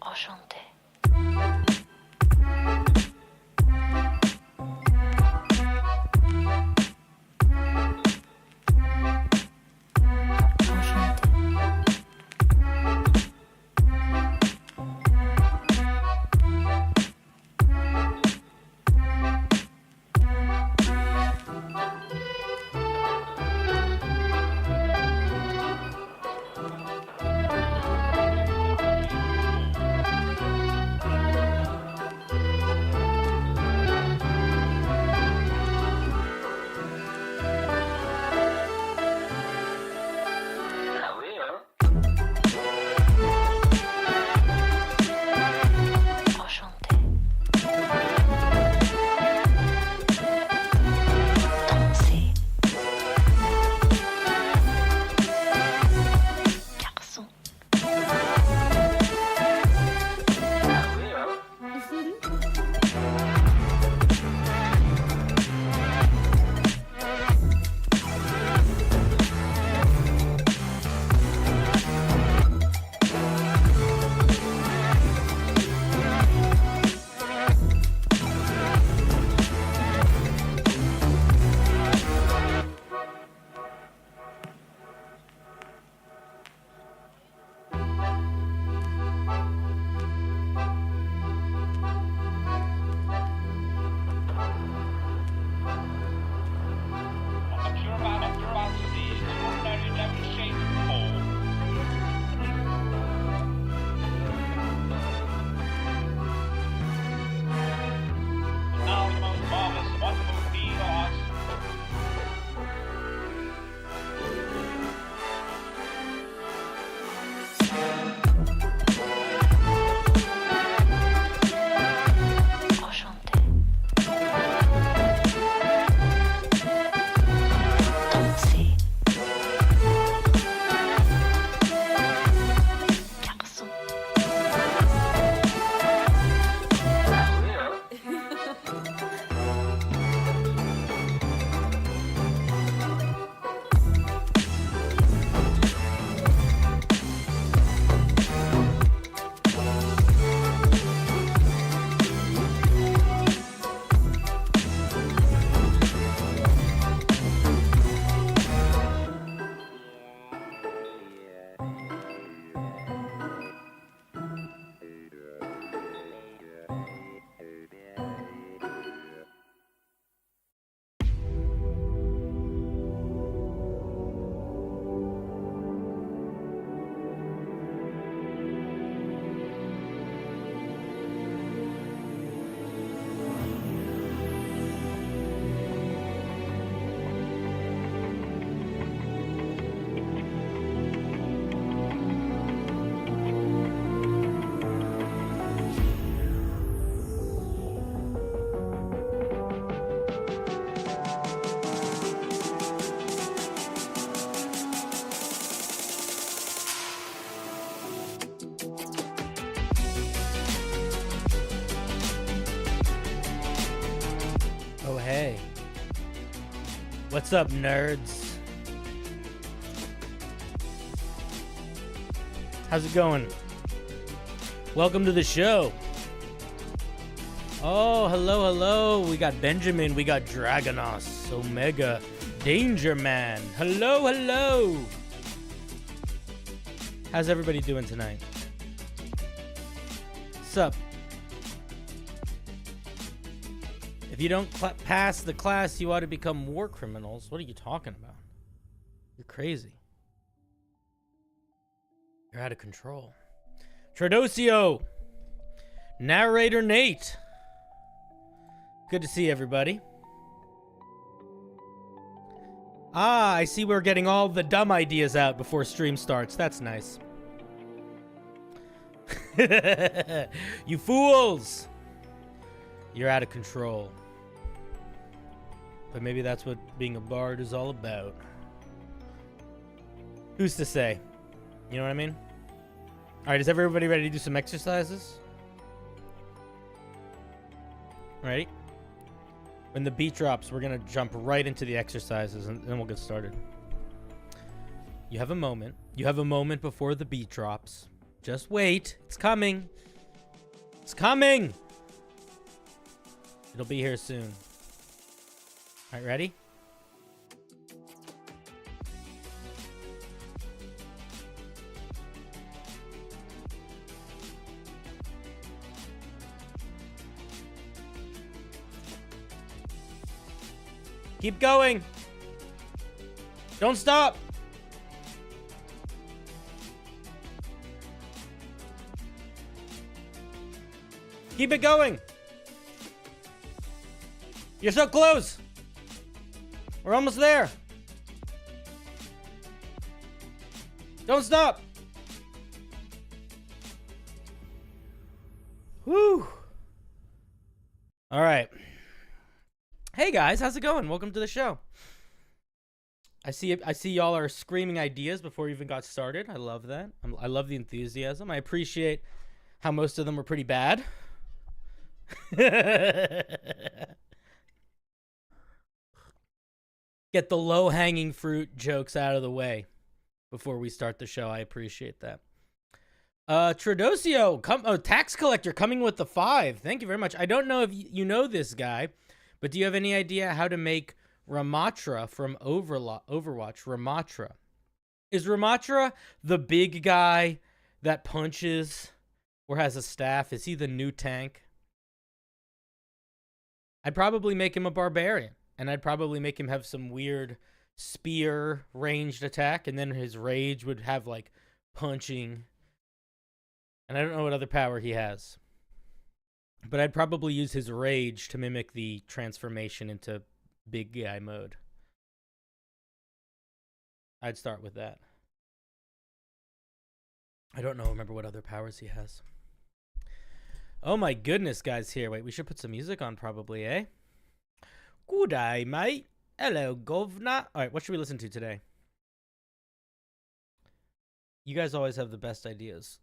Enchanté. Hey, what's up, nerds? How's it going? Welcome to the show. Oh, hello, hello. We got Benjamin, we got Dragonos, Omega, Danger Man. Hello, hello. How's everybody doing tonight? Sup? If you don't pass the class, you ought to become war criminals. What are you talking about? You're crazy. You're out of control. Tradosio! Narrator Nate! Good to see everybody. Ah, I see we're getting all the dumb ideas out before stream starts. That's nice. You fools! You're out of control. But maybe that's what being a bard is all about. Who's to say? You know what I mean? All right, is everybody ready to do some exercises? Ready? When the beat drops, we're going to jump right into the exercises, and then we'll get started. You have a moment. You have a moment before the beat drops. Just wait. It's coming. It's coming. It'll be here soon. All right, ready? Keep going. Don't stop. Keep it going. You're so close. We're almost there. Don't stop. Whew. All right. Hey guys, how's it going? Welcome to the show. I see y'all are screaming ideas before we even got started. I love that. I love the enthusiasm. I appreciate how most of them were pretty bad. Get the low-hanging fruit jokes out of the way before we start the show. I appreciate that. Tradosio, tax collector coming with the 5. Thank you very much. I don't know if you know this guy, but do you have any idea how to make Ramatra from Overwatch? Ramatra. Is Ramatra the big guy that punches or has a staff? Is he the new tank? I'd probably make him a barbarian, and I'd probably make him have some weird spear ranged attack, and then his rage would have like punching. And I don't know what other power he has. But I'd probably use his rage to mimic the transformation into big guy mode. I'd start with that. I don't remember what other powers he has. Oh my goodness, guys, here. Wait, we should put some music on probably, eh? Good day, mate. Hello, governor. All right, what should we listen to today? You guys always have the best ideas.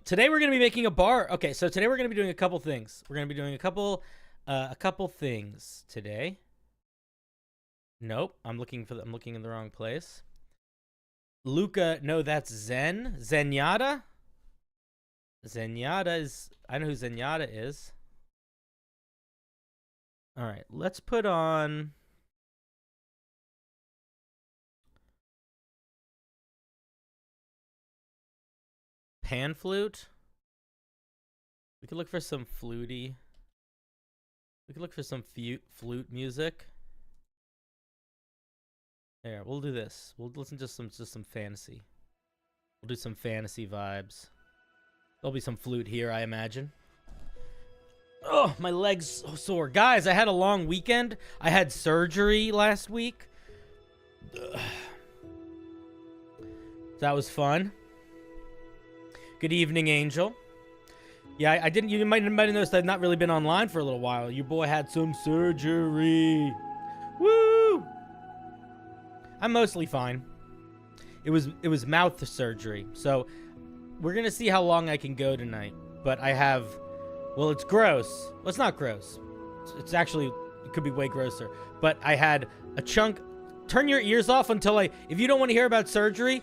Today we're going to be making a bar. Okay, so today we're going to be doing a couple things. We're going to be doing a couple things today. Nope, I'm looking in the wrong place. Luca, no, that's Zen. Zenyatta? Zenyatta is, I know who Zenyatta is. All right, let's put on pan flute. We could look for some fluty. We could look for some flute music. There, we'll do this. We'll listen to some fantasy. We'll do some fantasy vibes. There'll be some flute here, I imagine. Oh, my leg's so sore. Guys, I had a long weekend. I had surgery last week. That was fun. Good evening, Angel. Yeah, I didn't. You might have noticed I've not really been online for a little while. Your boy had some surgery. Woo! I'm mostly fine. It was mouth surgery, so we're gonna see how long I can go tonight. But I have, well, it's gross. Well, it's not gross. It's actually, it could be way grosser. But I had a chunk. Turn your ears off until I. If you don't want to hear about surgery,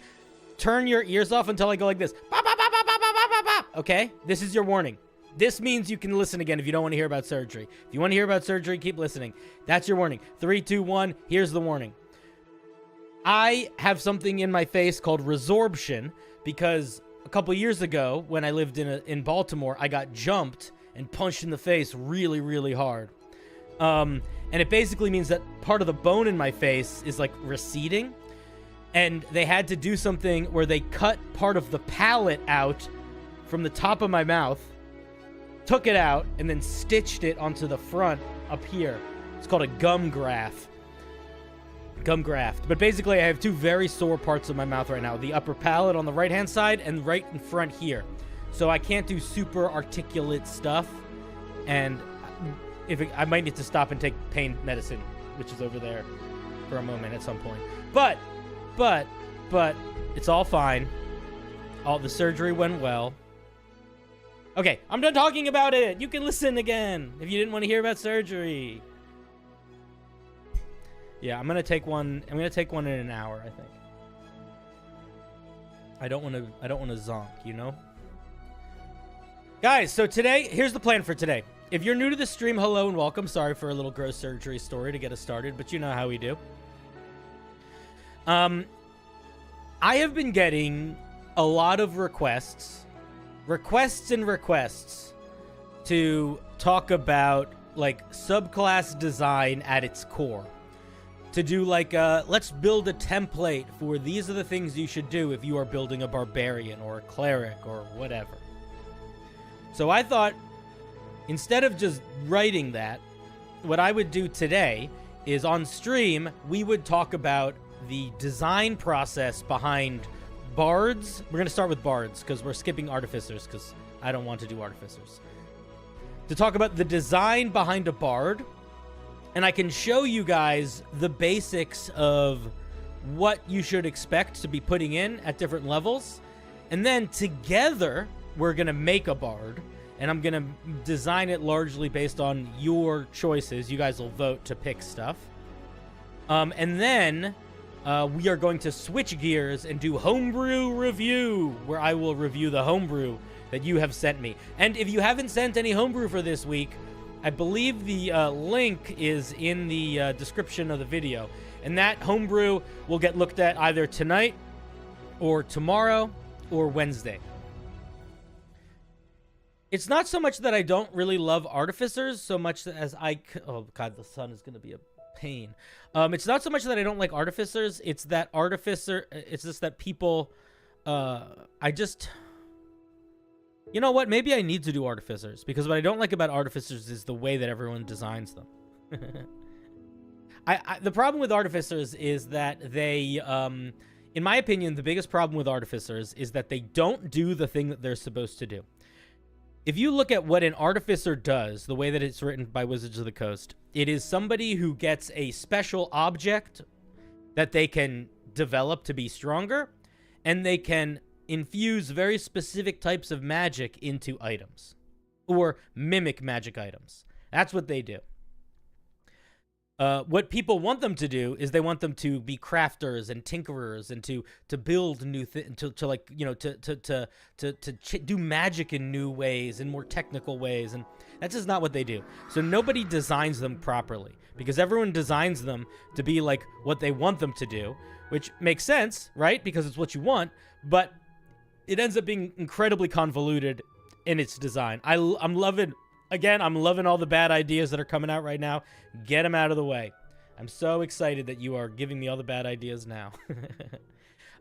turn your ears off until I go like this. Okay? This is your warning. This means you can listen again if you don't want to hear about surgery. If you want to hear about surgery, keep listening. That's your warning. 3, 2, 1. Here's the warning. I have something in my face called resorption because a couple years ago when I lived in Baltimore, I got jumped and punched in the face really, really hard. And it basically means that part of the bone in my face is like receding. And they had to do something where they cut part of the palate out from the top of my mouth, took it out, and then stitched it onto the front up here. It's called a gum graft. Gum graft. But basically, I have two very sore parts of my mouth right now. The upper palate on the right-hand side and right in front here. So I can't do super articulate stuff. And I might need to stop and take pain medicine, which is over there for a moment at some point. But but it's all fine. All the surgery went well. Okay, I'm done talking about it. You can listen again if you didn't want to hear about surgery. Yeah, I'm gonna take one. I'm gonna take one in an hour, I think. I don't want to zonk, you know? Guys, so today, here's the plan for today. If you're new to the stream, hello and welcome. Sorry for a little gross surgery story to get us started, but you know how we do. I have been getting a lot of requests to talk about like subclass design at its core. To do like let's build a template for these are the things you should do if you are building a barbarian or a cleric or whatever. So I thought instead of just writing that, what I would do today is on stream we would talk about the design process behind bards. We're going to start with bards because we're skipping artificers because I don't want to do artificers. To talk about the design behind a bard, and I can show you guys the basics of what you should expect to be putting in at different levels. And then together, we're going to make a bard. And I'm going to design it largely based on your choices. You guys will vote to pick stuff. And then we are going to switch gears and do homebrew review, where I will review the homebrew that you have sent me. And if you haven't sent any homebrew for this week, I believe the link is in the description of the video. And that homebrew will get looked at either tonight or tomorrow or Wednesday. It's not so much that I don't really love artificers so much as oh god, the sun is going to be a pain. It's not so much that I don't like artificers. It's that it's just that people, you know what? Maybe I need to do artificers because what I don't like about artificers is the way that everyone designs them. The problem with artificers is that they, in my opinion, the biggest problem with artificers is that they don't do the thing that they're supposed to do. If you look at what an artificer does, the way that it's written by Wizards of the Coast, it is somebody who gets a special object that they can develop to be stronger, and they can infuse very specific types of magic into items or mimic magic items. That's what they do. What people want them to do is they want them to be crafters and tinkerers and to build new things, to like, you know, to do magic in new ways, in more technical ways, and that's just not what they do. So nobody designs them properly because everyone designs them to be like what they want them to do, which makes sense, right? Because it's what you want, but it ends up being incredibly convoluted in its design. I'm loving all the bad ideas that are coming out right now. Get them out of the way. I'm so excited that you are giving me all the bad ideas now.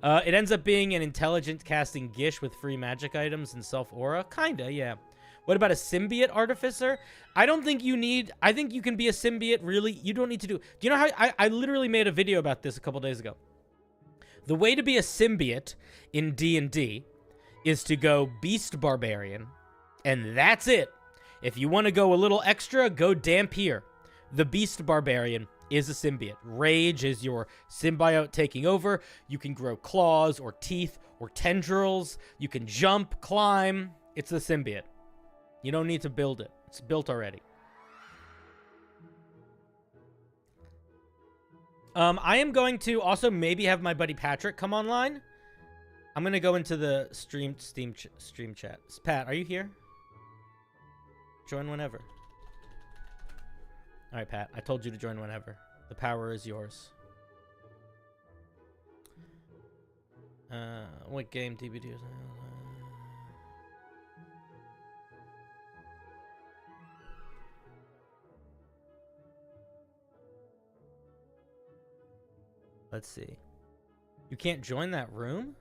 It ends up being an intelligent casting Gish with free magic items and self-aura. Kinda, yeah. What about a symbiote artificer? I don't think you need... I think you can be a symbiote, really. You don't need to do... Do you know how... I literally made a video about this a couple days ago. The way to be a symbiote in D&D is to go Beast Barbarian, and that's it. If you want to go a little extra, go Dampier. The Beast Barbarian is a symbiote. Rage is your symbiote taking over. You can grow claws or teeth or tendrils. You can jump, climb. It's the symbiote. You don't need to build it. It's built already. I am going to also maybe have my buddy Patrick come online. I'm going to go into the stream chat. Pat, are you here? Join whenever. All right, Pat. I told you to join whenever. The power is yours. What game DVD is Let's see. You can't join that room?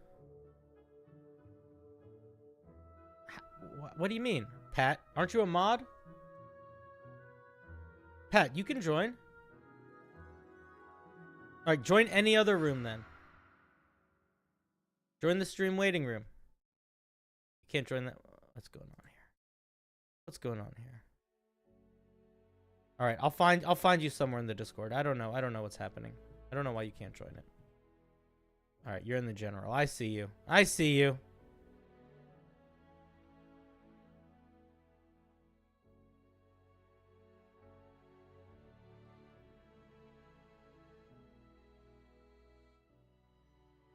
What do you mean? Pat, aren't you a mod? Pat, you can join. Alright, join any other room then. Join the stream waiting room. You can't join that. What's going on here? What's going on here? Alright, I'll find you somewhere in the Discord. I don't know. I don't know what's happening. I don't know why you can't join it. All right, you're in the general. I see you. I see you.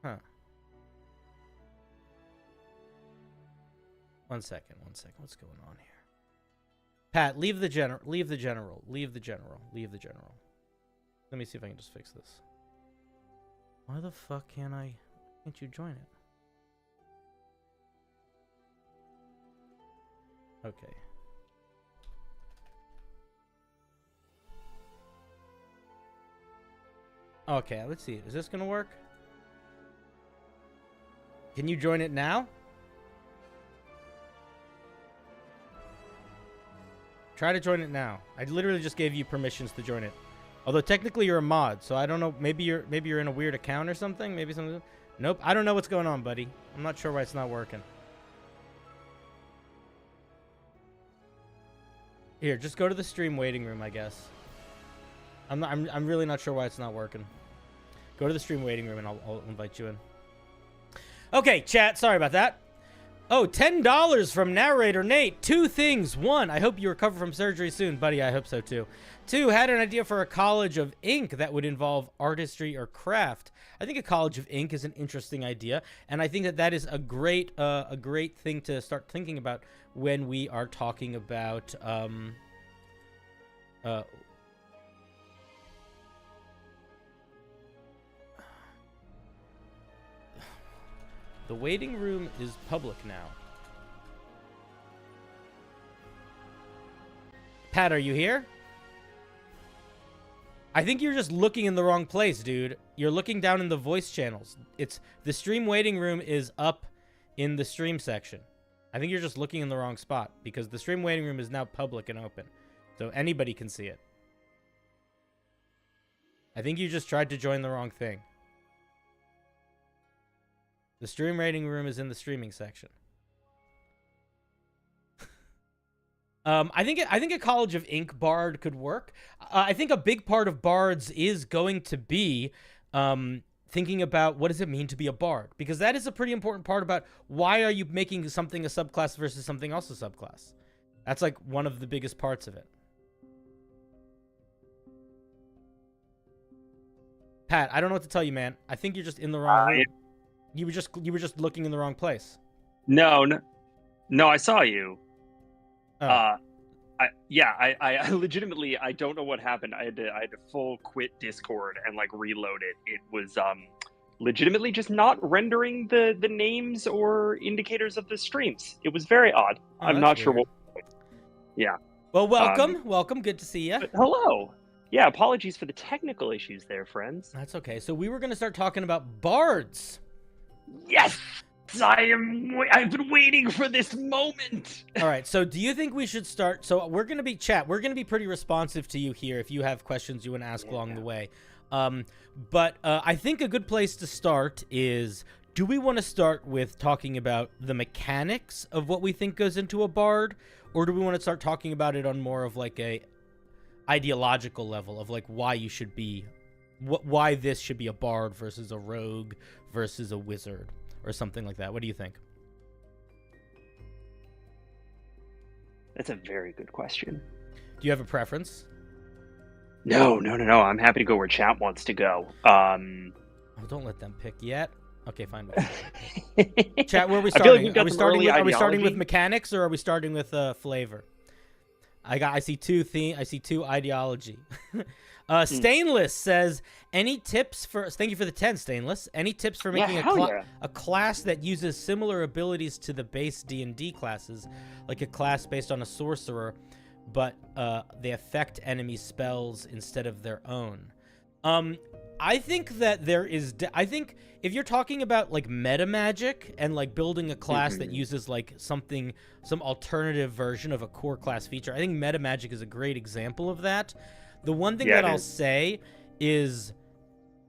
Huh. One second. What's going on here? Pat, leave the general. Leave the general. Leave the general. Leave the general. Let me see if I can just fix this. Why the fuck can't you join it? Okay. Okay, let's see. Is this gonna work? Can you join it now? Try to join it now. I literally just gave you permissions to join it. Although technically you're a mod, so I don't know. Maybe you're in a weird account or something. Maybe something. Nope. I don't know what's going on, buddy. I'm not sure why it's not working. Here, just go to the stream waiting room, I guess. I'm really not sure why it's not working. Go to the stream waiting room and I'll invite you in. Okay, chat. Sorry about that. Oh, $10 from narrator Nate. 2 things. 1, I hope you recover from surgery soon, buddy. I hope so too. 2, had an idea for a college of ink that would involve artistry or craft. I think a college of ink is an interesting idea, and I think that is a great thing to start thinking about when we are talking about the waiting room is public now. Pat, are you here? I think you're just looking in the wrong place, dude. You're looking down in the voice channels. It's the stream waiting room is up in the stream section. I think you're just looking in the wrong spot because the stream waiting room is now public and open. So anybody can see it. I think you just tried to join the wrong thing. The stream rating room is in the streaming section. I think a College of Ink Bard could work. I think a big part of Bards is going to be thinking about what does it mean to be a Bard, because that is a pretty important part about why are you making something a subclass versus something else a subclass. That's like one of the biggest parts of it. Pat, I don't know what to tell you, man. I think you're just in the wrong room. You were just looking in the wrong place. No, I saw you. Oh. I legitimately, I don't know what happened. I had to full quit Discord and like reload it. It was legitimately just not rendering the names or indicators of the streams. It was very odd. Oh, I'm not sure what. Yeah. Well, welcome. Good to see you. Hello. Yeah, apologies for the technical issues there, friends. That's okay. So we were going to start talking about Bards. Yes! I've been waiting for this moment. All right. So do you think we should start? So we're going to be We're going to be pretty responsive to you here if you have questions you want to ask along the way. But I think a good place to start is, do we want to start with talking about the mechanics of what we think goes into a bard, or do we want to start talking about it on more of like a ideological level of like why you should be, why this should be a bard versus a rogue versus a wizard or something like that? What do you think? That's a very good question. Do you have a preference? No. I'm happy to go where chat wants to go. Oh, don't let them pick yet. Okay, fine. Chat, where are we starting? Like are we starting with mechanics or are we starting with flavor? I see two ideology. Stainless says, any tips for, thank you for the 10, Stainless. Any tips for making a class that uses similar abilities to the base D&D classes, like a class based on a sorcerer, but they affect enemy spells instead of their own? I think that I think if you're talking about like meta magic and like building a class that uses like some alternative version of a core class feature, I think meta magic is a great example of that. The one thing that I'll say is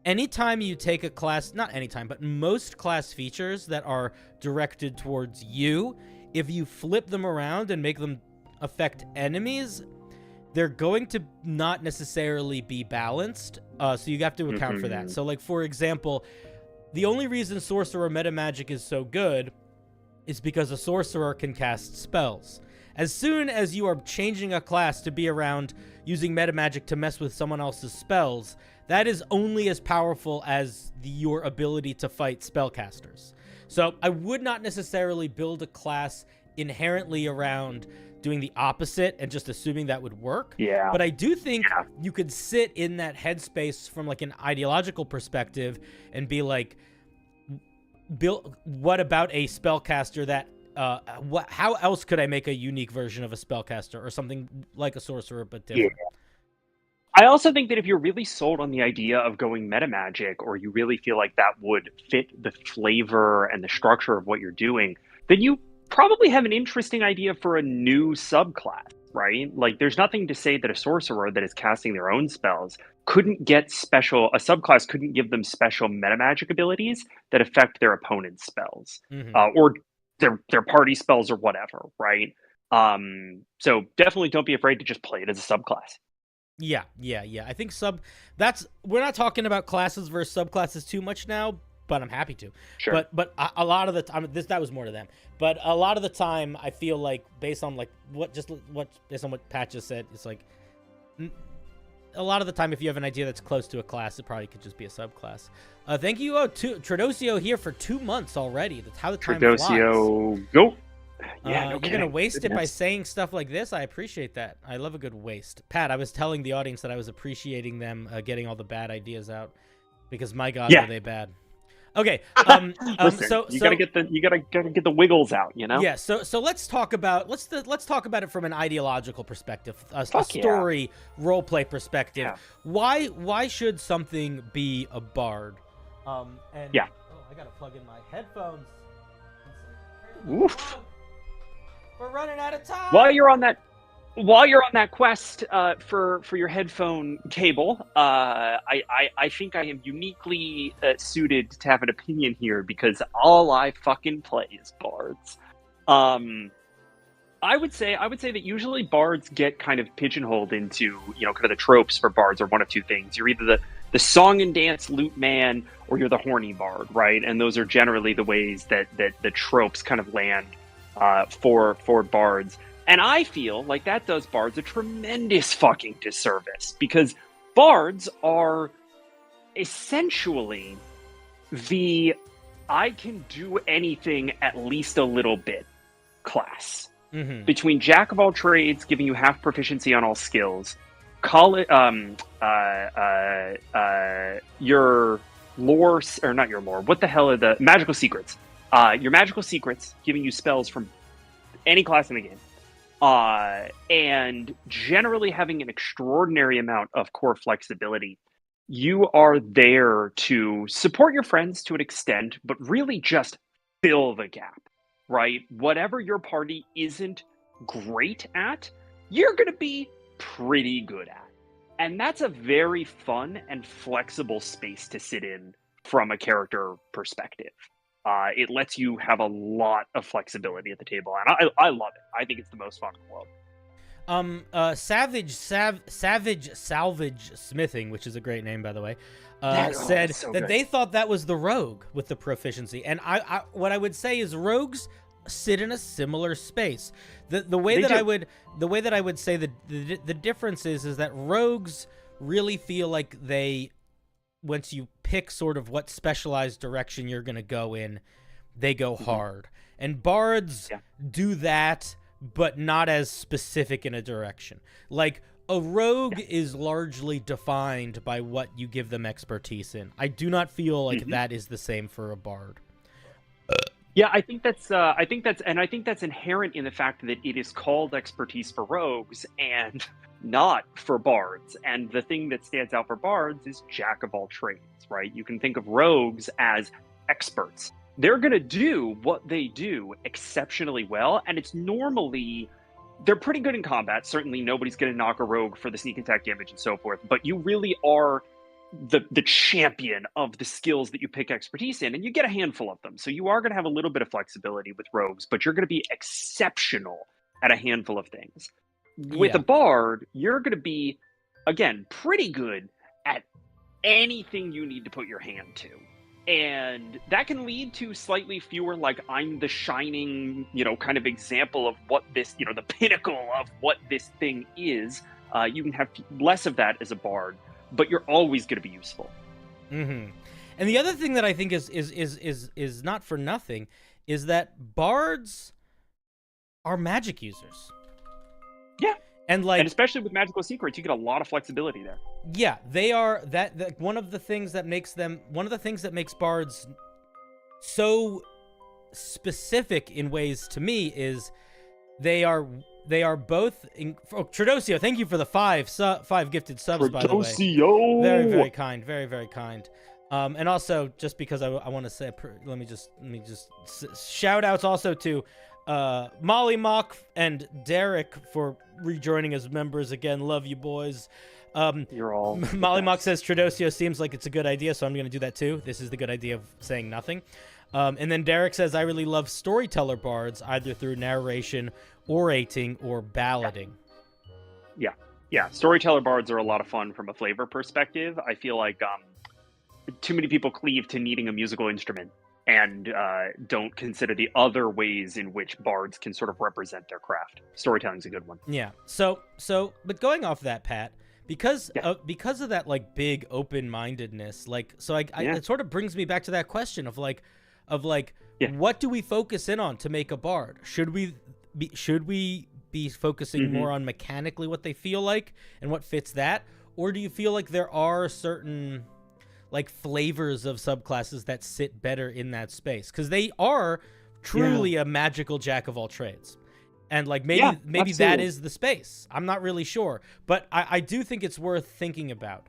anytime you take a class, not anytime, but most class features that are directed towards you, if you flip them around and make them affect enemies, they're going to not necessarily be balanced. So you have to account for that. So like, for example, the only reason sorcerer meta magic is so good is because a sorcerer can cast spells. As soon as you are changing a class to be around using meta magic to mess with someone else's spells, that is only as powerful as your ability to fight spellcasters. So I would not necessarily build a class inherently around doing the opposite and just assuming that would work. Yeah. But I do think you could sit in that headspace from like an ideological perspective and be like, what about a spellcaster that how else could I make a unique version of a spellcaster or something like a sorcerer but different? Yeah. I also think that if you're really sold on the idea of going meta magic, or you really feel like that would fit the flavor and the structure of what you're doing, then you probably have an interesting idea for a new subclass, right? Like, there's nothing to say that a sorcerer that is casting their own spells couldn't get special, a subclass couldn't give them special meta magic abilities that affect their opponent's spells, or their party spells or whatever, right? So definitely don't be afraid to just play it as a subclass. Yeah. I think we're not talking about classes versus subclasses too much now, but I'm happy to. Sure. But a lot of the time, that was more to them. But a lot of the time, I feel like based on what Pat just said, it's like a lot of the time, if you have an idea that's close to a class, it probably could just be a subclass. Thank you, Tradosio here for 2 months already. That's how the time flies. Tradosio, go. Yeah, you're going to waste it by saying stuff like this? I appreciate that. I love a good waste. Pat, I was telling the audience that I was appreciating them getting all the bad ideas out, because my God, are they bad. Okay. Listen, you gotta get the wiggles out, you know? Yeah. So let's talk about it from an ideological perspective, a story role play perspective. Yeah. Why should something be a bard? Oh, I gotta plug in my headphones. Oof. We're running out of time. While you're on that quest for your headphone cable, I think I am uniquely suited to have an opinion here, because all I fucking play is bards. I would say that usually bards get kind of pigeonholed into, kind of the tropes for bards are one of two things. You're either the song and dance lute man, or you're the horny bard, right? And those are generally the ways that the tropes kind of land for bards. And I feel like that does bards a tremendous fucking disservice, because bards are essentially the I can do anything at least a little bit class. Mm-hmm. Between jack of all trades, giving you half proficiency on all skills, call it your lore, or not your lore, what the hell are the magical secrets? Your magical secrets, giving you spells from any class in the game. And generally having an extraordinary amount of core flexibility. You are there to support your friends to an extent, but really just fill the gap, right? Whatever your party isn't great at, you're going to be pretty good at. And that's a very fun and flexible space to sit in from a character perspective. It lets you have a lot of flexibility at the table, and I love it. I think it's the most fun in the world. Savage Salvage Smithing, which is a great name, by the way, said that they thought that was the rogue with the proficiency. And I what I would say is rogues sit in a similar space. The way that I would say the difference is that rogues really feel like once you pick sort of what specialized direction you're going to go in, they go hard. And bards do that, but not as specific in a direction. Like, a rogue is largely defined by what you give them expertise in. I do not feel like that is the same for a bard. Yeah, I think that's inherent in the fact that it is called expertise for rogues and not for bards. And the thing that stands out for bards is jack of all trades, right? You can think of rogues as experts. They're going to do what they do exceptionally well, and they're pretty good in combat. Certainly nobody's going to knock a rogue for the sneak attack damage and so forth, but you really are the champion of the skills that you pick expertise in, and you get a handful of them. So you are going to have a little bit of flexibility with rogues, but you're going to be exceptional at a handful of things. With a bard, you're going to be, again, pretty good at anything you need to put your hand to. And that can lead to slightly fewer, like, I'm the shining, kind of example of what this, the pinnacle of what this thing is. You can have less of that as a bard, but you're always going to be useful. Mm-hmm. And the other thing that I think is not for nothing is that bards are magic users. Yeah. And especially with magical secrets, you get a lot of flexibility there. Yeah, they are that one of the things that makes bards so specific in ways to me is they are both Tradosio, thank you for the 5 gifted subs, by the way. Very, very kind, very, very kind. And also, just because I want to say, let me just shout outs also to Molly Mock and Derek for rejoining as members again. Love you, boys. You're all Molly Mock says Tradosio seems like it's a good idea, so I'm going to do that too. This is the good idea of saying nothing. And then Derek says, I really love storyteller bards, either through narration, orating, or ballading. Yeah. Storyteller bards are a lot of fun from a flavor perspective. I feel like too many people cleave to needing a musical instrument and don't consider the other ways in which bards can sort of represent their craft. Storytelling's a good one. Yeah. So, but going off that, Pat, because of that, like, big open-mindedness, it sort of brings me back to that question of what do we focus in on to make a bard? Should we be focusing more on mechanically what they feel like and what fits that, or do you feel like there are certain like flavors of subclasses that sit better in that space because they are truly a magical jack of all trades, and like maybe that is the space. I'm not really sure, but I do think it's worth thinking about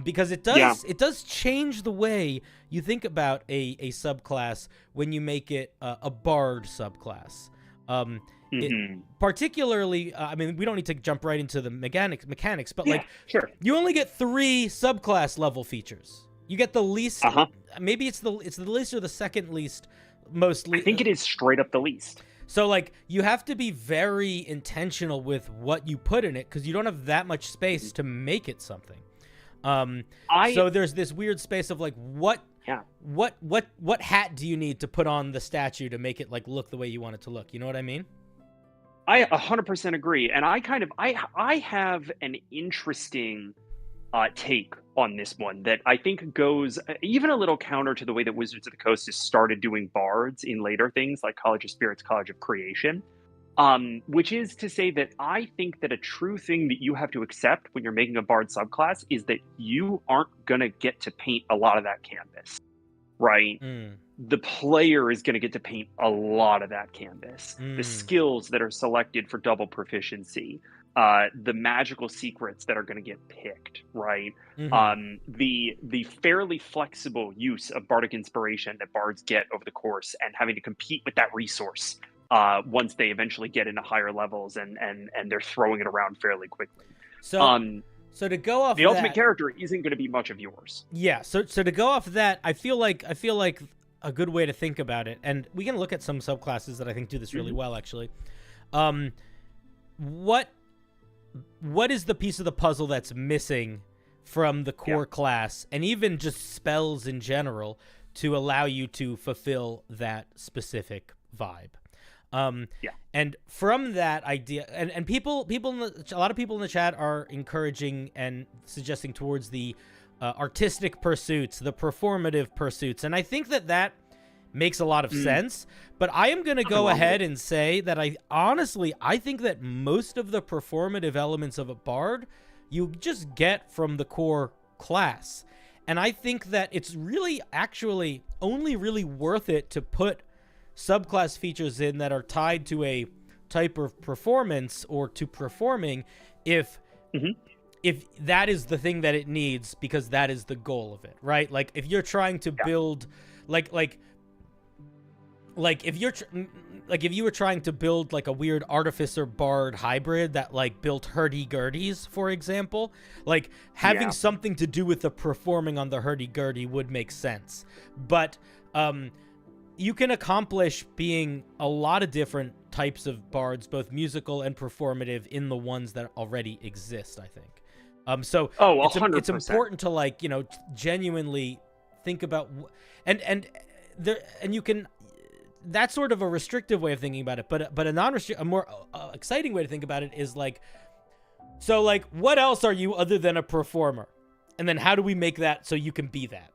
because it does change the way you think about a subclass when you make it a bard subclass. Particularly, I mean, we don't need to jump right into the mechanics, but you only get 3 subclass level features. You get the least. Maybe it's the least or the second least, mostly. I think it is straight up the least. So like you have to be very intentional with what you put in it because you don't have that much space to make it something. So there's this weird space of like what hat do you need to put on the statue to make it like look the way you want it to look? You know what I mean? I 100% agree, and I have an interesting take on this one that I think goes even a little counter to the way that Wizards of the Coast has started doing bards in later things like College of Spirits, College of Creation, which is to say that I think that a true thing that you have to accept when you're making a bard subclass is that you aren't going to get to paint a lot of that canvas, right? The player is going to get to paint a lot of that canvas. The skills that are selected for double proficiency, the magical secrets that are going to get picked, right? The fairly flexible use of bardic inspiration that bards get over the course and having to compete with that resource once they eventually get into higher levels and they're throwing it around fairly quickly. So to go off the ultimate character isn't going to be much of yours. Yeah. So to go off that, I feel like a good way to think about it, and we can look at some subclasses that I think do this really well, actually. What is the piece of the puzzle that's missing from the core class, and even just spells in general, to allow you to fulfill that specific vibe? And from that idea, and a lot of people in the chat are encouraging and suggesting towards the artistic pursuits, the performative pursuits, and I think that makes a lot of sense. But I am going to go ahead and say that I think that most of the performative elements of a bard you just get from the core class, and I think that it's really actually only really worth it to put subclass features in that are tied to a type of performance or to performing if that is the thing that it needs, because that is the goal of it, right? Like if you're trying to build if you were trying to build like a weird artificer bard hybrid that like built hurdy-gurdies, for example, like having something to do with the performing on the hurdy-gurdy would make sense. But you can accomplish being a lot of different types of bards, both musical and performative, in the ones that already exist, I think. So it's important to, like, genuinely think about and you can. That's sort of a restrictive way of thinking about it, but a more exciting way to think about it is like, so like, what else are you other than a performer? And then how do we make that so you can be that?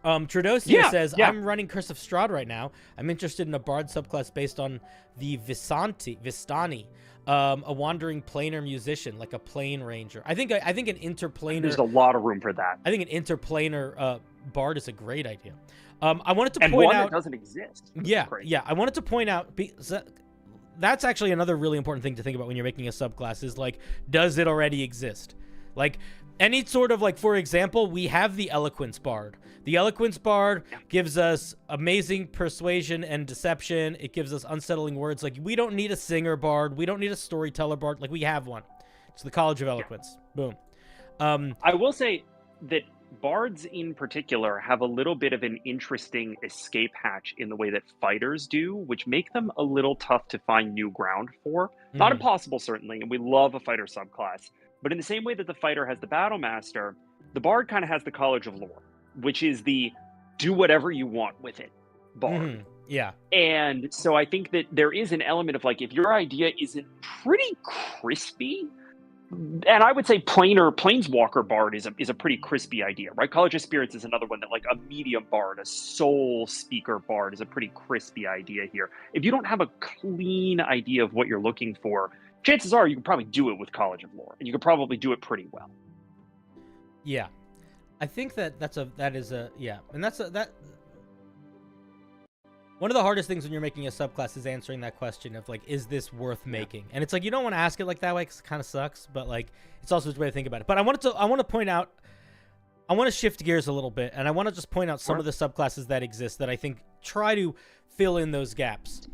Tradosia says, I'm running Curse of Strahd right now. I'm interested in a Bard subclass based on the Vistani, a wandering planar musician, like a plane ranger. I think an interplanar. There's a lot of room for that. I think an interplanar Bard is a great idea. I wanted to point one out that doesn't exist. Yeah. I wanted to point out that's actually another really important thing to think about when you're making a subclass is like, does it already exist? Like any sort of like, for example, we have the Eloquence Bard. The Eloquence Bard gives us amazing persuasion and deception. It gives us unsettling words. Like, we don't need a singer bard. We don't need a storyteller bard. Like, we have one. It's the College of Eloquence. Boom. I will say that bards in particular have a little bit of an interesting escape hatch in the way that fighters do, which make them a little tough to find new ground for. Not impossible, certainly, and we love a fighter subclass. But in the same way that the fighter has the battle master, the bard kind of has the College of Lore, which is the do whatever you want with it bard. Yeah. And so I think that there is an element of like, if your idea isn't pretty crispy, and I would say Planeswalker Bard is a pretty crispy idea, right? College of Spirits is another one that, like, a medium Bard, a soul speaker Bard is a pretty crispy idea here. If you don't have a clean idea of what you're looking for, chances are you can probably do it with College of Lore, and you could probably do it pretty well. Yeah. I think that one of the hardest things when you're making a subclass is answering that question of like, is this worth making? And it's like, you don't want to ask it like that way because it kind of sucks, but like, it's also a way to think about it. But I want to point out, I want to shift gears a little bit, and I want to just point out some of the subclasses that exist that I think try to fill in those gaps.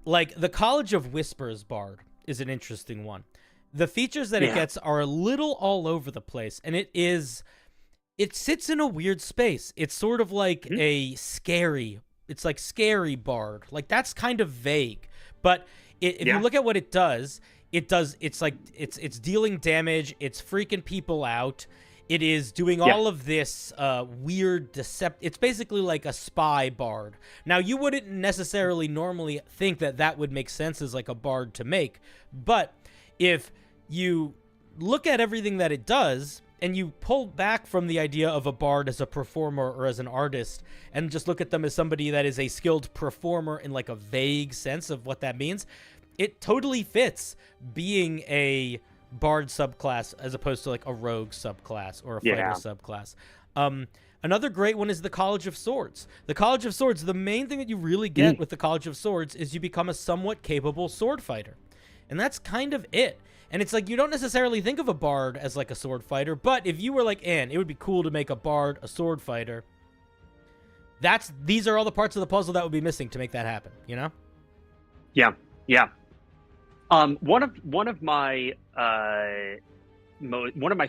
Like the College of Whispers Bard is an interesting one. The features that it gets are a little all over the place, and it sits in a weird space. It's sort of like it's like scary bard. Like that's kind of vague. But if you look at what it does, it's like it's dealing damage, it's freaking people out. It is doing all of this weird it's basically like a spy bard. Now, you wouldn't necessarily normally think that would make sense as like a bard to make, but if you look at everything that it does and you pull back from the idea of a bard as a performer or as an artist and just look at them as somebody that is a skilled performer in like a vague sense of what that means, it totally fits being a bard subclass as opposed to like a rogue subclass or a fighter subclass. Another great one is the College of Swords. The College of Swords, the main thing that you really get with the College of Swords is you become a somewhat capable sword fighter. And that's kind of it. And it's like, you don't necessarily think of a bard as like a sword fighter, but if you were like, it would be cool to make a bard a sword fighter. These are all the parts of the puzzle that would be missing to make that happen, you know? Yeah. One of my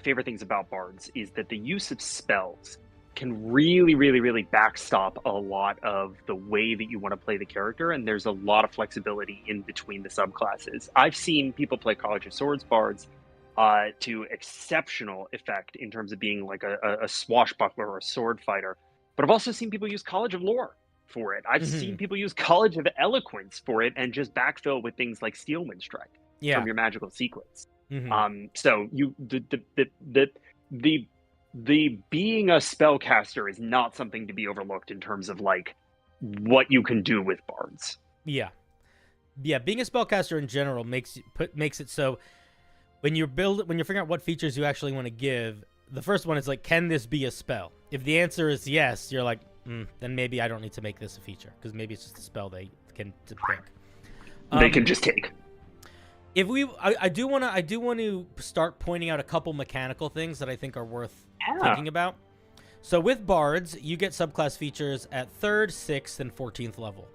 favorite things about bards is that the use of spells can really, really, really backstop a lot of the way that you want to play the character, and there's a lot of flexibility in between the subclasses. I've seen people play College of Swords bards to exceptional effect in terms of being like a swashbuckler or a sword fighter, but I've also seen people use College of Lore for it. I've seen people use College of Eloquence for it and just backfill with things like Steelman Strike from your magical sequence. So the being a spellcaster is not something to be overlooked in terms of like what you can do with bards. Yeah, being a spellcaster in general makes it so when you're figuring out what features you actually want to give, the first one is like, can this be a spell? If the answer is yes, you're like, then maybe I don't need to make this a feature because maybe it's just a spell they can pick. They can just take. I do want to start pointing out a couple mechanical things that I think are worth thinking about. So with bards, you get subclass features at 3rd, 6th, and 14th level.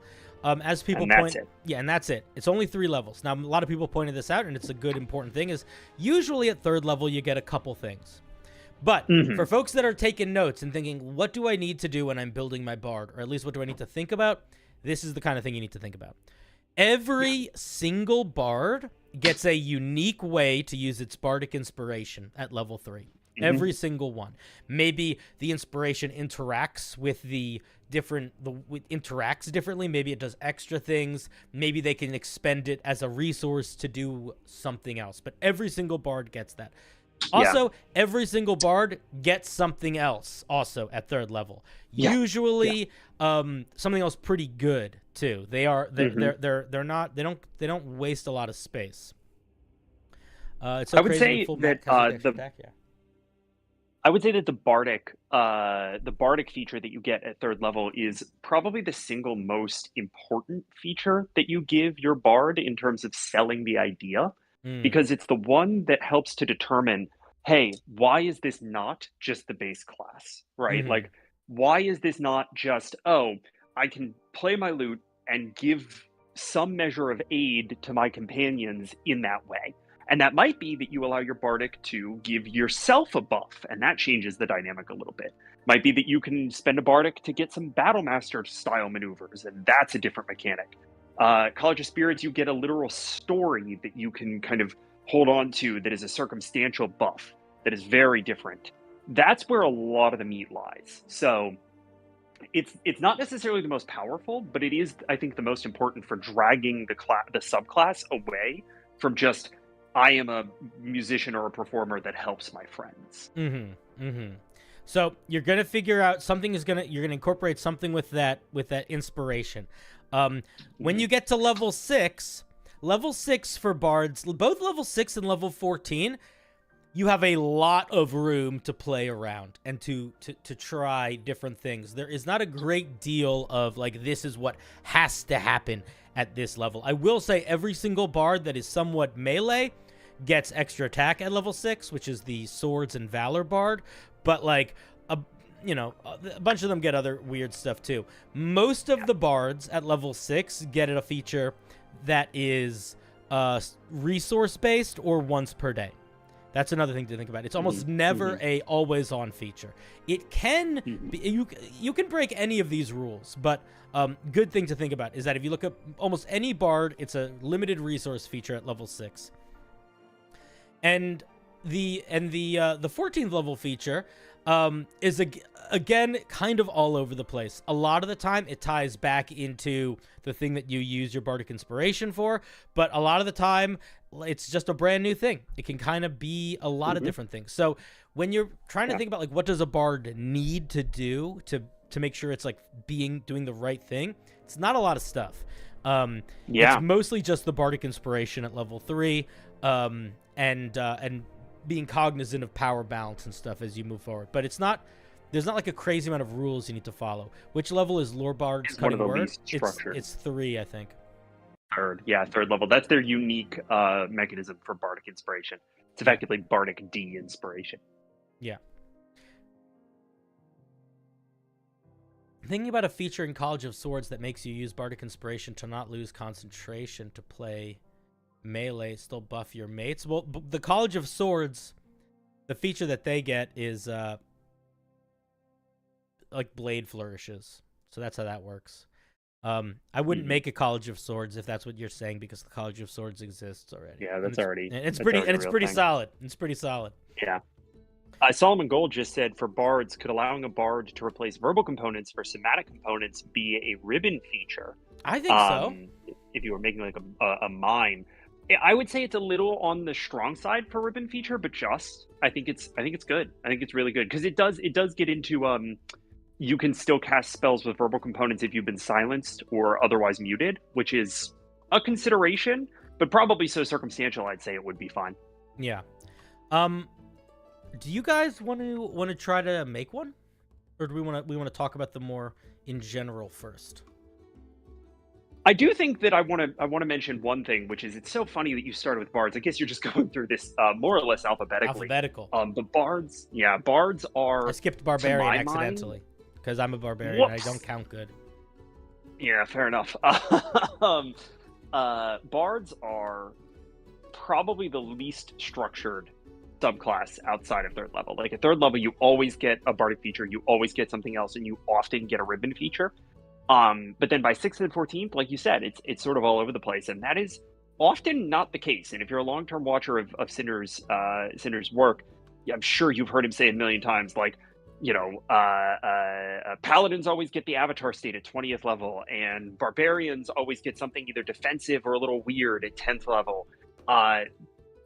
As people point, and that's it. It's only 3 levels. Now, a lot of people pointed this out, and it's a good important thing. Is usually at 3rd level you get a couple things. But for folks that are taking notes and thinking, what do I need to do when I'm building my bard? Or at least what do I need to think about? This is the kind of thing you need to think about. Every single bard gets a unique way to use its bardic inspiration at level 3. Every single one. Maybe the inspiration interacts with interacts differently. Maybe it does extra things. Maybe they can expend it as a resource to do something else. But every single bard gets that. Also, every single bard gets something else also at 3rd level. Usually something else pretty good too. They don't waste a lot of space. It's so I would say that I would say that the bardic feature that you get at 3rd level is probably the single most important feature that you give your bard in terms of selling the idea, because it's the one that helps to determine, hey, why is this not just the base class, right? Like, why is this not just, oh, I can play my lute and give some measure of aid to my companions in that way. And that might be that you allow your bardic to give yourself a buff, and that changes the dynamic a little bit. Might be that you can spend a bardic to get some battlemaster style maneuvers, and that's a different mechanic. College of Spirits, you get a literal story that you can kind of hold on to that is a circumstantial buff that is very different. That's where a lot of the meat lies. So it's not necessarily the most powerful, but it is, I think, the most important for dragging the subclass away from just, I am a musician or a performer that helps my friends. So you're gonna figure out you're gonna incorporate something with that inspiration. When you get to level 6 for bards, both level 6 and level 14, you have a lot of room to play around and to try different things. There is not a great deal of like, this is what has to happen at this level. I will say every single bard that is somewhat melee gets extra attack at level 6, which is the Swords and Valor bard, but like a bunch of them get other weird stuff too. Most of the bards at level 6 get a feature that is resource based or once per day. That's another thing to think about. It's almost never a always on feature. It can be, you can break any of these rules, but good thing to think about is that if you look at almost any bard, it's a limited resource feature at level 6. And the 14th level feature is again kind of all over the place. A lot of the time it ties back into the thing that you use your bardic inspiration for, but a lot of the time it's just a brand new thing. It can kind of be a lot of different things. So when you're trying to think about like, what does a bard need to do to make sure it's like doing the right thing, it's not a lot of stuff. It's mostly just the bardic inspiration at level 3, and being cognizant of power balance and stuff as you move forward. But there's not like a crazy amount of rules you need to follow. Which level is Lore Bard's Cutting Word? It's 3, I think. Third level. That's their unique mechanism for bardic inspiration. It's effectively bardic de-inspiration. Yeah. Thinking about a feature in College of Swords that makes you use bardic inspiration to not lose concentration to play melee, still buff your mates. Well, the College of Swords, the feature that they get is like blade flourishes. So that's how that works. I wouldn't make a College of Swords if that's what you're saying, because the College of Swords exists already. Yeah, that's already. It's pretty solid. It's pretty solid. Yeah. Solomon Gold just said, for bards, could allowing a bard to replace verbal components for somatic components be a ribbon feature? I think so. If you were making like a mime, I would say it's a little on the strong side for ribbon feature, but I think it's good. I think it's really good because it does get into you can still cast spells with verbal components if you've been silenced or otherwise muted, which is a consideration, but probably so circumstantial. I'd say it would be fine. Yeah. Do you guys want to try to make one, or do we want to talk about them more in general first? I do think that I want to mention one thing, which is it's so funny that you started with bards. I guess you're just going through this more or less alphabetically. The bards, bards are. I skipped barbarian accidentally because I'm a barbarian. Whoops. I don't count good. Yeah, fair enough. Bards are probably the least structured subclass outside of third level. Like at third level, you always get a bardic feature, you always get something else, and you often get a ribbon feature. But then by 6th and 14th, like you said, it's sort of all over the place, and that is often not the case. And if you're a long-term watcher of Cinder's work, I'm sure you've heard him say a million times, like, paladins always get the avatar state at 20th level, and barbarians always get something either defensive or a little weird at 10th level.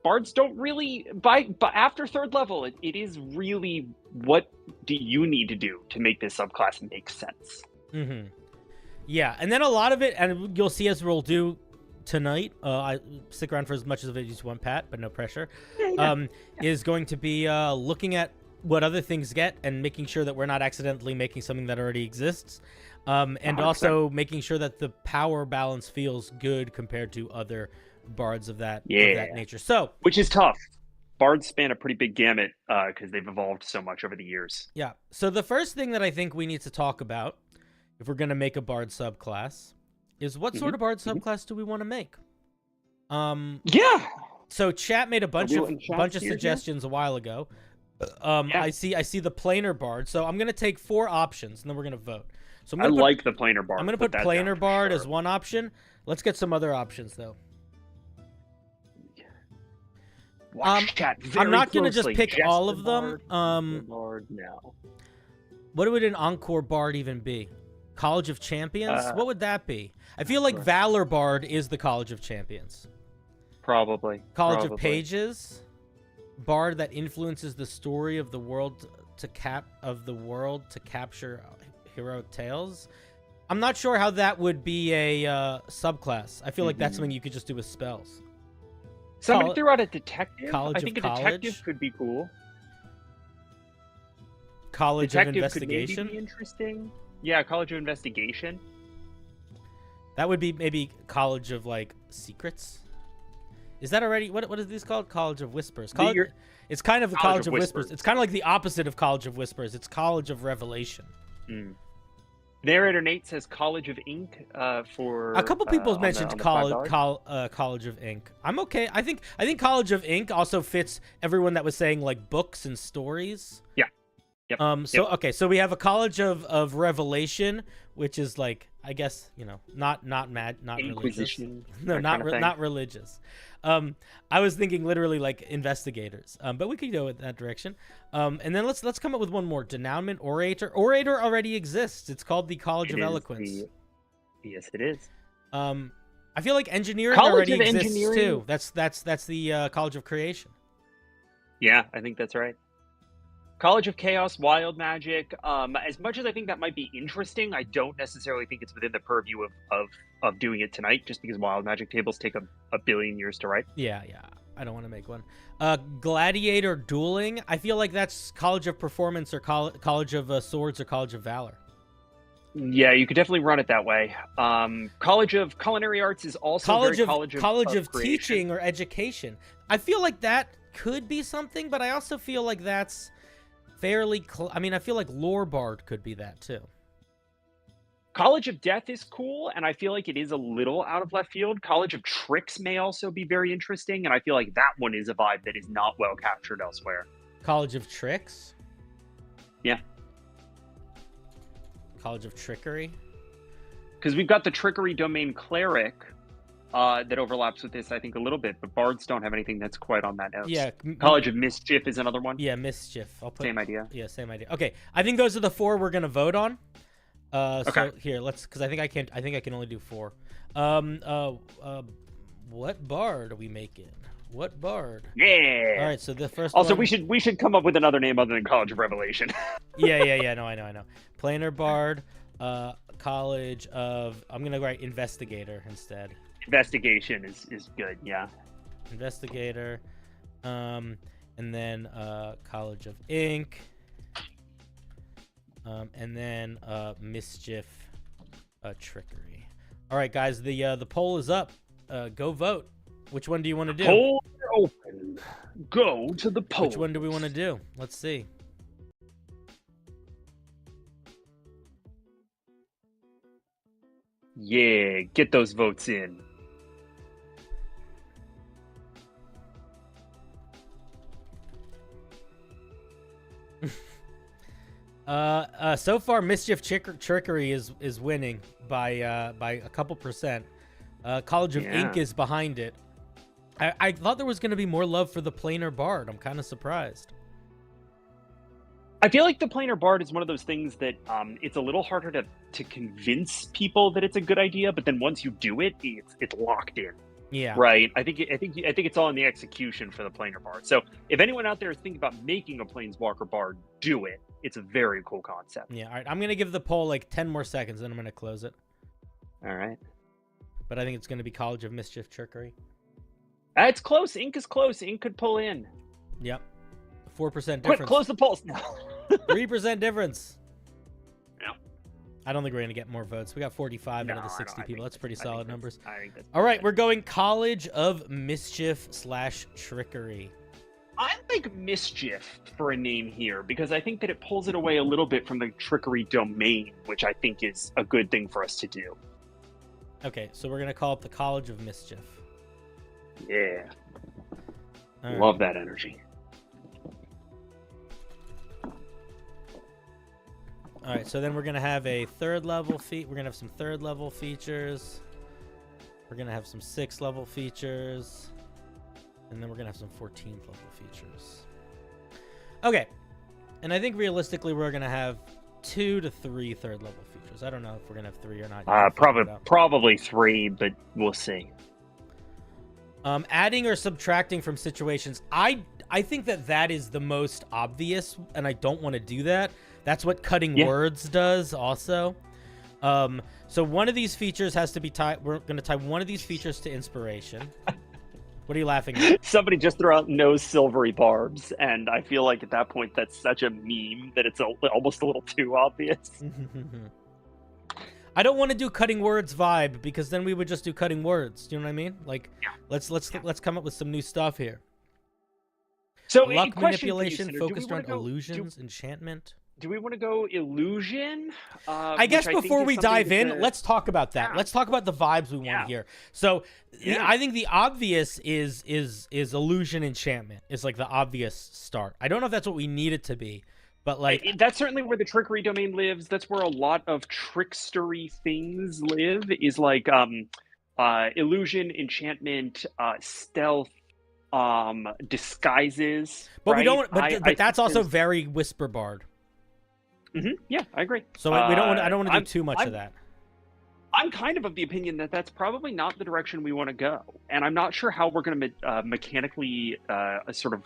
Bards don't really, but after 3rd level, it is really, what do you need to do to make this subclass make sense? Mm-hmm. Yeah, and then a lot of it, and you'll see as we'll do tonight, I stick around for as much of it as you want, Pat, but no pressure, is going to be looking at what other things get and making sure that we're not accidentally making something that already exists, and 100%. Also making sure that the power balance feels good compared to other bards of that nature. So, which is tough. Bards span a pretty big gamut because they've evolved so much over the years. Yeah. So the first thing that I think we need to talk about, if we're going to make a bard subclass, is what sort of bard subclass do we want to make? Yeah. So chat made a bunch of suggestions a while ago. I see the planar bard. So I'm going to take 4 options and then we're going to vote. So I like the planar bard. I'm going to put planar bard as one option. Let's get some other options though. I'm not going to just pick all of them. Bard now. What would an encore bard even be? College of Champions? What would that be? I feel like Valor Bard is the College of Champions. Probably. College of Pages? Bard that influences the story of the world to capture heroic tales. I'm not sure how that would be a subclass. I feel like that's something you could just do with spells. Somebody threw out a detective. I think a detective could be cool. College of Investigation could maybe be interesting. Yeah, College of Investigation. That would be maybe College of like Secrets. Is that already what is this called? College of Whispers. It's kind of the College of Whispers. It's kind of like the opposite of College of Whispers. It's College of Revelation. Narrator Nate says College of Ink for a couple people mentioned College of Ink. I'm okay. I think College of Ink also fits everyone that was saying like books and stories. Yeah. Yep. Okay, so we have a College of Revelation, which is like, I guess, not Inquisition. Religious. No, not religious. I was thinking literally like investigators. But we could go in that direction. And then let's come up with one more. Denouement, Orator. Orator already exists. It's called the College of Eloquence. Yes, it is. I feel like engineering already exists too. That's the College of Creation. Yeah, I think that's right. College of Chaos, Wild Magic. As much as I think that might be interesting, I don't necessarily think it's within the purview of doing it tonight, just because Wild Magic tables take a billion years to write. Yeah. I don't want to make one. Gladiator Dueling. I feel like that's College of Performance or College of Swords or College of Valor. Yeah, you could definitely run it that way. College of Culinary Arts is also College of Teaching or Education. I feel like that could be something, but I also feel like that's fairly I feel like Lore Bard could be that too. College of Death is cool, and I feel like it is a little out of left field. College of Tricks may also be very interesting, and I feel like that one is a vibe that is not well captured elsewhere. College of Tricks? Yeah. College of Trickery? Because we've got the Trickery Domain Cleric that overlaps with this, I think, a little bit, but Bards don't have anything that's quite on that note. Yeah. College of Mischief is another one. Yeah, Mischief. Same idea. Yeah, same idea. Okay, I think those are the 4 we're gonna vote on. Okay. So here, because I think I can only do 4. What bard are we making? What bard? Yeah. All right, so the first. Also, one... we should come up with another name other than College of Revelation. Yeah. No, I know. Planar bard. College of. I'm gonna write investigator instead. Investigation is good. Yeah. Investigator. And then College of Ink. And then Mischief, Trickery. All right, guys, the poll is up. Go vote. Which one do you want to do? Poll open. Go to the poll. Which one do we want to do? Let's see. Yeah, get those votes in. So far, Mischief Trickery is winning by a couple percent. College of Ink is behind it. I thought there was going to be more love for the Planar Bard. I'm kind of surprised. I feel like the planar bard is one of those things that it's a little harder to convince people that it's a good idea, but then once you do it, it's locked in. Yeah. Right. I think it's all in the execution for the planar bard. So if anyone out there is thinking about making a planeswalker bard, do it. It's a very cool concept. Yeah. All right. I'm gonna give the poll like 10 more seconds, then I'm gonna close it. All right. But I think it's gonna be College of Mischief Trickery. It's close. Ink is close. Ink could pull in. Yep. 4% difference. Quick, close the polls. 3% difference. Yeah. I don't think we're going to get more votes. We got 45 out of the 60 people. That's pretty solid numbers. All right, we're going College of Mischief / Trickery. I like Mischief for a name here because I think that it pulls it away a little bit from the Trickery domain, which I think is a good thing for us to do. Okay, so we're going to call it the College of Mischief. Yeah. All right. Love that energy. All right, so then we're going to have a third level We're going to have some third level features. We're going to have some 6th level features. And then we're going to have some 14th level features. Okay. And I think realistically we're going to have 2 to 3 third level features. I don't know if we're going to have 3 or not. Probably 3, but we'll see. Adding or subtracting from situations. I think that is the most obvious, and I don't want to do that. That's what cutting words does also. So one of these features has to be tied. We're going to tie one of these features to inspiration. What are you laughing at? Somebody just threw out no silvery barbs, and I feel like at that point that's such a meme that it's almost a little too obvious. I don't want to do cutting words vibe because then we would just do cutting words. Do you know what I mean? Like, let's come up with some new stuff here. So luck manipulation focused on illusions, enchantment. Do we want to go illusion? I guess before we dive in, let's talk about that. Yeah. Let's talk about the vibes we want here. So I think the obvious is illusion enchantment. Is like the obvious start. I don't know if that's what we need it to be, but like that's certainly where the trickery domain lives. That's where a lot of trickstery things live. Is like illusion, enchantment, stealth, disguises. But right? we don't. But that's also very whisper bard. Mm-hmm. Yeah, I agree. So we don't. I don't want to do too much of that. I'm kind of the opinion that that's probably not the direction we want to go, and I'm not sure how we're going to mechanically sort of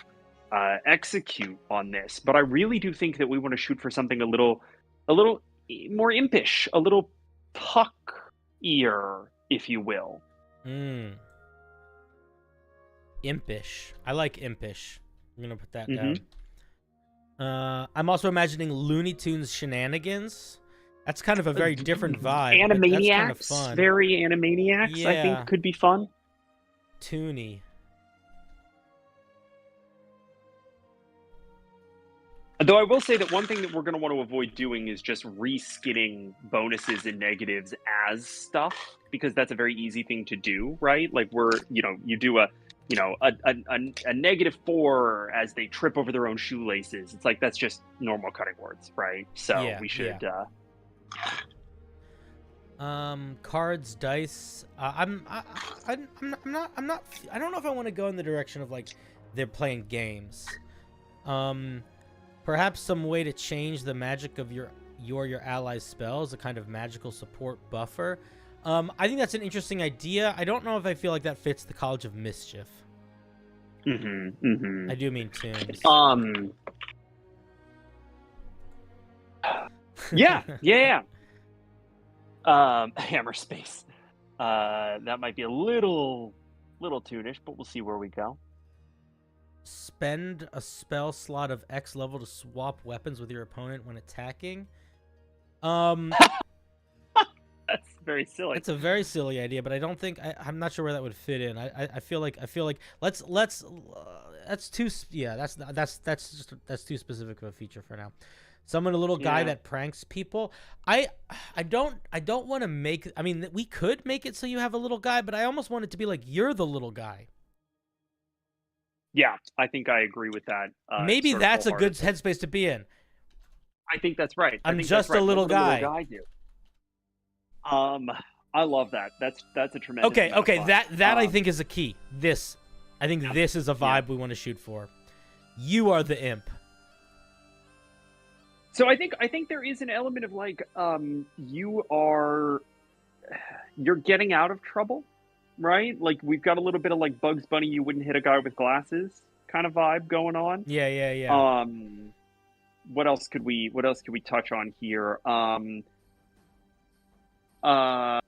execute on this. But I really do think that we want to shoot for something a little more impish, a little puck-ier, if you will. Impish. I like impish. I'm gonna put that down. I'm also imagining Looney Tunes shenanigans. That's kind of a very different vibe. Animaniacs, that's kind of fun. Very Animaniacs, yeah. I think could be fun. Toony. Though I will say that one thing that we're going to want to avoid doing is just reskinning bonuses and negatives as stuff, because that's a very easy thing to do, right? Like you do a -4 as they trip over their own shoelaces. It's like that's just normal cutting words, right? So we should. Cards, dice. I'm not. I don't know if I want to go in the direction of like they're playing games. Perhaps some way to change the magic of your allies' spells, a kind of magical support buffer. I think that's an interesting idea. I don't know if I feel like that fits the College of Mischief. I do mean tunes. Yeah. Hammer space. That might be a little tunish, but we'll see where we go. Spend a spell slot of X level to swap weapons with your opponent when attacking. That's very silly. It's a very silly idea, but I don't think I'm not sure where that would fit in. I feel like that's too that's too specific of a feature for now. Summon a little guy that pranks people. I don't want to make. I mean, we could make it so you have a little guy, but I almost want it to be like you're the little guy. Yeah, I think I agree with that. Maybe that's a good headspace to be in. I think that's right. I'm just a little guy. I love that. That's a tremendous. Okay. That I think is a key. This is a vibe we want to shoot for. You are the imp. So I think there is an element of like you're getting out of trouble, right? Like we've got a little bit of like Bugs Bunny, you wouldn't hit a guy with glasses kind of vibe going on. Yeah, yeah, yeah. What else could we touch on here? Uh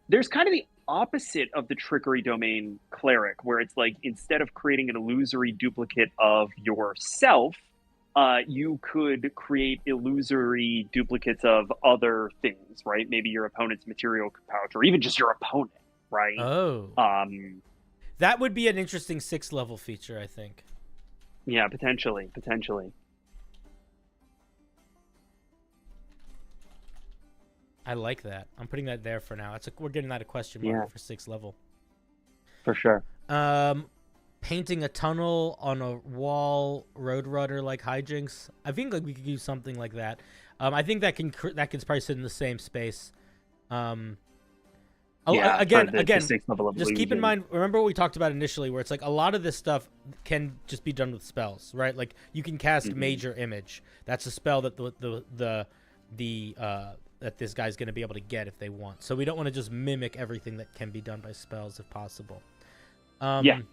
there's kind of the opposite of the trickery domain cleric, where it's like instead of creating an illusory duplicate of yourself, you could create illusory duplicates of other things, right? Maybe your opponent's material pouch, or even just your opponent, right? Oh. That would be an interesting 6th level feature, I think. Yeah, potentially. I like that. I'm putting that there for now. We're getting that a question mark for 6th level. For sure. Painting a tunnel on a wall, Roadrunner like hijinks. I think like we could do something like that. I think that can probably sit in the same space. Again, just keep in mind. Remember what we talked about initially, where it's like a lot of this stuff can just be done with spells, right? Like you can cast Major Image. That's a spell that that this guy's going to be able to get if they want. So we don't want to just mimic everything that can be done by spells if possible. 100%.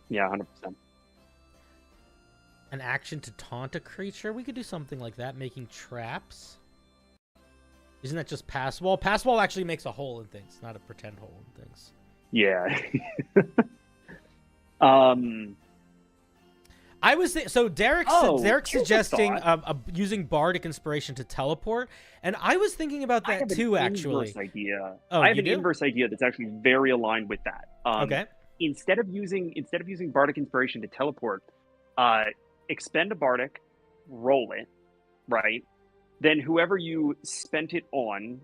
An action to taunt a creature. We could do something like that, making traps. Isn't that just pass wall? Pass wall actually makes a hole in things, not a pretend hole in things. Yeah. I was Derek's suggesting using Bardic Inspiration to teleport, and I was thinking about that too. Actually, idea. Oh, I have an inverse idea that's actually very aligned with that. Okay. Instead of using Bardic Inspiration to teleport, expend a Bardic, roll it, right? Then whoever you spent it on,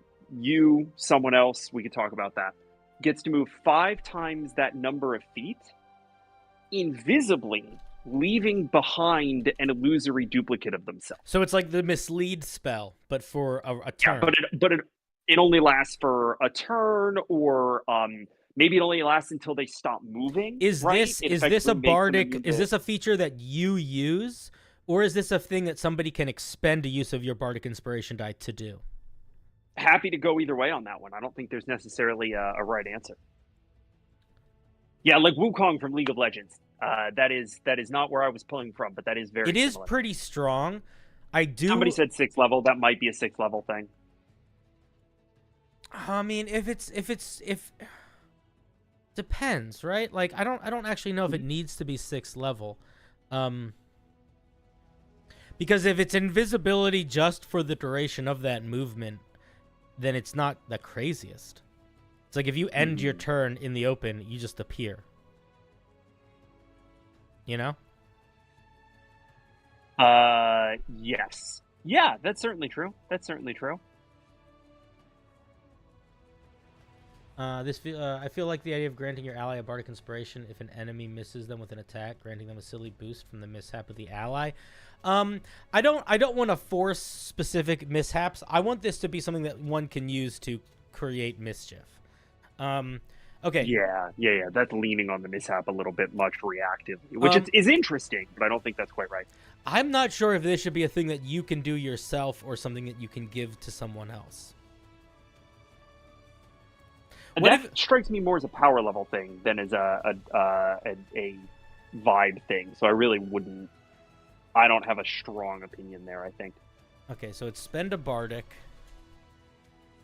someone else, we could talk about that, gets to move 5 times that number of feet, invisibly, leaving behind an illusory duplicate of themselves. So it's like the mislead spell, but for a turn. Yeah, but it only lasts for a turn, or maybe it only lasts until they stop moving. Is this a Bardic? Is this a feature that you use, or is this a thing that somebody can expend a use of your Bardic Inspiration die to do? Happy to go either way on that one. I don't think there's necessarily a right answer. Yeah, like Wukong from League of Legends. That is not where I was pulling from, but that is very. It is similar. Pretty strong. Somebody said 6th level. That might be a 6th level thing. I mean, if depends, right? Like I don't actually know if it needs to be 6th level, because if it's invisibility just for the duration of that movement, then it's not the craziest. It's like if you end your turn in the open, you just appear. You know? Yes. Yeah, that's certainly true. I feel like the idea of granting your ally a Bardic Inspiration if an enemy misses them with an attack, granting them a silly boost from the mishap of the ally. I don't want to force specific mishaps. I want this to be something that one can use to create mischief. Okay. Yeah. That's leaning on the mishap a little bit much reactively, which is interesting, but I don't think that's quite right. I'm not sure if this should be a thing that you can do yourself or something that you can give to someone else. And that strikes me more as a power level thing than as a vibe thing. So I really wouldn't. I don't have a strong opinion there, I think. Okay, so it's spend a Bardic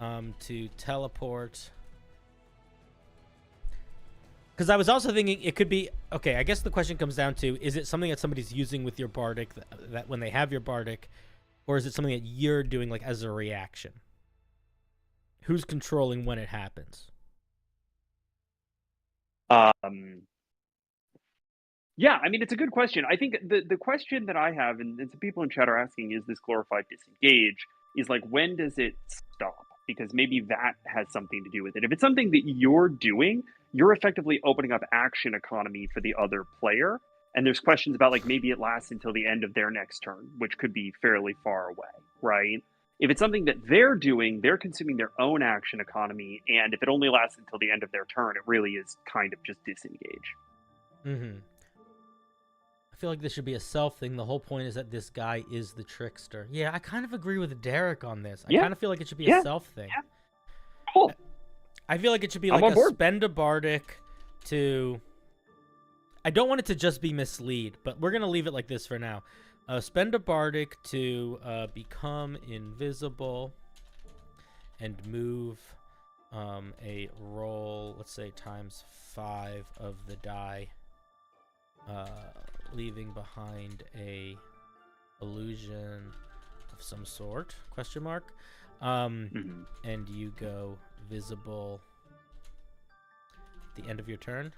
to teleport. Because I was also thinking it could be... Okay, I guess the question comes down to, is it something that somebody's using with your Bardic, that when they have your Bardic, or is it something that you're doing like as a reaction? Who's controlling when it happens? Yeah, I mean, it's a good question. I think the question that I have, and some people in chat are asking, is this glorified disengage, is like, when does it stop? Because maybe that has something to do with it. If it's something that you're doing, you're effectively opening up action economy for the other player. And there's questions about, like, maybe it lasts until the end of their next turn, which could be fairly far away, right? If it's something that they're doing, they're consuming their own action economy, and if it only lasts until the end of their turn, it really is kind of just disengage. Mm-hmm. I feel like this should be a self thing. The whole point is that this guy is the trickster. Yeah, I kind of agree with Derek on this. I kind of feel like it should be a self thing. Yeah. Cool. I feel like it should be I'm like on a board. spend a bardic to... I don't want it to just be mislead, but we're going to leave it like this for now. Spend a bardic to become invisible and move a roll, let's say times 5 of the die, leaving behind a illusion of some sort, question mark. And you go visible at the end of your turn.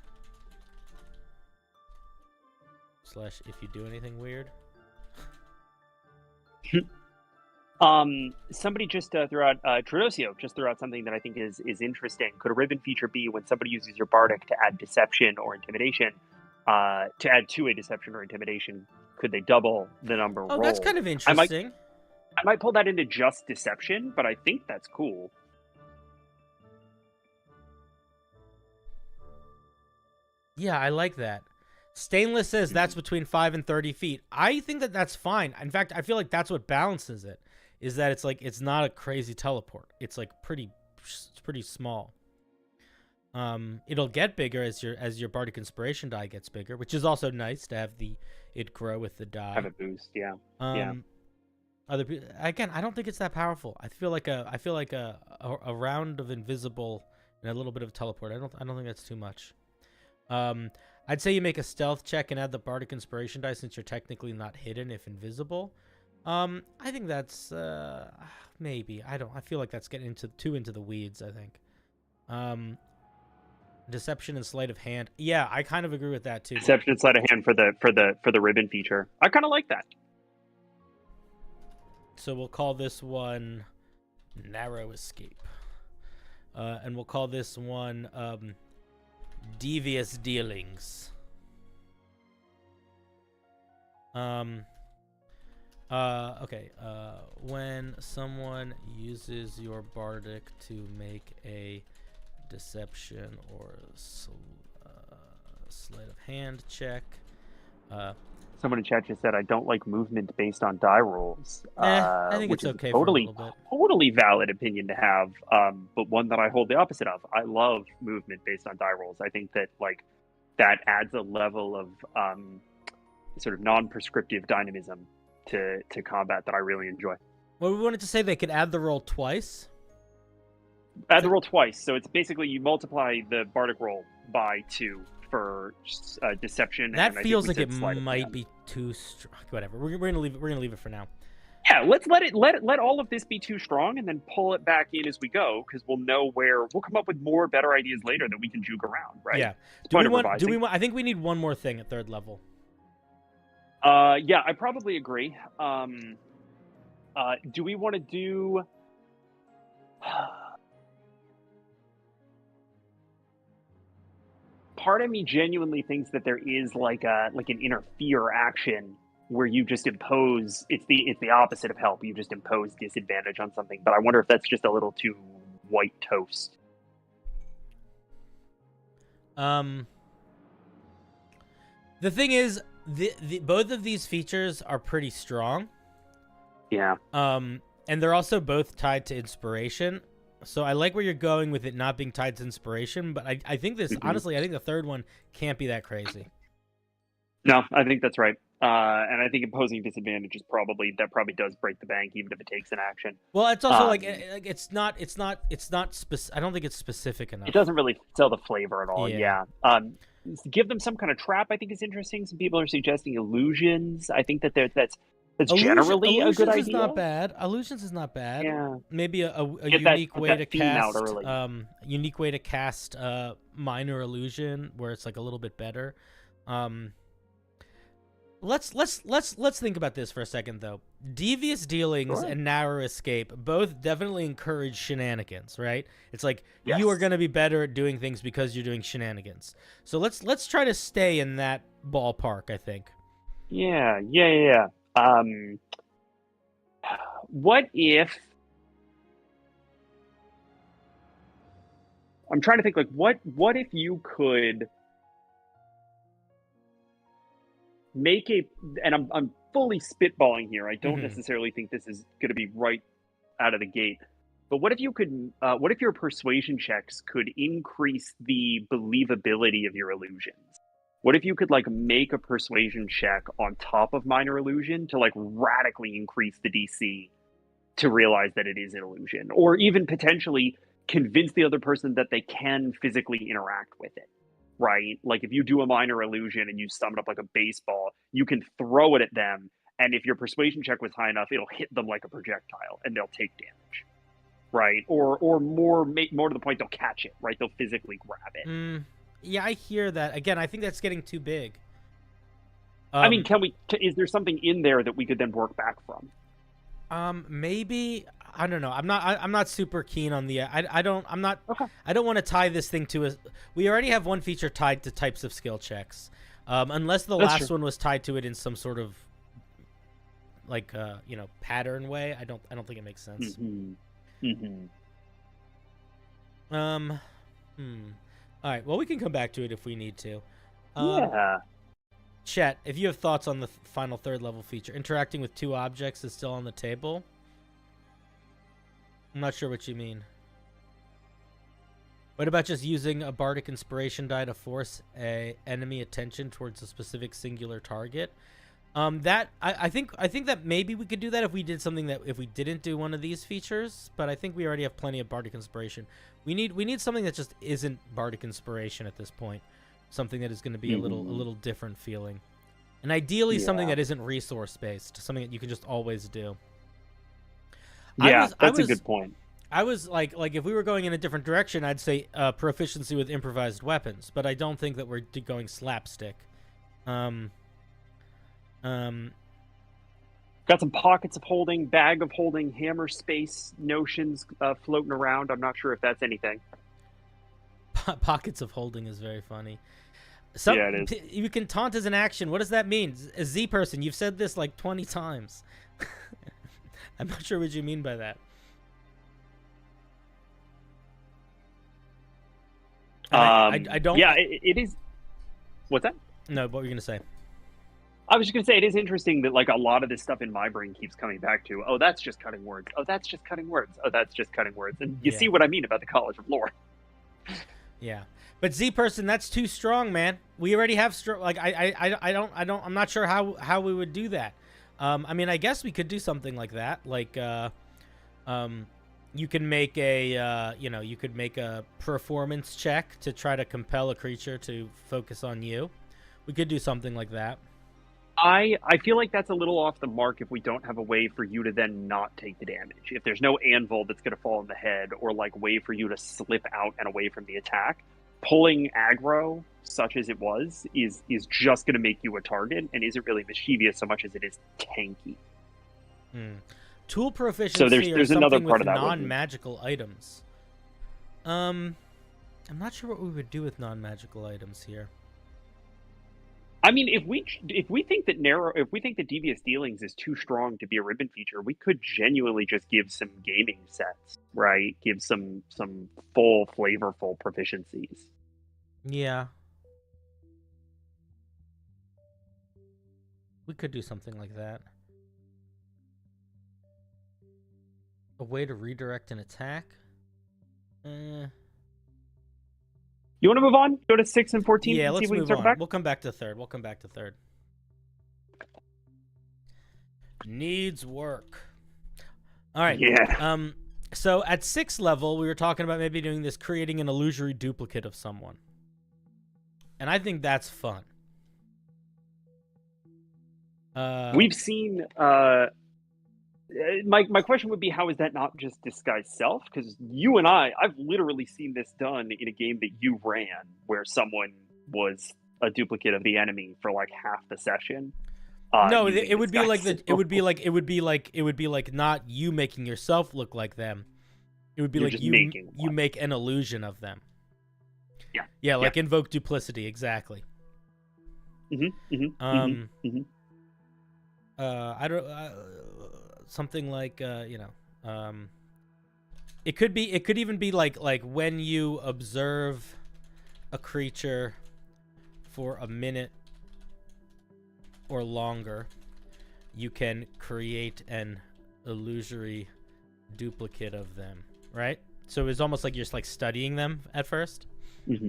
/ if you do anything weird. Somebody just threw out Trudosio just threw out something that I think is interesting. Could a ribbon feature be when somebody uses your bardic to add deception or intimidation, to add to a deception or intimidation, could they double the number rolled? Oh, that's kind of interesting. I might pull that into just deception, but I think that's cool. Yeah, I like that. Stainless says that's between 5 and 30 feet. I think that that's fine. In fact, I feel like that's what balances it, is that it's like it's not a crazy teleport. It's like pretty small. It'll get bigger as your bardic inspiration die gets bigger, which is also nice to have it grow with the die. Have a boost, yeah. Other people, again, I don't think it's that powerful. I feel like a round of invisible and a little bit of teleport. I don't think that's too much. I'd say you make a stealth check and add the bardic inspiration die since you're technically not hidden if invisible. I think that's maybe. I feel like that's getting too into the weeds, I think. Deception and sleight of hand. Yeah, I kind of agree with that too. Deception and sleight of hand for the ribbon feature. I kind of like that. So we'll call this one Narrow Escape. And we'll call this one Devious Dealings. Okay. When someone uses your bardic to make a deception or sleight of hand check. Someone in chat just said, I don't like movement based on die rolls. I think it's okay for a little bit. Totally valid opinion to have, but one that I hold the opposite of. I love movement based on die rolls. I think that that adds a level of sort of non-prescriptive dynamism to combat that I really enjoy. Well, we wanted to say they could add the roll twice. Add the roll twice, so it's basically you multiply the bardic roll by 2 for deception. That and feels like it might be too strong. Whatever, we're gonna leave it. We're gonna leave it for now. Yeah, let's let all of this be too strong, and then pull it back in as we go, because we'll know where we'll come up with more better ideas later that we can juke around, right? Yeah. Do we want? I think we need one more thing at 3rd level. Yeah, I probably agree. Do we want to do? Part of me genuinely thinks that there is like an interfere action where you just impose. It's the opposite of help. You just impose disadvantage on something. But I wonder if that's just a little too white toast. The thing is, both of these features are pretty strong. Yeah. And they're also both tied to inspiration. So I like where you're going with it not being tied to inspiration, but I think this, honestly, I think the 3rd one can't be that crazy. No, I think that's right. And I think imposing disadvantage is probably does break the bank, even if it takes an action. Well, it's also it's not I don't think it's specific enough. It doesn't really sell the flavor at all. Yeah. Give them some kind of trap, I think is interesting. Some people are suggesting illusions. I think that's generally a good idea. Illusions is not bad. Yeah. Maybe a unique way to cast unique way to cast minor illusion where it's like a little bit better. Let's think about this for a second though. Devious Dealings and Narrow Escape both definitely encourage shenanigans, right? It's like you are going to be better at doing things because you're doing shenanigans. So let's try to stay in that ballpark, I think. Yeah. What if I'm trying to think what if you could make a, and I'm fully spitballing here. I don't Mhm. necessarily think this is going to be right out of the gate. But what if you could? What if your persuasion checks could increase the believability of your illusions? What if you could like make a persuasion check on top of minor illusion to like radically increase the DC to realize that it is an illusion, or even potentially convince the other person that they can physically interact with it, right? Like if you do a minor illusion and you summon up like a baseball, you can throw it at them, and if your persuasion check was high enough, it'll hit them like a projectile and they'll take damage, right? Or more to the point, they'll catch it, right? They'll physically grab it. Yeah, I hear that. Again, I think that's getting too big. I mean, can we? Is there something in there that we could then work back from? Maybe, I don't know. I'm not super keen on the. I don't. I'm not. Okay. I don't want to tie this thing to a. We already have one feature tied to types of skill checks, unless the last one was tied to it in some sort of, like, pattern way. I don't think it makes sense. All right. Well, we can come back to it if we need to. Yeah. Chet, if you have thoughts on the final third level feature, interacting with two objects is still on the table. I'm not sure what you mean. What about just using a bardic inspiration die to force a enemy attention towards a specific singular target? That I think that maybe we could do that if we did something that if we didn't do one of these features, but I think we already have plenty of bardic inspiration. We need something that just isn't bardic inspiration at this point. Something that is going to be a little different feeling, and ideally something that isn't resource based, something that you can just always do. Yeah, that's a good point. I was like if we were going in a different direction, I'd say proficiency with improvised weapons, but I don't think that we're going slapstick. Got some pockets of holding, bag of holding, hammer space notions floating around. I'm not sure if that's anything. Pockets of holding is very funny. Yeah, it is. You can taunt as an action. What does that mean? A Z person, you've said this like 20 times. I'm not sure what you mean by that. I don't. Yeah, it is. What's that? No, what were you going to say? I was just going to say it is interesting that like a lot of this stuff in my brain keeps coming back to, oh, that's just cutting words. Oh, that's just cutting words. Oh, that's just cutting words. And you see what I mean about the College of Lore. Yeah. But Z person, that's too strong, man. We already have strong. Like I'm not sure how we would do that. I mean, I guess we could do something like that. Like, you can make a you could make a performance check to try to compel a creature to focus on you. We could do something like that. I feel like that's a little off the mark if we don't have a way for you to then not take the damage. If there's no anvil that's going to fall on the head, or like way for you to slip out and away from the attack, pulling aggro, such as it was, is just going to make you a target and isn't really mischievous so much as it is tanky. Tool proficiency. So there's another part of that non-magical items. I'm not sure what we would do with non-magical items here. I mean, if we think that devious dealings is too strong to be a ribbon feature, we could genuinely just give some gaming sets, right? Give some full flavorful proficiencies. Yeah. We could do something like that. A way to redirect an attack? You want to move on? Go to 6 and 14? Yeah, and let's see if we move can on. Back? We'll come back to third. Needs work. All right. Yeah. So at 6th level, we were talking about maybe doing this, creating an illusory duplicate of someone. And I think that's fun. We've seen... My question would be, how is that not just disguised self? Because you and I've literally seen this done in a game that you ran, where someone was a duplicate of the enemy for like half the session. No, it would be like it would be like not you making yourself look like them. It would be like you make an illusion of them. Yeah. Yeah, like invoke duplicity, exactly. I don't. Something like it could even be like when you observe a creature for a minute or longer, you can create an illusory duplicate of them, right? So it's almost like you're just like studying them at first. We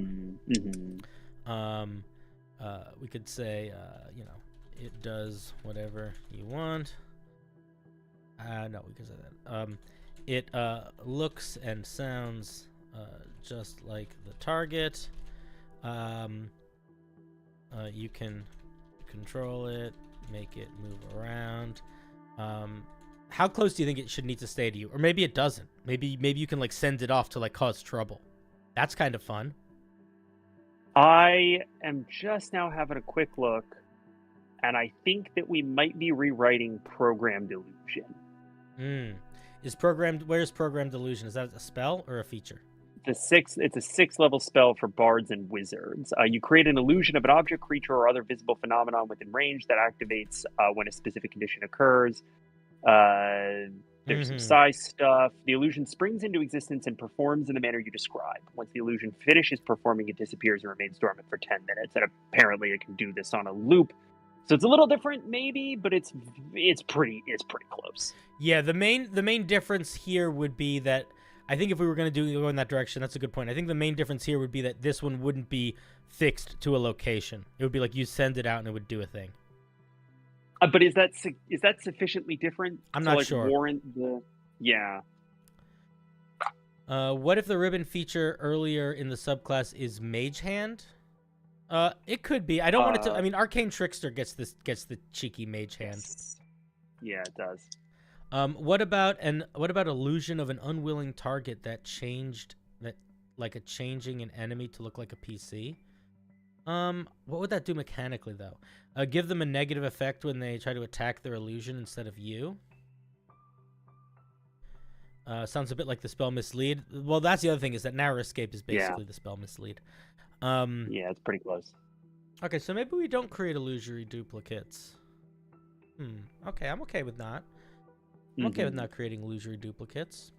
could say, it does whatever you want. No, we can say that. It looks and sounds just like the target. You can control it, make it move around. How close do you think it should need to stay to you? Or maybe it doesn't. Maybe you can like send it off to like cause trouble. That's kind of fun. I am just now having a quick look, and I think that we might be rewriting Programmed Illusion. Where's Programmed Illusion? Is that a spell or a feature? It's a 6th-level spell for bards and wizards. You create an illusion of an object, creature, or other visible phenomenon within range that activates when a specific condition occurs. There's some size stuff. The illusion springs into existence and performs in the manner you describe. Once the illusion finishes performing, it disappears and remains dormant for 10 minutes. And apparently it can do this on a loop. So it's a little different, maybe, but it's pretty close. Yeah, the main difference here would be that I think if we were going to go in that direction, that's a good point. I think the main difference here would be that this one wouldn't be fixed to a location. It would be like you send it out and it would do a thing. But is that sufficiently different? I'm not sure. Warrant the what if the ribbon feature earlier in the subclass is Mage Hand? It could be. I don't want it to. I mean, Arcane Trickster gets the cheeky Mage Hand. Yeah, it does. What about illusion of an unwilling target like a changing an enemy to look like a PC? What would that do mechanically though? Give them a negative effect when they try to attack their illusion instead of you. Sounds a bit like the spell Mislead. Well, that's the other thing, is that Narrow Escape is basically the spell Mislead. Yeah, it's pretty close. Okay, so maybe we don't create illusory duplicates. Okay, I'm okay with that. I'm okay with not creating illusory duplicates.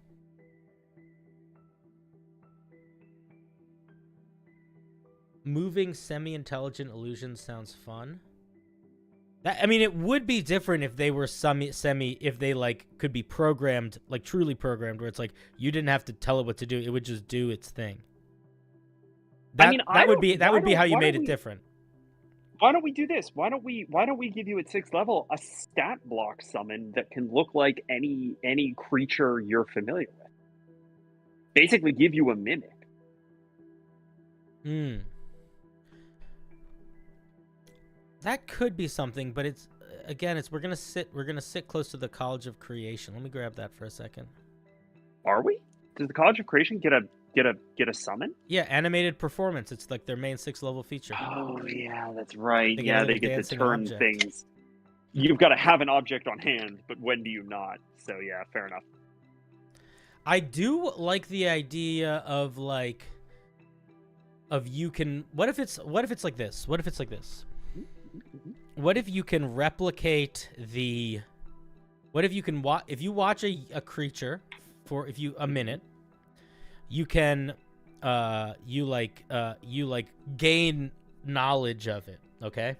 Moving semi-intelligent illusions sounds fun. It would be different if they were if they like could be programmed, like truly programmed, where it's like you didn't have to tell it what to do; it would just do its thing. That would be how you made it different. Why don't we do this? Why don't we give you at 6th level a stat block summon that can look like any creature you're familiar with? Basically, give you a mimic. That could be something, but we're gonna sit close to the College of Creation. Let me grab that for a second. Are we? Does the College of Creation get a summon? Yeah, animated performance. It's like their main 6th level feature. Oh yeah, that's right. They get to turn object. Things. You've got to have an object on hand, but when do you not? So yeah, fair enough. I do like the idea of you can. What if it's like this? What if you can replicate the? What if you can if you watch a creature for a minute, you can gain knowledge of it. Okay.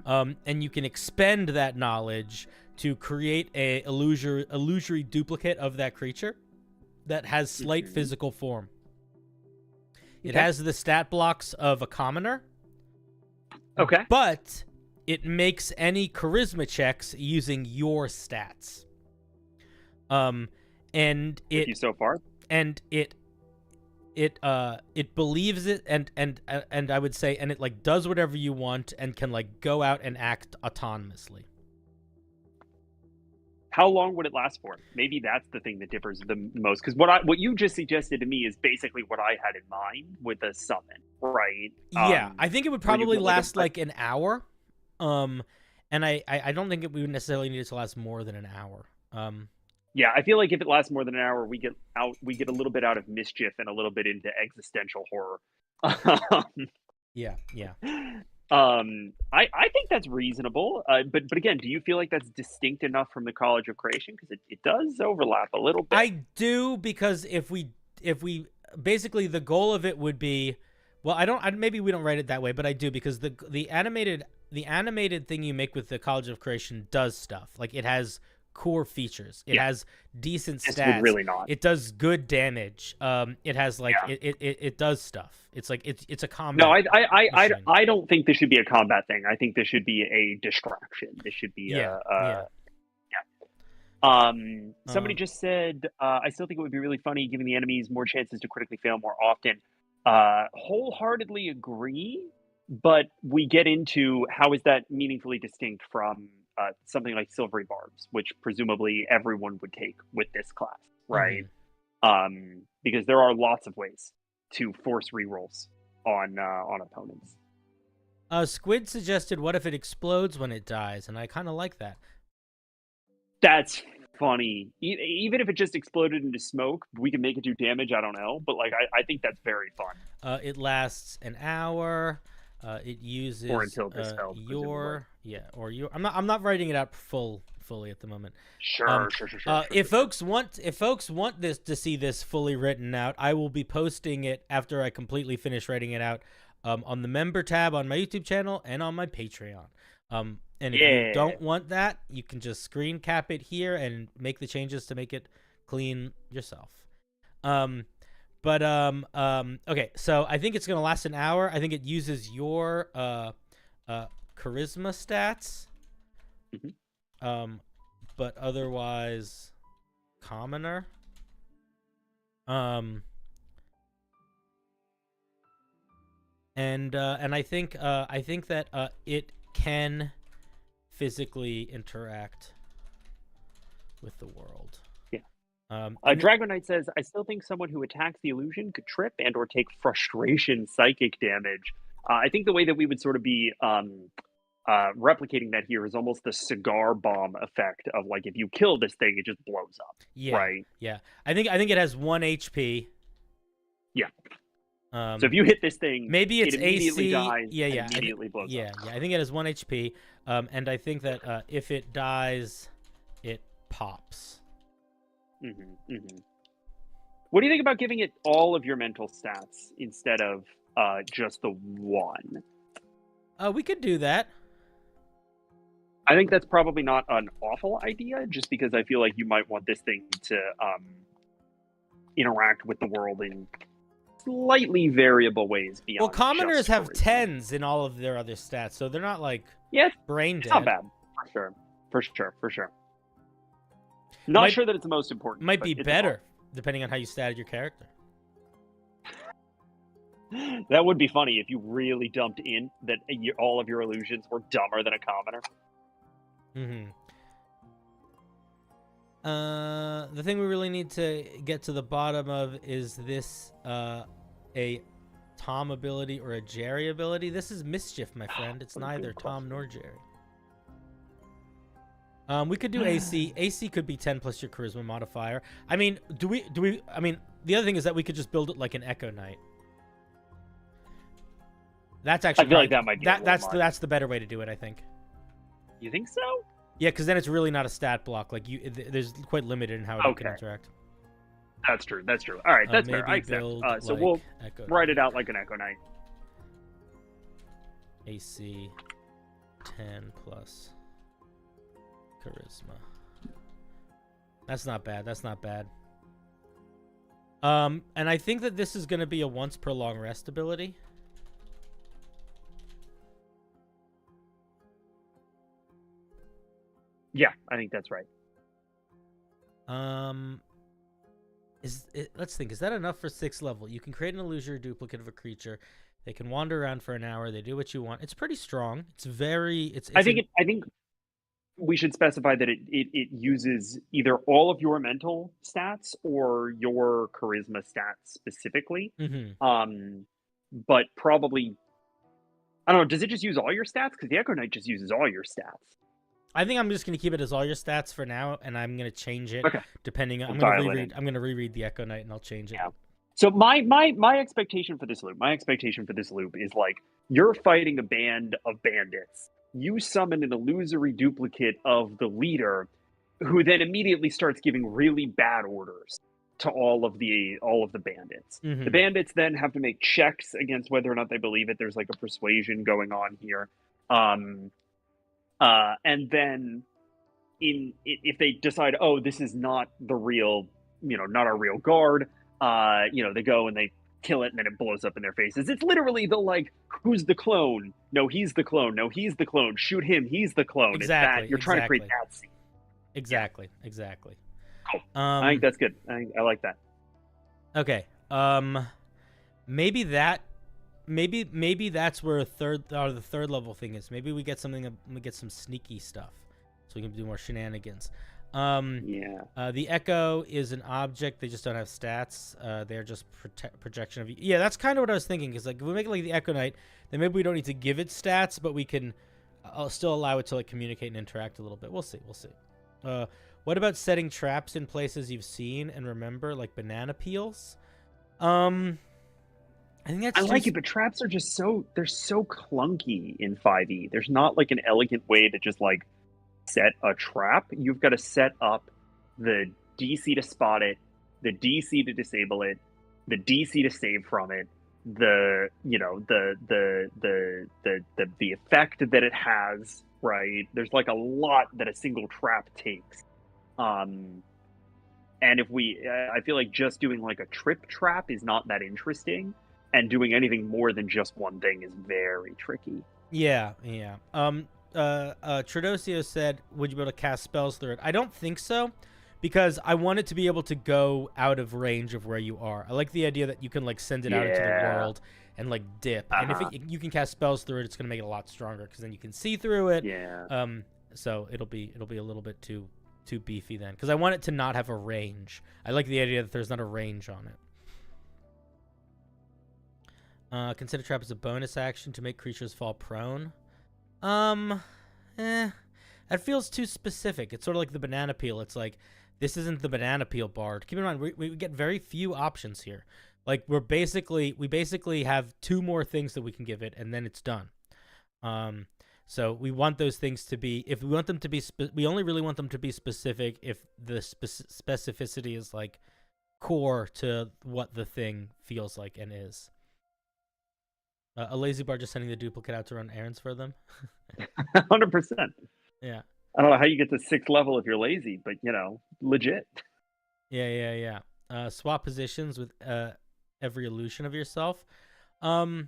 And you can expend that knowledge to create a illusory duplicate of that creature that has slight physical form. It has the stat blocks of a commoner. Okay. But it makes any charisma checks using your stats. And With you so far. And it believes it, and I would say, and it like does whatever you want and can like go out and act autonomously. How long would it last for? Maybe that's the thing that differs the most, because what you just suggested to me is basically what I had in mind with a summon, right? Yeah, I think it would probably last like an hour, and I don't think we would necessarily need it to last more than an hour. Yeah, I feel like if it lasts more than an hour, we get a little bit out of mischief and a little bit into existential horror. Yeah. I think that's reasonable. But again, do you feel like that's distinct enough from the College of Creation? Because it does overlap a little bit. I do, because if we basically the goal of it would be, well, maybe we don't write it that way, but I do, because the animated the animated thing you make with the College of Creation does stuff. Like, it has core features. It has decent stats. This would really not. It does good damage. It has like it does stuff. It's like it's a combat. No, I don't think this should be a combat thing. I think this should be a distraction. This should be somebody just said, I still think it would be really funny giving the enemies more chances to critically fail more often. Wholeheartedly agree, but we get into how is that meaningfully distinct from something like Silvery Bards, which presumably everyone would take with this class, right? Because there are lots of ways to force rerolls on opponents. Squid suggested, what if it explodes when it dies? And I kind of like that. That's funny. Even if it just exploded into smoke, we can make it do damage. I don't know, but like I think that's very fun. It lasts an hour. It uses or until dispelled, your or your. I'm not writing it out fully at the moment. Sure. If folks want this to see this fully written out, I will be posting it after I completely finish writing it out on the member tab on my YouTube channel and on my Patreon. And if you don't want that, you can just screen cap it here and make the changes to make it clean yourself. Okay, so I think it's gonna last an hour. I think it uses your charisma stats. But otherwise commoner. And I think that it can physically interact with the world. Dragon Knight says, I still think someone who attacks the illusion could trip and or take frustration psychic damage. I think the way that we would sort of be replicating that here is almost the cigar bomb effect of like, if you kill this thing, it just blows up. Right? Yeah. I think it has 1 HP. Yeah. So if you hit this thing, maybe it's it immediately AC. dies and immediately blows up. Yeah. I think it has 1 HP. And I think that if it dies, it pops. What do you think about giving it all of your mental stats instead of just the one? We could do that. I think that's probably not an awful idea, just because I feel like you might want this thing to interact with the world in slightly variable ways beyond. Well, commoners have charisma. 10s in all of their other stats, so they're not like brain dead. It's not bad, for sure. Not sure that it's the most important. Might be better, depending on how you statted your character. That would be funny if you really dumped in that all of your illusions were dumber than a commoner. The thing we really need to get to the bottom of is this a Tom ability or a Jerry ability. This is mischief, my friend. It's neither Tom nor Jerry. We could do AC. AC could be 10 plus your charisma modifier. I mean, do we? I mean, the other thing is that we could just build it like an Echo Knight. That's actually. I feel like that might be that's the better way to do it, I think. You think so? Yeah, because then it's really not a stat block. Like there's quite limited in how it can interact. That's true. All right, that's fair. I accept. So we'll write it out like an Echo Knight. AC 10 plus charisma. That's not bad. And I think that this is going to be a once per long rest ability. Yeah, I think that's right. Let's think. Is that enough for 6th level? You can create an illusory duplicate of a creature. They can wander around for an hour. They do what you want. It's pretty strong. It's very. I think we should specify that it uses either all of your mental stats or your charisma stats specifically. But probably, I don't know. Does it just use all your stats? Because the Echo Knight just uses all your stats. I think I'm just going to keep it as all your stats for now, and I'm going to change it depending on. I'm going to reread the Echo Knight, and I'll change it. Yeah. So my expectation for this loop is like you're fighting a band of bandits. You summon an illusory duplicate of the leader, who then immediately starts giving really bad orders to all of the bandits. The bandits then have to make checks against whether or not they believe it. There's like a persuasion going on here. And then if they decide, oh, this is not the real, not our real guard, they go and they kill it, and then it blows up in their faces. It's literally the like, who's the clone? No, he's the clone. No, he's the clone. Shoot him. He's the clone. Exactly. It's that you're trying to create that scene. Exactly. Yeah. Exactly. Cool. I think that's good. I like that. Okay. Maybe that's where the third level thing is. Maybe we get something. We get some sneaky stuff, so we can do more shenanigans. The Echo is an object. They just don't have stats. They're just projection of. Yeah, that's kind of what I was thinking. Because like if we make it like the Echo Knight, then maybe we don't need to give it stats, but we can still allow it to like communicate and interact a little bit. We'll see. What about setting traps in places you've seen and remember, like banana peels? I think that's. I like it, but traps are just they're so clunky in 5e. There's not like an elegant way to just like set a trap. You've got to set up the DC to spot it, the DC to disable it, the DC to save from it, the effect that it has. Right? There's like a lot that a single trap takes. And if I feel like just doing like a trip trap is not that interesting, and doing anything more than just one thing is very tricky. Yeah. Tredosio said, would you be able to cast spells through it? I don't think so, because I want it to be able to go out of range of where you are. I like the idea that you can like send it out into the world and like dip. And if you can cast spells through it, it's going to make it a lot stronger, because then you can see through it. Yeah. So it'll be a little bit too beefy then, because I want it to not have a range. I like the idea that there's not a range on it. Consider trap as a bonus action to make creatures fall prone. That feels too specific. It's sort of like the banana peel. It's like, this isn't the banana peel bard. Keep in mind, we get very few options here. Like we basically have 2 more things that we can give it, and then it's done. So we want those things to be, if we want them to be, we only really want them to be specific if the specificity is like core to what the thing feels like and is. A lazy bard just sending the duplicate out to run errands for them. 100%. Yeah. I don't know how you get to 6th level if you're lazy, but legit. Yeah. Swap positions with every illusion of yourself. Well,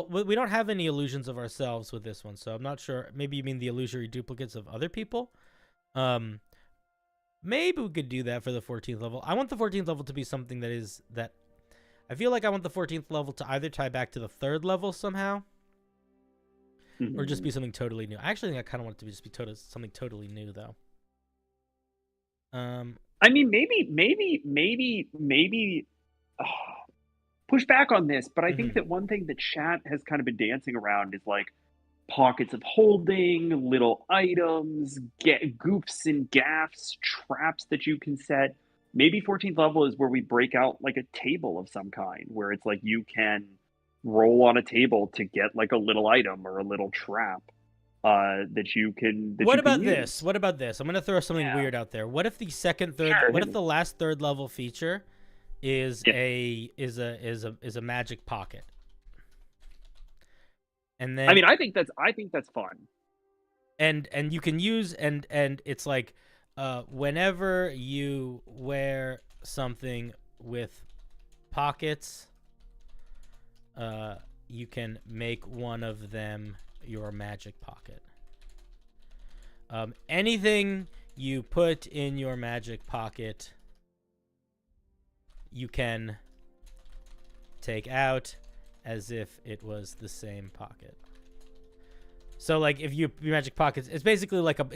we don't have any illusions of ourselves with this one, so I'm not sure. Maybe you mean the illusory duplicates of other people? Maybe we could do that for the 14th level. I want the 14th level to be something that I feel like I want the 14th level to either tie back to the 3rd level somehow, or just be something totally new. I actually think I kind of want it to just be something totally new, though. I mean, maybe push back on this, but I think that one thing that chat has kind of been dancing around is like pockets of holding, little items, goofs and gaffs, traps that you can set. Maybe 14th level is where we break out like a table of some kind, where it's like you can roll on a table to get like a little item or a little trap that you can. What about this? I'm gonna throw something weird out there. What if the what if the last 3rd level feature is a magic pocket? And then I think that's fun. And you can use and it's like whenever you wear something with pockets, you can make one of them your magic pocket. Anything you put in your magic pocket, you can take out as if it was the same pocket. So like if your magic pockets, it's basically like a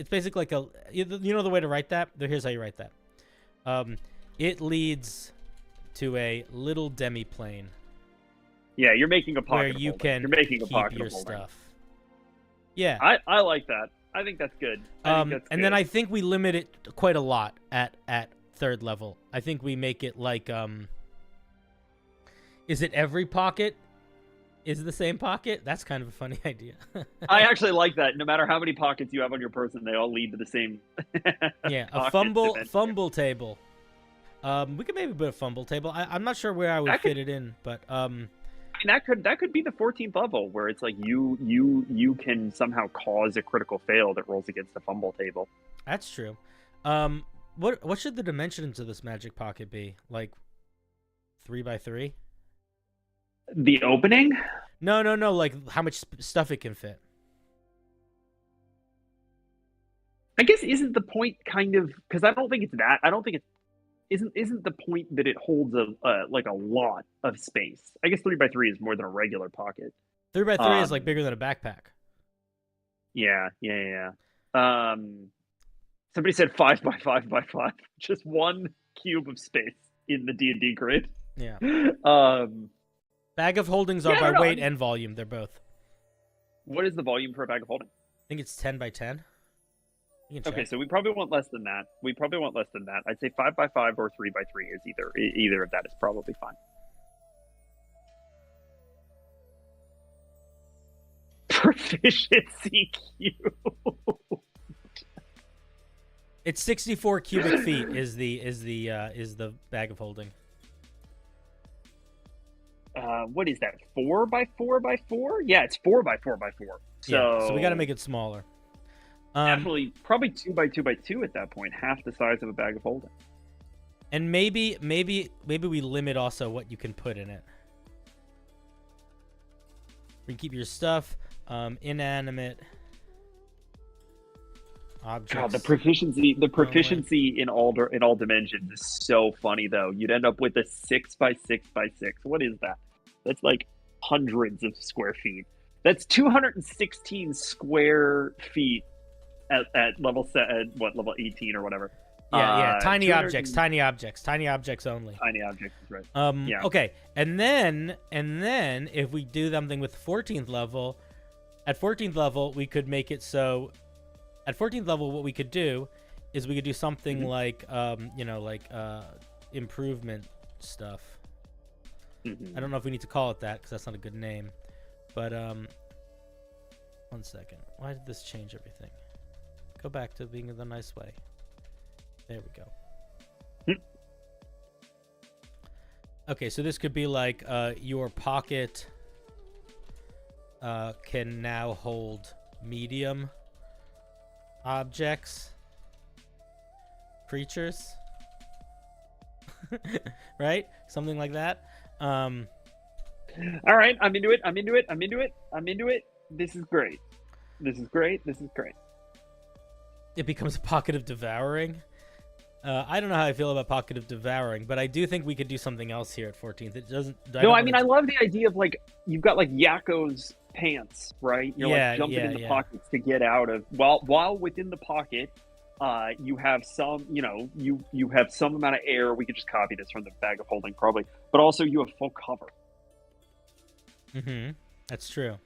you know the way to write that? Here's how you write that. It leads to a little demi-plane. Yeah, you're making a pocket where you can keep your stuff. Yeah, I like that. I think that's good. Then I think we limit it quite a lot at 3rd level. I think we make it like is it every pocket is the same pocket? That's kind of a funny idea. I actually like that. No matter how many pockets you have on your person, they all lead to the same. Yeah, a fumble table. We could maybe put a fumble table. I'm not sure where I would fit it in, but mean, that could be the 14th level where it's like you can somehow cause a critical fail that rolls against the fumble table. That's true. What should the dimensions of this magic pocket be? Like 3x3? The opening? No. Like how much stuff it can fit. I guess isn't the point kind of, because I don't think it's that. I don't think it's isn't the point that it holds a like a lot of space. I guess 3x3 is more than a regular pocket. 3x3 is like bigger than a backpack. Yeah. Somebody said 5x5x5, just one cube of space in the D&D grid. Yeah. Bag of holdings are by weight and volume. They're both. What is the volume for a bag of holding? I think it's 10x10. Okay, so we probably want less than that. I'd say 5x5 or 3x3 is either of that is probably fine. Proficiency cube. It's 64 cubic feet is the bag of holding. What is that? 4x4x4? Yeah, it's 4x4x4. So we got to make it smaller. Definitely, probably 2x2x2 at that point, half the size of a bag of holding. And maybe we limit also what you can put in it. You can keep your stuff, inanimate objects. God, the proficiency in all dimensions is so funny though. You'd end up with a 6x6x6. What is that? That's like hundreds of square feet. That's 216 square feet at level level 18 or whatever. Yeah. Tiny objects only. Tiny objects is right. Yeah. Okay, and then if we do something with 14th level, at 14th level we could make it so. At 14th level, what we could do is we could do something like improvement stuff. I don't know if we need to call it that because that's not a good name. But 1 second. Why did this change everything? Go back to being the nice way. There we go. Okay, so this could be like your pocket can now hold medium objects, creatures, right? Something like that. All right, I'm into it. This is great. It becomes a pocket of devouring. I don't know how I feel about pocket of devouring, but I do think we could do something else here at 14th. It doesn't. I love the idea of like you've got like Yakko's pants, right? You're like jumping in the pockets to get out of while within the pocket. You have some, you have some amount of air. We could just copy this from the bag of holding probably, but also you have full cover. That's true.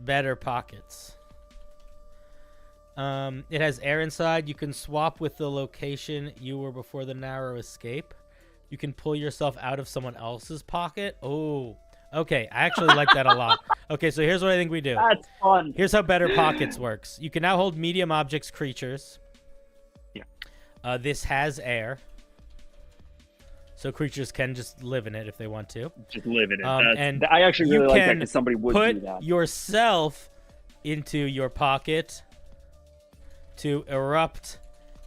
Better pockets. It has air inside. You can swap with the location you were before the narrow escape. You can pull yourself out of someone else's pocket. Oh, okay. I actually like that a lot. Okay, so here's what I think we do. That's fun. Here's how Better Pockets works. You can now hold medium objects, creatures. Yeah. This has air. So creatures can just live in it if they want to. Just live in it. And I actually really like that because somebody would do that. Put yourself into your pocket to erupt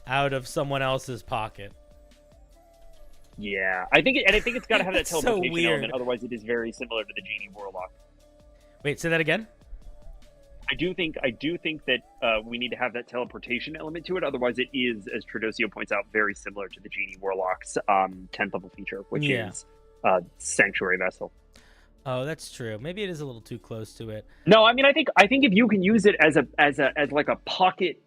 out of someone else's pocket. Yeah, I think it's got to have that teleportation so element. Otherwise, it is very similar to the Genie Warlock. Wait, say that again. I do think that we need to have that teleportation element to it. Otherwise, it is, as Tradosio points out, very similar to the Genie Warlock's 10th level feature, which is Sanctuary Vessel. Oh, that's true. Maybe it is a little too close to it. No, I mean, I think if you can use it as like a pocket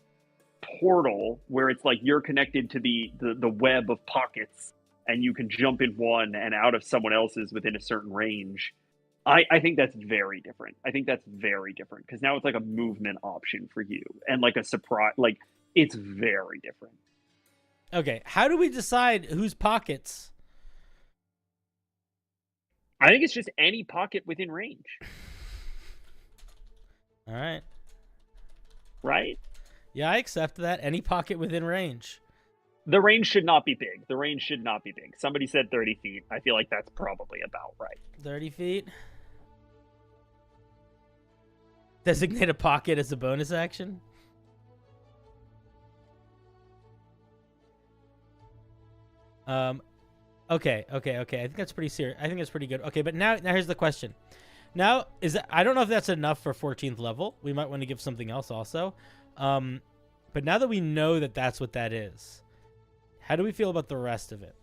portal where it's like you're connected to the web of pockets and you can jump in one and out of someone else's within a certain range. I think that's very different. Because now it's like a movement option for you and like a surprise. Like it's very different. Okay, how do we decide whose pockets? I think it's just any pocket within range. All right. Right? Yeah, I accept that. Any pocket within range. The range should not be big. The range should not be big. Somebody said 30 feet. I feel like that's probably about right. 30 feet. Designate a pocket as a bonus action. Okay. I think that's pretty serious. I think that's pretty good. Okay, but now here's the question. Now I don't know if that's enough for 14th level. We might want to give something else also. But now that we know that that's what that is, how do we feel about the rest of it?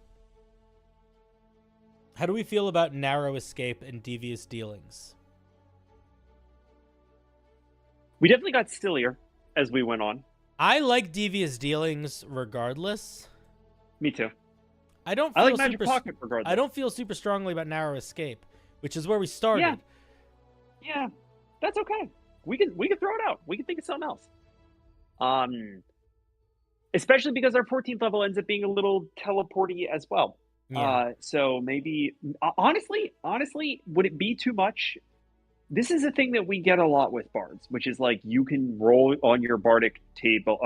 How do we feel about narrow escape and devious dealings? We definitely got stillier as we went on. I like devious dealings regardless. Me too. I like Magic Pocket regardless. I don't feel super strongly about narrow escape, which is where we started. Yeah, that's okay. We can throw it out. We can think of something else. Especially because our 14th level ends up being a little teleporty as well. Yeah. So maybe honestly, would it be too much? This is a thing that we get a lot with bards, which is like you can roll on your bardic table,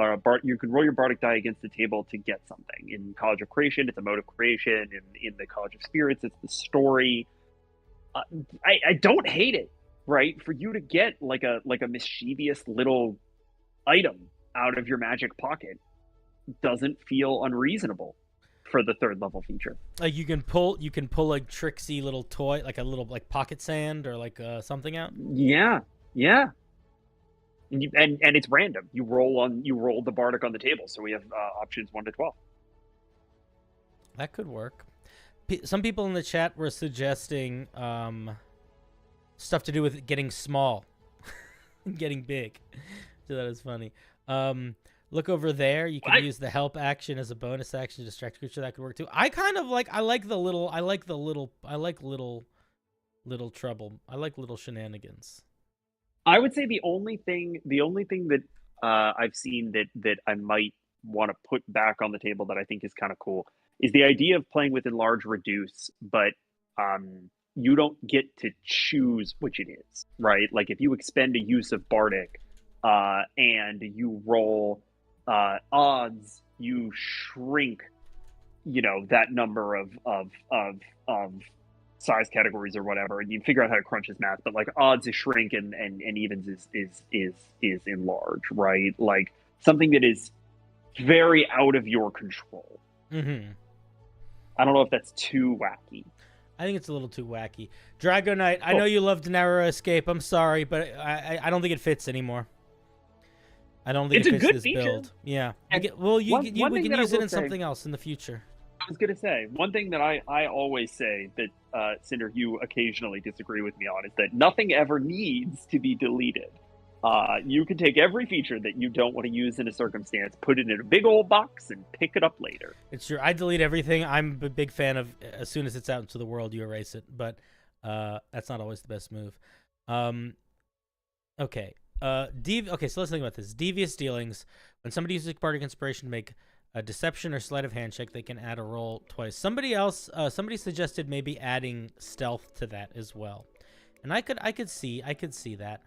you can roll your bardic die against the table to get something. In College of Creation, it's a mode of creation. In the College of Spirits, it's the story. I don't hate it, right? For you to get like a mischievous little item out of your magic pocket doesn't feel unreasonable for the 3rd level feature. Like you can pull a tricksy little toy, like a little like pocket sand or like something out. Yeah. And it's random. You roll the bardic on the table, so we have options 1 to 12. That could work. Some people in the chat were suggesting stuff to do with getting small, getting big. So that is funny. Look over there. You can use the help action as a bonus action to distract a creature. That could work too. I like little trouble. I like little shenanigans. I would say the only thing that I've seen that I might want to put back on the table that I think is kind of cool is the idea of playing with enlarge reduce, but you don't get to choose which it is, right? Like if you expend a use of bardic and you roll odds, you shrink, that number of size categories or whatever, and you figure out how to crunch his math. But like odds is shrink and evens is enlarge, right? Like something that is very out of your control. Mm-hmm. I don't know if that's too wacky. I think it's a little too wacky. Drago Knight, I know you loved Narrow Escape. I'm sorry, but I don't think it fits anymore. I don't think it's it fits a good this feature. Build. Yeah. We can use it in something else in the future. I was going to say, one thing that I always say that, Cinder, you occasionally disagree with me on is that nothing ever needs to be deleted. You can take every feature that you don't want to use in a circumstance, put it in a big old box, and pick it up later. It's true. I delete everything. I'm a big fan of as soon as it's out into the world, you erase it. But that's not always the best move. Okay. Okay, so let's think about this. Devious dealings. When somebody uses Bardic Inspiration to make a deception or sleight of hand check, they can add a roll twice. Somebody suggested maybe adding stealth to that as well. And I could see that.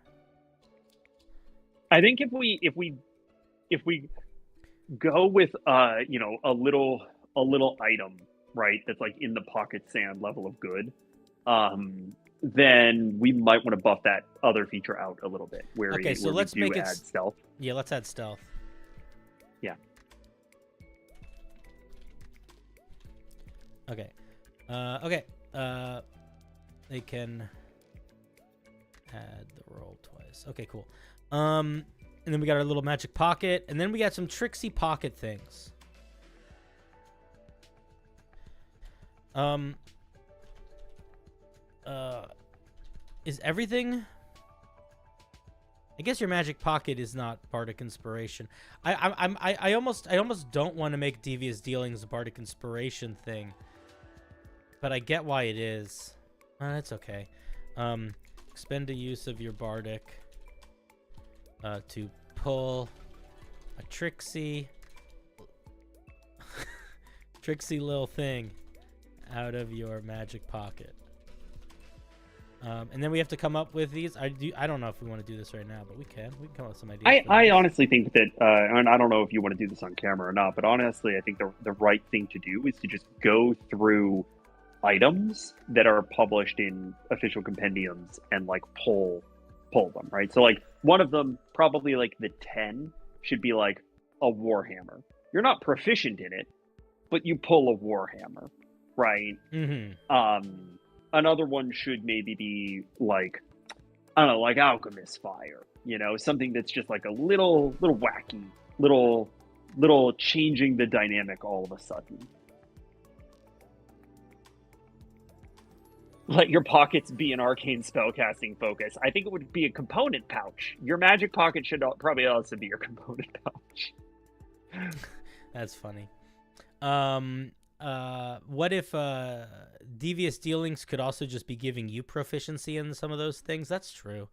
I think if we go with a little item, right, that's like in the pocket sand level of good, then we might want to buff that other feature out a little bit. Let's make it add stealth. Yeah, let's add stealth. Yeah. Okay. They can add the roll twice. Okay, cool. And then we got our little magic pocket, and then we got some tricksy pocket things. Is everything? I guess your magic pocket is not Bardic Inspiration. I almost don't want to make Devious Dealings a Bardic Inspiration thing, but I get why it is. That's okay. Expend a use of your Bardic to pull a tricksy little thing out of your magic pocket. And then we have to come up with these. I don't know if we want to do this right now, but we can. We can come up with some ideas. I honestly think that, and I don't know if you want to do this on camera or not, but honestly, I think the right thing to do is to just go through items that are published in official compendiums and like pull them, right? So like one of them, probably like the 10, should be like a warhammer. You're not proficient in it, but you pull a warhammer, right? Another one should maybe be like, I don't know, like alchemist fire, something that's just like a little wacky, little changing the dynamic all of a sudden. Let your pockets be an arcane spellcasting focus. I think it would be a component pouch. Your magic pocket should probably also be your component pouch. That's funny. What if devious dealings could also just be giving you proficiency in some of those things? That's true.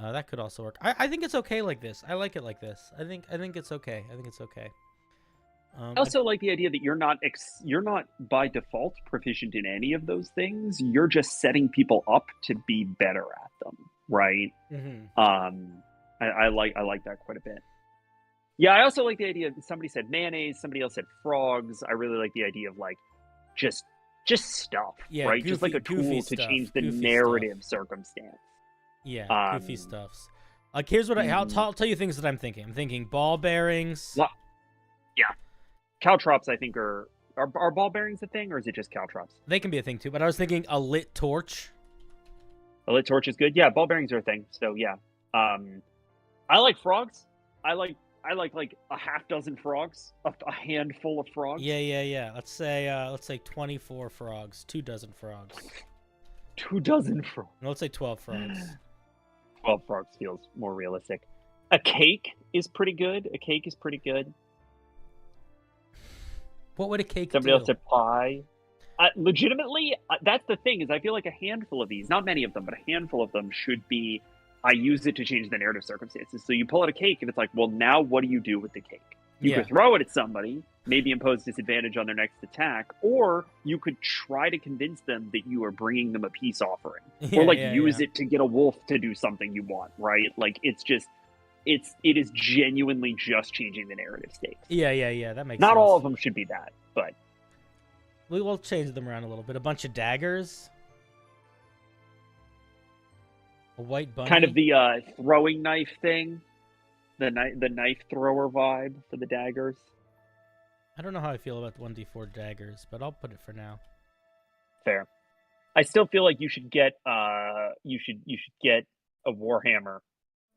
That could also work. I think it's okay like this. I like it like this. I think it's okay. I think it's okay. I also like the idea that you're not by default proficient in any of those things. You're just setting people up to be better at them, right? I like that quite a bit. Yeah, I also like the idea of, somebody said mayonnaise, somebody else said frogs. I really like the idea of like just stuff, right? Goofy, just like a tool to change the narrative circumstance. Yeah, goofy stuffs. Like here's what I'll tell you things that I'm thinking. I'm thinking ball bearings. Yeah. Caltrops, I think, are ball bearings a thing, or is it just caltrops? They can be a thing too, but I was thinking a lit torch. A lit torch is good. Yeah, ball bearings are a thing. So yeah, I like frogs. I like like a half dozen frogs, a handful of frogs. Yeah. Let's say 24 frogs, 2 dozen frogs. 2 dozen frogs. No, let's say 12 frogs. 12 frogs feels more realistic. A cake is pretty good. What would a cake Somebody do? else said pie. Legitimately, that's the thing, is I feel like a handful of these, not many of them, but a handful of them should be, I use it to change the narrative circumstances. So you pull out a cake, and it's like, well, now what do you do with the cake? You could throw it at somebody, maybe impose disadvantage on their next attack, or you could try to convince them that you are bringing them a peace offering. Or use it to get a wolf to do something you want, right? Like, it is genuinely just changing the narrative stakes. Yeah, that makes sense. Not all of them should be that, but we will change them around a little bit. A bunch of daggers. A white bunny. Kind of the throwing knife thing. The knife thrower vibe for the daggers. I don't know how I feel about the 1d4 daggers, but I'll put it for now. Fair. I still feel like you should get you should get a warhammer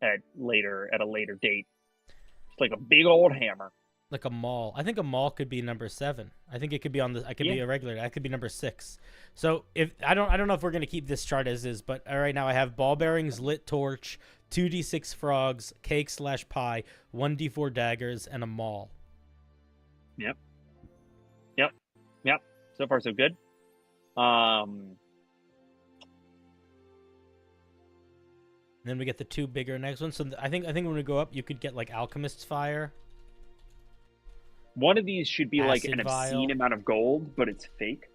at a later date. It's like a big old hammer. Like a maul. I think a maul could be number 7. I think it could be on the. I could be a regular. I could be number 6. So if I don't know if we're gonna keep this chart as is, but right now I have ball bearings, lit torch, 2d6 frogs, cake/pie, 1d4 daggers, and a maul. Yep. So far, so good. Then we get the 2 bigger next ones. So I think when we go up, you could get like alchemist's fire. One of these should be like an obscene amount of gold, but it's fake.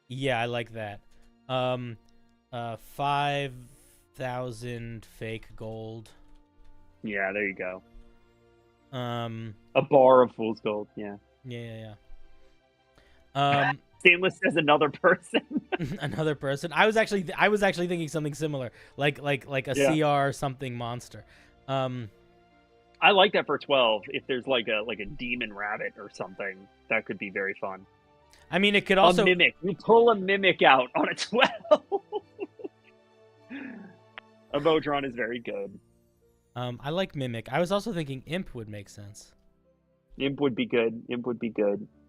Yeah, I like that. 5,000 fake gold. Yeah, there you go. A bar of fool's gold. Yeah. Stainless as another person. Another person. I was actually thinking something similar, like a CR something monster. I like that for 12. If there's like a demon rabbit or something, that could be very fun. I mean, it could also a mimic. You pull a mimic out on a 12. A Bodron is very good. I like mimic. I was also thinking imp would make sense. Imp would be good.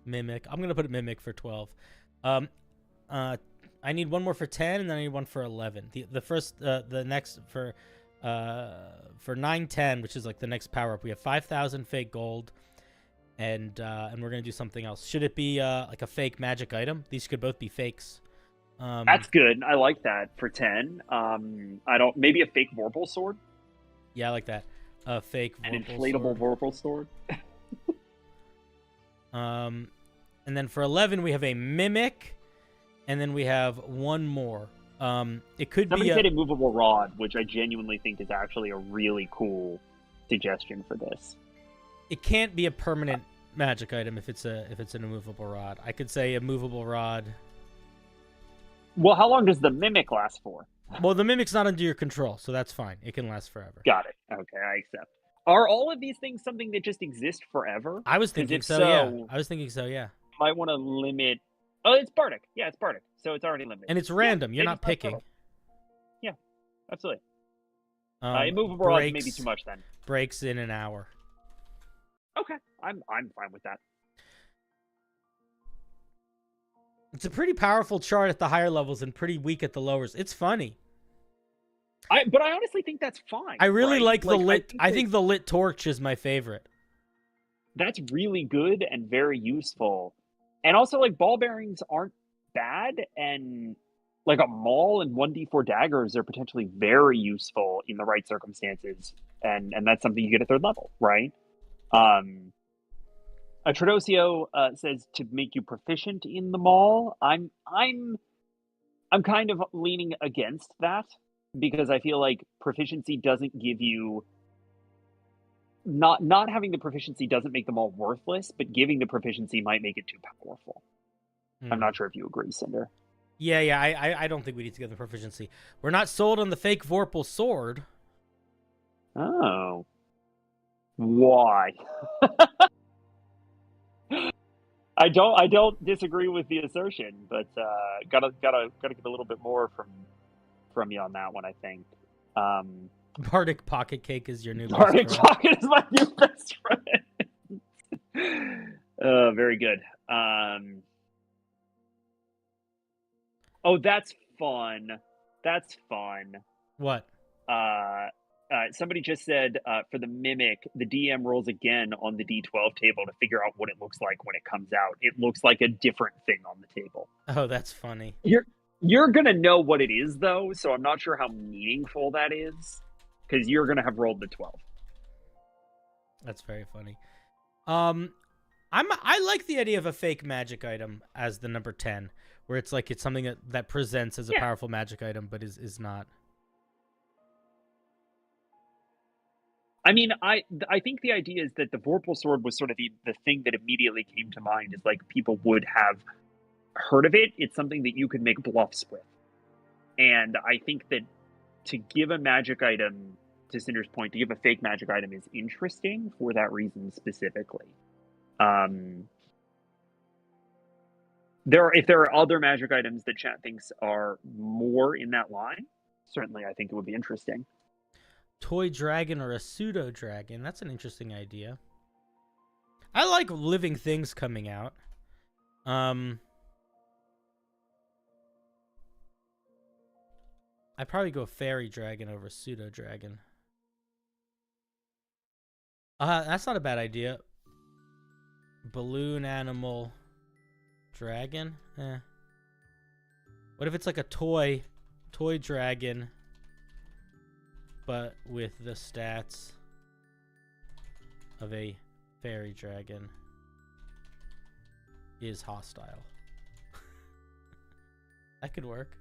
Mimic. I'm gonna put mimic for 12. I need one more for 10, and then I need one for 11. The next for 9, 10, which is like the next power up. We have 5,000 fake gold, and we're gonna do something else. Should it be like a fake magic item? These could both be fakes. That's good. I like that for 10. Maybe a fake Vorpal sword. Yeah, I like that. A fake an inflatable Vorpal sword. And then for 11 we have a mimic, and then we have one more. It could Somebody be said immovable rod, which I genuinely think is actually a really cool suggestion for this. It can't be a permanent magic item if it's an immovable rod. I could say a movable rod. Well, how long does the mimic last for? Well, the mimic's not under your control, so that's fine. It can last forever. Got it. Okay, I accept. Are all of these things something that just exist forever? I was thinking so, yeah. I was thinking so, yeah. Might want to limit. Oh, it's Bardic. Yeah, it's Bardic. So it's already limited. And it's random. You're not picking. Yeah, absolutely. Immovable rods may be too much then. Breaks in an hour. Okay, I'm fine with that. It's a pretty powerful chart at the higher levels and pretty weak at the lowers. It's funny. But I honestly think that's fine. I really like the lit. I think the lit torch is my favorite. That's really good and very useful. And also, like, ball bearings aren't bad, and like a maul and 1d4 daggers are potentially very useful in the right circumstances, and that's something you get at 3rd level, right? A Tradosio says to make you proficient in the maul. I'm kind of leaning against that, because I feel like proficiency doesn't give you not having the proficiency doesn't make them all worthless, but giving the proficiency might make it too powerful. I'm not sure if you agree, Cinder. Yeah, I don't think we need to give the proficiency. We're not sold on the fake Vorpal sword. Oh. Why? I don't disagree with the assertion, but gotta get a little bit more from you on that one, I think. Bardic Pocket Cake is your new Bardic best friend. Pocket is my new best friend. Very good. Oh, that's fun. That's fun. What? Somebody just said for the mimic, the DM rolls again on the D12 table to figure out what it looks like when it comes out. It looks like a different thing on the table. Oh, that's funny. You're gonna know what it is though, so I'm not sure how meaningful that is, because you're gonna have rolled the 12. That's very funny. I like the idea of a fake magic item as the number 10, where it's like it's something that presents as a powerful magic item, but is not. I mean, I think the idea is that the Vorpal sword was sort of the thing that immediately came to mind, is like people would have heard of it. It's something that you could make bluffs with. And I think that to give a magic item, to Cinder's point, to give a fake magic item is interesting for that reason specifically. If there are other magic items that chat thinks are more in that line, certainly I think it would be interesting. Toy dragon or a pseudo dragon. That's an interesting idea. I like living things coming out. I'd probably go fairy dragon over pseudo dragon. That's not a bad idea. Balloon animal dragon. What if it's like a toy dragon, but with the stats of a fairy dragon, is hostile? That could work.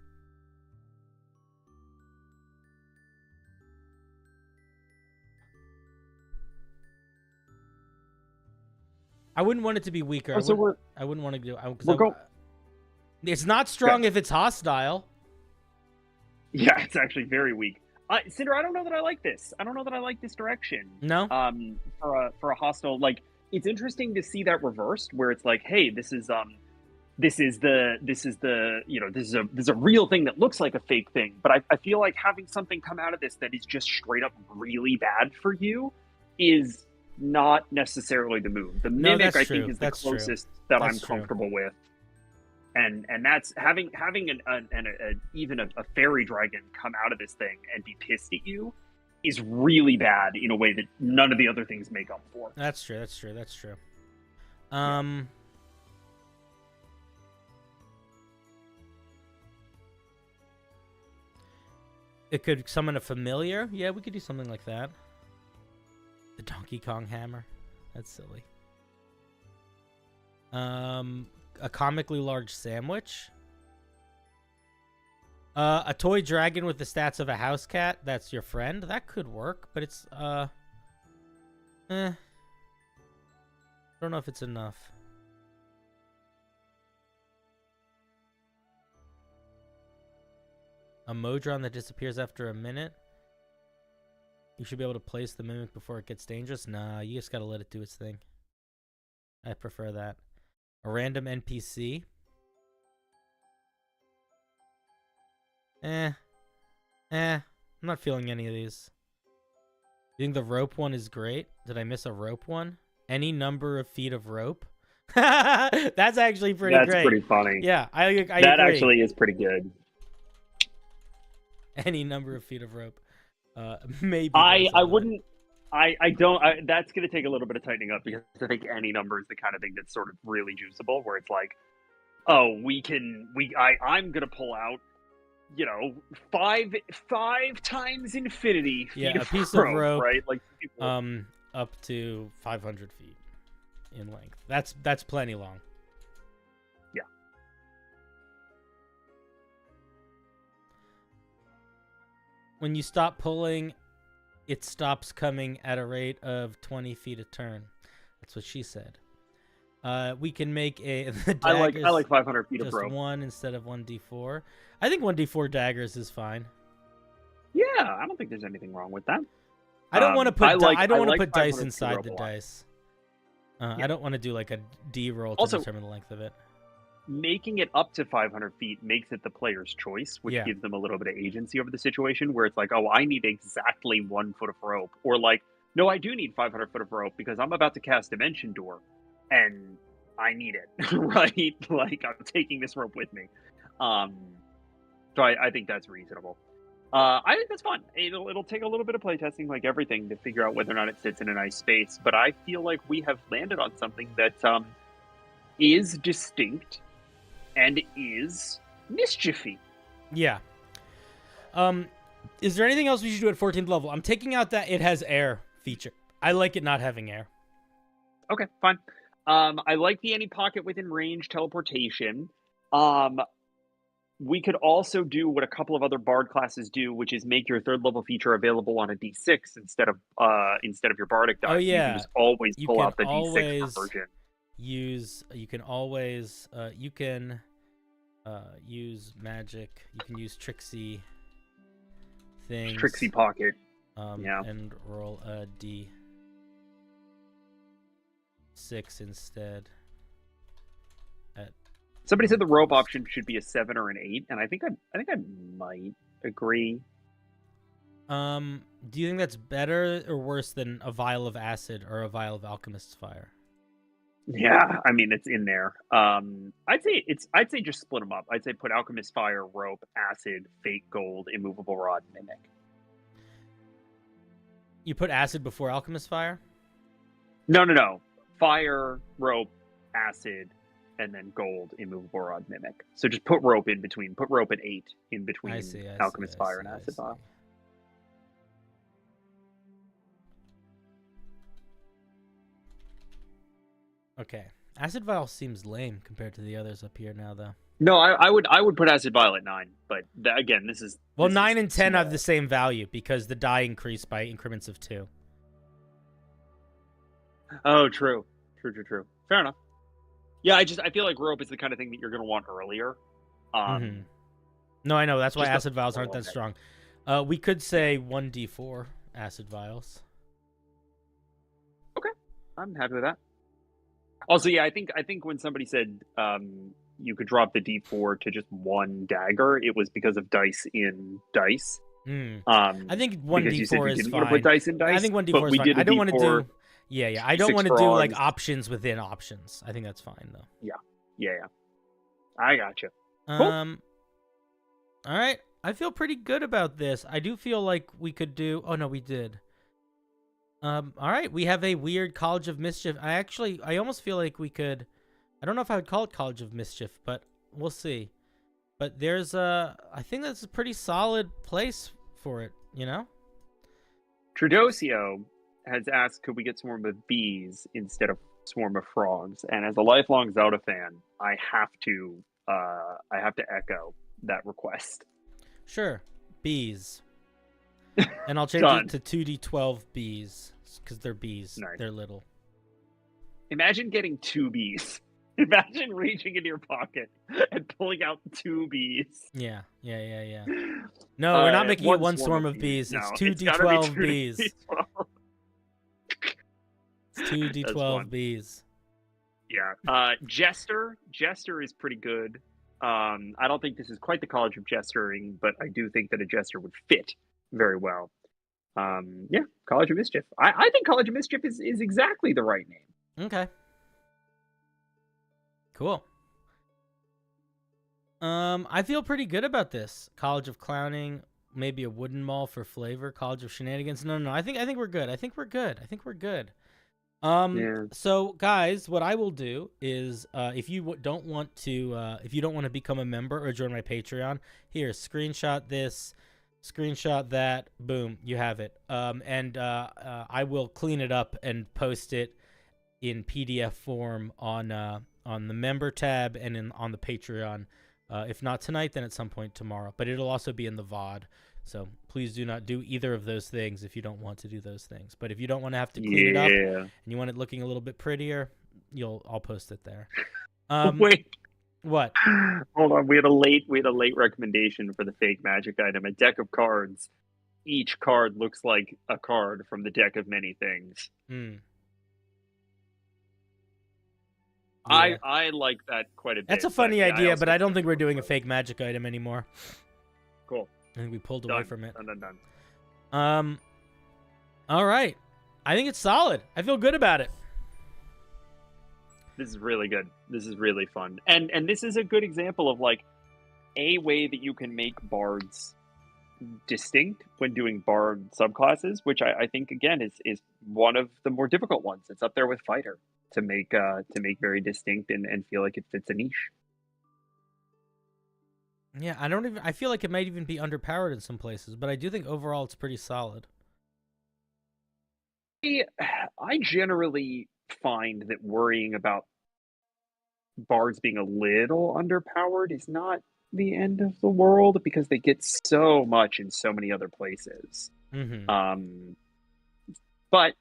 I wouldn't want it to be weaker. I wouldn't want to do. It's not strong if it's hostile. Yeah, it's actually very weak. Cinder, I don't know that I like this. I don't know that I like this direction. No. For a hostile, like, it's interesting to see that reversed, where it's like, hey, this is a real thing that looks like a fake thing. But I feel like having something come out of this that is just straight up really bad for you is not necessarily the move. The mimic, I think, is the closest that I'm comfortable with. And that's having even a fairy dragon come out of this thing and be pissed at you is really bad in a way that none of the other things make up for. That's true. It could summon a familiar. Yeah, we could do something like that. The Donkey Kong hammer. That's silly. A comically large sandwich. A toy dragon with the stats of a house cat. That's your friend. That could work, but it's I don't know if it's enough. A Modron that disappears after a minute. You should be able to place the mimic before it gets dangerous. Nah, you just gotta let it do its thing. I prefer that. A random NPC. I'm not feeling any of these. You think the rope one is great? Did I miss a rope one? Any number of feet of rope? That's actually pretty great. That's pretty funny. Yeah, I agree. That actually is pretty good. Any number of feet of rope. Maybe. I wouldn't. I don't. That's going to take a little bit of tightening up, because I think any number is the kind of thing that's sort of really juiceable, where it's like, oh, I'm going to pull out, you know, five times infinity feet yeah, a of piece rope, of rope, right? Like people... up to 500 feet in length. That's plenty long. Yeah. When you stop pulling, it stops coming at a rate of 20 feet a turn. That's what she said. We can make a. I like 500 feet of rope. Just one instead of 1d4. I think 1d4 daggers is fine. Yeah, I don't think there's anything wrong with that. I don't want to put. I don't want to put dice 500 feet inside rope the a lot. dice. Yeah. I don't want to do like a D roll to Also, determine the length of it. Making it up to 500 feet makes it the player's choice, which gives them a little bit of agency over the situation, where it's like, oh, I need exactly 1 foot of rope. Or like, no, I do need 500 foot of rope because I'm about to cast Dimension Door and I need it, right? Like, I'm taking this rope with me. So I think that's reasonable. I think that's fun. It'll take a little bit of playtesting, like everything, to figure out whether or not it sits in a nice space. But I feel like we have landed on something that is distinct and is mischiefy. Yeah. Is there anything else we should do at 14th level? I'm taking out that it has air feature. I like it not having air. Okay, fine. I like the any pocket within range teleportation. We could also do what a couple of other Bard classes do, which is make your 3rd level feature available on a D6 instead of your Bardic dice. Oh yeah, you can just always pull out the D6 version. You can always use magic. You can use tricksy things. Tricksy pocket. And roll a D6 instead. Somebody said the rope option should be a 7 or an 8, and I think I might agree. Do you think that's better or worse than a vial of acid or a vial of alchemist's fire? Yeah, I mean, it's in there. I'd say just split them up. I'd say put alchemist's fire, rope, acid, fake gold, immovable rod, mimic. You put acid before alchemist's fire? No. Fire, rope, acid, and then gold, immovable rod, mimic. So just put rope in between. Put rope at 8 in between alchemist fire and acid vial. Okay. Acid vial seems lame compared to the others up here now, though. No, I would put acid vial at 9, but again, this is... Well, 9 and 10 have the same value because the die increase by increments of 2. Oh, true. True. Fair enough. Yeah, I feel like rope is the kind of thing that you're going to want earlier. No, I know. That's why acid vials aren't that strong. We could say 1d4 acid vials. Okay. I'm happy with that. Also, yeah, I think when somebody said you could drop the d4 to just 1 dagger, it was because of dice in dice. I think 1d4 is fine. Put dice in dice, I think 1d4 is fine. I don't want to do... Yeah. I don't want to do like options within options. I think that's fine though. Yeah. I gotcha. Cool. All right. I feel pretty good about this. I do feel like we could do... Oh no, we did. All right. We have a weird College of Mischief. I almost feel like we could... I don't know if I would call it College of Mischief, but we'll see. But there's I think that's a pretty solid place for it, you know? Trudosio has asked, could we get Swarm of Bees instead of Swarm of Frogs? And as a lifelong Zelda fan, I have to echo that request. Sure. Bees. And I'll change Done. it to 2d12 bees because they're bees. Nice. They're little. Imagine getting 2 bees. Imagine reaching into your pocket and pulling out 2 bees. Yeah. No, we're not making it one swarm swarm of bees. No, It's it's gotta be 2d12 bees. 2d12. It's 2d12 bees. Yeah. Jester is pretty good. I don't think this is quite the College of Jestering, but I do think that a Jester would fit very well. Yeah, College of Mischief. I think College of Mischief is exactly the right name. Okay. Cool. I feel pretty good about this. College of Clowning, maybe a wooden mall for flavor. College of Shenanigans. No. I think we're good. I think we're good. Yeah. So guys, what I will do is, if you don't want to become a member or join my Patreon, here, screenshot this, screenshot that, boom, you have it. And I will clean it up and post it in PDF form on the member tab and on the Patreon. If not tonight, then at some point tomorrow. But it'll also be in the VOD. So please do not do either of those things if you don't want to do those things. But if you don't want to have to clean it up and you want it looking a little bit prettier, I'll post it there. Wait. What? Hold on. We had a late recommendation for the fake magic item. A deck of cards. Each card looks like a card from the deck of many things. Yeah. I like that quite a bit. That's a funny idea, but I don't think we're doing a fake magic item anymore. Cool. I think we pulled away from it. Done. All right. I think it's solid. I feel good about it. This is really good. This is really fun. And this is a good example of like a way that you can make bards distinct when doing bard subclasses, which I think again is one of the more difficult ones. It's up there with fighter to make very distinct and feel like it fits a niche. Yeah, I feel like it might even be underpowered in some places, but I do think overall it's pretty solid. I generally find that worrying about bards being a little underpowered is not the end of the world because they get so much in so many other places. Mm-hmm. But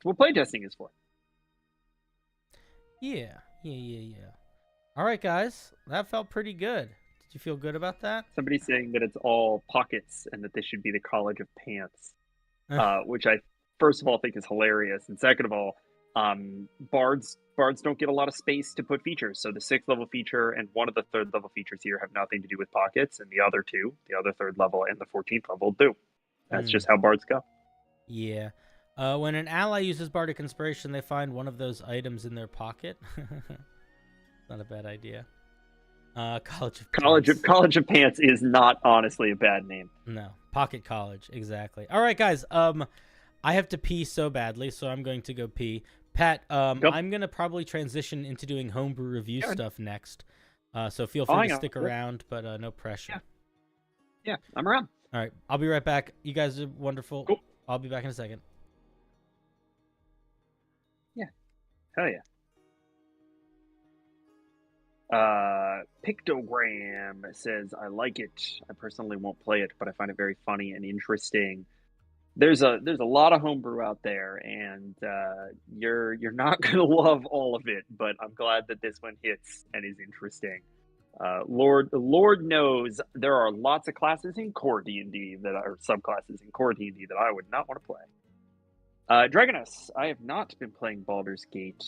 what playtesting is for. Yeah. All right, guys, that felt pretty good. Did you feel good about that? Somebody's saying that it's all pockets and that this should be the College of Pants, which I first of all think is hilarious, and second of all, bards don't get a lot of space to put features. So the 6th level feature and one of the 3rd level features here have nothing to do with pockets, and the other 3rd level and the 14th level do. That's just how bards go. Yeah. When an ally uses Bardic Inspiration, they find one of those items in their pocket. Not a bad idea. College of Pants is not honestly a bad name. No, Pocket College, exactly. All right, guys. I have to pee so badly, so I'm going to go pee. Pat, I'm gonna probably transition into doing homebrew review stuff next. So feel free to stick around, but no pressure. Yeah, I'm around. All right, I'll be right back. You guys are wonderful. Cool. I'll be back in a second. Yeah, hell yeah. Pictogram says, I like it. I personally won't play it, but I find it very funny and interesting. There's a lot of homebrew out there, and you're not gonna love all of it, but I'm glad that this one hits and is interesting. Lord knows there are lots of classes in core D&D that are subclasses in core D&D that I would not want to play. Dragonus, I have not been playing Baldur's Gate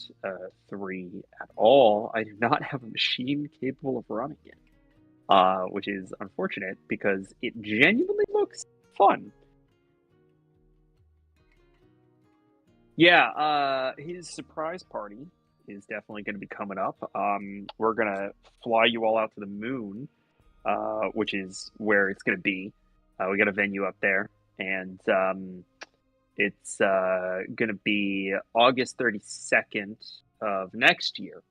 3 at all. I do not have a machine capable of running it, which is unfortunate because it genuinely looks fun. Yeah, his surprise party is definitely going to be coming up. We're going to fly you all out to the moon, which is where it's going to be. We got a venue up there, and it's going to be August 32nd of next year.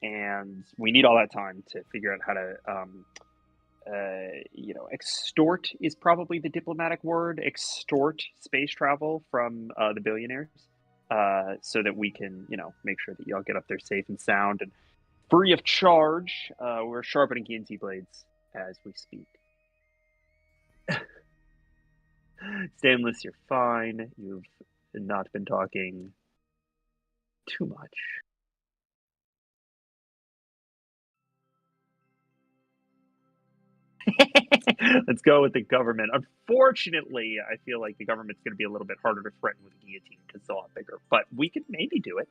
And we need all that time to figure out how to, extort is probably the diplomatic word, extort space travel from the billionaires, so that we can, make sure that y'all get up there safe and sound and free of charge. We're sharpening G&T blades as we speak. Stainless, you're fine. You've not been talking too much. Let's go with the government. Unfortunately, I feel like the government's going to be a little bit harder to threaten with a guillotine because it's a lot bigger. But we could maybe do it.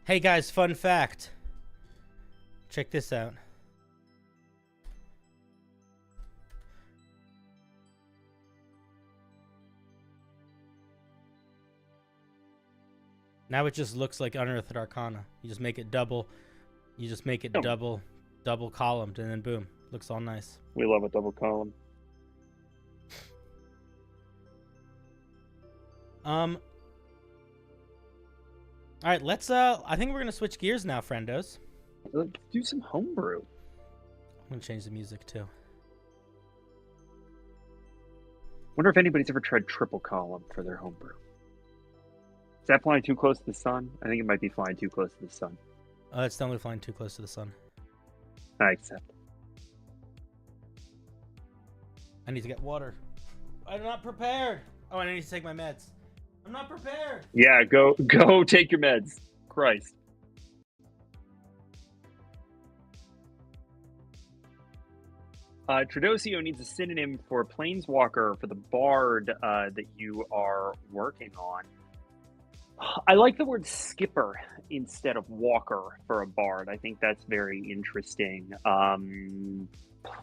Hey guys, fun fact. Check this out. Now it just looks like Unearthed Arcana. You just make it double. You just make it double columned, and then boom, looks all nice. We love a double column. All right, let's I think we're gonna switch gears now, friendos. Let's do some homebrew. I'm gonna change the music too. Wonder if anybody's ever tried triple column for their homebrew. Is that flying too close to the sun? I think it might be flying too close to the sun. It's definitely flying too close to the sun. I accept. I need to get water. I'm not prepared. Oh, I need to take my meds. I'm not prepared. Yeah, go take your meds. Christ. Tradosio needs a synonym for Planeswalker for the Bard that you are working on. I like the word skipper instead of walker for a Bard. I think that's very interesting.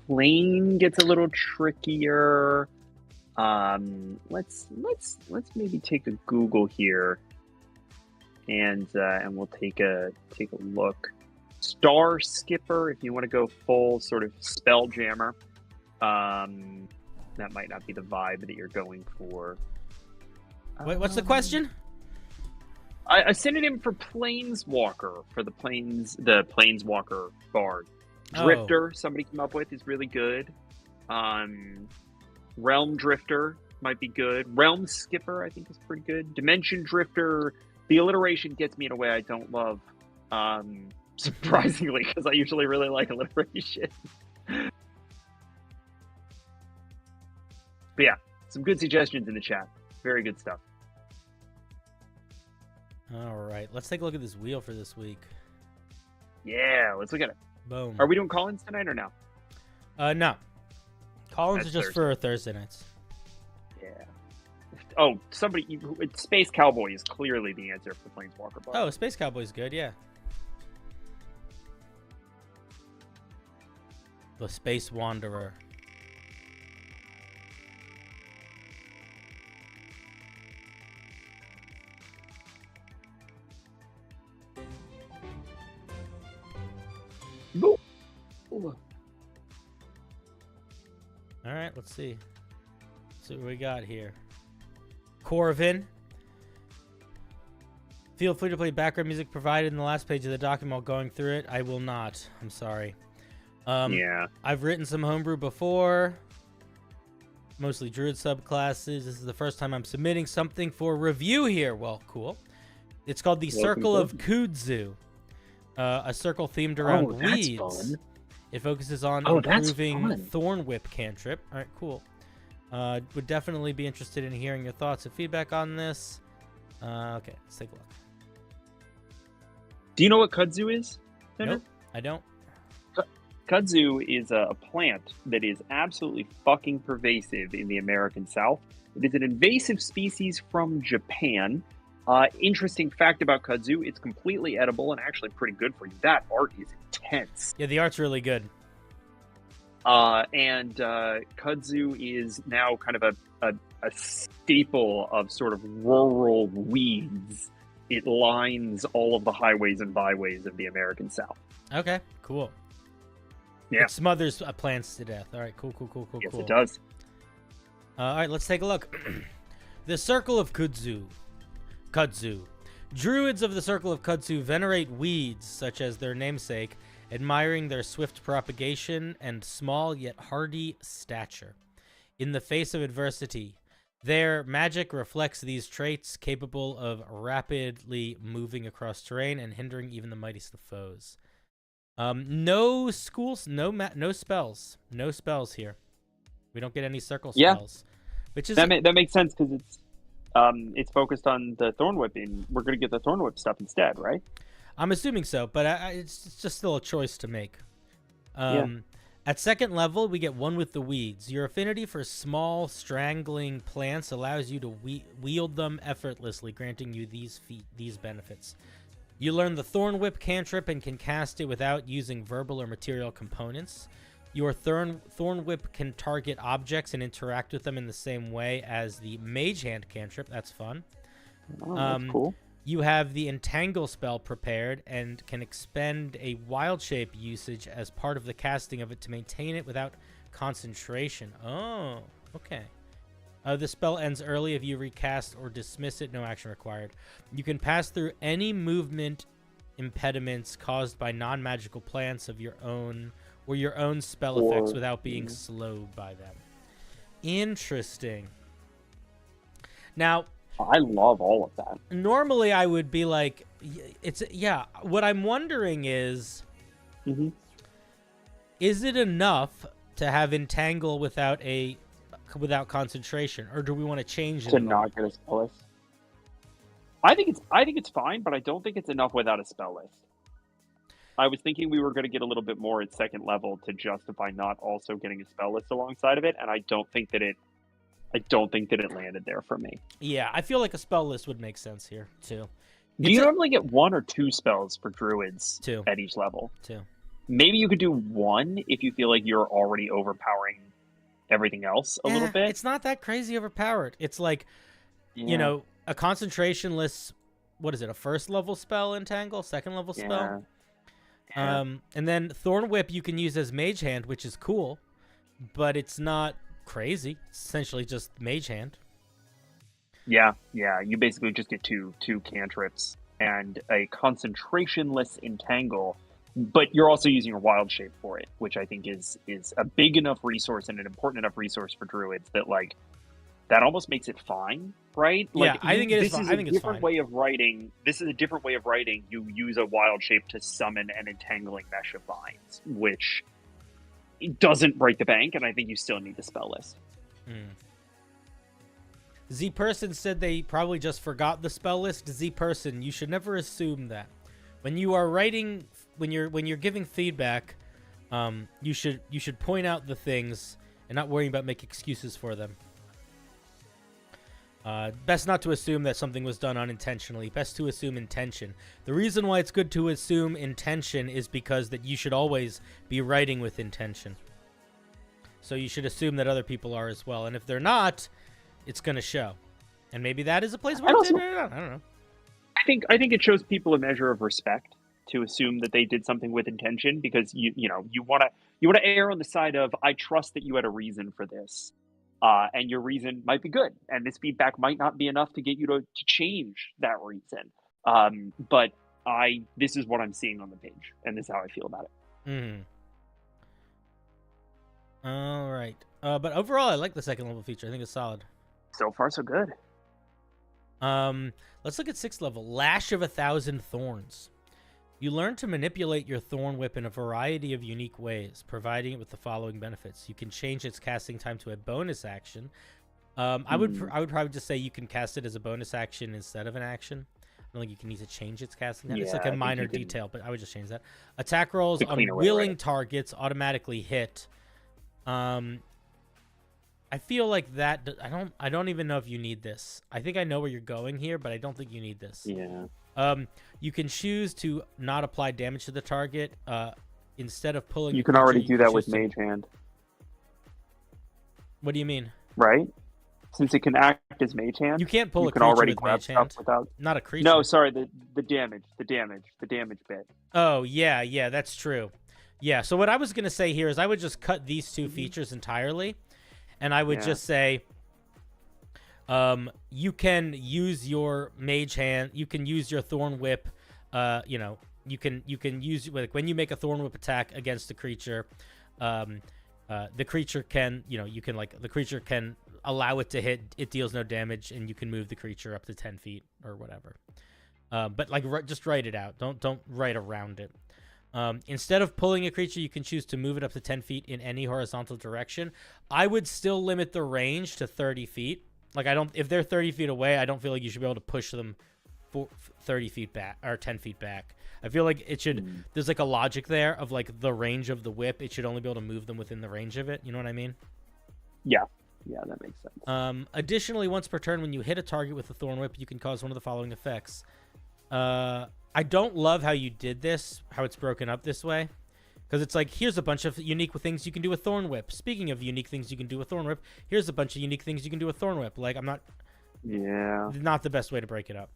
Plane gets a little trickier. Let's maybe take a Google here, and we'll take a look. Star Skipper, if you want to go full sort of Spelljammer. That might not be the vibe that you're going for. Wait, what's the question? A synonym for Planeswalker for the Planeswalker Bard. Drifter, somebody came up with, is really good. Realm Drifter might be good. Realm Skipper, I think, is pretty good. Dimension Drifter, the alliteration gets me in a way I don't love. Surprisingly, because I usually really like alliteration. But yeah, some good suggestions in the chat. Very good stuff. All right, let's take a look at this wheel for this week. Yeah, let's look at it. Boom. Are we doing call-ins tonight or no? No. Call-ins That's are just Thursday. for Thursday nights. Yeah. Oh, Space Cowboy is clearly the answer for Planeswalker Bard. Oh, Space Cowboy's good, yeah. The Space Wanderer. No. All right, let's see. Let's see what we got here. Corvin. Feel free to play background music provided in the last page of the document while going through it. I will not. I'm sorry. Yeah. I've written some homebrew before. Mostly Druid subclasses. This is the first time I'm submitting something for review here. Well, cool. It's called the Circle of Kudzu. A circle themed around weeds. Fun. It focuses on That's improving fun. Thorn Whip cantrip. All right, cool. Would definitely be interested in hearing your thoughts and feedback on this. Okay, let's take a look. Do you know what kudzu is? Senator? Nope, I don't. Kudzu is a plant that is absolutely fucking pervasive in the American South. It is an invasive species from Japan. Interesting fact about kudzu, it's completely edible and actually pretty good for you. That art is intense. Yeah, the art's really good. And kudzu is now kind of a staple of sort of rural weeds. It lines all of the highways and byways of the American South. Okay, cool. Yeah. It smothers plants to death. All right, cool. Yes, cool. it does. All right, let's take a look. The Circle of Kudzu. Druids of the Circle of Kudzu venerate weeds, such as their namesake, admiring their swift propagation and small yet hardy stature. In the face of adversity, Their magic reflects these traits, capable of rapidly moving across terrain and hindering even the mightiest of foes. No schools, no spells. No spells here. We don't get any circle spells. Which is that makes sense because it's focused on the Thorn Whip, and we're going to get the Thorn Whip stuff instead, right? I'm assuming so, but it's just still a choice to make. Yeah. At second level, we get One with the Weeds. Your affinity for small, strangling plants allows you to wield them effortlessly, granting you these benefits. You learn the Thorn Whip cantrip and can cast it without using verbal or material components. Your Thorn Whip can target objects and interact with them in the same way as the Mage Hand cantrip. That's fun. Oh, that's cool. You have the Entangle spell prepared and can expend a Wild Shape usage as part of the casting of it to maintain it without concentration. Oh, okay. The spell ends early if you recast or dismiss it. No action required. You can pass through any movement impediments caused by non-magical plants of your own or your own spell effects without being slowed by them. Interesting. Now, I love all of that. Normally, I would be like, what I'm wondering is, is it enough to have Entangle without concentration, or do we want to change it to not get a spell list? I think it's fine, but I don't think it's enough without a spell list. I was thinking we were going to get a little bit more at second level to justify not also getting a spell list alongside of it, and I don't think that it landed there for me. Yeah, I feel like a spell list would make sense here too. Do you normally get 1 or 2 spells for druids? 2 at each level. 2. Maybe you could do 1 if you feel like you're already overpowering everything else a little bit. It's not that crazy overpowered. It's like, a concentration list. What is it? A first level spell, Entangle, second level spell. Yeah. And then Thorn Whip you can use as Mage Hand, which is cool, but it's not crazy. It's essentially just Mage Hand. Yeah. You basically just get two cantrips and a concentration-less Entangle, but you're also using a Wild Shape for it, which I think is a big enough resource and an important enough resource for druids that that almost makes it fine, right? I think it is. I think it's fine. This is a different way of writing. You use a Wild Shape to summon an entangling mesh of vines, which it doesn't break the bank, and I think you still need the spell list. Z-Person said they probably just forgot the spell list. Z-Person, you should never assume that. When you are writing, when you're giving feedback, you should point out the things and not worry about making excuses for them. Best not to assume that something was done unintentionally. Best to assume intention. The reason why it's good to assume intention is because that you should always be writing with intention. So you should assume that other people are as well. And if they're not, it's going to show. And maybe that is a place where it's I don't know. I think it shows people a measure of respect to assume that they did something with intention, because you want to err on the side of, I trust that you had a reason for this. And your reason might be good, and this feedback might not be enough to get you to change that reason. But this is what I'm seeing on the page, and this is how I feel about it. All right. But overall, I like the second level feature. I think it's solid. So far, so good. Let's look at 6th level. Lash of 1,000 Thorns. You learn to manipulate your Thorn Whip in a variety of unique ways, providing it with the following benefits. You can change its casting time to a bonus action. I would probably just say you can cast it as a bonus action instead of an action. I don't think you can need to change its casting time. It's like a minor detail, but I would just change that. Attack rolls on willing targets automatically hit. I feel like that. I don't even know if you need this. I think I know where you're going here, but I don't think you need this. Yeah. You can choose to not apply damage to the target. Instead of pulling, you can already do that with Mage Hand. What do you mean? Right? Since it can act as Mage Hand, you can't pull a creature already with Mage Hand. Not a creature. No, sorry, the damage bit. Oh yeah, that's true. Yeah, so what I was gonna say here is I would just cut these two features entirely, and I would just say, you can use your Mage Hand, you can use your Thorn Whip, you can use, like, when you make a Thorn Whip attack against the creature, the creature can, the creature can allow it to hit, it deals no damage, and you can move the creature up to 10 feet or whatever. But like, just write it out. Don't write around it. Instead of pulling a creature, you can choose to move it up to 10 feet in any horizontal direction. I would still limit the range to 30 feet. Like, if they're 30 feet away, I don't feel like you should be able to push them 30 feet back or 10 feet back. I feel like it should, there's like a logic there of like the range of the whip. It should only be able to move them within the range of it. You know what I mean? Yeah. Yeah, that makes sense. Additionally, once per turn, when you hit a target with a Thorn Whip, you can cause one of the following effects. I don't love how you did this, how it's broken up this way. Because it's like, here's a bunch of unique things you can do with Thorn Whip. Speaking of unique things you can do with Thorn Whip, here's a bunch of unique things you can do with Thorn Whip. Like, I'm not... Yeah. Not the best way to break it up.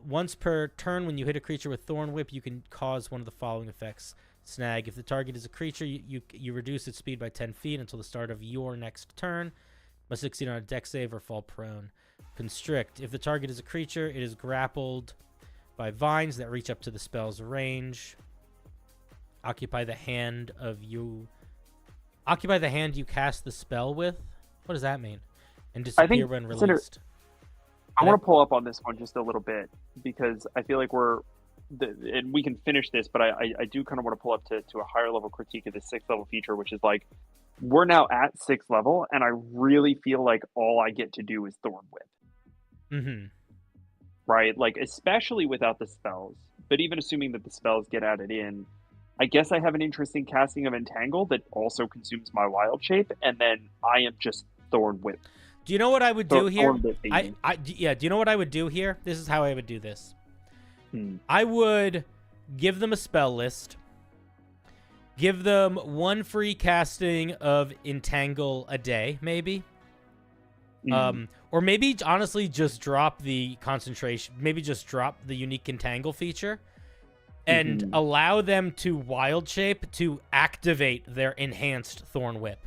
Once per turn, when you hit a creature with Thorn Whip, you can cause one of the following effects. Snag. If the target is a creature, you reduce its speed by 10 feet until the start of your next turn. Must succeed on a dex save or fall prone. Constrict. If the target is a creature, it is grappled by vines that reach up to the spell's range. Occupy the hand you cast the spell with. What does that mean? And disappear when released. I want to pull up on this one just a little bit because I feel like and we can finish this, but I do kind of want to pull up to a higher level critique of the 6th level feature, which is like, we're now at 6th level, and I really feel like all I get to do is Thorn Whip. Mm-hmm. Right? Like, especially without the spells, but even assuming that the spells get added in, I guess I have an interesting casting of Entangle that also consumes my Wild Shape, and then I am just Thorn Whip. Do you know what I would do here? Do you know what I would do here? This is how I would do this. I would give them a spell list. Give them one free casting of Entangle a day, maybe. Or maybe, honestly, just drop the concentration. Maybe just drop the unique Entangle feature. And allow them to Wild Shape to activate their enhanced Thorn Whip.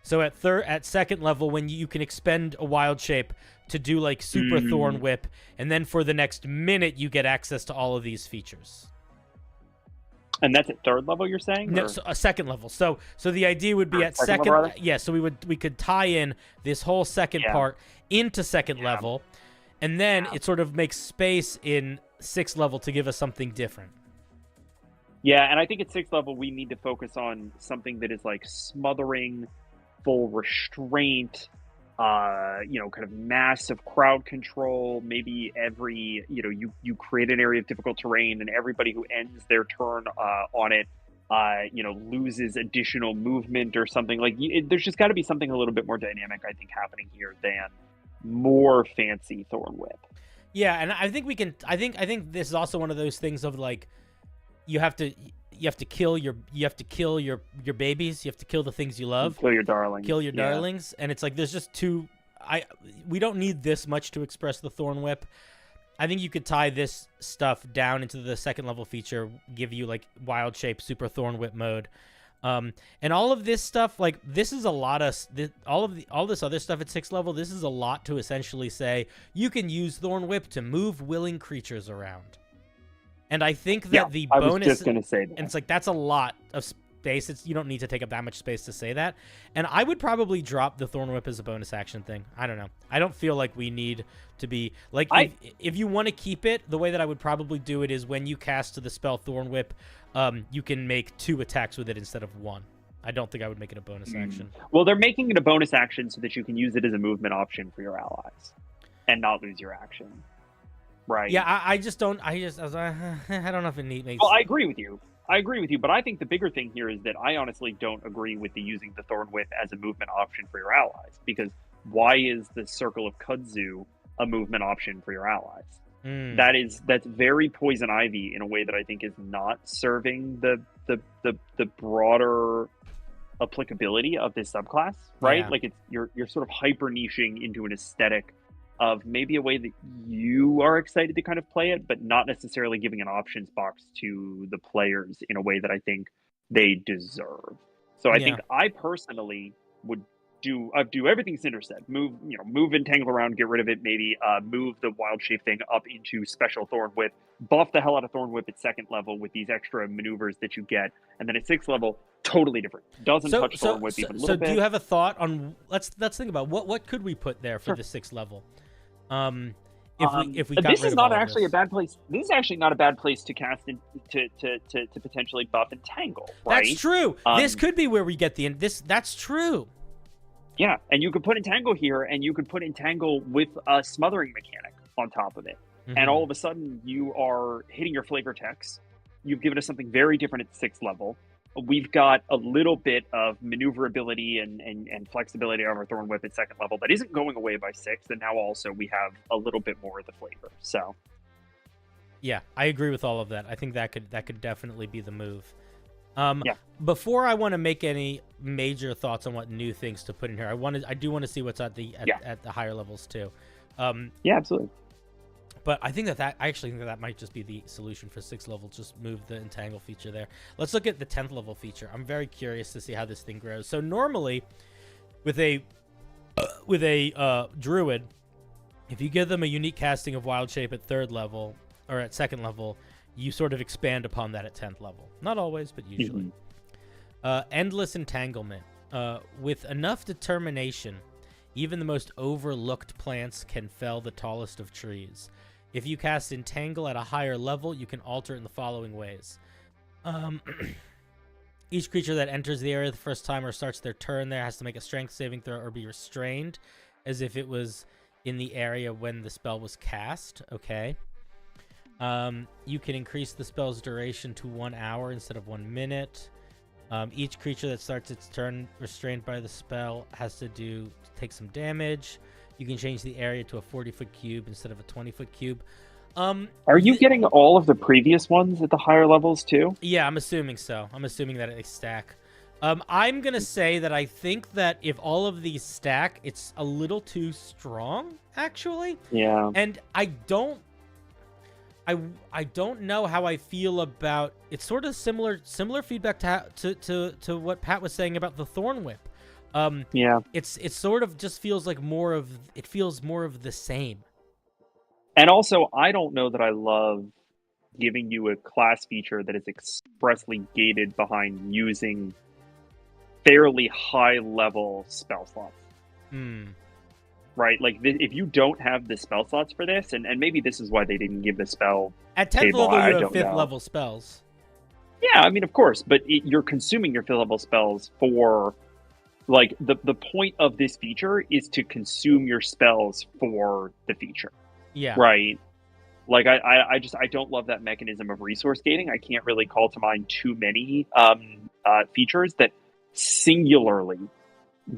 So at 2nd level, when you can expend a Wild Shape to do like Super Thorn Whip, and then for the next minute, you get access to all of these features. And that's at 3rd level, you're saying? No, so a 2nd level. So the idea would be at second. Yeah, so we could tie in this whole second part into 2nd level, and then it sort of makes space in 6th level to give us something different. Yeah, and I think at 6th level we need to focus on something that is like smothering, full restraint, kind of massive crowd control. Maybe every, you create an area of difficult terrain, and everybody who ends their turn on it, loses additional movement or something. Like, there's just got to be something a little bit more dynamic, I think, happening here than more fancy Thorn Whip. Yeah, and I think we can. I think this is also one of those things of like, you have to kill your babies. You have to kill the things you love. Kill your darlings. Kill your darlings. And it's like, there's just we don't need this much to express the Thorn Whip. I think you could tie this stuff down into the 2nd level feature, give you like Wild Shape, Super Thorn Whip mode. And all of this stuff, like, this is a lot of all this other stuff at 6th level. This is a lot to essentially say you can use Thorn Whip to move willing creatures around. And I think that the bonus, I was just gonna say that. And it's like, that's a lot of space. You don't need to take up that much space to say that. And I would probably drop the Thorn Whip as a bonus action thing. I don't know. I don't feel like we need to be like, if you want to keep it, the way that I would probably do it is when you cast the spell Thorn Whip, you can make 2 attacks with it instead of 1. I don't think I would make it a bonus action. Well, they're making it a bonus action so that you can use it as a movement option for your allies and not lose your action. Right. Yeah, I don't know if it makes. Well, I agree with you, but I think the bigger thing here is that I honestly don't agree with the using the Thorn Whip as a movement option for your allies, because why is the Circle of Kudzu a movement option for your allies? That's very Poison Ivy in a way that I think is not serving the broader applicability of this subclass, right? Yeah. Like, you're sort of hyper niching into an aesthetic of maybe a way that you are excited to kind of play it, but not necessarily giving an options box to the players in a way that I think they deserve. So I think I personally would do everything Cinder said. Move Entangle around, get rid of it, maybe move the Wild Shape thing up into Special Thorn Whip, buff the hell out of Thorn Whip at 2nd level with these extra maneuvers that you get, and then at 6th level, Totally different. Doesn't So, touch so, Thorn Whip so, even a so little do bit. you have a thought on? Let's think about what could we put there for Sure. the 6th level? If we got This rid is of not all of actually this. a bad place. This is actually not a bad place to cast in, to potentially buff Entangle, right? That's true. This could be where we get the this. That's true. Yeah, and you could put Entangle here, and you could put Entangle with a smothering mechanic on top of it, and all of a sudden you are hitting your flavor text. You've given us something very different at the 6th level. We've got a little bit of maneuverability and flexibility of our Thorn Whip at 2nd level that isn't going away by 6th, and now also we have a little bit more of the flavor. So, yeah, I agree with all of that. I think that could definitely be the move. Yeah. Before I want to make any major thoughts on what new things to put in here, I do want to see what's at the higher levels too. Yeah, absolutely. But I think I actually think that might just be the solution for 6th level. Just move the Entangle feature there. Let's look at the 10th level feature. I'm very curious to see how this thing grows. So normally, with a druid, if you give them a unique casting of Wild Shape at 3rd level or at 2nd level, you sort of expand upon that at 10th level. Not always, but usually. Endless Entanglement. With enough determination, even the most overlooked plants can fell the tallest of trees. If you cast Entangle at a higher level, you can alter it in the following ways. Each creature that enters the area the first time or starts their turn there has to make a strength saving throw or be restrained, as if it was in the area when the spell was cast. Okay. You can increase the spell's duration to 1 hour instead of 1 minute. Each creature that starts its turn restrained by the spell has to take some damage. You can change the area to a 40-foot cube instead of a 20-foot cube. Are you getting all of the previous ones at the higher levels too? Yeah, I'm assuming so. I'm assuming that they stack. I'm going to say that I think that if all of these stack, it's a little too strong, actually. Yeah. And I don't know how I feel about it's sort of similar feedback to what Pat was saying about the Thorn Whip. Yeah. It sort of just feels like more of the same. And also, I don't know that I love giving you a class feature that is expressly gated behind using fairly high level spell slots. Right? Like, if you don't have the spell slots for this, and maybe this is why they didn't give the spell at 10th table, level, you have 5th know. level spells. Yeah, I mean, of course, but you're consuming your 5th level spells for, like, the point of this feature is to consume your spells for the feature. Yeah. Right? Like, I don't love that mechanism of resource gating. I can't really call to mind too many features that singularly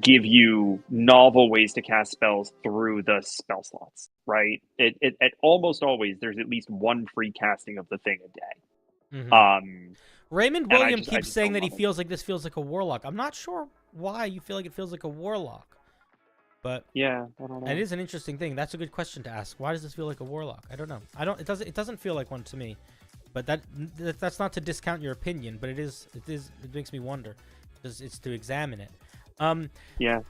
give you novel ways to cast spells through the spell slots, right? It almost always there's at least one free casting of the thing a day. Raymond William keeps saying that he it. feels like this feels like a warlock. I'm not sure why you feel like it feels like a warlock, but yeah, I don't know. It is an interesting thing. That's a good question to ask. Why does this feel like a warlock? I don't know. It doesn't feel like one to me, but that's not to discount your opinion, but it makes me wonder. It's to examine it. Yeah.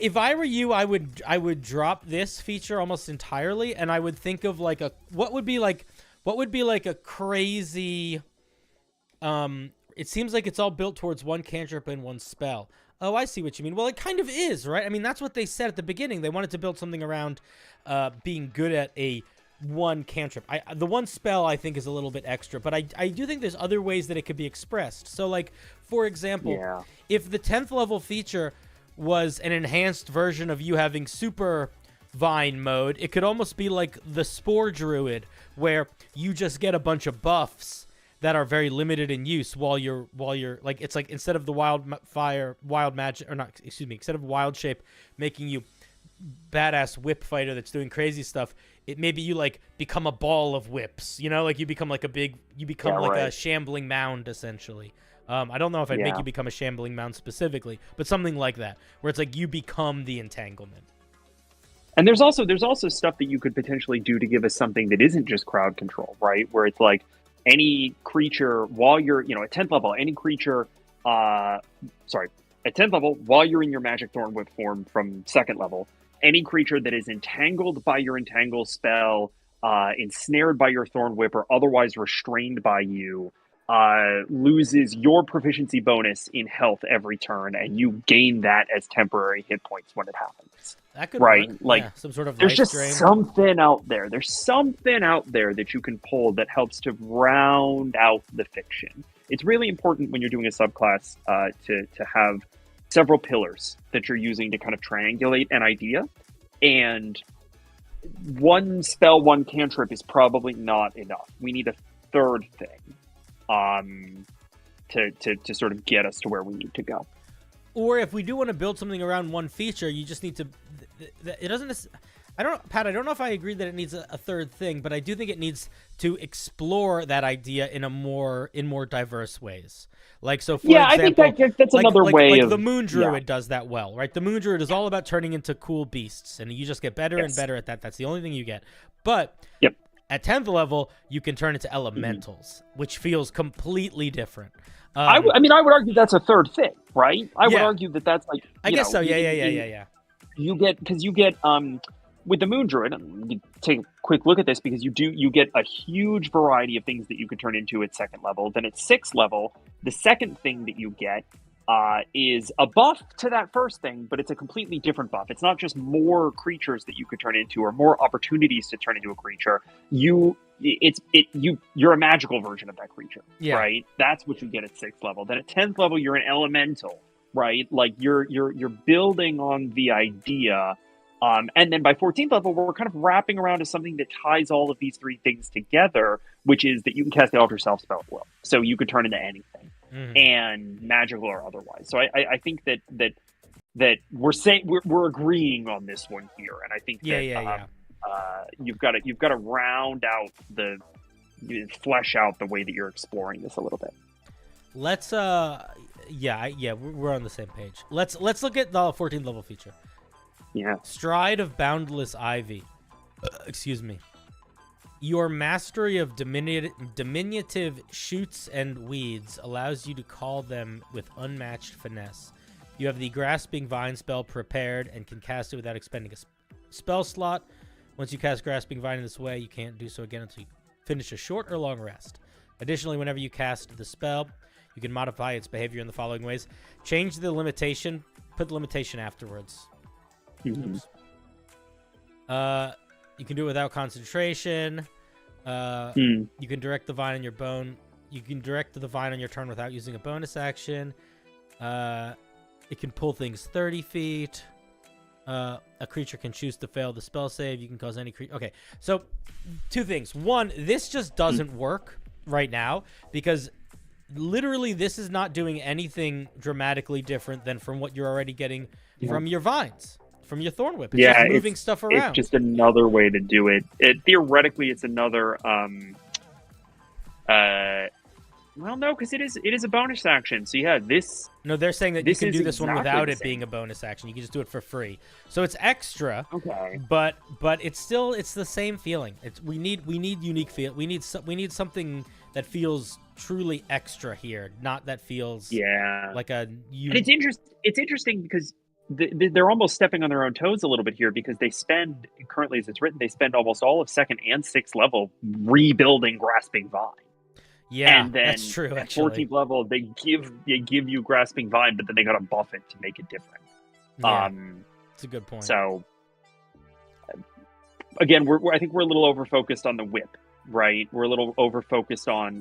If I were you, I would drop this feature almost entirely, and I would think of like what would be like a crazy. It seems like it's all built towards one cantrip and one spell. Oh, I see what you mean. Well, it kind of is, right? I mean, that's what they said at the beginning. They wanted to build something around being good at a one cantrip. The one spell I think is a little bit extra, but I do think there's other ways that it could be expressed. So, like, for example, if the 10th level feature was an enhanced version of you having super vine mode, it could almost be like the Spore Druid, where you just get a bunch of buffs that are very limited in use while you're like, it's like instead of the instead of wild shape making you badass whip fighter that's doing crazy stuff, it maybe you like become a ball of whips, you know, like you become like a shambling mound essentially. I don't know if I'd make you become a shambling mound specifically, but something like that, where it's like you become the entanglement. And there's also stuff that you could potentially do to give us something that isn't just crowd control, right? Where it's like any creature while you're, at 10th level, any creature, at 10th level, while you're in your Magic Thorn Whip form from 2nd level, any creature that is entangled by your entangle spell, ensnared by your Thorn Whip, or otherwise restrained by you, loses your proficiency bonus in health every turn, and you gain that as temporary hit points when it happens. That could right? work. Like, yeah, some sort of there's life just drain. something out there. There's something out there that you can pull that helps to round out the fiction. It's really important when you're doing a subclass to have several pillars that you're using to kind of triangulate an idea. And one spell, one cantrip is probably not enough. We need a third thing to sort of get us to where we need to go. Or if we do want to build something around one feature, you just need to. It doesn't. I don't, Pat. I don't know if I agree that it needs a third thing, but I do think it needs to explore that idea in more diverse ways. Like, so for example, I think that's another way of the Moon Druid does that well, right? The Moon Druid is all about turning into cool beasts, and you just get better and better at that. That's the only thing you get. But at 10th level, you can turn into elementals, which feels completely different. I mean, I would argue that's a third thing, right? I would argue that that's like, I guess so. Yeah. You get with the Moon Druid, you take a quick look at this because you get a huge variety of things that you can turn into at 2nd level. Then at 6th level, the second thing that you get is a buff to that first thing, but it's a completely different buff. It's not just more creatures that you could turn into or more opportunities to turn into a creature. You're a magical version of that creature, right? That's what you get at 6th level. Then at 10th level, you're an elemental, right? Like you're building on the idea. And then by 14th level, we're kind of wrapping around to something that ties all of these three things together, which is that you can cast the Alter Self spell at will. So you could turn into anything, and magical or otherwise. So I think that we're agreeing on this one here, and I think you've got to round out flesh out the way that you're exploring this a little bit. Let's we're on the same page. Let's look at the 14th level feature. Yeah. Stride of Boundless Ivy. Excuse me. Your mastery of diminutive shoots and weeds allows you to call them with unmatched finesse. You have the Grasping Vine spell prepared and can cast it without expending a spell slot. Once you cast Grasping Vine in this way, you can't do so again until you finish a short or long rest. Additionally, whenever you cast the spell, you can modify its behavior in the following ways. Change the limitation, put the limitation afterwards. You can do it without concentration. You can direct the vine on your bone. You can direct the vine on your turn without using a bonus action. It can pull things 30 feet. A creature can choose to fail the spell save. You can cause any creature. Okay, so 2 things. One, this just doesn't work right now because literally this is not doing anything dramatically different than from what you're already getting from your vines. From your Thorn Whip. It's just moving stuff around. It's just another way to do it. Theoretically, it's another... well, no, because it is a bonus action. So yeah, this... No, they're saying that you can do this one without it being a bonus action. You can just do it for free. So it's extra. Okay. But it's the same feeling. We need unique feel. We need something that feels truly extra here, not that feels like a... And it's interesting because they're almost stepping on their own toes a little bit here because they spend, currently as it's written, they spend almost all of 2nd and 6th level rebuilding Grasping Vine. Yeah, and then that's true. At actually, 14th level, they give you Grasping Vine, but then they got to buff it to make it different. Yeah, that's a good point. So again, I think we're a little over focused on the whip, right? We're a little over focused on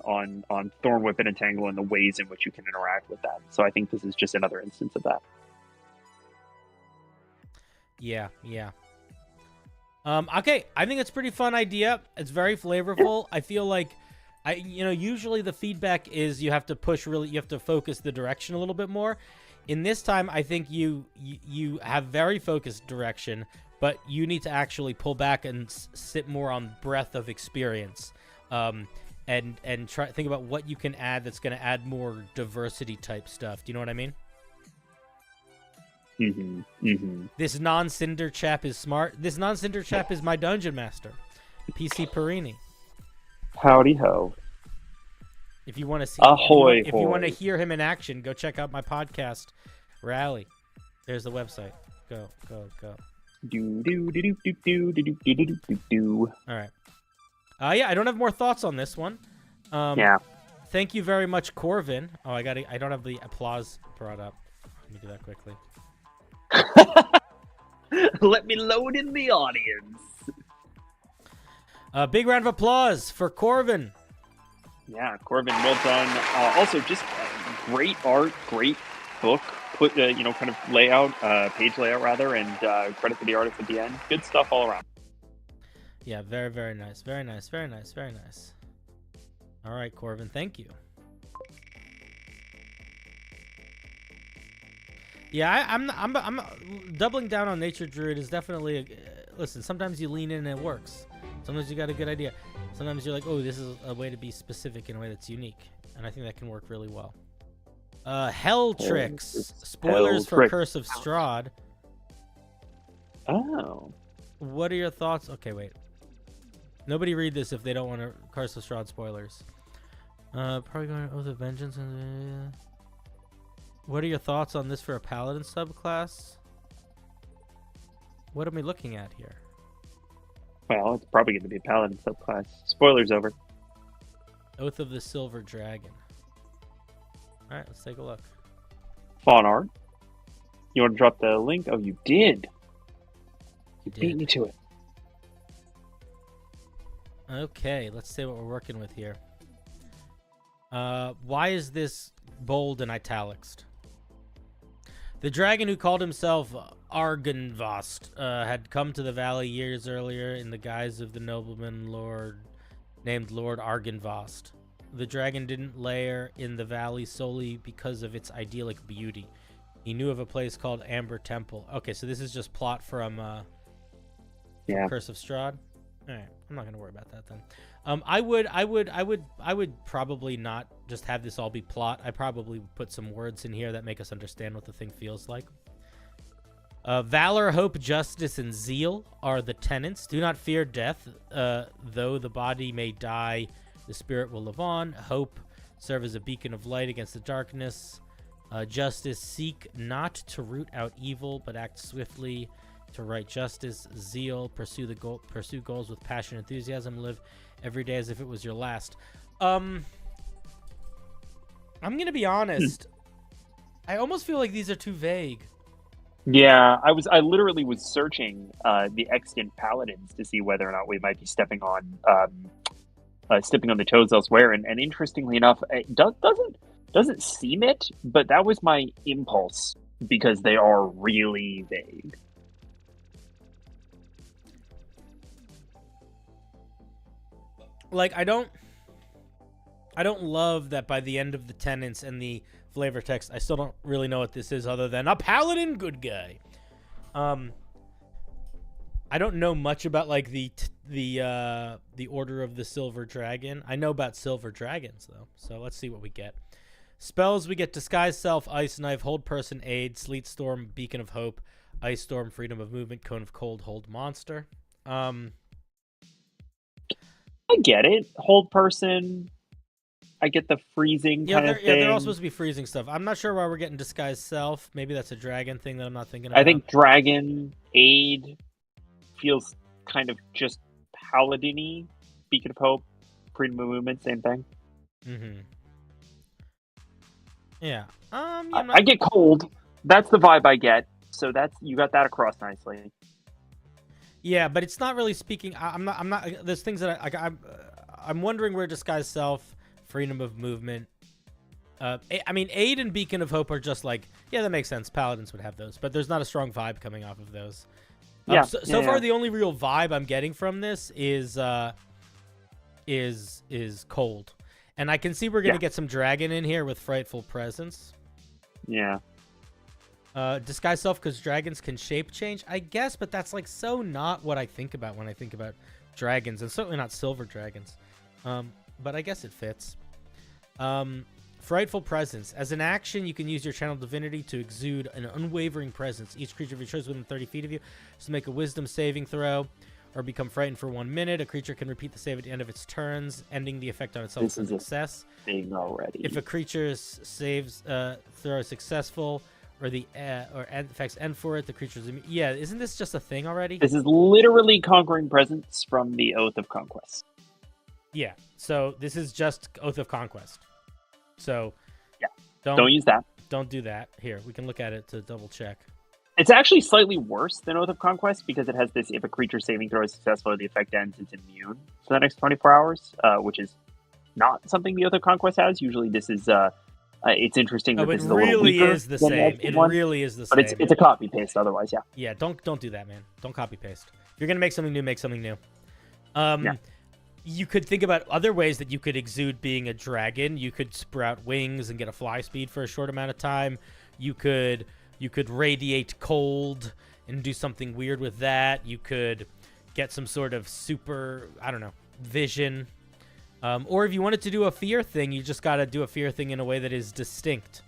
Thorn Whip and Entangle and the ways in which you can interact with that. So I think this is just another instance of that. Yeah. Okay, I think it's a pretty fun idea. It's very flavorful. I feel like, usually the feedback is you have to focus the direction a little bit more. In this time, I think you have very focused direction, but you need to actually pull back and sit more on breadth of experience, and try think about what you can add that's going to add more diversity type stuff. Do you know what I mean? This non-Cinder chap is smart. This non-Cinder chap is my dungeon master, PC Perini. Howdy ho. If you want to see, Ahoy, if you want to hear him in action, go check out my podcast, Rally. There's the website. Go. Do. All right. I don't have more thoughts on this one. Yeah. Thank you very much, Corvin. Oh, I don't have the applause brought up. Let me do that quickly. Let me load in the audience. Big round of applause for Corvin. Yeah, Corbin, well done. Also, just great art, great book. Put kind of layout, page layout rather, and credit to the artist at the end. Good stuff all around. Yeah, very, very nice. Very nice. Very nice. Very nice. All right, Corvin, thank you. Yeah, I'm doubling down on Nature Druid is definitely listen, sometimes you lean in and it works. Sometimes you got a good idea. Sometimes you're like, oh, this is a way to be specific in a way that's unique. And I think that can work really well. Hell Tricks. Spoilers for Curse of Strahd. Oh. What are your thoughts? Okay, wait. Nobody read this if they don't want to Curse of Strahd spoilers. Probably going to Oath of Vengeance. What are your thoughts on this for a Paladin subclass? What am we looking at here? Well, it's probably going to be a Paladin subclass. Spoilers over. Oath of the Silver Dragon. All right, let's take a look. Fawn art. You want to drop the link? Oh, you did. You beat me to it. Okay, let's see what we're working with here. Why is this bold and italics? The dragon who called himself Argynvost had come to the valley years earlier in the guise of the nobleman named Lord Argynvost. The dragon didn't lair in the valley solely because of its idyllic beauty. He knew of a place called Amber Temple. Okay, so this is just plot from Curse of Strahd. All right, I'm not gonna worry about that then. I would probably not just have this all be plot. I probably would put some words in here that make us understand what the thing feels like. Valor, hope, justice, and zeal are the tenets. Do not fear death, though the body may die, the spirit will live on. Hope, serve as a beacon of light against the darkness. Justice, seek not to root out evil, but act swiftly to right justice. Zeal, pursue goals with passion and enthusiasm. Live every day as if it was your last. I'm gonna be honest. I almost feel like these are too vague. Yeah, I literally was searching the extant paladins to see whether or not we might be stepping on the toes elsewhere, and interestingly enough, it doesn't seem it, but that was my impulse because they are really vague. Like, I don't love that by the end of the tenets and the flavor text, I still don't really know what this is other than a paladin good guy. I don't know much about like the Order of the Silver Dragon. I know about silver dragons though, so let's see what we get. Spells, we get Disguise Self, Ice Knife, Hold Person, Aid, Sleet Storm, Beacon of Hope, Ice Storm, Freedom of Movement, Cone of Cold, Hold Monster. I get it. Hold Person. I get the freezing kind of thing. Yeah, they're all supposed to be freezing stuff. I'm not sure why we're getting Disguise Self. Maybe that's a dragon thing that I'm not thinking about. I think Dragon, Aid feels kind of just paladin-y. Beacon of Hope, Freedom of Movement, same thing. Mm-hmm. Yeah. I get Cold. That's the vibe I get. So you got that across nicely. Yeah, but it's not really speaking. I'm not. There's things that I'm wondering where Disguise Self, Freedom of Movement. I mean, Aid and Beacon of Hope are just like, yeah, that makes sense. Paladins would have those, but there's not a strong vibe coming off of those. So far, the only real vibe I'm getting from this is Cold, and I can see we're gonna get some dragon in here with Frightful Presence. Yeah. Disguise Self because dragons can shape change, I guess, but that's like so not what I think about when I think about dragons, and certainly not silver dragons. But I guess it fits. Frightful Presence. As an action, you can use your channel divinity to exude an unwavering presence. Each creature of your choice within 30 feet of you is to make a wisdom saving throw or become frightened for 1 minute. A creature can repeat the save at the end of its turns, ending the effect on itself as a success. Thing already. If a creature's saves throw is successful, or the effects end for it, the creature's... Yeah, isn't this just a thing already? This is literally Conquering Presence from the Oath of Conquest. Yeah, so this is just Oath of Conquest. So yeah, don't use that. Don't do that. Here, we can look at it to double check. It's actually slightly worse than Oath of Conquest because it has this: if a creature saving throw is successful, the effect ends, it's immune for the next 24 hours, which is not something the Oath of Conquest has. Usually, this is it's interesting that this is a little weaker. It really is the same. It really is the same. But it's a copy paste. Otherwise, yeah. Yeah, don't do that, man. Don't copy paste. If you're gonna make something new, make something new. You could think about other ways that you could exude being a dragon. You could sprout wings and get a fly speed for a short amount of time. You could radiate cold and do something weird with that. You could get some sort of super, I don't know, vision. Or if you wanted to do a fear thing, you just got to do a fear thing in a way that is distinct.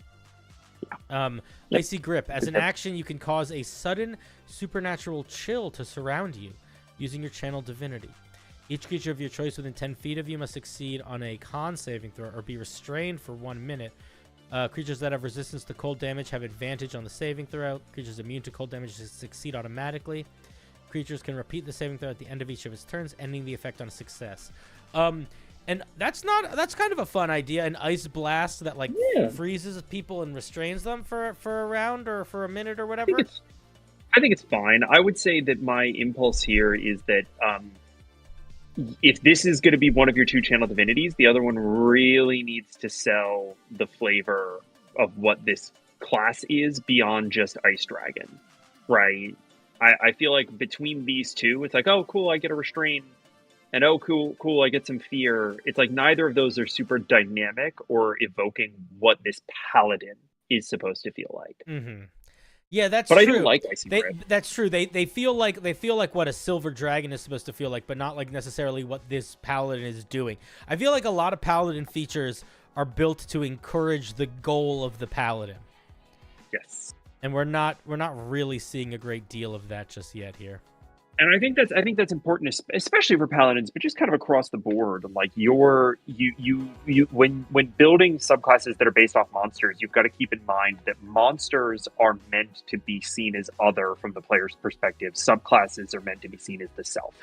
Icy Grip. As an action, you can cause a sudden supernatural chill to surround you using your channel divinity. Each creature of your choice within 10 feet of you must succeed on a con saving throw or be restrained for 1 minute. Creatures that have resistance to cold damage have advantage on the saving throw. Creatures immune to cold damage succeed automatically. Creatures can repeat the saving throw at the end of each of its turns, ending the effect on a success. And that's kind of a fun idea. An ice blast that freezes people and restrains them for a round or for a minute or whatever. I think it's fine. I would say that my impulse here is that if this is going to be one of your 2 channel divinities, the other one really needs to sell the flavor of what this class is beyond just Ice Dragon, right? I feel like between these two, it's like, oh, cool, I get a restrain, and oh, cool, I get some fear. It's like neither of those are super dynamic or evoking what this paladin is supposed to feel like. Mm-hmm. Yeah, that's true. But I do like Icy Grip. That's true. They feel like what a silver dragon is supposed to feel like, but not like necessarily what this paladin is doing. I feel like a lot of paladin features are built to encourage the goal of the paladin. Yes. And we're not really seeing a great deal of that just yet here. And I think that's important, especially for paladins, but just kind of across the board. Like when building subclasses that are based off monsters, you've got to keep in mind that monsters are meant to be seen as other from the player's perspective. Subclasses are meant to be seen as the self.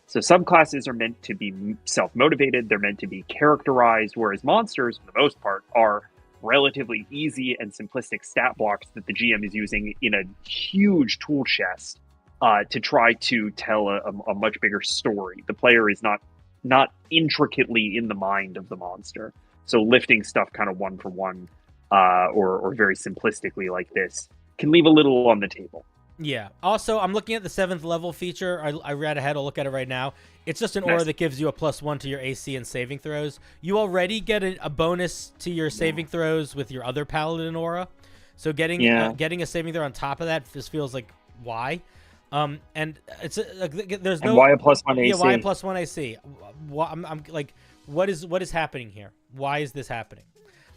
So subclasses are meant to be self-motivated. They're meant to be characterized, whereas monsters, for the most part, are relatively easy and simplistic stat blocks that the GM is using in a huge tool chest to try to tell a much bigger story. The player is not intricately in the mind of the monster. So lifting stuff kind of one for one or very simplistically like this can leave a little on the table. Yeah. Also, I'm looking at the 7th level feature. I read ahead. I'll look at it right now. It's just an aura that gives you a +1 to your AC and saving throws. You already get a bonus to your saving throws with your other paladin aura. So getting a saving throw on top of that just feels like why? And it's there's no why a +1 AC. Yeah, why a +1 AC? I'm like, what is happening here? Why is this happening?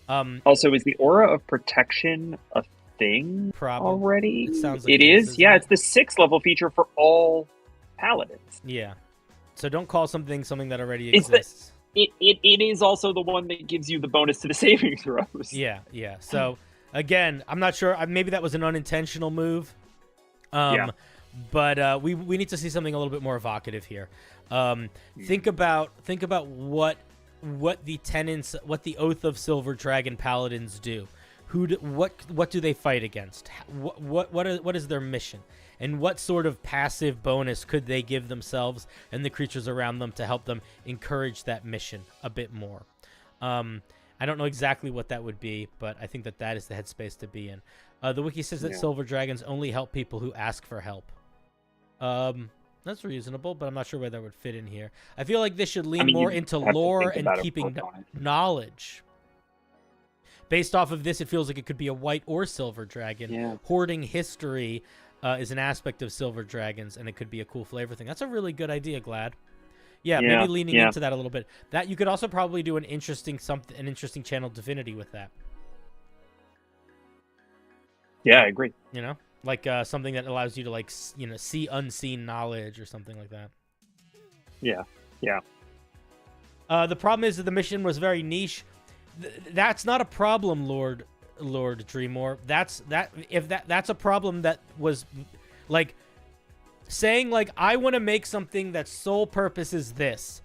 Also, is the aura of protection a thing already? It sounds like it is. Yeah, it's the 6th level feature for all paladins. Yeah. So don't call something that already exists. It is also the one that gives you the bonus to the saving throws. Yeah. So again, I'm not sure. Maybe that was an unintentional move. But we need to see something a little bit more evocative here. Think about what the tenants, what the Oath of Silver Dragon Paladins do. What do they fight against? What is their mission? And what sort of passive bonus could they give themselves and the creatures around them to help them encourage that mission a bit more? I don't know exactly what that would be, but I think that is the headspace to be in. The wiki says that silver dragons only help people who ask for help. That's reasonable, but I'm not sure where that would fit in here. I feel like this should lean more into lore and keeping knowledge. Based off of this, it feels like it could be a white or silver dragon. Yeah. Hoarding history is an aspect of silver dragons, and it could be a cool flavor thing. That's a really good idea, Glad. Yeah, maybe leaning into that a little bit. That you could also probably do an interesting channel divinity with that. Yeah, I agree. You know, like something that allows you to see unseen knowledge or something like that. Yeah. The problem is that the mission was very niche. That's not a problem, Lord Dreamore. That's a problem that was like saying like I want to make something that's sole purpose is this.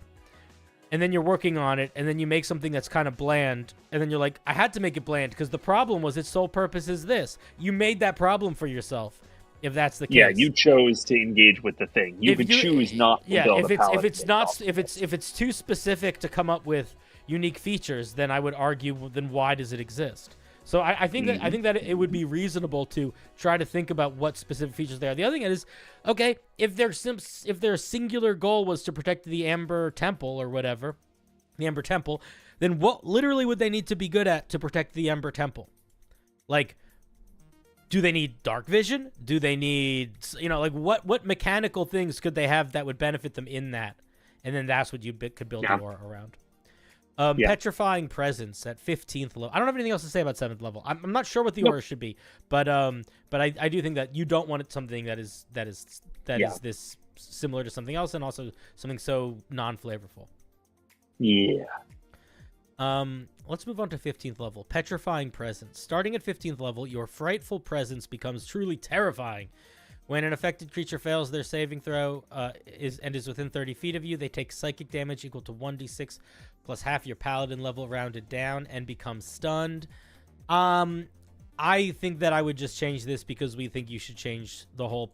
and then you're working on it, and then you make something that's kind of bland, and then you're like, I had to make it bland because the problem was its sole purpose is this. You made that problem for yourself, if that's the case. Yeah, you chose to engage with the thing. You could choose not to build a paladin. If it's too specific to come up with unique features, then I would argue, well, then why does it exist? So I think that it would be reasonable to try to think about what specific features they are. The other thing is, okay, if their singular goal was to protect the Amber Temple or whatever, the Amber Temple, then what literally would they need to be good at to protect the Amber Temple? Like, do they need dark vision? Do they need, like what mechanical things could they have that would benefit them in that? And then that's what you could build the aura around. Petrifying Presence at 15th level. I don't have anything else to say about 7th level. I'm not sure what the aura should be, but I do think that you don't want it something that is this similar to something else, and also something so non-flavorful. Yeah. Let's move on to 15th level. Petrifying Presence. Starting at 15th level, your frightful presence becomes truly terrifying. When an affected creature fails their saving throw is within 30 feet of you, they take psychic damage equal to 1d6 plus half your paladin level rounded down and become stunned. I think that I would just change this because we think you should change the whole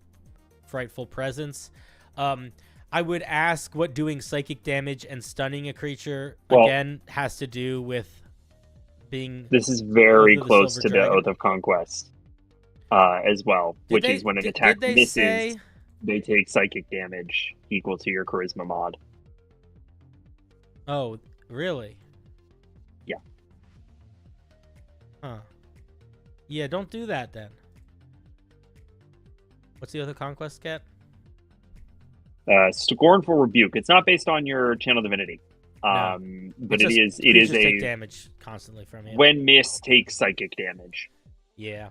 frightful presence. I would ask what doing psychic damage and stunning a creature again has to do with being... This is very close to the Oath of Conquest. As well, which is when an attack misses, they take psychic damage equal to your charisma mod. Oh, really? Yeah. Huh. Yeah, don't do that then. What's the other conquest get? Scornful Rebuke. It's not based on your channel divinity. No. But it is a take damage constantly from you. When miss, take psychic damage. Yeah.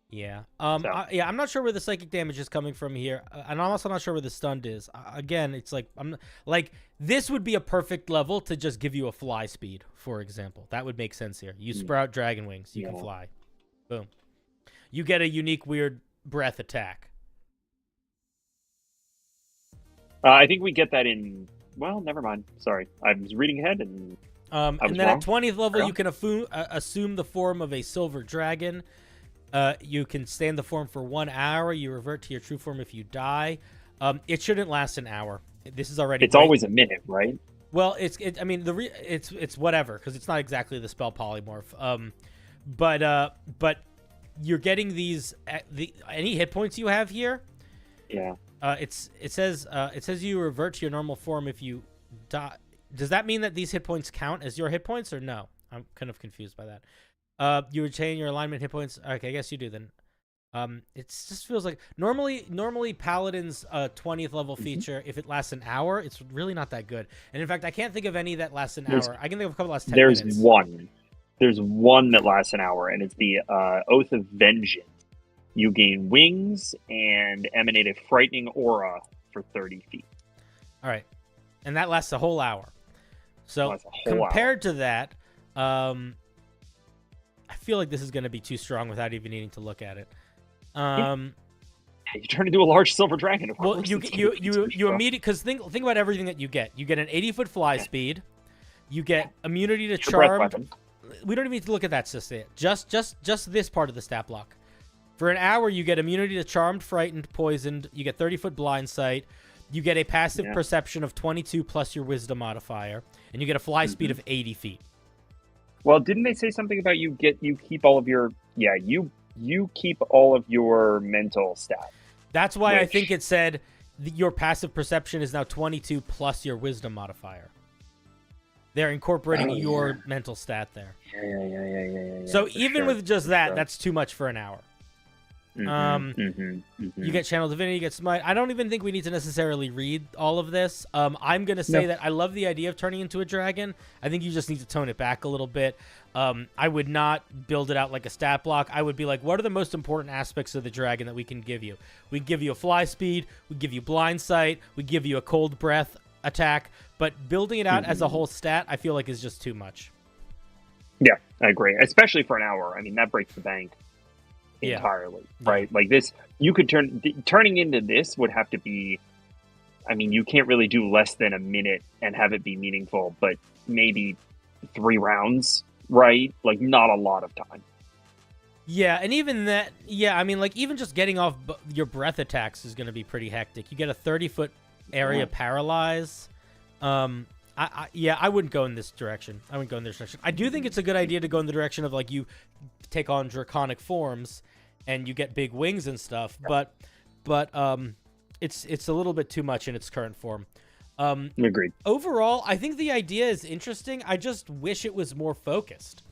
Yeah. I'm not sure where the psychic damage is coming from here, and I'm also not sure where the stunned is. Again, it's like this would be a perfect level to just give you a fly speed, for example. That would make sense here. You sprout dragon wings, you can fly. Boom. You get a unique weird breath attack. I think we get that in. Well, never mind. Sorry, I was reading ahead and. And then at 20th level, you can assume the form of a silver dragon. You can stay in the form for 1 hour. You revert to your true form if you die. It shouldn't last an hour. This is already. It's always a minute, right? Well, it's whatever because it's not exactly the spell polymorph. But you're getting these any hit points you have here. Yeah. It says you revert to your normal form if you die. Does that mean that these hit points count as your hit points or no? I'm kind of confused by that. You retain your alignment hit points. Okay, I guess you do then. It just feels like normally Paladin's 20th level feature, if it lasts an hour, it's really not that good. And in fact, I can't think of any that lasts an hour. I can think of a couple that last 10 minutes. There's one that lasts an hour, and it's the Oath of Vengeance. You gain wings and emanate a frightening aura for 30 feet. All right, and that lasts a whole hour. So compared to that, I feel like this is going to be too strong without even needing to look at it. You turn into a large silver dragon. Of course. Well, you immediately because think about everything that you get. You get an 80-foot fly speed. You get immunity to charmed. We don't even need to look at that just this part of the stat block. For an hour, you get immunity to charmed, frightened, poisoned. You get 30-foot blind sight. You get a passive perception of 22 plus your wisdom modifier, and you get a fly speed of 80 feet. Well, didn't they say something about you keep all of your you keep all of your mental stats? That's why I think it said your passive perception is now 22 plus your wisdom modifier. They're incorporating your mental stat there. Yeah. So even with just that, that's too much for an hour. You get Channel Divinity, you get Smite. I don't even think we need to necessarily read all of this. I'm going to say that I love the idea of turning into a dragon. I think you just need to tone it back a little bit. I would not build it out like a stat block. I would be like, what are the most important aspects of the dragon that we can give you? We give you a fly speed, we give you blind sight, we give you a cold breath attack, but building it out as a whole stat, I feel like is just too much. Yeah, I agree. Especially for an hour. I mean, that breaks the bank entirely, right? Like this, you could turning into this would have to be I mean, you can't really do less than a minute and have it be meaningful, but maybe 3 rounds, right? Like, not a lot of time. Yeah, and even that, yeah, I mean, like, even just getting off your breath attacks is going to be pretty hectic. You get a 30-foot area paralyze. Yeah, I wouldn't go in this direction. I do think it's a good idea to go in the direction of, like, you take on draconic forms and you get big wings and stuff, but it's a little bit too much in its current form. Agreed. Overall, I think the idea is interesting. I just wish it was more focused.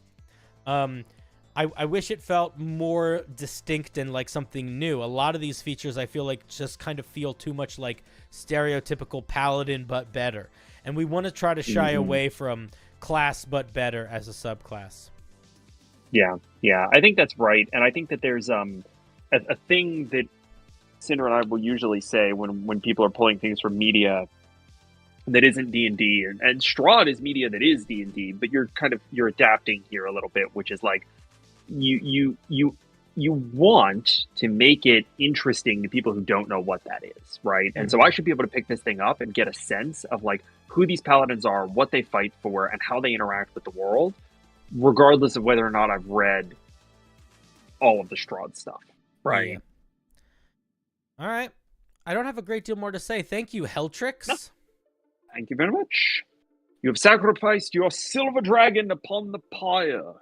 I wish it felt more distinct and like something new. A lot of these features I feel like just kind of feel too much like stereotypical paladin but better. And we want to try to shy away from class but better as a subclass. Yeah, I think that's right. And I think that there's a thing that Cinder and I will usually say when people are pulling things from media that isn't D&D, and Strahd is media that is D&D, but you're adapting here a little bit, which is like you want to make it interesting to people who don't know what that is, right? And so I should be able to pick this thing up and get a sense of like who these paladins are, what they fight for, and how they interact with the world, regardless of whether or not I've read all of the Strahd stuff, right? Yeah. All right. I don't have a great deal more to say. Thank you, Heltrix. No. Thank you very much. You have sacrificed your silver dragon upon the pyre.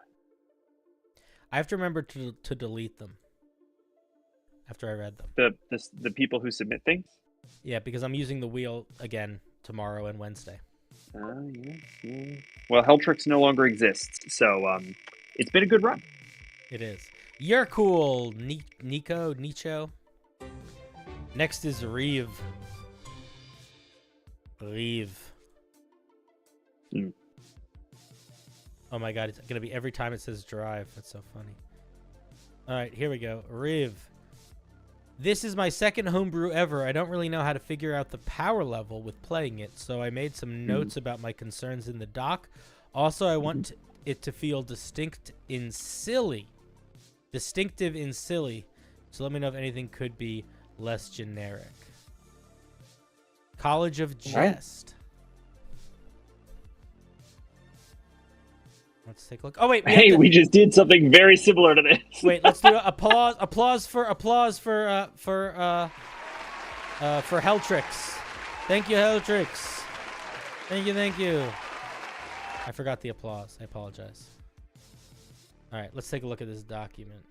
I have to remember to delete them after I read them. The people who submit things? Yeah, because I'm using the wheel again tomorrow and Wednesday. Yes. Well, Heltrix no longer exists, so it's been a good run. It is. You're cool, Nicho. Next is Reeve. Oh my god, it's gonna be every time it says drive. That's so funny. Alright, here we go. Riv. This is my second homebrew ever. I don't really know how to figure out the power level with playing it, so I made some notes about my concerns in the doc. Also, I want it to feel distinctive in silly. So let me know if anything could be less generic. College of Jest. Let's take a look. Oh wait, we just did something very similar to this. Wait, let's do applause for Heltrix. Thank you, Heltrix. Thank you. I forgot the applause. I apologize. All right, let's take a look at this document.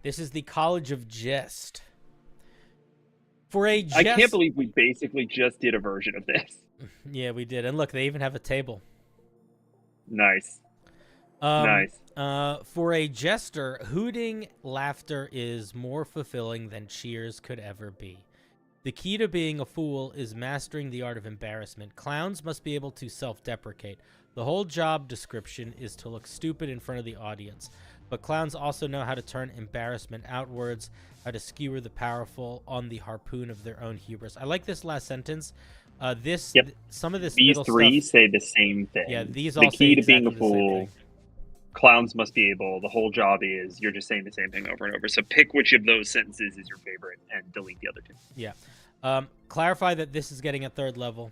This is the College of Jest. I can't believe we basically just did a version of this. Yeah, we did. And look, they even have a table. Nice. Nice. For a jester, hooting laughter is more fulfilling than cheers could ever be. The key to being a fool is mastering the art of embarrassment. Clowns must be able to self-deprecate. The whole job description is to look stupid in front of the audience. But clowns also know how to turn embarrassment outwards, how to skewer the powerful on the harpoon of their own hubris. I like this last sentence. Some of this these three stuff, say the same thing. Yeah, these all the key say to being a exactly fool. Clowns must be able. The whole job is you're just saying the same thing over and over. So pick which of those sentences is your favorite and delete the other two. Yeah. Clarify that this is getting a 3rd level.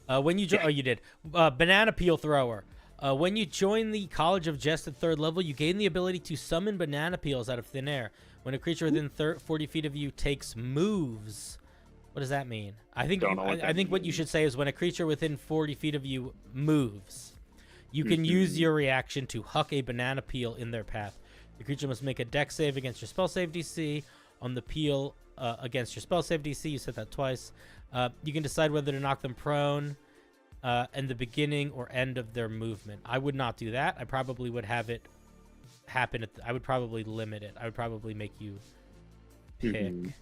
When you oh, you did. Banana peel thrower. When you join the College of Jest at 3rd level, you gain the ability to summon banana peels out of thin air. When a creature within 40 feet of you takes moves. What does that mean? I think what you should say is when a creature within 40 feet of you moves, you can use your reaction to huck a banana peel in their path. The creature must make a dex save against your spell save DC. On the peel against your spell save DC, you said that twice. You can decide whether to knock them prone in the beginning or end of their movement. I would not do that. I probably would have it happen. I would probably limit it. I would probably make you pick.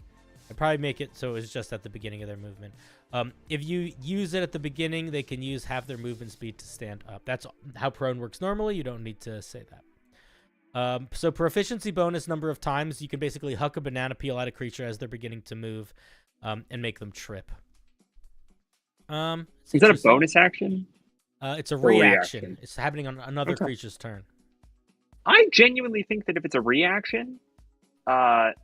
I'd probably make it so it's just at the beginning of their movement. If you use it at the beginning, they can use half their movement speed to stand up. That's how prone works normally. You don't need to say that. So proficiency bonus number of times, you can basically huck a banana peel at a creature as they're beginning to move and make them trip. Is that a bonus action? It's a reaction. It's happening on another creature's turn. I genuinely think that if it's a reaction,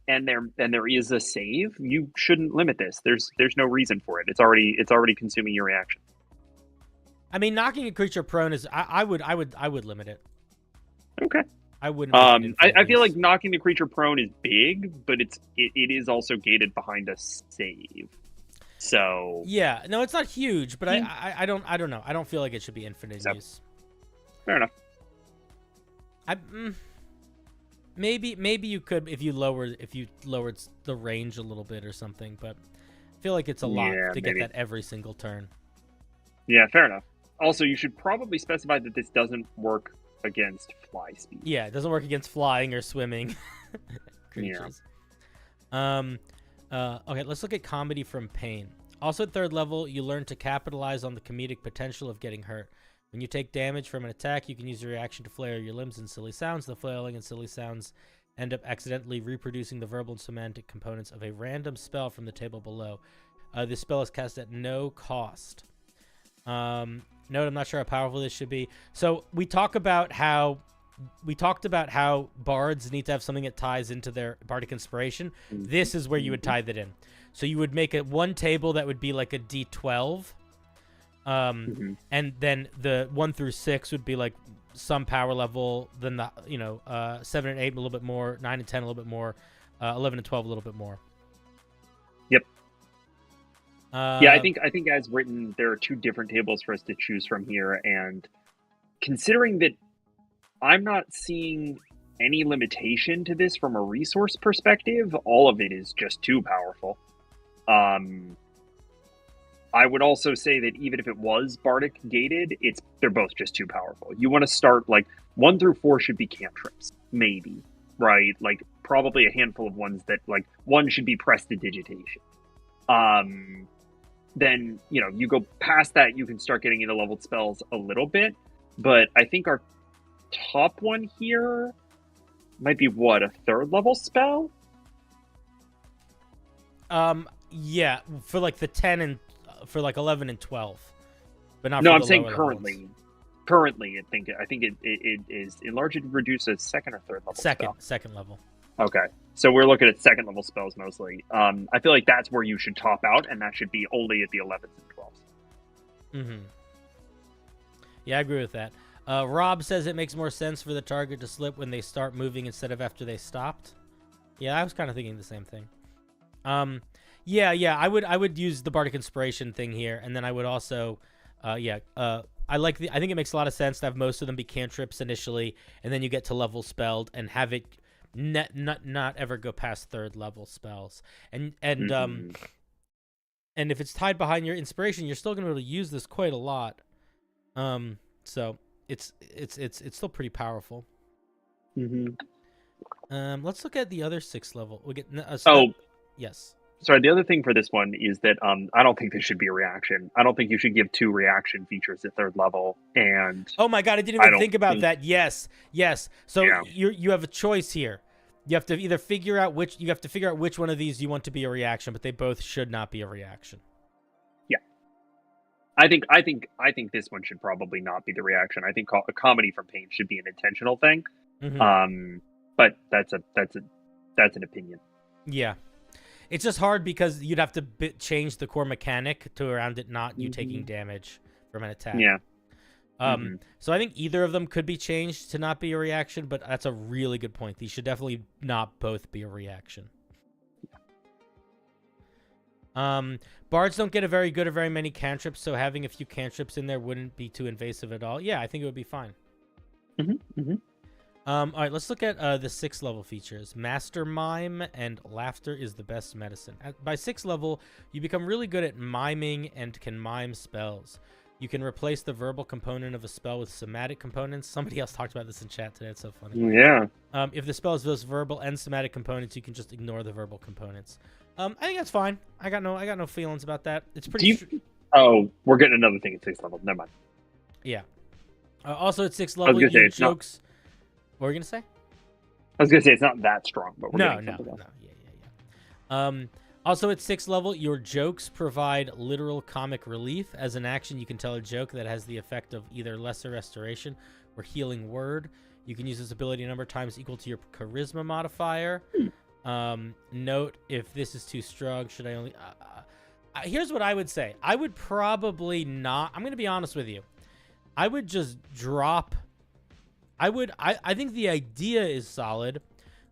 and there is a save, you shouldn't limit this. There's no reason for it. It's already consuming your reaction. I mean, knocking a creature prone is I would limit it. Okay. I wouldn't. I feel like knocking the creature prone is big, but it is also gated behind a save. So yeah, no, it's not huge, but I don't know. I don't feel like it should be infinite use. Fair enough. Maybe you could if you lowered the range a little bit or something, but I feel like it's a lot to get that every single turn. Yeah, fair enough. Also, you should probably specify that this doesn't work against fly speed. Yeah, it doesn't work against flying or swimming creatures. Yeah. Okay, let's look at comedy from pain. Also at 3rd level, you learn to capitalize on the comedic potential of getting hurt. When you take damage from an attack, you can use your reaction to flail your limbs in silly sounds. The flailing and silly sounds end up accidentally reproducing the verbal and semantic components of a random spell from the table below. This spell is cast at no cost. Note, I'm not sure how powerful this should be. So we talked about how bards need to have something that ties into their bardic inspiration. This is where you would tie that in. So you would make one table that would be like a D12. And then the 1 through 6 would be like some power level. Then the 7 and 8 a little bit more, 9 and 10 a little bit more, 11 and 12 a little bit more. Yep. Yeah, I think as written, there are 2 different tables for us to choose from here, and considering that I'm not seeing any limitation to this from a resource perspective, all of it is just too powerful. I would also say that even if it was bardic gated, they're both just too powerful. You want to start like 1 through 4 should be cantrips, maybe, right? Like probably a handful of ones that like 1 should be prestidigitation. Then you go past that, you can start getting into leveled spells a little bit, but I think our top one here might be a 3rd level spell. Yeah, for like the 10 and for like 11 and 12, but not. No, for I'm the saying lower currently. levels. Currently, I think it is enlarged to reduce a 2nd or 3rd level. Second level. Okay, so we're looking at 2nd level spells mostly. I feel like that's where you should top out, and that should be only at the 11s and 12s. Yeah, I agree with that. Rob says it makes more sense for the target to slip when they start moving instead of after they stopped. Yeah, I was kind of thinking the same thing. Yeah, I would use the bardic inspiration thing here, and then I would also, I think it makes a lot of sense to have most of them be cantrips initially, and then you get to level spelled and have it not ever go past 3rd level spells. And if it's tied behind your inspiration, you're still gonna be able to use this quite a lot. So it's still pretty powerful. Let's look at the other 6th level. We get yes. Sorry, the other thing for this one is that I don't think this should be a reaction. I don't think you should give 2 reaction features at 3rd level. And oh my god, I didn't even think about that. Yes. So you have a choice here. You have to either figure out which one of these you want to be a reaction, but they both should not be a reaction. Yeah, I think this one should probably not be the reaction. I think a comedy from pain should be an intentional thing. But that's an opinion. Yeah. It's just hard because you'd have to change the core mechanic to around it not you taking damage from an attack. Yeah. So I think either of them could be changed to not be a reaction, but that's a really good point. These should definitely not both be a reaction. Bards don't get a very good or very many cantrips, so having a few cantrips in there wouldn't be too invasive at all. Yeah, I think it would be fine. All right, let's look at the 6th level features. Master Mime and Laughter is the best medicine. By 6th level, you become really good at miming and can mime spells. You can replace the verbal component of a spell with somatic components. Somebody else talked about this in chat today. It's so funny. Yeah. If the spell is both verbal and somatic components, you can just ignore the verbal components. I think that's fine. I got no feelings about that. It's pretty. Oh, we're getting another thing at 6th level. Never mind. Yeah. Also at 6th level, your jokes. What were you gonna say? I was gonna say it's not that strong, but we're no. Yeah. Also at 6th level, your jokes provide literal comic relief. As an action, you can tell a joke that has the effect of either lesser restoration or healing word. You can use this ability a number of times equal to your charisma modifier. Note if this is too strong. Should I only? Here's what I would say. I would probably not. I'm gonna be honest with you. I would just drop. I think the idea is solid.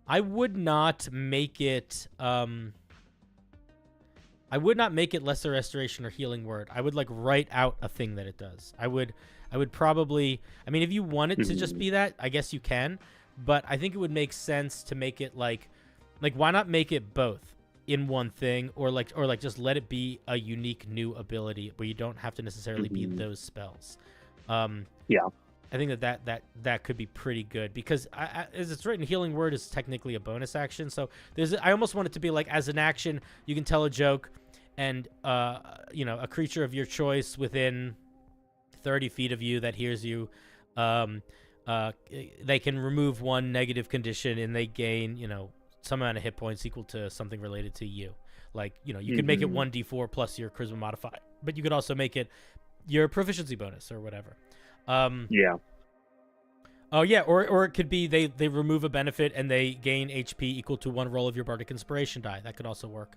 I would not make it. I would not make it lesser restoration or healing word. I would like write out a thing that it does. I would probably. I mean, if you want it to just be that, I guess you can. But I think it would make sense to make it like why not make it both in one thing, or just let it be a unique new ability where you don't have to necessarily be those spells. Yeah. I think that could be pretty good because as it's written, healing word is technically a bonus action. So I almost want it to be like as an action, you can tell a joke, and a creature of your choice within 30 feet of you that hears you, they can remove one negative condition and they gain some amount of hit points equal to something related to you. Like you could make it 1d4 plus your charisma modifier, but you could also make it your proficiency bonus or whatever. Yeah. Oh yeah, or it could be they remove a benefit and they gain HP equal to one roll of your bardic inspiration die. That could also work.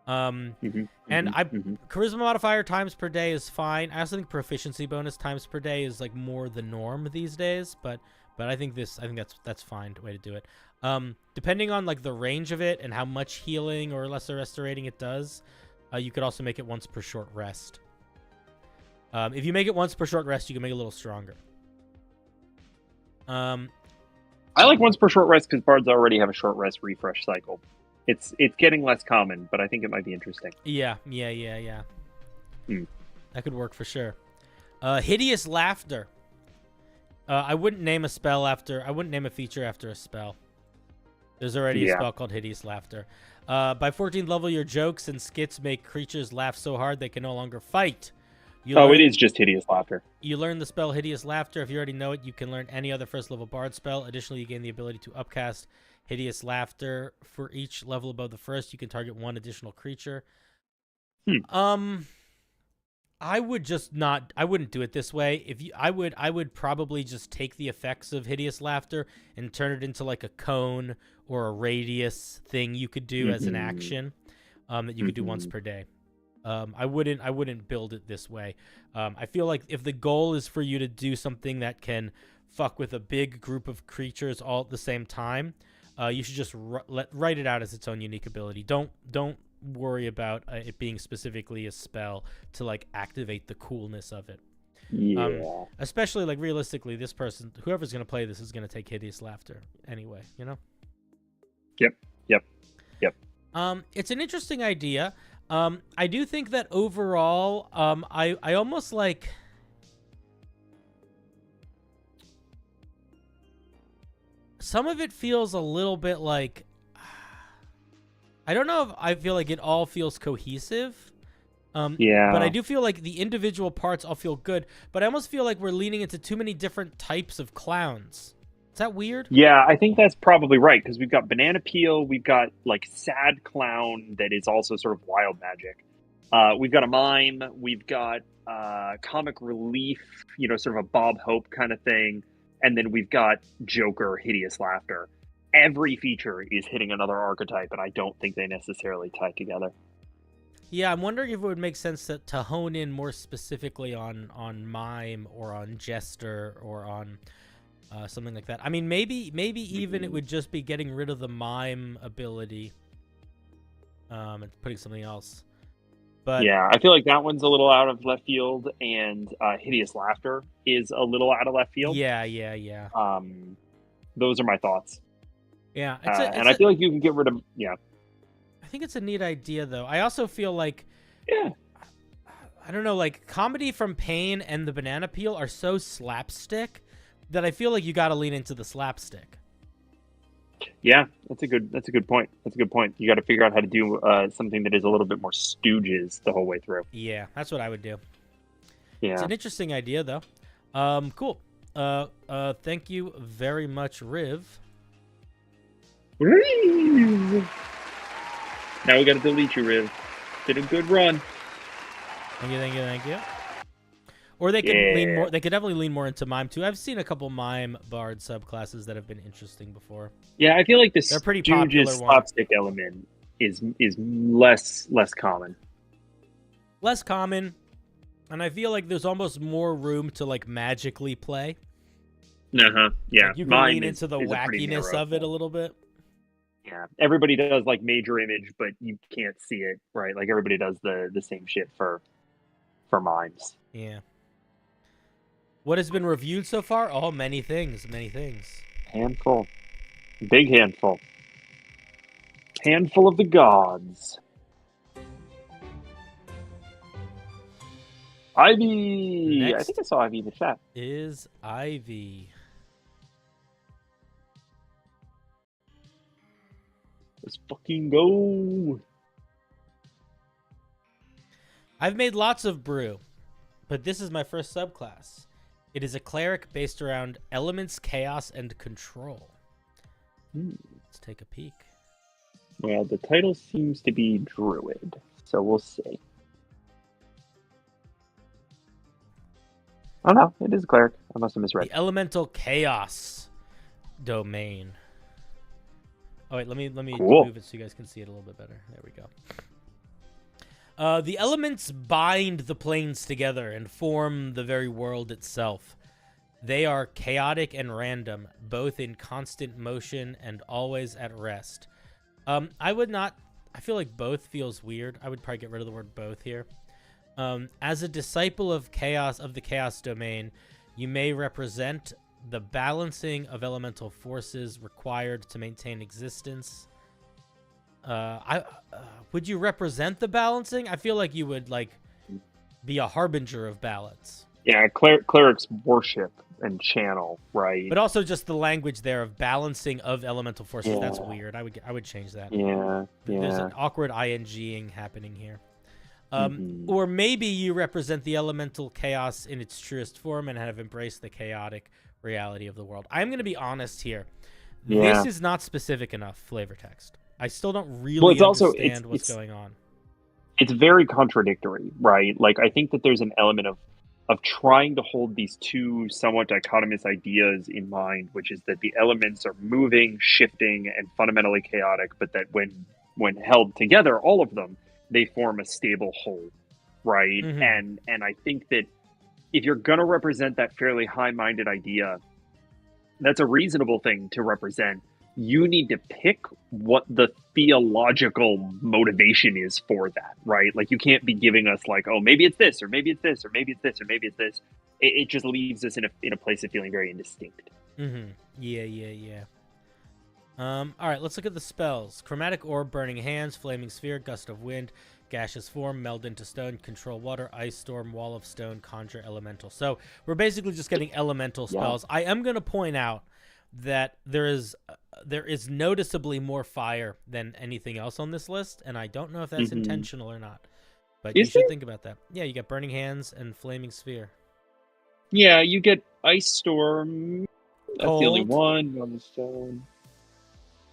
Charisma modifier times per day is fine. I also think proficiency bonus times per day is like more the norm these days, but I think that's fine way to do it. Depending on like the range of it and how much healing or lesser restorating it does, you could also make it once per short rest. If you make it once per short rest, you can make it a little stronger. I like once per short rest because bards already have a short rest refresh cycle. It's getting less common, but I think it might be interesting. Yeah. That could work for sure. Hideous laughter. I wouldn't name a feature after a spell. There's already a spell called hideous laughter. By 14th level, your jokes and skits make creatures laugh so hard they can no longer fight. It is just hideous laughter. You learn the spell hideous laughter. If you already know it, you can learn any other first level bard spell. Additionally, you gain the ability to upcast hideous laughter for each level above the first. You can target one additional creature. I wouldn't do it this way. I would probably just take the effects of hideous laughter and turn it into like a cone or a radius thing you could do as an action that you could do once per day. I wouldn't build it this way. I feel like if the goal is for you to do something that can fuck with a big group of creatures all at the same time, you should just write it out as its own unique ability. Don't worry about it being specifically a spell to like activate the coolness of it. Yeah. Especially like realistically, this person, whoever's gonna play this, is gonna take hideous laughter anyway. Yep. It's an interesting idea. I do think that overall, I almost like. Some of it feels a little bit like. I don't know if I feel like it all feels cohesive. Yeah. But I do feel like the individual parts all feel good. But I almost feel like we're leaning into too many different types of clowns. Is that weird? Yeah, I think that's probably right, because we've got banana peel, we've got like sad clown that is also sort of wild magic. We've got a mime, we've got comic relief, sort of a Bob Hope kind of thing, and then we've got Joker, hideous laughter. Every feature is hitting another archetype, and I don't think they necessarily tie together. Yeah, I'm wondering if it would make sense to hone in more specifically on mime or on jester or on something like that. I mean, maybe even it would just be getting rid of the mime ability and putting something else. But yeah, I feel like that one's a little out of left field, and hideous laughter is a little out of left field. Yeah. Those are my thoughts. Yeah, I feel like you can get rid of. Yeah, I think it's a neat idea, though. I also feel like, I don't know, like Comedy from Pain and the Banana Peel are so slapstick that I feel like you got to lean into the slapstick. Yeah, that's a good point. You got to figure out how to do something that is a little bit more Stooges the whole way through. Yeah, that's what I would do. Yeah, it's an interesting idea, though. Cool. Thank you very much, Riv. Now we got to delete you, Riv. Did a good run. Thank you. Or they could lean more. They could definitely lean more into mime too. I've seen a couple mime bard subclasses that have been interesting before. Yeah, I feel like the They're pretty popular slapstick element is less common. Less common, and I feel like there's almost more room to like magically play. Yeah. Like you can lean into the wackiness of it a little bit. Yeah, everybody does like major image, but you can't see it, right? Like everybody does the same shit for mimes. Yeah. What has been reviewed so far? Oh, many things, many things. Handful. Big handful. Handful of the gods. Ivy! Next I think I saw Ivy in the chat. Is Ivy. Let's fucking go. I've made lots of brew, but this is my first subclass. It is a cleric based around elements, chaos, and control. Let's take a peek. Well, the title seems to be druid, so we'll see. Oh no, it is a cleric. I must have misread. The elemental chaos domain. Oh wait, let me move it so you guys can see it a little bit better. There we go. The elements bind the planes together and form the very world itself. They are chaotic and random, both in constant motion and always at rest. I feel like both feels weird. I would probably get rid of the word both here. As a disciple of chaos, of the chaos domain, you may represent the balancing of elemental forces required to maintain existence. Would you represent the balancing? I feel like you would be a harbinger of balance. Yeah, clerics worship and channel, right? But also just the language there of balancing of elemental forces. Yeah. That's weird. I would change that. Yeah. There's an awkward ing happening here. Or maybe you represent the elemental chaos in its truest form and have embraced the chaotic reality of the world. I'm going to be honest here. Yeah. This is not specific enough flavor text. I still don't really understand what's going on. It's very contradictory, right? Like, I think that there's an element of trying to hold these two somewhat dichotomous ideas in mind, which is that the elements are moving, shifting, and fundamentally chaotic, but that when held together, all of them, they form a stable whole, right? And I think that if you're going to represent that fairly high-minded idea, that's a reasonable thing to represent. You need to pick what the theological motivation is for that, right? Like, you can't be giving us like, oh, maybe it's this, or maybe it's this, or maybe it's this, or maybe it's this. It just leaves us in a place of feeling very indistinct. Yeah. All right, let's look at the spells. Chromatic Orb, Burning Hands, Flaming Sphere, Gust of Wind, Gaseous Form, Meld into Stone, Control Water, Ice Storm, Wall of Stone, Conjure Elemental. So we're basically just getting elemental spells. Yeah. I am going to point out that there is noticeably more fire than anything else on this list, and I don't know if that's intentional or not. But you should think about that. Yeah, you got Burning Hands and Flaming Sphere. Yeah, you get Ice Storm. That's Cold. The only one on the stone.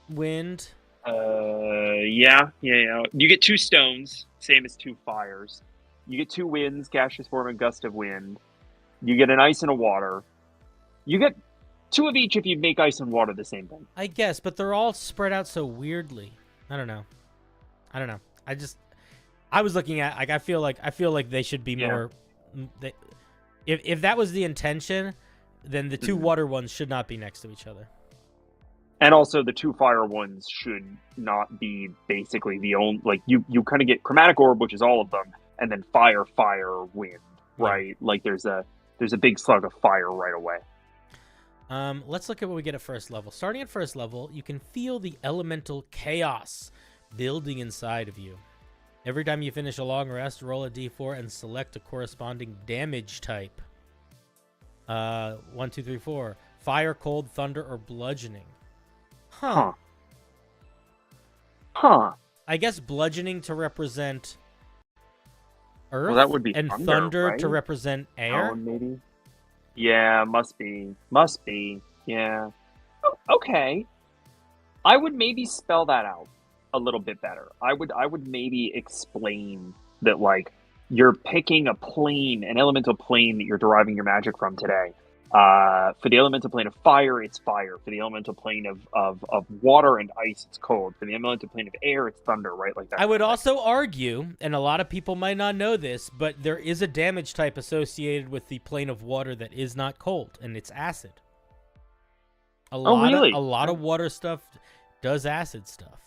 Wind. Yeah. You get 2 stones, same as 2 fires. You get 2 winds, Gaseous Form and Gust of Wind. You get an ice and a water. You get 2 of each if you make ice and water the same thing. I guess, but they're all spread out so weirdly. I don't know. I was looking at, like, I feel like they should be more. If that was the intention, then the 2 water ones should not be next to each other. And also the 2 fire ones should not be basically the only, like, you kind of get Chromatic Orb, which is all of them, and then fire, wind, right? Yeah. Like there's a big slug of fire right away. Let's look at what we get at first level. Starting at first level, you can feel the elemental chaos building inside of you. Every time you finish a long rest, roll a d4 and select a corresponding damage type. 1, 2, 3, 4. Fire, cold, thunder, or bludgeoning. Huh. I guess bludgeoning to represent earth. Well, that would be and thunder, right? To represent air. Maybe. Yeah, must be. Yeah. Oh, okay. I would maybe spell that out a little bit better. I would maybe explain that, like, you're picking a plane, an elemental plane that you're deriving your magic from today. For the elemental plane of fire, it's fire. For the elemental plane of water and ice, it's cold. For the elemental plane of air, it's thunder, right? Like that. I would also argue, and a lot of people might not know this, but there is a damage type associated with the plane of water that is not cold, and it's acid. A lot of water stuff does acid stuff.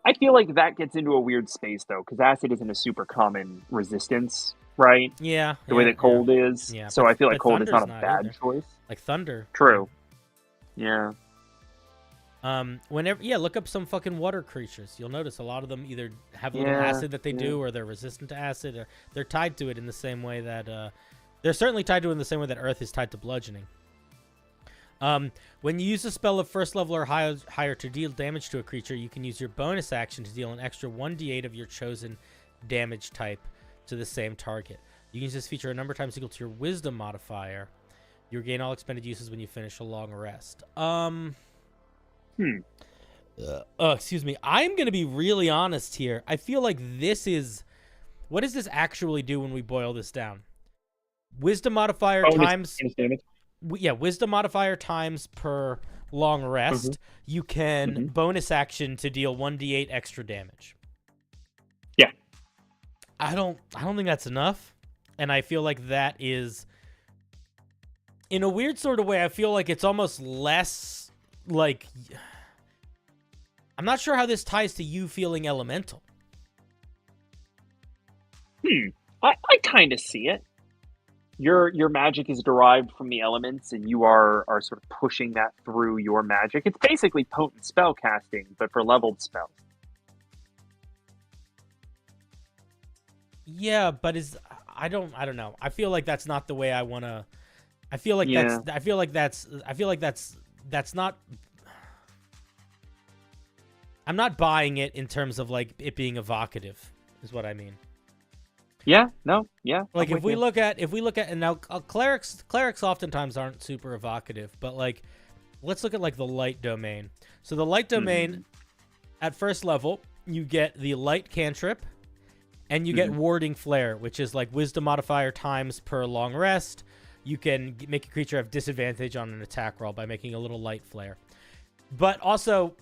I feel like that gets into a weird space, though, because acid isn't a super common resistance, right? Yeah. The way that cold is. Yeah, so I feel like cold is not a bad either. choice. Like thunder. True. Yeah. Look up some fucking water creatures. You'll notice a lot of them either have a little acid that they do, or they're resistant to acid, or they're tied to it in the same way that they're certainly tied to it in the same way that Earth is tied to bludgeoning. When you use a spell of first level or higher to deal damage to a creature, you can use your bonus action to deal an extra 1d8 of your chosen damage type to the same target. You can use this feature a number of times equal to your wisdom modifier. You regain all expended uses when you finish a long rest. Excuse me. I'm going to be really honest here. I feel like this is... What does this actually do when we boil this down? Wisdom modifier times... wisdom modifier times per long rest. You can bonus action to deal 1d8 extra damage. Yeah. I don't think that's enough. And I feel like that is... In a weird sort of way, I feel like it's almost less like... I'm not sure how this ties to you feeling elemental. I kind of see it. Your magic is derived from the elements, and you are sort of pushing that through your magic. It's basically potent spell casting, but for leveled spells. Yeah, but I don't know. I feel like that's not the way I want to. I feel like that's not. I'm not buying it in terms of like it being evocative, is what I mean. Yeah, no, yeah. Like if we look at and now clerics oftentimes aren't super evocative, but like let's look at like the light domain. So the light domain at first level, you get the light cantrip and you get warding flare, which is like wisdom modifier times per long rest. You can make a creature have disadvantage on an attack roll by making a little light flare. But also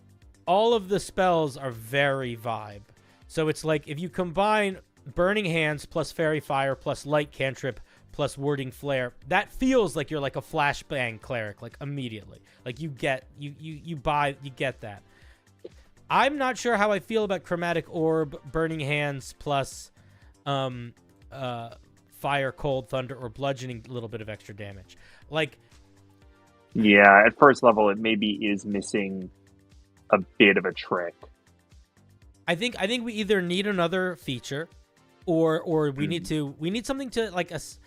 all of the spells are very vibe. So it's like if you combine Burning Hands plus Fairy Fire plus Light Cantrip plus Warding Flare, that feels like you're like a flashbang cleric, like immediately. Like you get that. I'm not sure how I feel about Chromatic Orb, Burning Hands plus Fire, Cold, Thunder, or Bludgeoning, a little bit of extra damage. Like, yeah, at first level it maybe is missing a bit of a trick. I think we either need another feature or we need something to like us.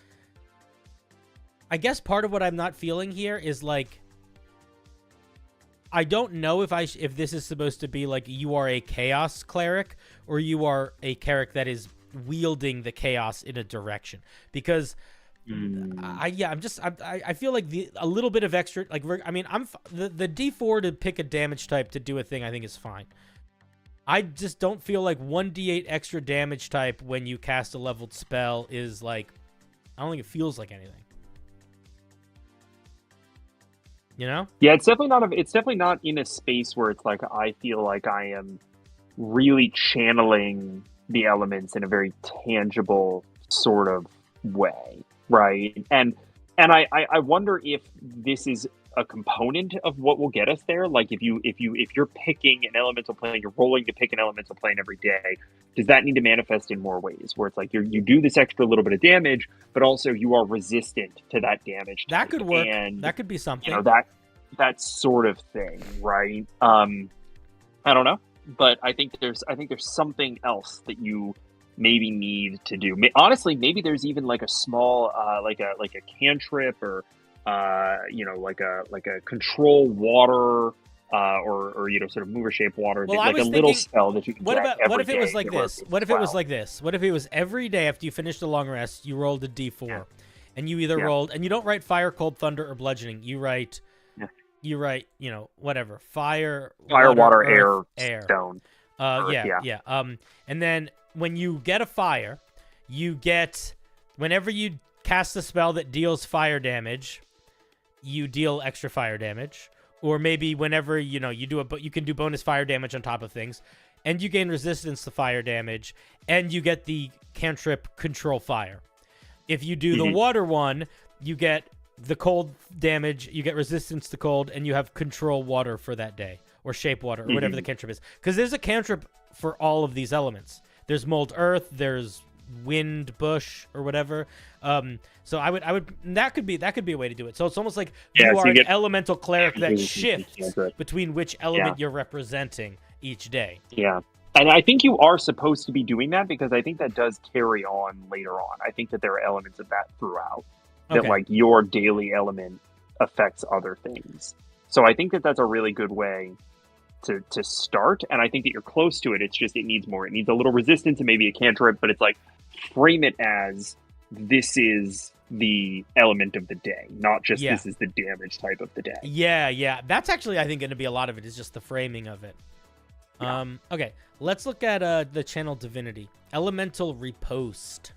I guess part of what I'm not feeling here is like I don't know if this is supposed to be like you are a chaos cleric or you are a cleric that is wielding the chaos in a direction, because I feel like a little bit of extra like the D4 to pick a damage type to do a thing I think is fine. I just don't feel like 1d8 extra damage type when you cast a leveled spell is like, I don't think it feels like anything. You know? Yeah, it's definitely not in a space where it's like I feel like I am really channeling the elements in a very tangible sort of way, right? And I wonder if this is a component of what will get us there. Like if you're picking an elemental plane, you're rolling to pick an elemental plane every day, does that need to manifest in more ways where it's like you do this extra little bit of damage, but also you are resistant to that damage? That could work. And that could be something. You know, that sort of thing, right? I don't know, but I think there's something else that you maybe need to do. Honestly, maybe there's even like a small like a cantrip or like a control water or sort of mover shape water, well, like a little spell that you can what if it was like this? What if it was every day after you finished a long rest, you rolled a D4 and you either rolled, and you don't write Fire, Cold, Thunder, or Bludgeoning. You write, whatever. Fire, water, earth, air, stone. And then when you get a fire, you get, whenever you cast a spell that deals fire damage, you deal extra fire damage. Or maybe whenever, you can do bonus fire damage on top of things. And you gain resistance to fire damage. And you get the cantrip control fire. If you do the water one, you get the cold damage, you get resistance to cold, and you have control water for that day. Or shape water, or whatever the cantrip is. Because there's a cantrip for all of these elements. There's mold earth, there's wind bush, or whatever. So I would that could be a way to do it. So it's almost like you are an elemental cleric that shifts between which element you're representing each day. Yeah. And I think you are supposed to be doing that because I think that does carry on later on. I think that there are elements of that throughout. That like your daily element affects other things. So I think that that's a really good way to start. And I think that you're close to it. It's just, it needs more. It needs a little resistance and maybe a cantrip, but it's like, frame it as this is the element of the day, not just this is the damage type of the day. Yeah. That's actually, I think, going to be a lot of it is just the framing of it. Yeah. Okay, let's look at the channel divinity. Elemental Riposte.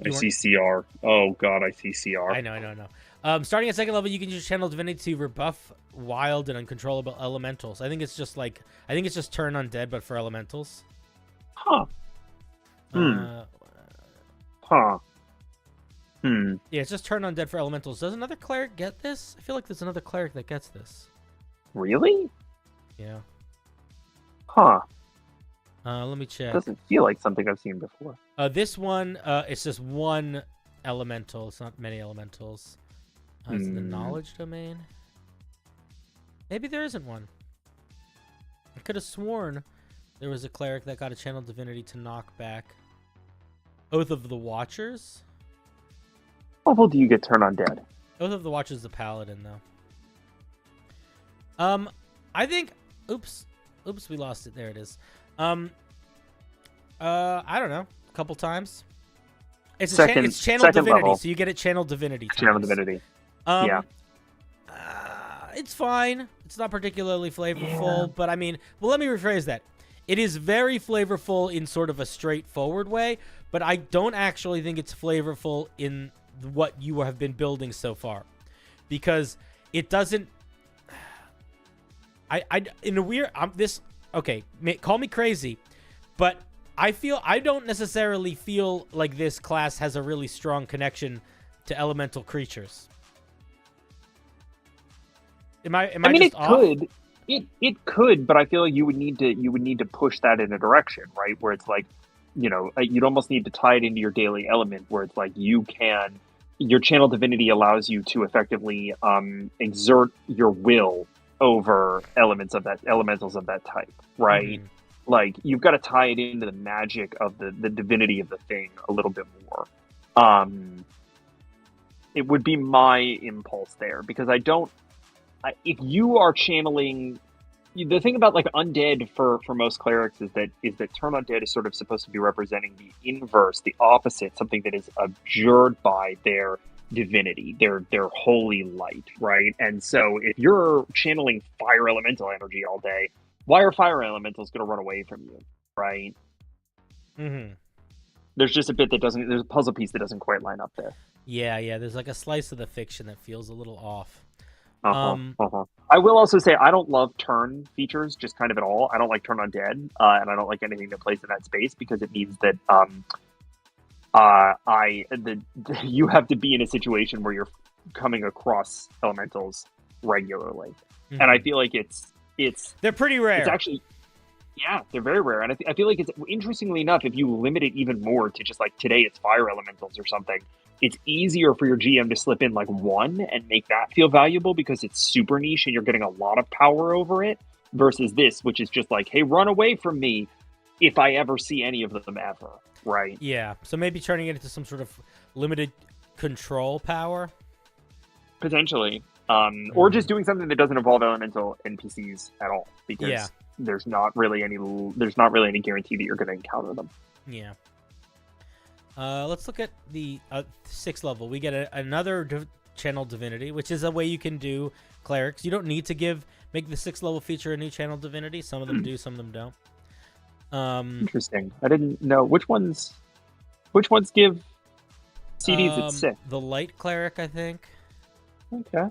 I see CR. Oh god, I see CR. I know. Starting at second level, you can use channel divinity to rebuff wild and uncontrollable elementals. I think it's just turn undead, but for elementals. Huh. Yeah, it's just turn undead for elementals. Does another cleric get this? I feel like there's another cleric that gets this. Really? Yeah. Huh. Let me check. Doesn't feel like something I've seen before. This one, it's just one elemental. It's not many elementals. It's the knowledge domain. Maybe there isn't one. I could have sworn there was a cleric that got a channel divinity to knock back Oath of the Watchers. What level do you get turn undead? Oath of the Watchers is the paladin, though. I think. Oops, we lost it. There it is. I don't know. A couple times. It's channel divinity, level. So you get it channel divinity times. Channel divinity. Yeah. It's fine. It's not particularly flavorful, but I mean, well, let me rephrase that. It is very flavorful in sort of a straightforward way, but I don't actually think it's flavorful in what you have been building so far, because it doesn't. In a weird, call me crazy, but I don't necessarily feel like this class has a really strong connection to elemental creatures. I mean, it could. It could, but I feel like you would need to push that in a direction, right? Where it's like, you'd almost need to tie it into your daily element, where it's like your channel divinity allows you to effectively exert your will over elementals of that type, right? Like you've got to tie it into the magic of the divinity of the thing a little bit more. It would be my impulse there, because if you are channeling, the thing about like undead for most clerics is that turn undead is sort of supposed to be representing the inverse, the opposite, something that is abjured by their divinity, their holy light, right? And so if you're channeling fire elemental energy all day, why are fire elementals going to run away from you, right? There's just a bit there's a puzzle piece that doesn't quite line up there. Yeah, there's like a slice of the fiction that feels a little off. I will also say I don't love turn features just kind of at all. I don't like turn undead, and I don't like anything that plays in that space, because it means that you have to be in a situation where you're coming across elementals regularly, and I feel like they're pretty rare. It's actually, yeah, they're very rare, and I feel like it's, interestingly enough, if you limit it even more to just like today it's fire elementals or something, it's easier for your GM to slip in like one and make that feel valuable because it's super niche and you're getting a lot of power over it, versus this, which is just like, hey, run away from me if I ever see any of them ever, right? Yeah, so maybe turning it into some sort of limited control power? Potentially. Or just doing something that doesn't involve elemental NPCs at all, because there's not really any guarantee that you're going to encounter them. Yeah. Let's look at the 6th level. We get another channel divinity, which is a way you can do clerics. You don't need to make the 6th level feature a new channel divinity. Some of them do, some of them don't. Interesting. I didn't know which ones give CDs at 6. The light cleric, I think. Okay.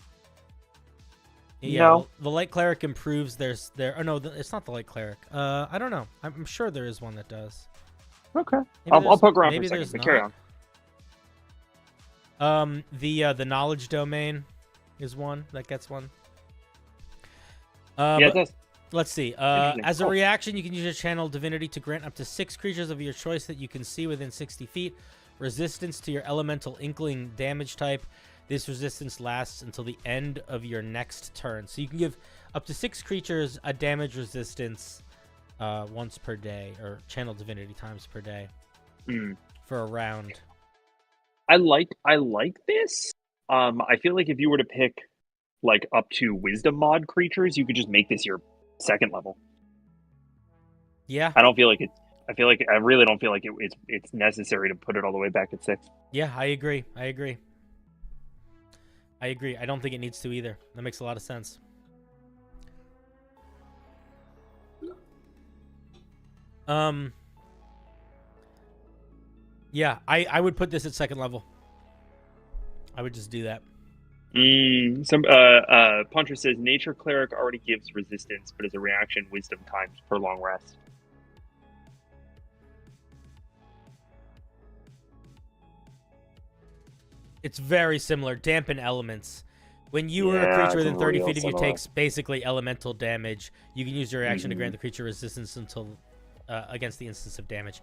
Yeah, no. The light cleric improves their. Oh no, it's not the light cleric. I don't know. I'm sure there is one that does. Okay. I'll poke around for a second. But carry on. The knowledge domain is one that gets one. Yeah, it does. Let's see. As a reaction, you can use your channel divinity to grant up to 6 creatures of your choice that you can see within 60 feet resistance to your elemental inkling damage type. This resistance lasts until the end of your next turn. So you can give up to 6 creatures a damage resistance once per day, or channel divinity times per day for a round. I like this. I feel like if you were to pick like up to wisdom mod creatures, you could just make this your 2nd level. Yeah. I really don't feel like it's necessary to put it all the way back at 6. Yeah, I agree. I don't think it needs to either. That makes a lot of sense. Yeah, I would put this at 2nd level. I would just do that. Puncher says Nature Cleric already gives resistance, but as a reaction, wisdom times per long rest. It's very similar. Dampen elements. When you are a creature within 30 feet of you takes basically elemental damage, you can use your reaction to grant the creature resistance until against the instance of damage.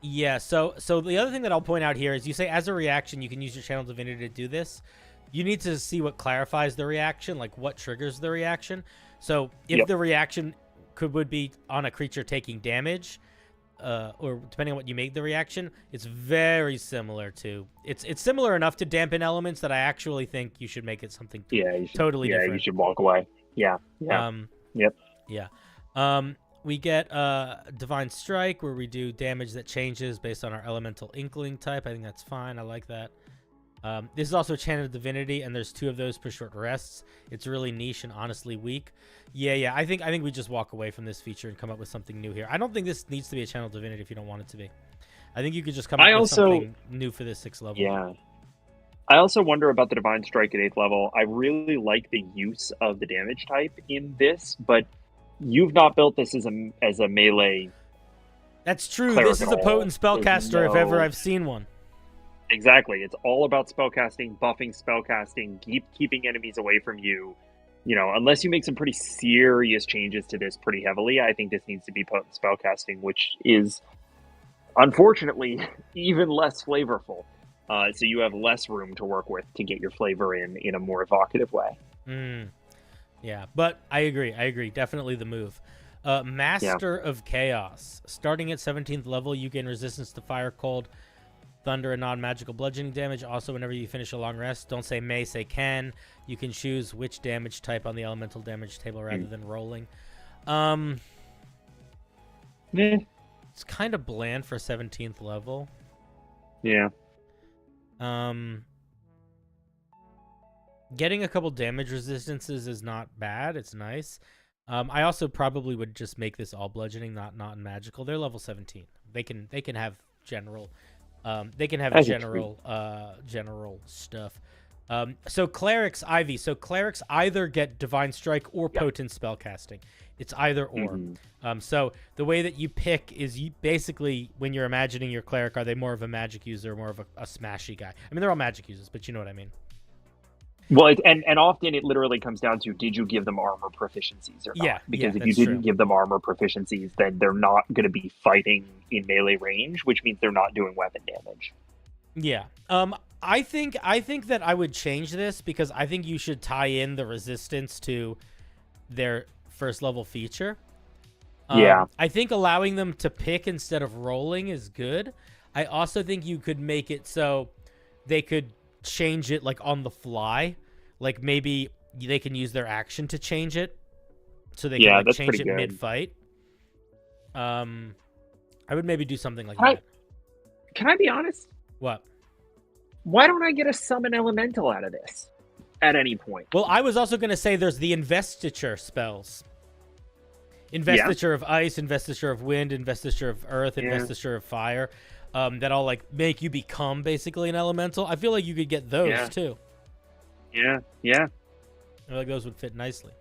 Yeah, so the other thing that I'll point out here is you say as a reaction you can use your channel divinity to do this. You need to see what clarifies the reaction, like what triggers the reaction. So if the reaction would be on a creature taking damage, or depending on what you make the reaction, it's very similar to it's similar enough to dampen elements that I actually think you should make it something totally different. Yeah, you should walk away. Yeah. We get Divine Strike, where we do damage that changes based on our elemental inkling type. I think that's fine. I like that. This is also a Channel Divinity, and there's 2 of those per short rests. It's really niche and honestly weak. Yeah. I think we just walk away from this feature and come up with something new here. I don't think this needs to be a Channel Divinity if you don't want it to be. I think you could just come up with something new for this 6th level. Yeah. I also wonder about the Divine Strike at 8th level. I really like the use of the damage type in this, but you've not built this as a melee. That's true. This is a potent spellcaster if ever I've seen one. Exactly. It's all about spellcasting, buffing spellcasting, keeping enemies away from you. You know, unless you make some pretty serious changes to this pretty heavily, I think this needs to be potent spellcasting, which is unfortunately even less flavorful. So you have less room to work with to get your flavor in a more evocative way. Yeah, but I agree. Definitely the move. Master of Chaos. Starting at 17th level, you gain resistance to fire, cold, thunder, and non-magical bludgeoning damage. Also, whenever you finish a long rest, don't say may, say can. You can choose which damage type on the elemental damage table rather than rolling. It's kind of bland for 17th level. Yeah. Getting a couple damage resistances is not bad. It's nice. I also probably would just make this all bludgeoning, not magical. They're level 17. They can have general. They can have general stuff. So clerics, Ivy. So clerics either get divine strike or potent spellcasting. It's either or. So the way that you pick is you basically, when you're imagining your cleric, are they more of a magic user or more of a smashy guy? I mean, they're all magic users, but you know what I mean. Well, and often it literally comes down to, did you give them armor proficiencies or not? Yeah, because if you didn't give them armor proficiencies, then they're not going to be fighting in melee range, which means they're not doing weapon damage. Yeah. I think that I would change this because I think you should tie in the resistance to their first level feature. I think allowing them to pick instead of rolling is good. I also think you could make it so they could change it like on the fly. Like maybe they can use their action to change it. So they can like change it mid-fight. I would maybe do something like that. Can I be honest? What? why don't I get a summon elemental out of this at any point? Well, I was also going to say there's the investiture spells. Investiture of ice, investiture of wind, investiture of earth, investiture of fire. That all like make you become basically an elemental. I feel like you could get those too. Yeah. I feel like those would fit nicely.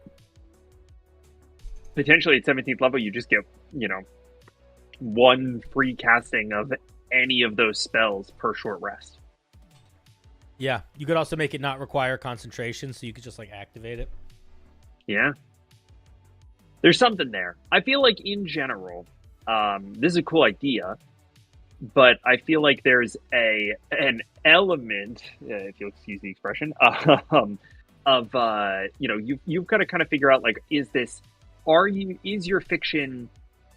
Potentially at 17th level, you just get, you know, one free casting of any of those spells per short rest. Yeah, you could also make it not require concentration, so you could just like activate it. Yeah. There's something there. I feel like in general, this is a cool idea, but I feel like there's an element, if you'll excuse the expression, of you know, you've got to kind of figure out, like, is your fiction,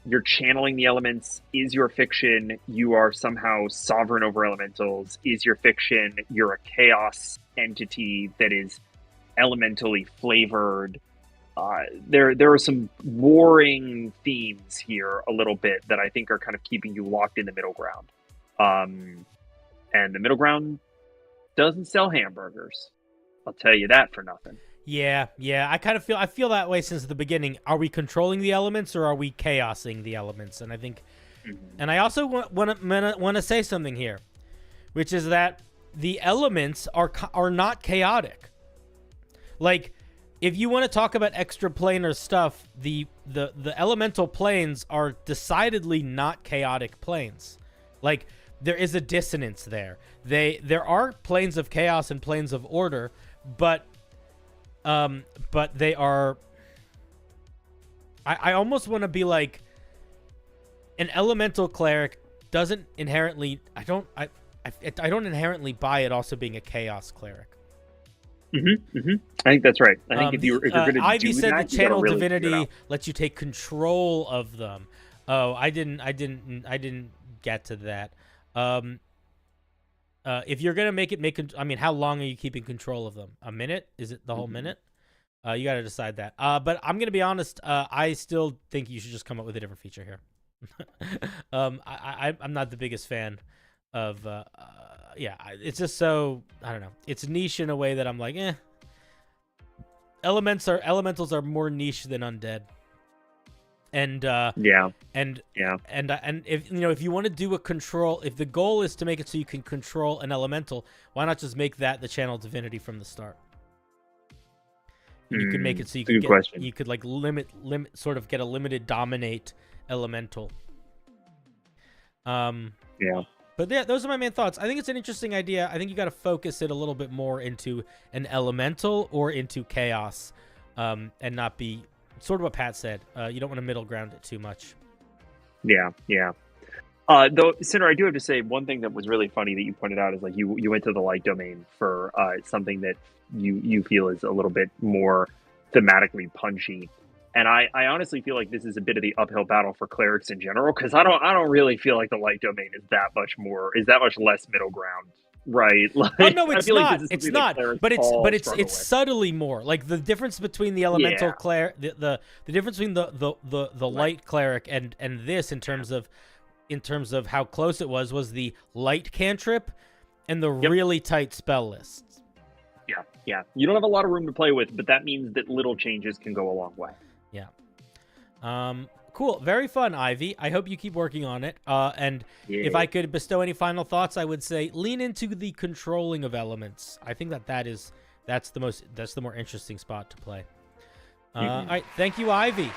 you're channeling the elements? Is your fiction you are somehow sovereign over elementals? Is your fiction you're a chaos entity that is elementally flavored? There are some warring themes here a little bit that I think are kind of keeping you locked in the middle ground. And the middle ground doesn't sell hamburgers. I'll tell you that for nothing. Yeah. I feel that way since the beginning. Are we controlling the elements or are we chaosing the elements? And I think, and I also want to say something here, which is that the elements are not chaotic. Like, if you want to talk about extra planar stuff, the elemental planes are decidedly not chaotic planes. Like, there is a dissonance there. There are planes of chaos and planes of order, but they are. I almost want to be like, an elemental cleric doesn't inherently. I don't inherently buy it also being a chaos cleric. I think that's right. I think if you're going to Ivy do said that, the channel really divinity lets you take control of them. Oh, I didn't get to that. If you're gonna make it, I mean, how long are you keeping control of them? A minute? Is it the whole minute? You got to decide that. But I'm gonna be honest. I still think you should just come up with a different feature here. I'm not the biggest fan of. Yeah, it's just so, I don't know. It's niche in a way that I'm like, eh. Elementals are more niche than undead. And and if you know, if you want to do a control, if the goal is to make it so you can control an elemental, why not just make that the channel divinity from the start? You could make it so you could you could like limit sort of get a limited dominate elemental. But yeah, those are my main thoughts. I think it's an interesting idea. I think you got to focus it a little bit more into an elemental or into chaos, and not be sort of what Pat said. You don't want to middle ground it too much. Yeah. Though, Cinder, I do have to say one thing that was really funny that you pointed out is like you went to the light domain for something that you feel is a little bit more thematically punchy. And I honestly feel like this is a bit of the uphill battle for clerics in general, because I don't really feel like the light domain is that much less middle ground, right? Like, oh no, it's not. Like it's not. But it's subtly more. Like the difference between the elemental cleric, the difference between the light cleric and this in terms of how close it was the light cantrip and the really tight spell lists. Yeah. You don't have a lot of room to play with, but that means that little changes can go a long way. Yeah. Cool. Very fun, Ivy. I hope you keep working on it. And if I could bestow any final thoughts, I would say lean into the controlling of elements. I think that's the more interesting spot to play. All right. Thank you, Ivy.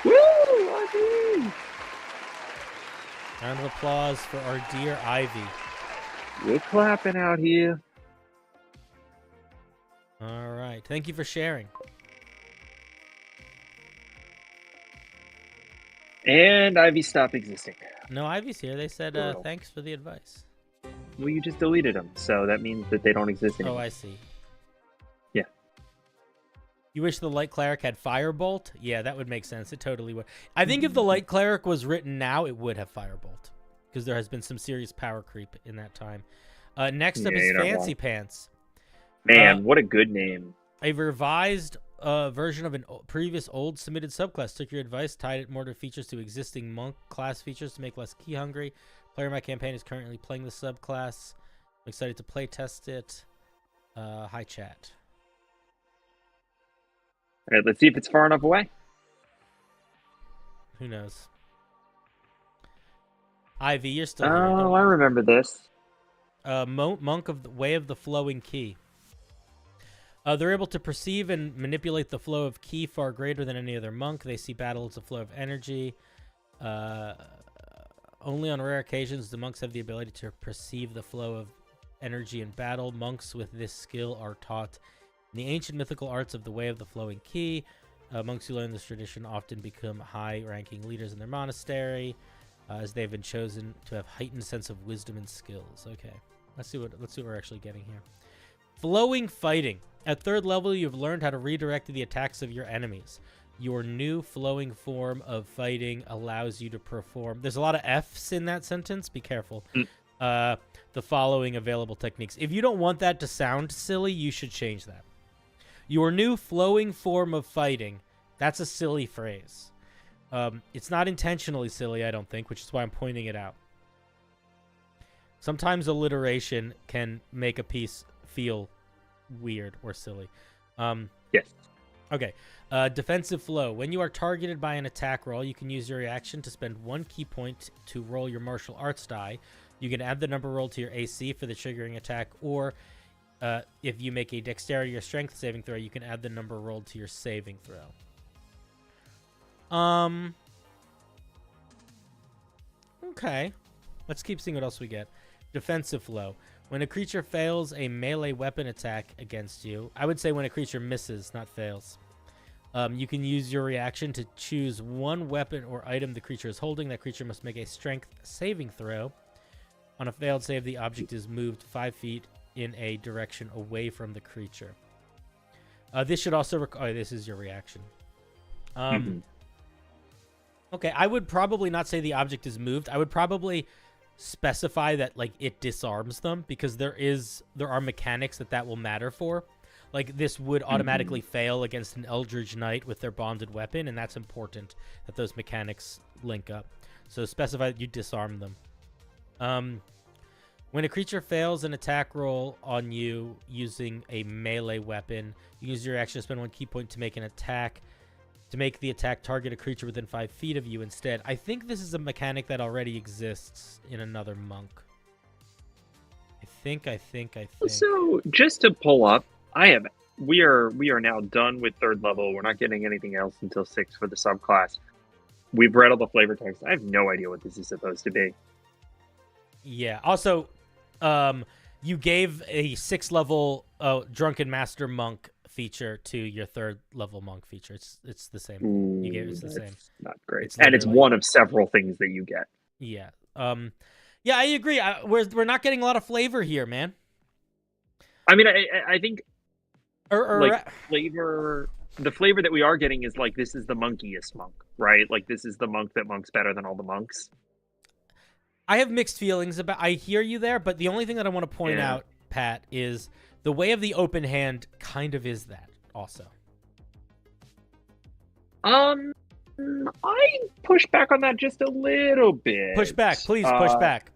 Woo, Ivy! Round of applause for our dear Ivy. We're clapping out here. All right. Thank you for sharing. And Ivy stopped existing. No, Ivy's here. They said thanks for the advice. Well, you just deleted them, so that means that they don't exist anymore. Oh, I see. Yeah. You wish the Light Cleric had Firebolt? Yeah, that would make sense. It totally would. I think if the Light Cleric was written now, it would have Firebolt, because there has been some serious power creep in that time. Next up is Fancy Pants. Man, what a good name. A revised version of a previous old submitted subclass. Took your advice, tied it more to features to existing monk class features to make less key hungry. Player in my campaign is currently playing the subclass. I'm excited to play test it. Hi, chat. All right, let's see if it's far enough away. Who knows? Ivy, you're still here. Oh, I remember this. Monk of the Way of the Flowing Key. They're able to perceive and manipulate the flow of ki far greater than any other monk. They see battle as a flow of energy. Only on rare occasions do monks have the ability to perceive the flow of energy in battle. Monks with this skill are taught in the ancient mythical arts of the Way of the Flowing Key. Monks who learn this tradition often become high-ranking leaders in their monastery, as they've been chosen to have heightened sense of wisdom and skills. Okay, let's see what we're actually getting here. Flowing fighting. At 3rd level, you've learned how to redirect the attacks of your enemies. Your new flowing form of fighting allows you to perform... There's a lot of F's in that sentence. Be careful. The following available techniques. If you don't want that to sound silly, you should change that. Your new flowing form of fighting. That's a silly phrase. It's not intentionally silly, I don't think, which is why I'm pointing it out. Sometimes alliteration can make a piece feel weird or silly. Yes. Okay. Defensive flow. When you are targeted by an attack roll, you can use your reaction to spend 1 key point to roll your martial arts die. You can add the number rolled to your AC for the triggering attack, or if you make a dexterity or strength saving throw, you can add the number rolled to your saving throw. Okay. Let's keep seeing what else we get. Defensive flow. When a creature fails a melee weapon attack against you, I would say when a creature misses, not fails. You can use your reaction to choose one weapon or item the creature is holding. That creature must make a strength saving throw. On a failed save, the object is moved 5 feet in a direction away from the creature. This should also... this is your reaction. Okay, I would probably not say the object is moved. I would probably specify that, like, it disarms them, because there are mechanics that will matter for. Like, this would automatically fail against an Eldritch Knight with their bonded weapon, and that's important that those mechanics link up. So specify that you disarm them. When a creature fails an attack roll on you using a melee weapon, you use your action to spend 1 key point to make an attack. To make the attack target a creature within 5 feet of you instead. I think this is a mechanic that already exists in another monk. I think. So, just to pull up, we are now done with 3rd level. We're not getting anything else until 6 for the subclass. We've read all the flavor text. I have no idea what this is supposed to be. Yeah. Also, you gave a 6th level Drunken Master Monk feature to your 3rd level monk feature. It's the same. You gave it's the same. Not great. And it's one of several things that you get. Yeah. Yeah, I agree. We're not getting a lot of flavor here, man. I mean, I think flavor. The flavor that we are getting is like, this is the monkiest monk, right? Like, this is the monk that monks better than all the monks. I have mixed feelings about. I hear you there, but the only thing that I want to point out, Pat, is the Way of the Open Hand kind of is that also. I push back on that just a little bit. Push back, please. Push back.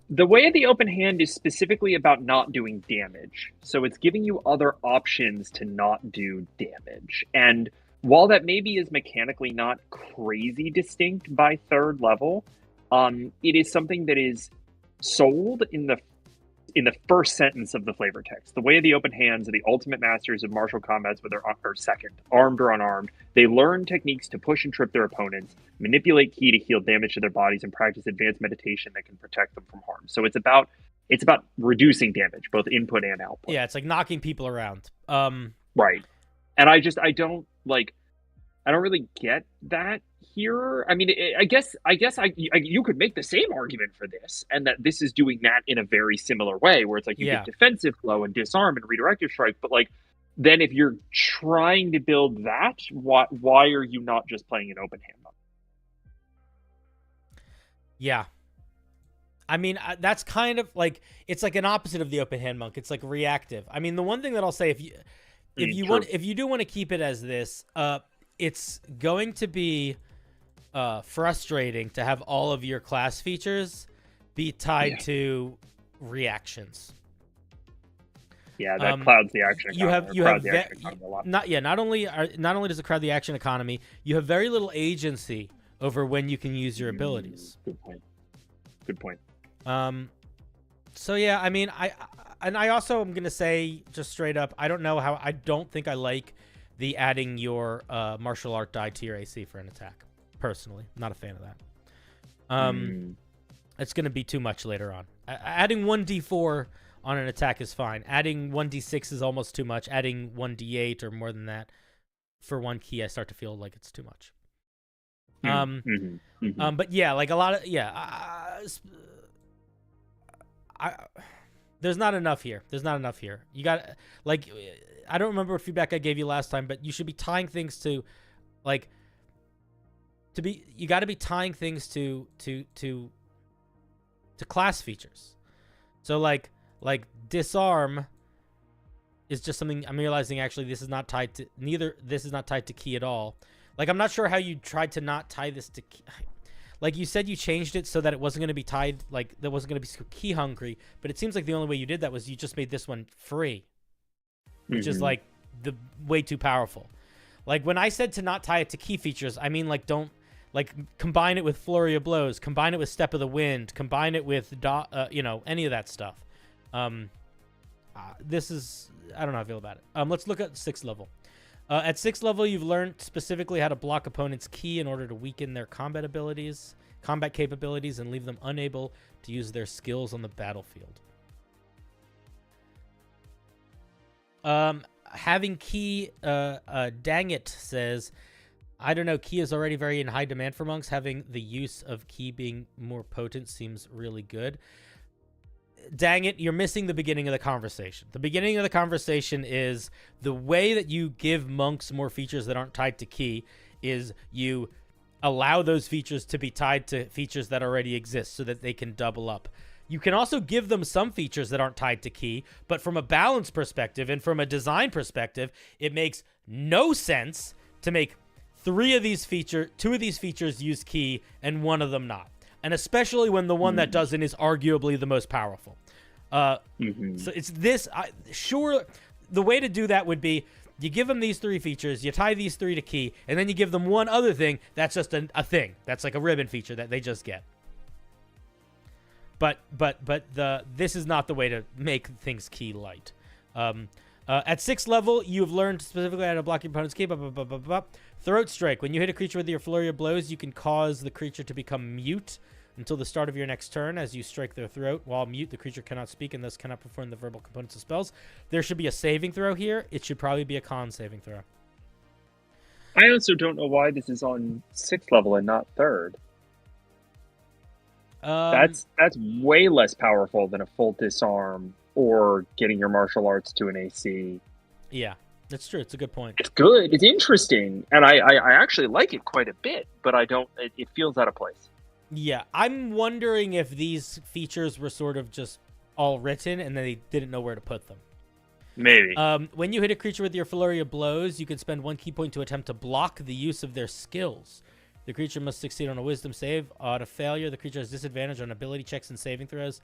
The Way of the Open Hand is specifically about not doing damage. So it's giving you other options to not do damage. And while that maybe is mechanically not crazy distinct by 3rd level, it is something that is sold in the first sentence of the flavor text. The Way of the Open Hands are the ultimate masters of martial combats, whether second, armed or unarmed. They learn techniques to push and trip their opponents, manipulate ki to heal damage to their bodies, and practice advanced meditation that can protect them from harm. So it's about reducing damage, both input and output. Yeah, it's like knocking people around. Right. And I don't really get that here. I mean, I guess you could make the same argument for this, and that this is doing that in a very similar way, where it's like you get defensive flow and disarm and redirective strike. But like, then if you're trying to build that, why are you not just playing an open hand monk? Yeah, I mean, that's kind of like, it's like an opposite of the open hand monk. It's like reactive. I mean, the one thing that I'll say, if you do want to keep it as this, it's going to be frustrating to have all of your class features be tied to reactions. Yeah, that clouds the action economy. You have a lot. Not only does it crowd the action economy, you have very little agency over when you can use your abilities. Good point. So yeah, I mean, I also am gonna say just straight up, I don't think I like the adding your martial art die to your AC for an attack. Personally, I'm not a fan of that. It's gonna be too much later on. Adding 1d4 on an attack is fine. Adding 1d6 is almost too much. Adding 1d8 or more than that for one key, I start to feel like it's too much. But yeah, like a lot of there's not enough here. You got, like, I don't remember what feedback I gave you last time, but you should be tying things to, like, you got to be tying things to class features. So like disarm is just something I'm realizing actually this is not tied to key at all. Like, I'm not sure how you tried to not tie this to key. Like, you said you changed it so that it wasn't going to be tied, like, that wasn't going to be key hungry, but it seems like the only way you did that was you just made this one free, which is, like, way too powerful. Like, when I said to not tie it to key features, I mean, like, don't, like, combine it with Flurry of Blows, combine it with Step of the Wind, combine it with, any of that stuff. This is, I don't know how I feel about it. Let's look at 6th level. At 6th level, you've learned specifically how to block opponents' key in order to weaken their combat capabilities, and leave them unable to use their skills on the battlefield. Having key, dang it, says, I don't know, key is already very in high demand for monks. Having the use of key being more potent seems really good. Dang it, you're missing the beginning of the conversation. The beginning of the conversation is the way that you give monks more features that aren't tied to key is you allow those features to be tied to features that already exist so that they can double up. You can also give them some features that aren't tied to key, but from a balance perspective and from a design perspective, it makes no sense to make two of these features use key and one of them not. And especially when the one that doesn't is arguably the most powerful. So it's this. Sure, the way to do that would be you give them these 3 features, you tie these 3 to key, and then you give them one other thing that's just a thing. That's like a ribbon feature that they just get. But this is not the way to make things key light. At 6th level, you've learned specifically how to block your opponent's key. Throat Strike. When you hit a creature with your Flurry of Blows, you can cause the creature to become mute until the start of your next turn as you strike their throat. While mute, the creature cannot speak and thus cannot perform the verbal components of spells. There should be a saving throw here. It should probably be a con saving throw. I also don't know why this is on 6th level and not 3rd. That's way less powerful than a full disarm or getting your martial arts to an AC. Yeah, that's true. It's a good point. It's good. It's interesting, and I actually like it quite a bit, but I don't. It feels out of place. Yeah, I'm wondering if these features were sort of just all written and they didn't know where to put them. Maybe. When you hit a creature with your Flurry of Blows, you can spend 1 key point to attempt to block the use of their skills. The creature must succeed on a Wisdom save. To failure, the creature has disadvantage on ability checks and saving throws.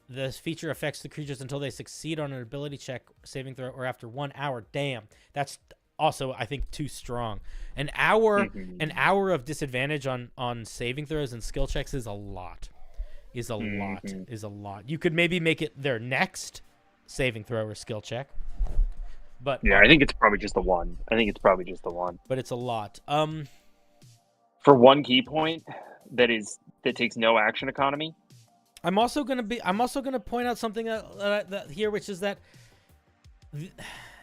This feature affects the creatures until they succeed on an ability check, saving throw, or after 1 hour. Damn, that's also, I think, too strong. An hour of disadvantage on saving throws and skill checks is a lot. Is a lot. You could maybe make it their next saving throw or skill check. But yeah, I think it's probably just the one. But it's a lot. For 1 key point that takes no action economy. I'm also gonna point out something that here, which is that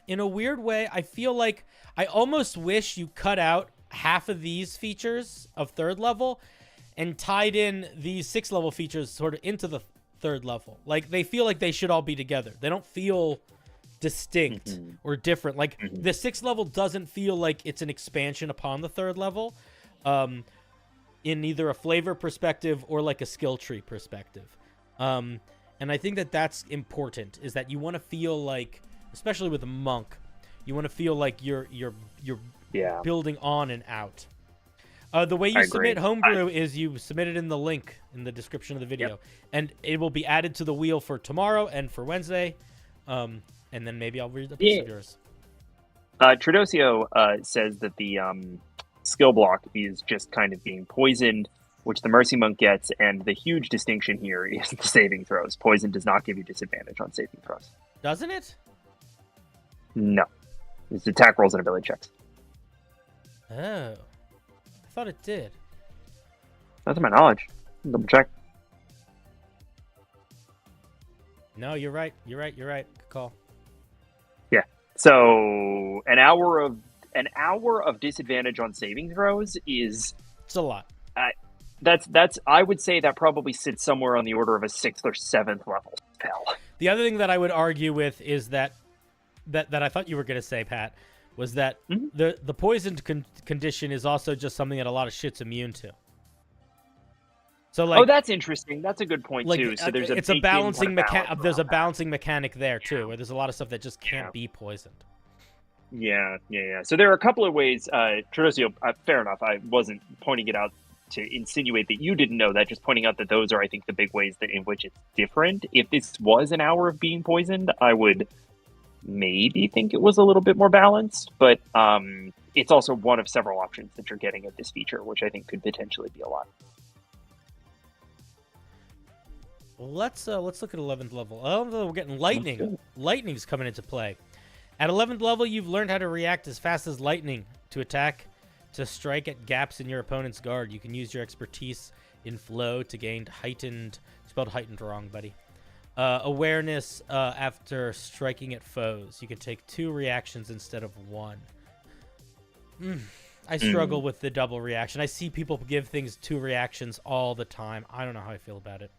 in a weird way, I feel like I almost wish you cut out half of these features of 3rd level and tied in these 6th level features sort of into the 3rd level. Like, they feel like they should all be together. They don't feel distinct or different. Like, the 6th level doesn't feel like it's an expansion upon the 3rd level. In either a flavor perspective or like a skill tree perspective. And I think that that's important, is that you want to feel like, especially with a monk, you want to feel like you're building on and out. The way you I submit agree. homebrew is you submit it in the link in the description of the video, and it will be added to the wheel for tomorrow and for Wednesday, and then maybe I'll read a piece of yours. Tradosio says that the skill block is just kind of being poisoned, which the Mercy Monk gets, and the huge distinction here is the saving throws. Poison does not give you disadvantage on saving throws. Doesn't it? No. It's attack rolls and ability checks. Oh. I thought it did. Not to my knowledge. Double check. No, you're right. You're right. Good call. Yeah. So an hour of disadvantage on saving throws is It's a lot. that's I would say that probably sits somewhere on the order of a 6th or 7th level spell. The other thing that I would argue with is that I thought you were going to say, Pat, was that the poisoned condition is also just something that a lot of shit's immune to. So like, oh, that's interesting. That's a good point too. So there's a balancing there's a balancing mechanic there too, where there's a lot of stuff that just can't be poisoned. Yeah. So there are a couple of ways. Tradosio, fair enough. I wasn't pointing it out to insinuate that you didn't know that. Just pointing out that those are, I think, the big ways in which it's different. If this was an hour of being poisoned, I would maybe think it was a little bit more balanced. But it's also one of several options that you're getting at this feature, which I think could potentially be a lot. Let's look at 11th level. Oh, we're getting lightning. Lightning's coming into play. At 11th level, you've learned how to react as fast as lightning to attack, to strike at gaps in your opponent's guard. You can use your expertise in flow to gain heightened, spelled heightened wrong, buddy. Awareness after striking at foes. You can take 2 reactions instead of 1. I struggle with the double reaction. I see people give things 2 reactions all the time. I don't know how I feel about it.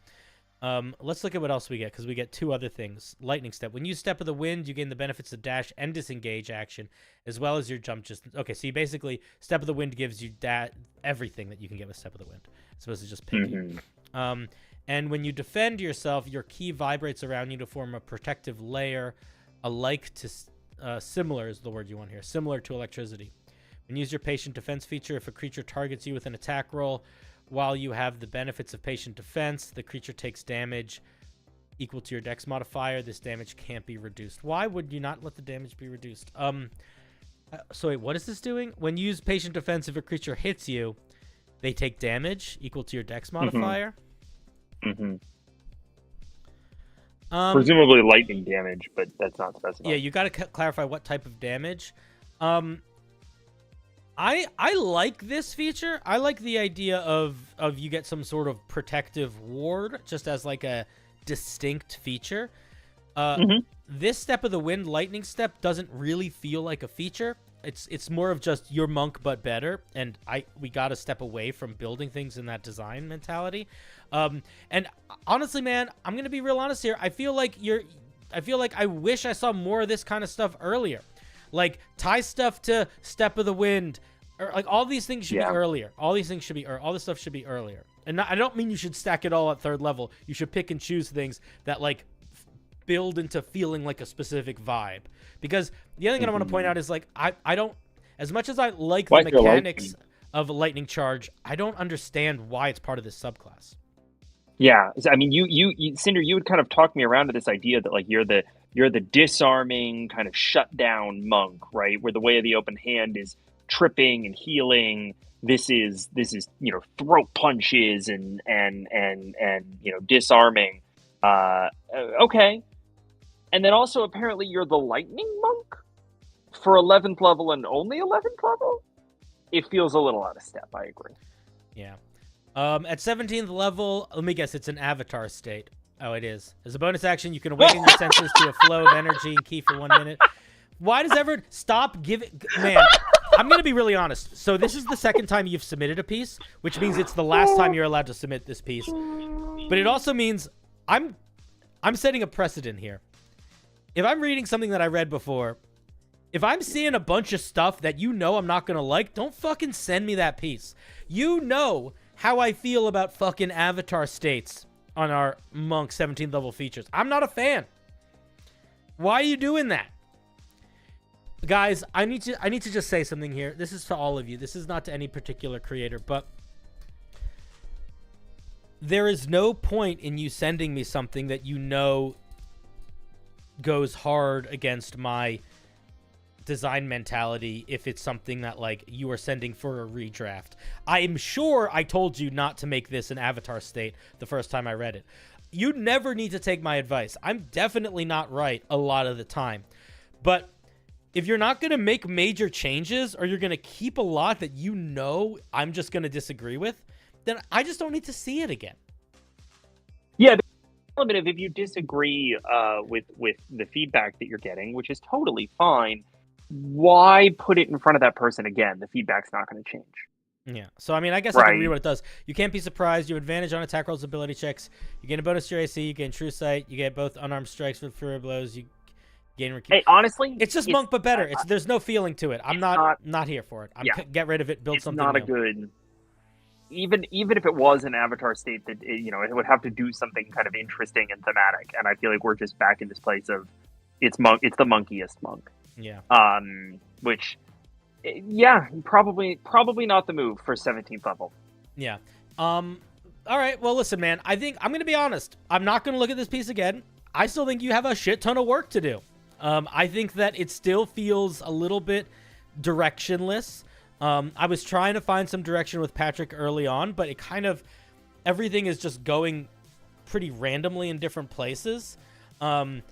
Let's look at what else we get, because we get 2 other things. Lightning Step. When you Step of the Wind, you gain the benefits of dash and disengage action, as well as your jump distance. Okay, so you basically, Step of the Wind gives you everything that you can get with Step of the Wind, as opposed to just picking. And when you defend yourself, your ki vibrates around you to form a protective layer, alike to, similar is the word you want here, similar to electricity. When you use your Patient Defense feature, if a creature targets you with an attack roll, while you have the benefits of patient defense, the creature takes damage equal to your dex modifier. This damage can't be reduced. Why would you not let the damage be reduced? So wait, what is this doing? When you use patient defense, if a creature hits you, they take damage equal to your dex modifier. Presumably lightning damage, but that's not specified. Yeah, you got to clarify what type of damage. I like this feature. I like the idea of you get some sort of protective ward just as like a distinct feature. This Step of the Wind lightning step doesn't really feel like a feature. It's more of just your monk but better, and we got to step away from building things in that design mentality. And honestly, man, I'm gonna be real honest here. I feel like I wish I saw more of this kind of stuff earlier. Like tie stuff to Step of the Wind, or like all these things should be earlier. All these things should be, all this stuff should be earlier. And I don't mean you should stack it all at 3rd level. You should pick and choose things that like build into feeling like a specific vibe. Because the other thing I want to point out is like I don't, as much as I like the mechanics of a lightning charge, I don't understand why it's part of this subclass. Yeah, I mean, you Cinder, you would kind of talk me around to this idea that like you're the disarming kind of shut down monk, right? Where the way of the open hand is tripping and healing. This is throat punches and disarming. Okay, and then also apparently you're the lightning monk for 11th level and only 11th level. It feels a little out of step. I agree. Yeah. At 17th level, let me guess, it's an avatar state. Oh, it is. As a bonus action, you can awaken your senses to a flow of energy and ki for 1 minute. Why does everyone stop giving... Man, I'm going to be really honest. So this is the 2nd time you've submitted a piece, which means it's the last time you're allowed to submit this piece. But it also means I'm setting a precedent here. If I'm reading something that I read before, if I'm seeing a bunch of stuff that you know I'm not going to like, don't fucking send me that piece. You know how I feel about fucking avatar states on our monk 17th level features. I'm not a fan. Why are you doing that? Guys, I need to just say something here. This is to all of you. This is not to any particular creator, but there is no point in you sending me something that you know goes hard against my design mentality if it's something that, like, you are sending for a redraft. I'm sure I told you not to make this an avatar state the first time I read it. You never need to take my advice. I'm definitely not right a lot of the time. But if you're not going to make major changes, or you're going to keep a lot that you know I'm just going to disagree with, then I just don't need to see it again. Yeah, the element of if you disagree with the feedback that you're getting, which is totally fine, why put it in front of that person again? The feedback's not going to change. Yeah. So, I mean, I guess I can read what it does. You can't be surprised. You have advantage on attack rolls, ability checks. You gain a bonus to your AC. You gain true sight. You get both unarmed strikes with fury blows. You gain... Hey, honestly... It's just monk, but better. There's no feeling to it. I'm not here for it. Get rid of it. Build something new. It's not a good... Even if it was an avatar state, that it would have to do something kind of interesting and thematic. And I feel like we're just back in this place of it's the monkiest monk. Yeah. Which, yeah, probably not the move for 17th level. Yeah. All right. Well, listen, man. I think I'm gonna be honest. I'm not gonna look at this piece again. I still think you have a shit ton of work to do. I think that it still feels a little bit directionless. I was trying to find some direction with Patrick early on, but it kind of, everything is just going pretty randomly in different places. I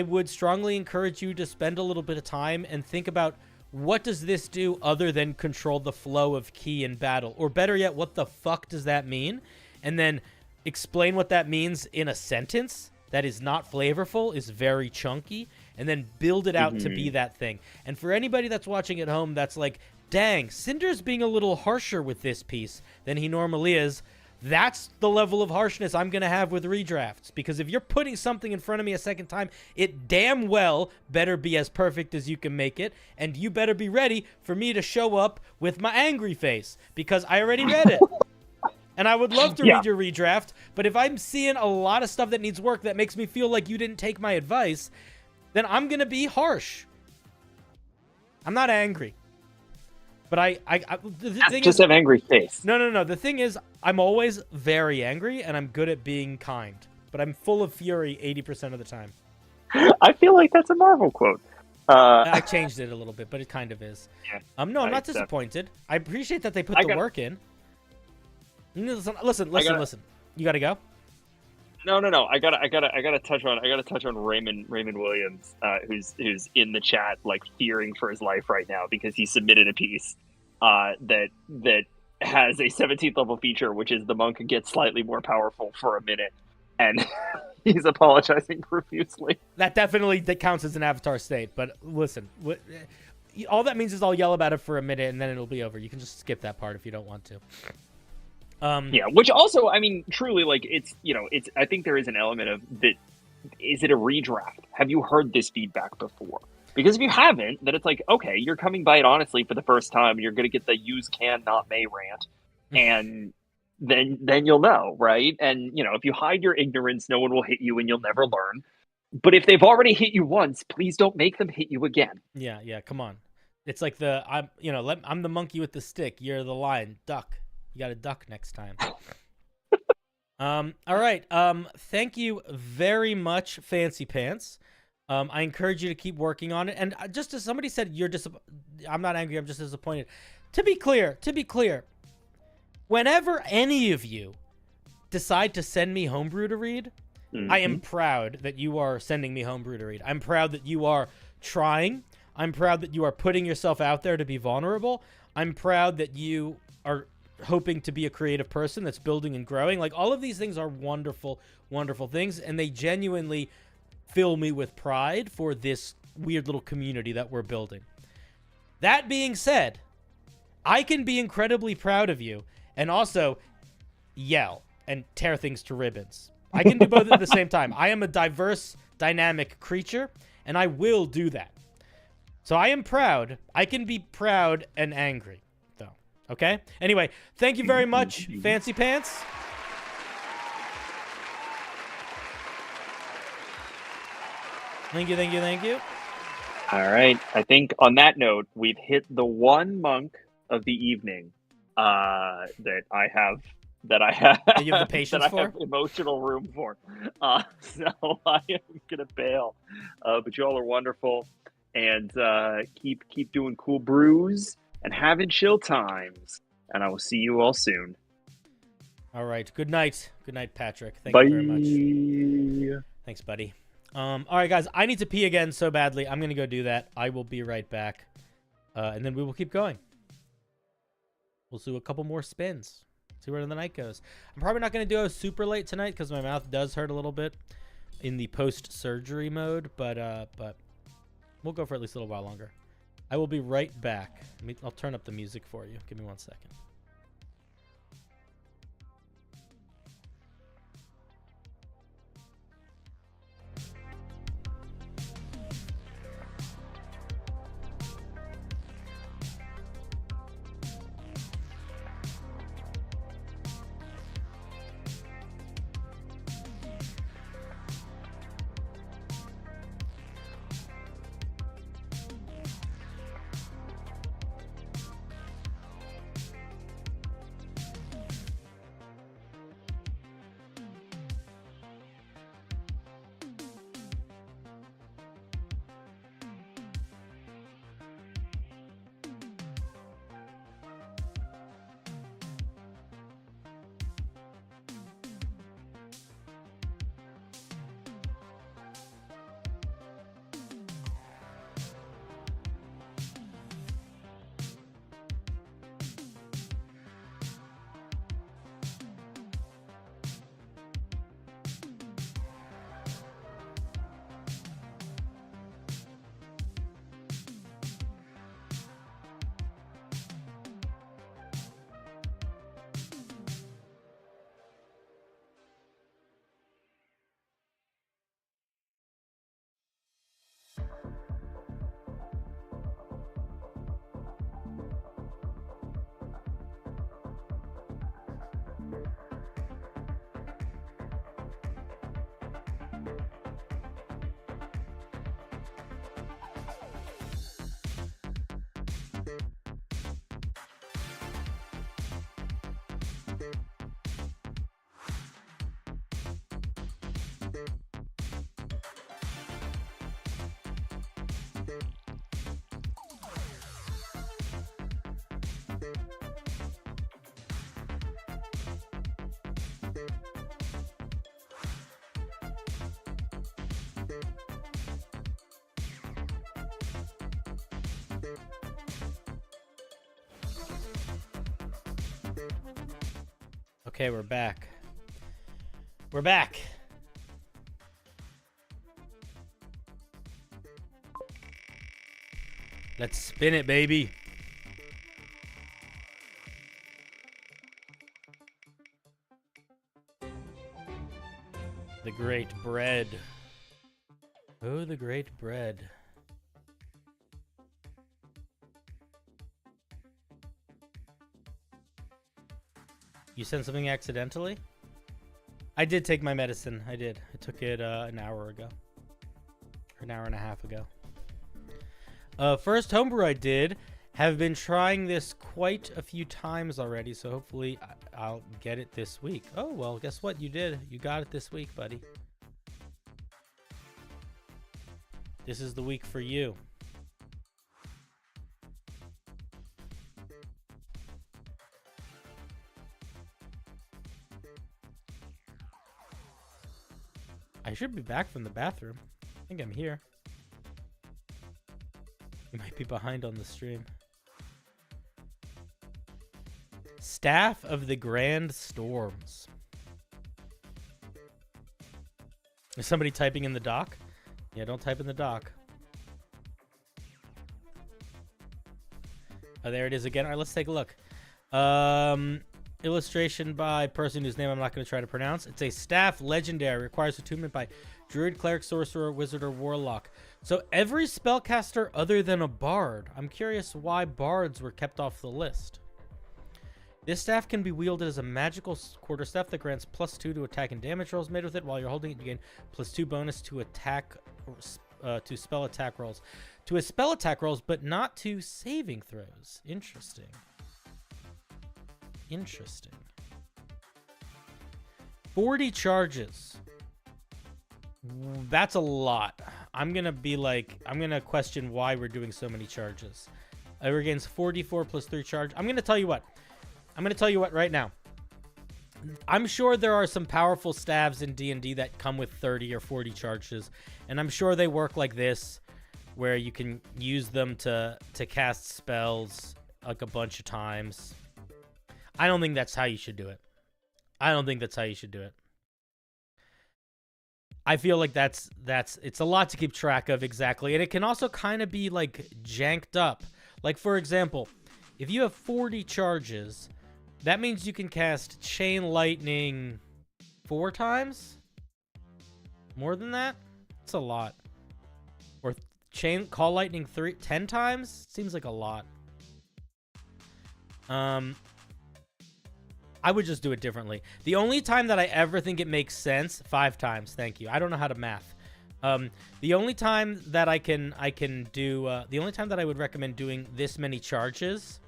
would strongly encourage you to spend a little bit of time and think about, what does this do other than control the flow of ki in battle? Or better yet, what the fuck does that mean? And then explain what that means in a sentence that is not flavorful, is very chunky, and then build it out to be that thing. And for anybody that's watching at home that's like, dang, Cinder's being a little harsher with this piece than he normally is, that's the level of harshness I'm going to have with redrafts. Because if you're putting something in front of me a second time, it damn well better be as perfect as you can make it. And you better be ready for me to show up with my angry face, because I already read it. And I would love to read your redraft, but if I'm seeing a lot of stuff that needs work that makes me feel like you didn't take my advice, then I'm going to be harsh. I'm not angry. But the thing just is, have angry face. No. The thing is, I'm always very angry, and I'm good at being kind. But I'm full of fury 80% of the time. I feel like that's a Marvel quote. I changed it a little bit, but it kind of is. Yeah, no, I'm not disappointed. I appreciate that they put the work in. Listen. You gotta go. No. I gotta touch on Raymond Williams, who's in the chat, like, fearing for his life right now because he submitted a piece that has a 17th level feature, which is the monk gets slightly more powerful for a minute, and he's apologizing profusely. That counts as an avatar state. But listen, all that means is I'll yell about it for a minute and then it'll be over. You can just skip that part if you don't want to. Yeah, which also, I mean, truly, like, it's, I think there is an element of that. Is it a redraft? Have you heard this feedback before? Because if you haven't, then it's like, okay, you're coming by it honestly for the first time, and you're going to get the use can not may rant, and then you'll know, right? And, if you hide your ignorance, no one will hit you and you'll never learn. But if they've already hit you once, please don't make them hit you again. Yeah, come on. It's like I'm the monkey with the stick, you're the lion, duck. You got to duck next time. All right. Thank you very much, Fancy Pants. I encourage you to keep working on it. And just as somebody said, I'm not angry. I'm just disappointed. To be clear, whenever any of you decide to send me homebrew to read, I am proud that you are sending me homebrew to read. I'm proud that you are trying. I'm proud that you are putting yourself out there to be vulnerable. I'm proud that you are hoping to be a creative person that's building and growing. Like, all of these things are wonderful, wonderful things, and they genuinely fill me with pride for this weird little community that we're building. That being said, I can be incredibly proud of you and also yell and tear things to ribbons. I can do both at the same time. I am a diverse, dynamic creature, and I will do that. So I am proud. I can be proud and angry. Okay? Anyway, thank you very much, Fancy Pants. Thank you. All right. I think on that note, we've hit the one monk of the evening that I have That you have the that patience I for? have emotional room for. So I am gonna bail. But you all are wonderful, and keep doing cool brews and having chill times. And I will see you all soon. All right. Good night. Good night, Patrick. Thank Bye. you very much. Thanks, buddy. All right, guys. I need to pee again so badly. I'm going to go do that. I will be right back. And then we will keep going. We'll do a couple more spins. See where the night goes. I'm probably not going to do a super late tonight because my mouth does hurt a little bit in the post-surgery mode. But we'll go for at least a little while longer. I will be right back. I'll turn up the music for you. Give me 1 second. Okay, we're back. We're back. Let's spin it, baby. The great bread. Oh, the great bread. You sent something accidentally? I did take my medicine. I did. I took it an hour ago. Or an hour and a half ago. First homebrew I did. Have been trying this quite a few times already, so hopefully I'll get it this week. Oh, well, guess what? You did. You got it this week, buddy. This is the week for you. I should be back from the bathroom. I think I'm here. You might be behind on the stream. Staff of the Grand Storms. Is somebody typing in the doc? Yeah, don't type in the doc. Oh, there it is again. All right, let's take a look. Illustration by person whose name I'm not going to try to pronounce. It's a staff legendary. Requires attunement by druid, cleric, sorcerer, wizard, or warlock. So every spellcaster other than a bard. I'm curious why bards were kept off the list. This staff can be wielded as a magical quarterstaff that grants +2 to attack and damage rolls made with it. While you're holding it, you gain +2 bonus to attack to spell attack rolls. To his spell attack rolls, but not to saving throws. Interesting. Interesting. 40 charges. That's a lot. I'm going to question why we're doing so many charges. It regains 44 plus 3 charge. I'm going to tell you what. Right now. I'm sure there are some powerful staves in D&D that come with 30 or 40 charges. And I'm sure they work like this, where you can use them to cast spells like a bunch of times. I don't think that's how you should do it. I feel like it's a lot to keep track of, exactly. And it can also kind of be like janked up. Like, for example, if you have 40 charges, that means you can cast Chain Lightning 4 times? More than that? It's a lot. Or Call Lightning 10 times? Seems like a lot. I would just do it differently. The only time that I ever think it makes sense, 5 times, thank you. I don't know how to math. The only time that I would recommend doing this many charges,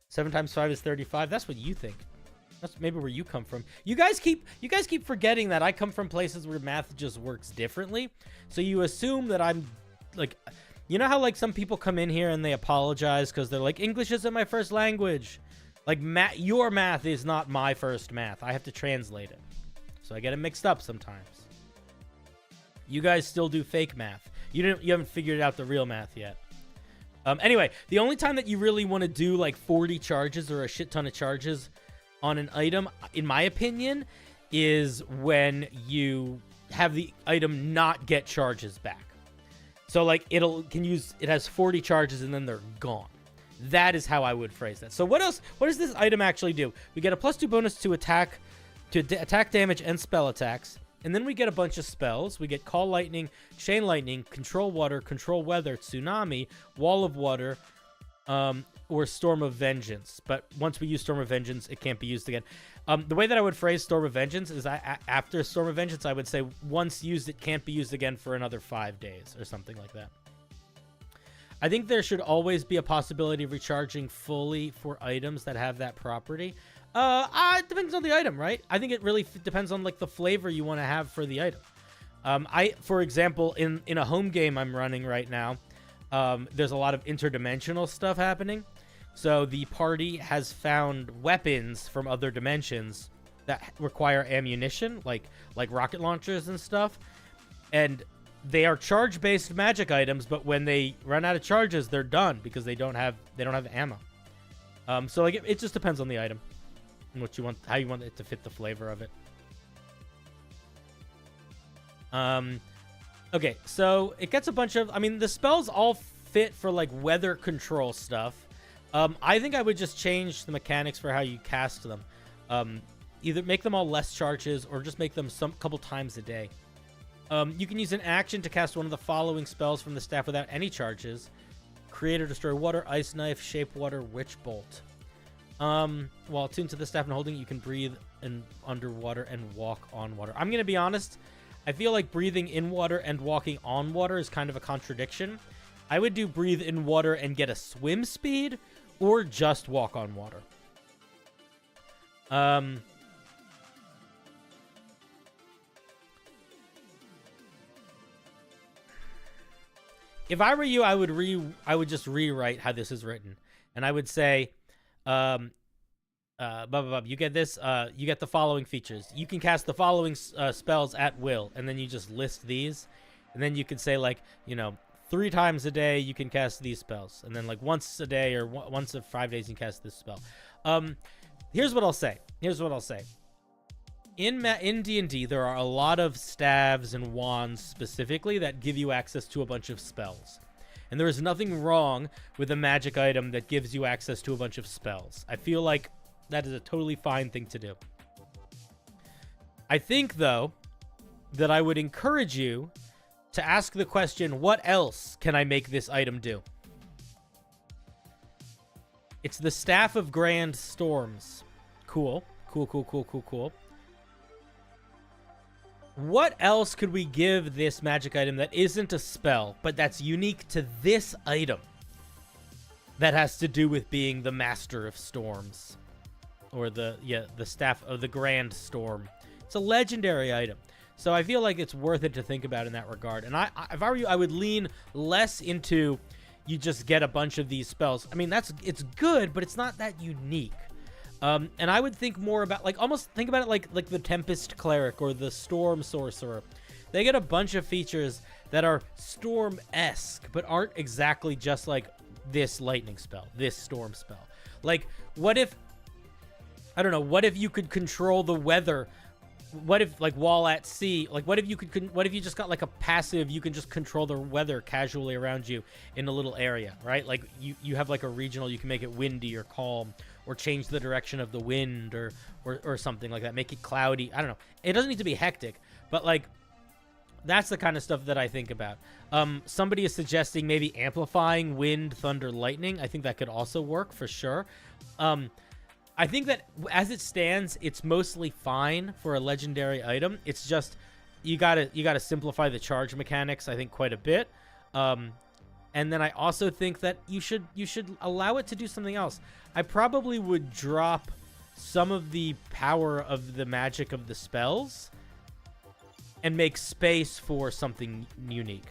7 times 5 is 35. That's what you think. That's maybe where you come from. You guys keep forgetting that I come from places where math just works differently. So you assume that I'm like, you know how like some people come in here and they apologize because they're like, English isn't my first language. Like, your math is not my first math. I have to translate it. So I get it mixed up sometimes. You guys still do fake math. You haven't figured out the real math yet. Anyway, the only time that you really want to do like 40 charges or a shit ton of charges on an item, in my opinion, is when you have the item not get charges back. So like it has 40 charges and then they're gone. That is how I would phrase that. So what else? What does this item actually do? We get a +2 bonus to attack damage and spell attacks. And then we get a bunch of spells. We get Call Lightning, Chain Lightning, Control Water, Control Weather, Tsunami, Wall of Water, or Storm of Vengeance. But once we use Storm of Vengeance, it can't be used again. The way that I would phrase Storm of Vengeance is after Storm of Vengeance, I would say once used, it can't be used again for another 5 days or something like that. I think there should always be a possibility of recharging fully for items that have that property. It depends on the item, right? I think it really depends on like the flavor you want to have for the item. For example, in a home game I'm running right now, there's a lot of interdimensional stuff happening. So the party has found weapons from other dimensions that require ammunition, like rocket launchers and stuff. And they are charge-based magic items, but when they run out of charges, they're done because they don't have ammo. So like it just depends on the item and what you want, how you want it to fit the flavor of it. Okay, so it gets a bunch of, the spells all fit for like weather control stuff. I think I would just change the mechanics for how you cast them. Either make them all less charges or just make them couple times a day. You can use an action to cast one of the following spells from the staff without any charges. Create or destroy water, ice knife, shape water, witch bolt. While attuned to the staff and holding it, you can breathe underwater and walk on water. I'm going to be honest. I feel like breathing in water and walking on water is kind of a contradiction. I would do breathe in water and get a swim speed, or just walk on water. If I were you, I would just rewrite how this is written, and I would say, you get this. You get the following features. You can cast the following spells at will, and then you just list these, and then you could say 3 times a day you can cast these spells, and then like once a day or once in 5 days you can cast this spell. Here's what I'll say. In D&D, there are a lot of staves and wands specifically that give you access to a bunch of spells. And there is nothing wrong with a magic item that gives you access to a bunch of spells. I feel like that is a totally fine thing to do. I think, though, that I would encourage you to ask the question, what else can I make this item do? It's the Staff of Grand Storms. Cool. What else could we give this magic item that isn't a spell, but that's unique to this item? That has to do with being the Master of Storms. Or the Staff of the Grand Storm. It's a legendary item. So I feel like it's worth it to think about in that regard. And if I were you, I would lean less into you just get a bunch of these spells. I mean, it's good, but it's not that unique. And I would think more about, like, almost think about it like the Tempest Cleric or the Storm Sorcerer. They get a bunch of features that are Storm-esque, but aren't exactly just like this lightning spell, this storm spell. Like, what if, I don't know, what if you could control the weather? What if, like, while at sea, like, what if you just got, like, a passive, you can just control the weather casually around you in a little area, right? Like, you have, like, a regional, you can make it windy or calm, or change the direction of the wind, or something like that, make it cloudy. I don't know. It doesn't need to be hectic, but, like, that's the kind of stuff that I think about. Somebody is suggesting maybe amplifying wind, thunder, lightning. I think that could also work for sure. I think that as it stands, it's mostly fine for a legendary item. It's just you gotta simplify the charge mechanics, I think, quite a bit. And then I also think that you should allow it to do something else. I probably would drop some of the power of the magic of the spells and make space for something unique.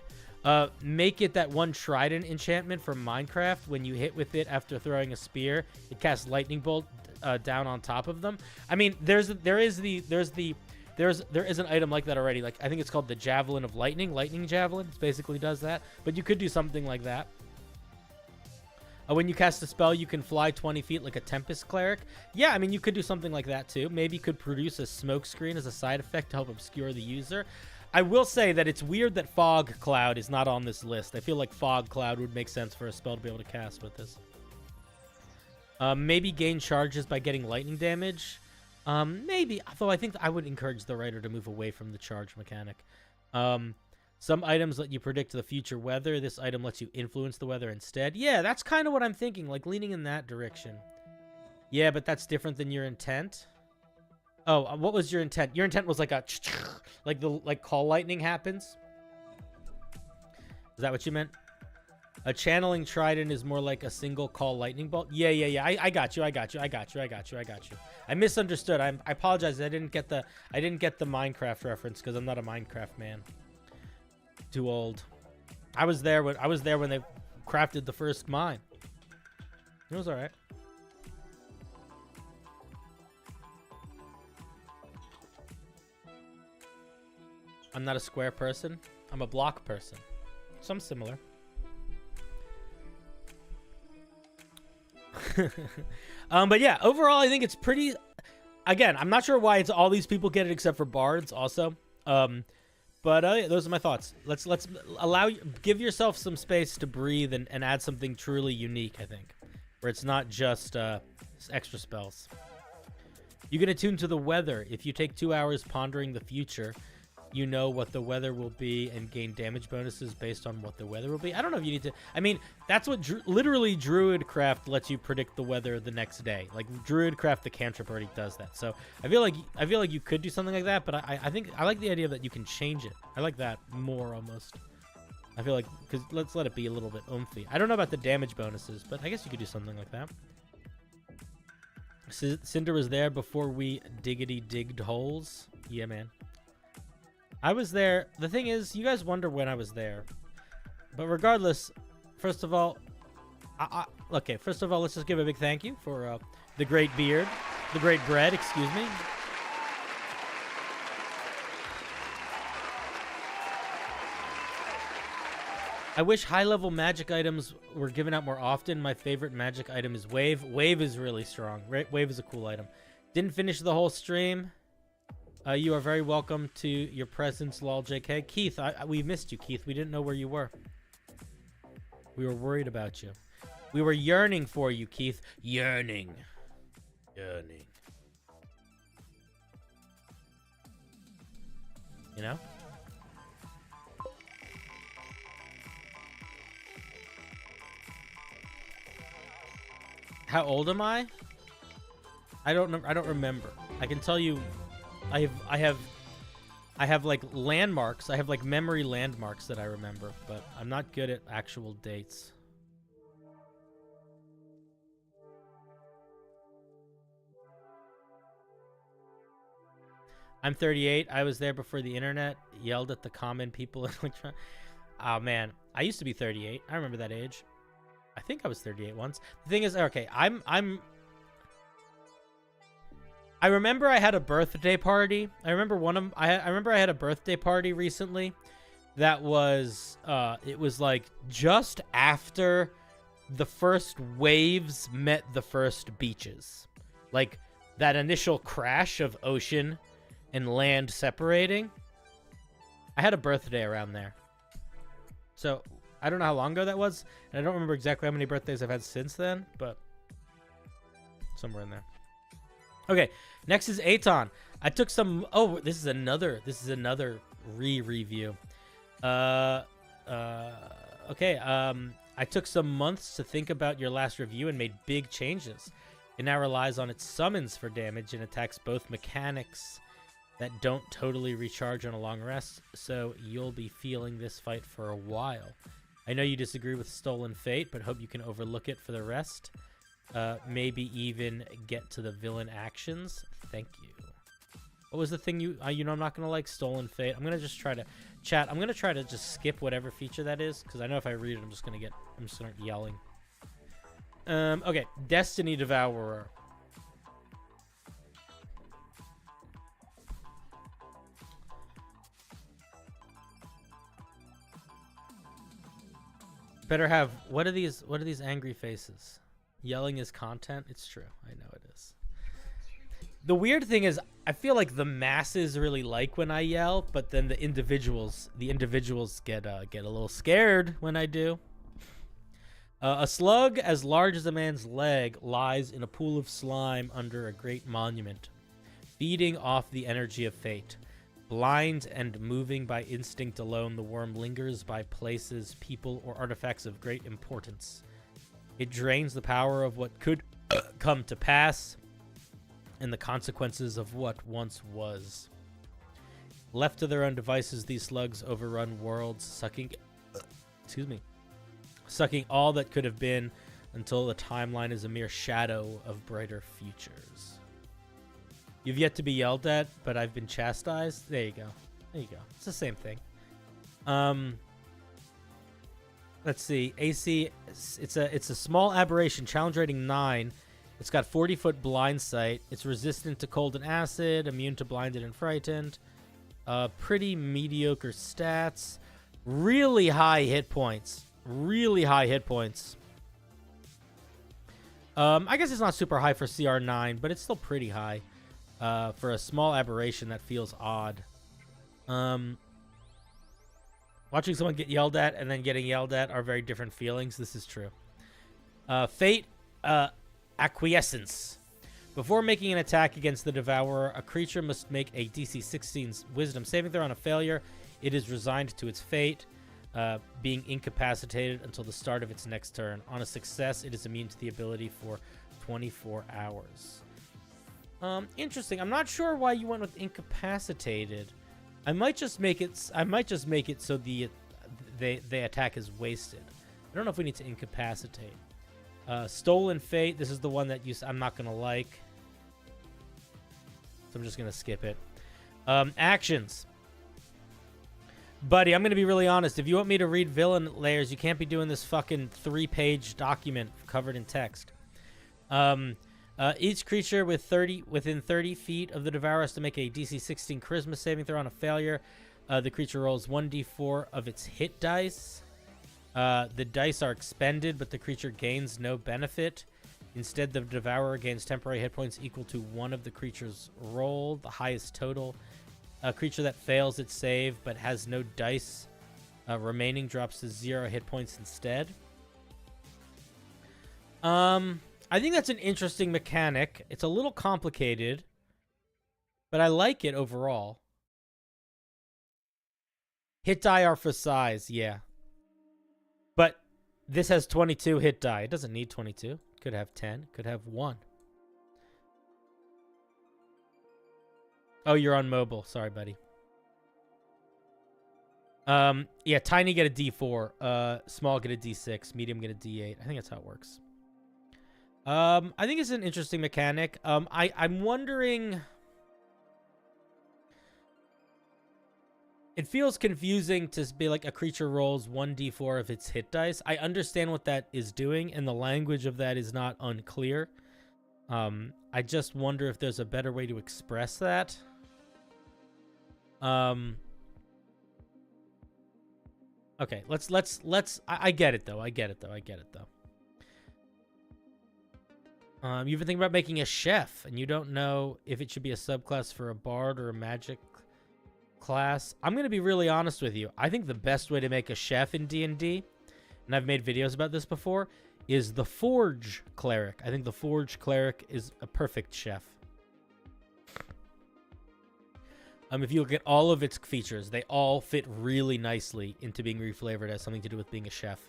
Make it that one trident enchantment from Minecraft. When you hit with it after throwing a spear, it casts lightning bolt down on top of them. I mean, there is an item like that already. Like, I think it's called the Javelin of Lightning Javelin. It basically does that. But you could do something like that. When you cast a spell, you can fly 20 feet like a Tempest Cleric. Yeah, I mean, you could do something like that too. Maybe you could produce a smoke screen as a side effect to help obscure the user. I will say that it's weird that Fog Cloud is not on this list. I feel like Fog Cloud would make sense for a spell to be able to cast with this. Maybe gain charges by getting lightning damage. Maybe, although I think I would encourage the writer to move away from the charge mechanic. Some items let you predict the future weather. This item lets you influence the weather instead. Yeah, that's kind of what I'm thinking, like leaning in that direction. Yeah, but that's different than your intent. Oh, what was your intent? Your intent was like a like call lightning happens. Is that what you meant? A channeling trident is more like a single call lightning bolt. Yeah. I got you. I misunderstood. I apologize. I didn't get the Minecraft reference because I'm not a Minecraft man. Too old. I was there when they crafted the first mine. It was all right. I'm not a square person. I'm a block person. Some similar. But yeah, overall, I think it's pretty. Again, I'm not sure why it's all these people get it except for bards also. But those are my thoughts. Let's give yourself some space to breathe and add something truly unique, I think, where it's not just extra spells. You can attune to the weather. If you take 2 hours pondering the future, you know what the weather will be and gain damage bonuses based on what the weather will be. I don't know if you need to. I mean, that's what literally Druidcraft lets you predict the weather the next day. Like Druidcraft, the cantrip already does that. So I feel like you could do something like that. But I think I like the idea that you can change it. I like that more almost. I feel like because let's let it be a little bit oomphy. I don't know about the damage bonuses, but I guess you could do something like that. Cinder was there before we digged holes. Yeah, man. I was there. The thing is, you guys wonder when I was there. But regardless, first of all, let's just give a big thank you for the great beard, the great bread, excuse me. I wish high-level magic items were given out more often. My favorite magic item is Wave. Wave is really strong. Wave is a cool item. Didn't finish the whole stream. You are very welcome to your presence, lol JK. Keith, we missed you, Keith. We didn't know where you were. We were worried about you. We were yearning for you, Keith. Yearning. You know? How old am I? I don't remember. I can tell you I have I have like landmarks. I have like memory landmarks that I remember, but I'm not good at actual dates. I'm 38. I was there before the internet. Yelled at the common people in electronic. Oh man, I used to be 38. I remember that age. I think I was 38 once. The thing is, okay, I remember I had a birthday party. I remember I had a birthday party recently that was it was like just after the first waves met the first beaches. Like that initial crash of ocean and land separating. I had a birthday around there. So, I don't know how long ago that was, and I don't remember exactly how many birthdays I've had since then, but somewhere in there. Okay, next is Aton. I took some. Oh, this is another re-review. Okay. I took some months to think about your last review and made big changes. It now relies on its summons for damage and attacks both mechanics that don't totally recharge on a long rest, so you'll be feeling this fight for a while. I know you disagree with Stolen Fate, but hope you can overlook it for the rest. Maybe even get to the villain actions. Thank you. What was the thing you know I'm not going to like? Stolen Fate. I'm going to just try to... Chat, I'm going to try to just skip whatever feature that is, because I know if I read it, I'm just going to start yelling. Okay. Destiny Devourer. Better have... What are these angry faces? Yelling is content? It's true. I know it is. The weird thing is, I feel like the masses really like when I yell, but then the individuals get a little scared when I do. A slug as large as a man's leg lies in a pool of slime under a great monument, feeding off the energy of fate. Blind and moving by instinct alone, the worm lingers by places, people, or artifacts of great importance. It drains the power of what could come to pass and the consequences of what once was. Left to their own devices, these slugs overrun worlds, sucking all that could have been until the timeline is a mere shadow of brighter futures. You've yet to be yelled at, but I've been chastised. There you go. There you go. It's the same thing. Let's see. AC, it's a small aberration, challenge rating 9. It's got 40-foot blind sight. It's resistant to cold and acid, immune to blinded and frightened. Pretty mediocre stats. Really high hit points. Really high hit points. I guess it's not super high for CR9, but it's still pretty high. For a small aberration, that feels odd. Watching someone get yelled at and then getting yelled at are very different feelings. This is true. Fate Acquiescence. Before making an attack against the Devourer, a creature must make a DC 16 Wisdom saving throw. On a failure, it is resigned to its fate, being incapacitated until the start of its next turn. On a success, it is immune to the ability for 24 hours. Interesting. I'm not sure why you went with incapacitated. I might just make it so the attack is wasted. I don't know if we need to incapacitate. Stolen Fate. This is the one that I'm not gonna like, so I'm just gonna skip it. Actions. Buddy, I'm gonna be really honest. If you want me to read villain layers, you can't be doing this fucking 3-page document covered in text. Each creature within 30 feet of the Devourer has to make a DC 16 Charisma saving throw. On a failure, the creature rolls 1d4 of its hit dice. The dice are expended, but the creature gains no benefit. Instead, the Devourer gains temporary hit points equal to one of the creature's roll, the highest total. A creature that fails its save but has no dice remaining drops to 0 hit points instead. I think that's an interesting mechanic. It's a little complicated, but I like it overall. Hit die are for size, yeah. But this has 22 hit die. It doesn't need 22. It could have 10. It could have 1. Oh, you're on mobile. Sorry, buddy. Yeah, tiny get a D4, small get a D6, medium get a D8. I think that's how it works. I think it's an interesting mechanic. I'm wondering... It feels confusing to be like a creature rolls 1d4 of its hit dice. I understand what that is doing, and the language of that is not unclear. I just wonder if there's a better way to express that. Okay, let's I get it though. I get it though. You've been thinking about making a chef, and you don't know if it should be a subclass for a bard or a magic class. I'm going to be really honest with you. I think the best way to make a chef in D&D, and I've made videos about this before, is the Forge Cleric. I think the Forge Cleric is a perfect chef. If you look at all of its features, they all fit really nicely into being reflavored as something to do with being a chef.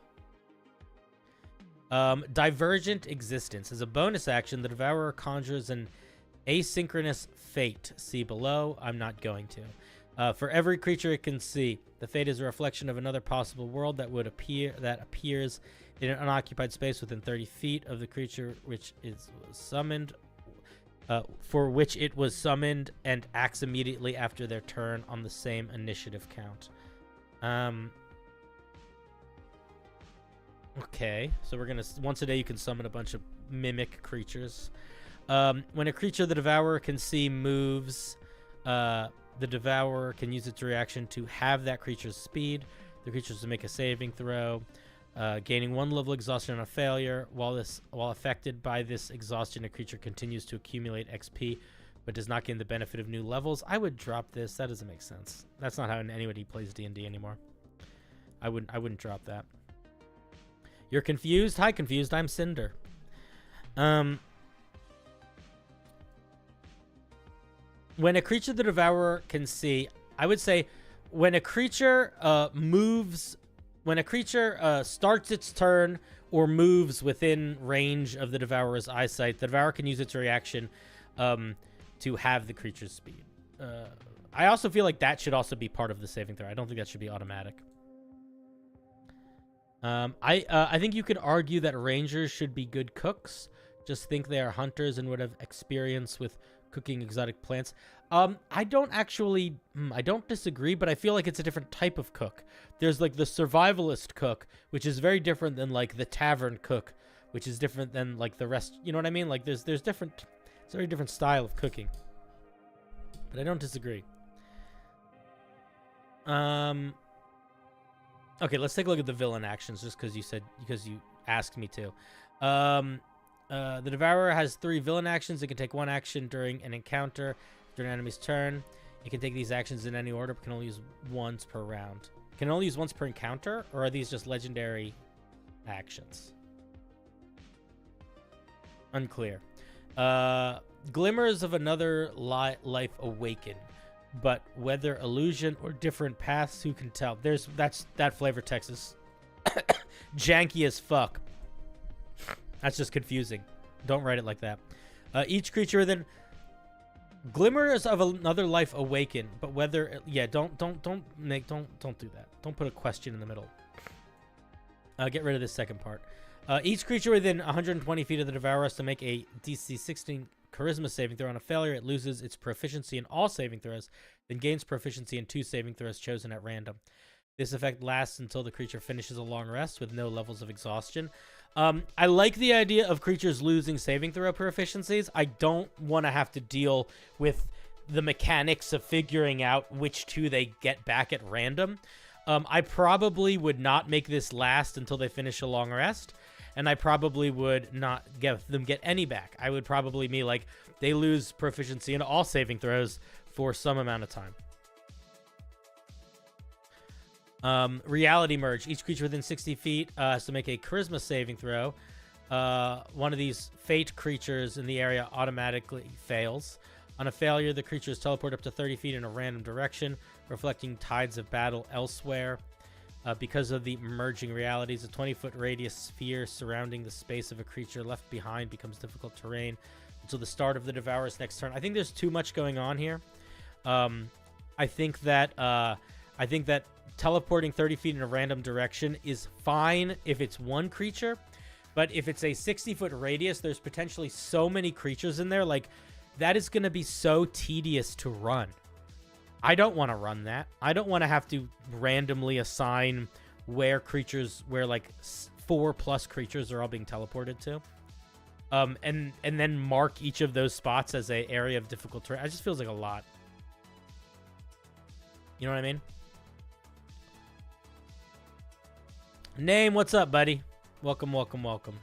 Divergent Existence. As a bonus action, the Devourer conjures an asynchronous fate. See below. I'm not going to. For every creature it can see, the fate is a reflection of another possible world that appears in an unoccupied space within 30 feet of the creature which is summoned, for which it was summoned, and acts immediately after their turn on the same initiative count. Okay, so we're gonna once a day you can summon a bunch of mimic creatures. When a creature the Devourer can see moves, the Devourer can use its reaction to have that creature's speed. The creature to make a saving throw, gaining 1 level exhaustion on a failure. While affected by this exhaustion, a creature continues to accumulate XP, but does not gain the benefit of new levels. I would drop this. That doesn't make sense. That's not how anybody plays D&D anymore. I wouldn't drop that. You're confused? Hi, confused. I'm Cinder. When a creature the Devourer can see, I would say when a creature starts its turn or moves within range of the Devourer's eyesight, the Devourer can use its reaction to have the creature's speed. I also feel like that should also be part of the saving throw. I don't think that should be automatic. I think you could argue that rangers should be good cooks. Just think they are hunters and would have experience with cooking exotic plants. I don't disagree, but I feel like it's a different type of cook. There's like the survivalist cook, which is very different than like the tavern cook, which is different than like the rest. You know what I mean? Like there's different, it's a very different style of cooking. But I don't disagree. Okay, let's take a look at the villain actions, just because you asked me to. The Devourer has 3 villain actions. It can take 1 action during an encounter, during an enemy's turn. It can take these actions in any order, but can only use once per round. Can it only use once per encounter, or are these just legendary actions? Unclear. Glimmers of another life awaken, but whether illusion or different paths, who can tell? That flavor text is janky as fuck. That's just confusing. Don't write it like that. Each creature within glimmers of another life awaken, but whether don't do that. Don't put a question in the middle. Get rid of this second part. Each creature within 120 feet of the Devourer has to make a DC 16 Charisma saving throw. On a failure, it loses its proficiency in all saving throws, then gains proficiency in 2 saving throws chosen at random. This effect lasts until the creature finishes a long rest with no levels of exhaustion. I like the idea of creatures losing saving throw proficiencies. I don't want to have to deal with the mechanics of figuring out which 2 they get back at random. I probably would not make this last until they finish a long rest, and I probably would not get any back. I would probably be like, they lose proficiency in all saving throws for some amount of time. Reality Merge. Each creature within 60 feet has to make a Charisma saving throw. One of these fate creatures in the area automatically fails. On a failure, the creature is teleported up to 30 feet in a random direction, reflecting tides of battle elsewhere. Because of the merging realities, a 20-foot radius sphere surrounding the space of a creature left behind becomes difficult terrain until the start of the Devourer's next turn. I think there's too much going on here. I think that I I think that teleporting 30 feet in a random direction is fine if it's one creature, but if it's a 60-foot radius, there's potentially so many creatures in there. Like, that is going to be so tedious to run. I don't want to run that. I don't want to have to randomly assign where like 4+ creatures are all being teleported to. And then mark each of those spots as a area of difficult terrain. It just feels like a lot. You know what I mean? Name, what's up, buddy? Welcome, welcome, welcome.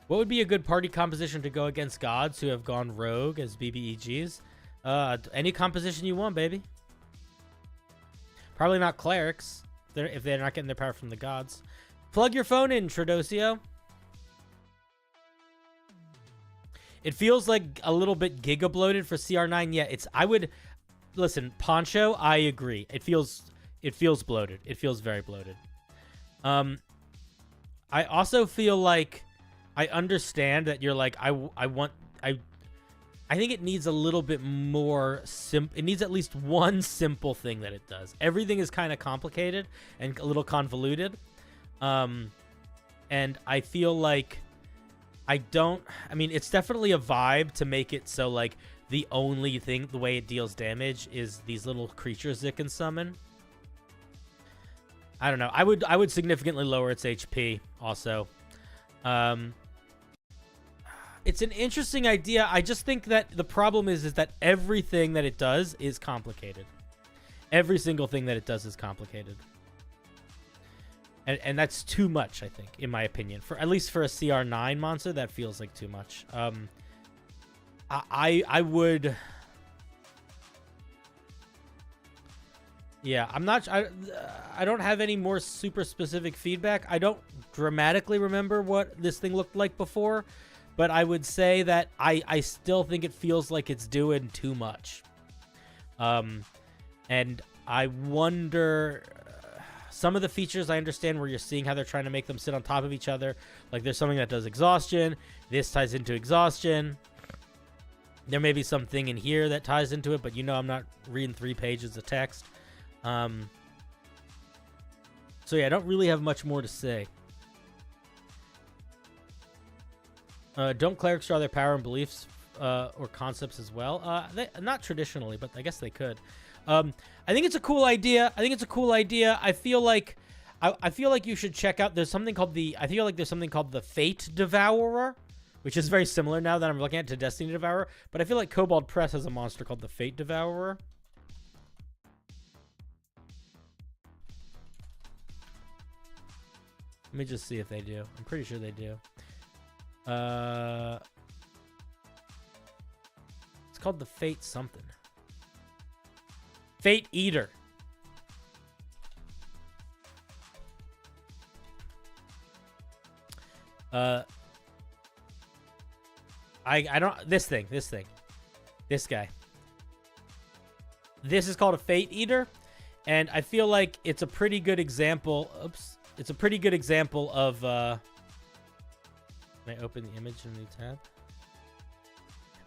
What would be a good party composition to go against gods who have gone rogue as BBEGs? Any composition you want, baby. Probably not clerics, if they're not getting their power from the gods. Plug your phone in, Tradosio. It feels like a little bit giga bloated for CR9. Yeah, listen, Poncho, I agree. It feels bloated. It feels very bloated. I also feel like I understand that you're like, I think it needs a little bit more it needs at least one simple thing that it does. Everything is kind of complicated and a little convoluted. And I feel like it's definitely a vibe to make it so like the only thing, the way it deals damage is these little creatures it can summon. I don't know. I would significantly lower its HP also. It's an interesting idea. I just think that the problem is that everything that it does is complicated. Every single thing that it does is complicated. And that's too much, I think, in my opinion. At least for a CR9 monster, that feels like too much. I would... Yeah, I'm not... I don't have any more super specific feedback. I don't dramatically remember what this thing looked like before. But I would say that I still think it feels like it's doing too much. And I wonder... some of the features I understand where you're seeing how they're trying to make them sit on top of each other. Like there's something that does exhaustion. This ties into exhaustion. There may be something in here that ties into it, but I'm not reading 3 pages of text. So yeah, I don't really have much more to say. Don't clerics draw their power and beliefs or concepts as well? Not traditionally, but I guess they could. I think it's a cool idea. I feel like you should check out. There's something called the Fate Devourer, which is very similar now that I'm looking at to Destiny Devourer. But I feel like Kobold Press has a monster called the Fate Devourer. Let me just see if they do. I'm pretty sure they do. It's called the Fate something. Fate Eater. I don't... This guy. This is called a Fate Eater, and I feel like it's a pretty good example... Oops. It's a pretty good example of... Can I open the image in a new tab?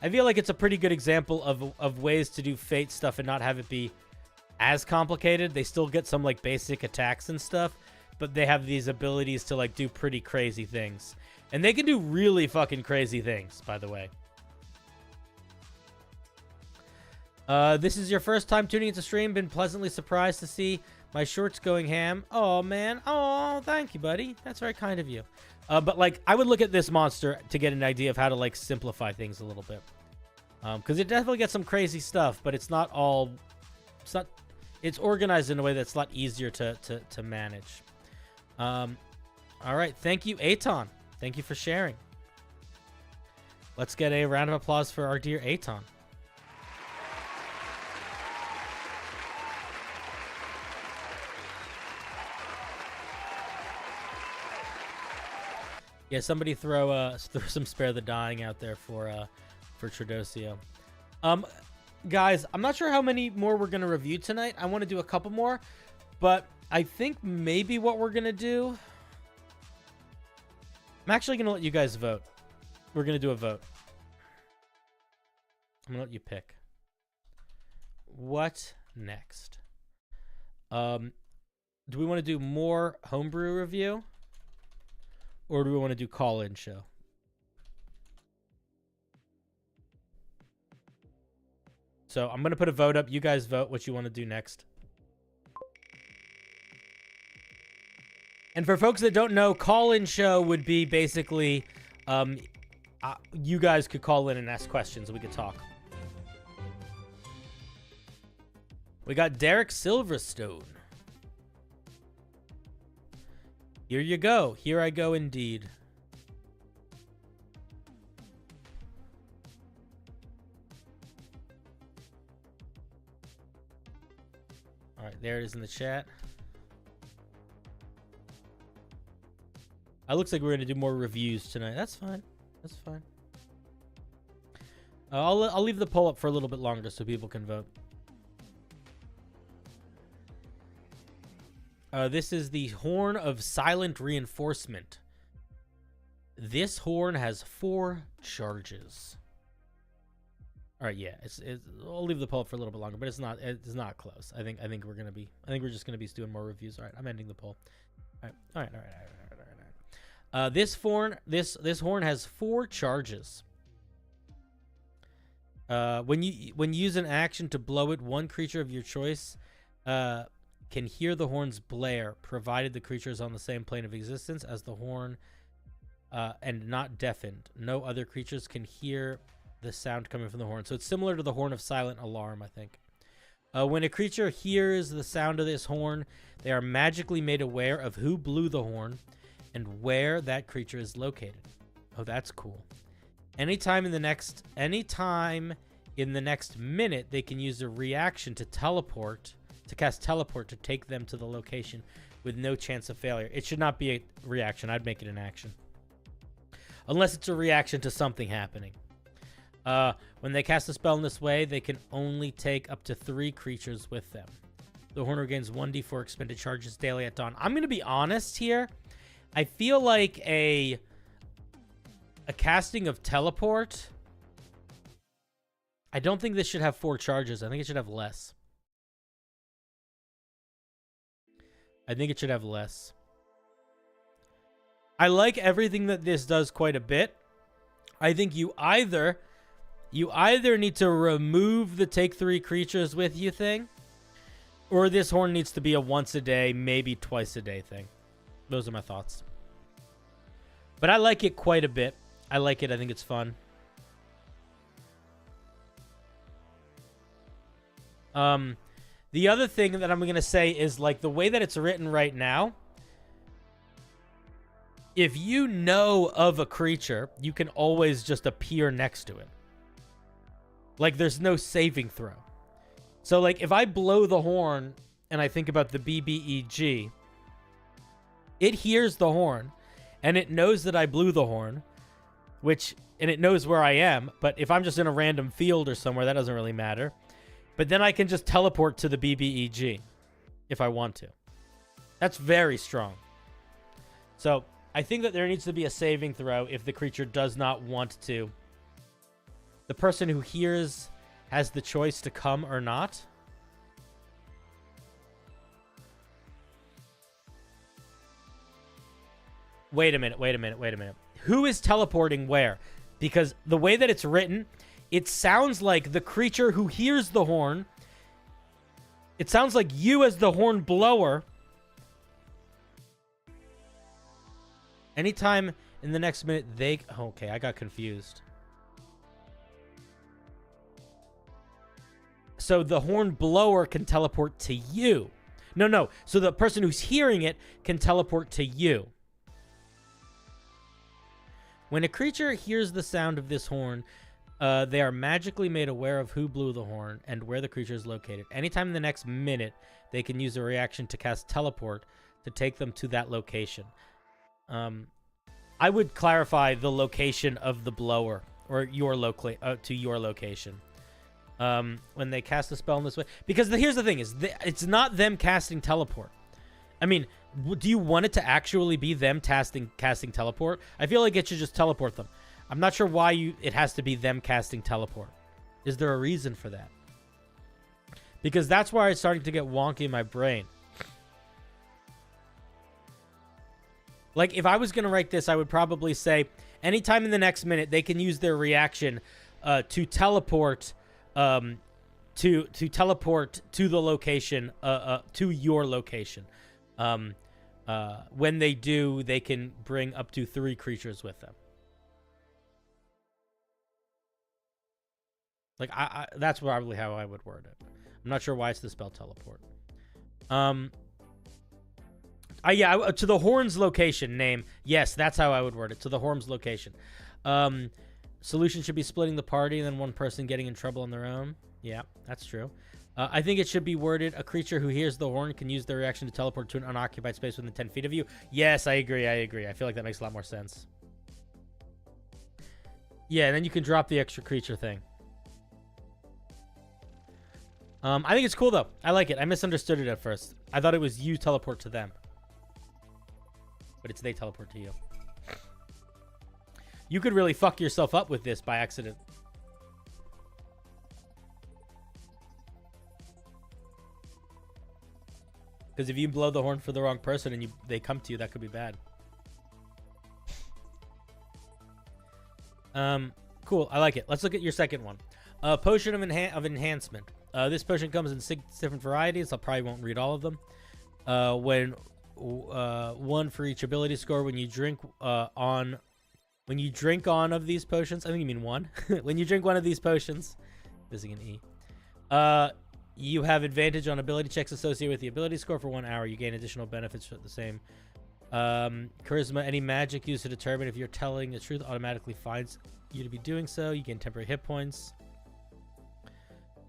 I feel like it's a pretty good example of ways to do Fate stuff and not have it be as complicated. They still get some like basic attacks and stuff, but they have these abilities to like do pretty crazy things. And they can do really fucking crazy things, by the way. This is your first time tuning into stream. Been pleasantly surprised to see my shorts going ham. Oh, man. Oh, thank you, buddy. That's very kind of you. But, like, I would look at this monster to get an idea of how to, like, simplify things a little bit. Because it definitely gets some crazy stuff, but it's not all... It's organized in a way that's a lot easier to manage. All right. Thank you, Aton. Thank you for sharing. Let's get a round of applause for our dear Aton. Yeah, somebody throw some Spare the Dying out there for Tradosio. Guys, I'm not sure how many more we're gonna review tonight. I want to do a couple more, but I think maybe what we're gonna do... I'm actually gonna let you guys vote. We're gonna do a vote. I'm gonna let you pick. What next? Do we want to do more homebrew review? Or do we want to do call-in show? So I'm going to put a vote up. You guys vote what you want to do next. And for folks that don't know, call-in show would be basically you guys could call in and ask questions and we could talk. We got Derek Silverstone. Here you go. Here I go indeed. All right, there it is in the chat. It looks like we're going to do more reviews tonight. That's fine. That's fine. I'll leave the poll up for a little bit longer so people can vote. This is the Horn of Silent Reinforcement. This horn has 4 charges. All right, yeah. I'll leave the poll up for a little bit longer, but it's not close. I think we're just gonna be doing more reviews. All right, I'm ending the poll. All right. This horn has 4 charges. When you use an action to blow it, one creature of your choice can hear the horn's blare, provided the creature is on the same plane of existence as the horn and not deafened. No other creatures can hear the sound coming from the horn. So it's similar to the Horn of Silent Alarm, I think. When a creature hears the sound of this horn, they are magically made aware of who blew the horn and where that creature is located. Oh, that's cool. Anytime in the next minute, they can use a reaction to cast teleport to take them to the location with no chance of failure. It should not be a reaction. I'd make it an action. Unless it's a reaction to something happening. When they cast a spell in this way, they can only take up to 3 creatures with them. The horn regains 1d4 expended charges daily at dawn. I'm going to be honest here. I feel like a casting of teleport. I don't think this should have 4 charges. I think it should have less. I like everything that this does quite a bit. I think you either need to remove the take 3 creatures with you thing, or this horn needs to be a once a day, maybe twice a day thing. Those are my thoughts. But I like it quite a bit. I like it. I think it's fun. The other thing that I'm going to say is, like, the way that it's written right now, if you know of a creature, you can always just appear next to it. Like, there's no saving throw. So, like, if I blow the horn and I think about the BBEG, it hears the horn and it knows that I blew the horn, and it knows where I am. But if I'm just in a random field or somewhere, that doesn't really matter. But then I can just teleport to the BBEG if I want to. That's very strong. So I think that there needs to be a saving throw if the creature does not want to. The person who hears has the choice to come or not. Wait a minute. Who is teleporting where? Because the way that it's written, it sounds like the creature who hears the horn, it sounds like you as the horn blower. Anytime in the next minute okay, I got confused. So the horn blower can teleport to you. No. So the person who's hearing it can teleport to you. When a creature hears the sound of this horn, they are magically made aware of who blew the horn and where the creature is located. Anytime in the next minute, they can use a reaction to cast teleport to take them to that location. I would clarify the location of the blower, or to your location. When they cast a spell in this way. Because here's the thing, it's not them casting teleport. I mean, do you want it to actually be them casting teleport? I feel like it should just teleport them. I'm not sure why it has to be them casting teleport. Is there a reason for that? Because that's why it's starting to get wonky in my brain. Like, if I was going to write this, I would probably say, anytime in the next minute, they can use their reaction to teleport to teleport to the location, to your location. When they do, they can bring up to 3 creatures with them. Like, that's probably how I would word it. I'm not sure why it's the spell teleport. Yeah, to the horn's location name. Yes, that's how I would word it. To the horn's location. Solution should be splitting the party and then one person getting in trouble on their own. Yeah, that's true. I think it should be worded, a creature who hears the horn can use their reaction to teleport to an unoccupied space within 10 feet of you. Yes, I agree. I feel like that makes a lot more sense. Yeah, and then you can drop the extra creature thing. I think it's cool, though. I like it. I misunderstood it at first. I thought it was you teleport to them. But it's they teleport to you. You could really fuck yourself up with this by accident. Because if you blow the horn for the wrong person and they come to you, that could be bad. Cool. I like it. Let's look at your second one. Potion of enhancement. This potion comes in 6 different varieties. I probably won't read all of them. One for each ability score. When you drink on of these potions, I think you mean one. When you drink one of these potions, missing an E. You have advantage on ability checks associated with the ability score for 1 hour. You gain additional benefits for the same. Charisma. Any magic used to determine if you're telling the truth automatically finds you to be doing so. You gain temporary hit points.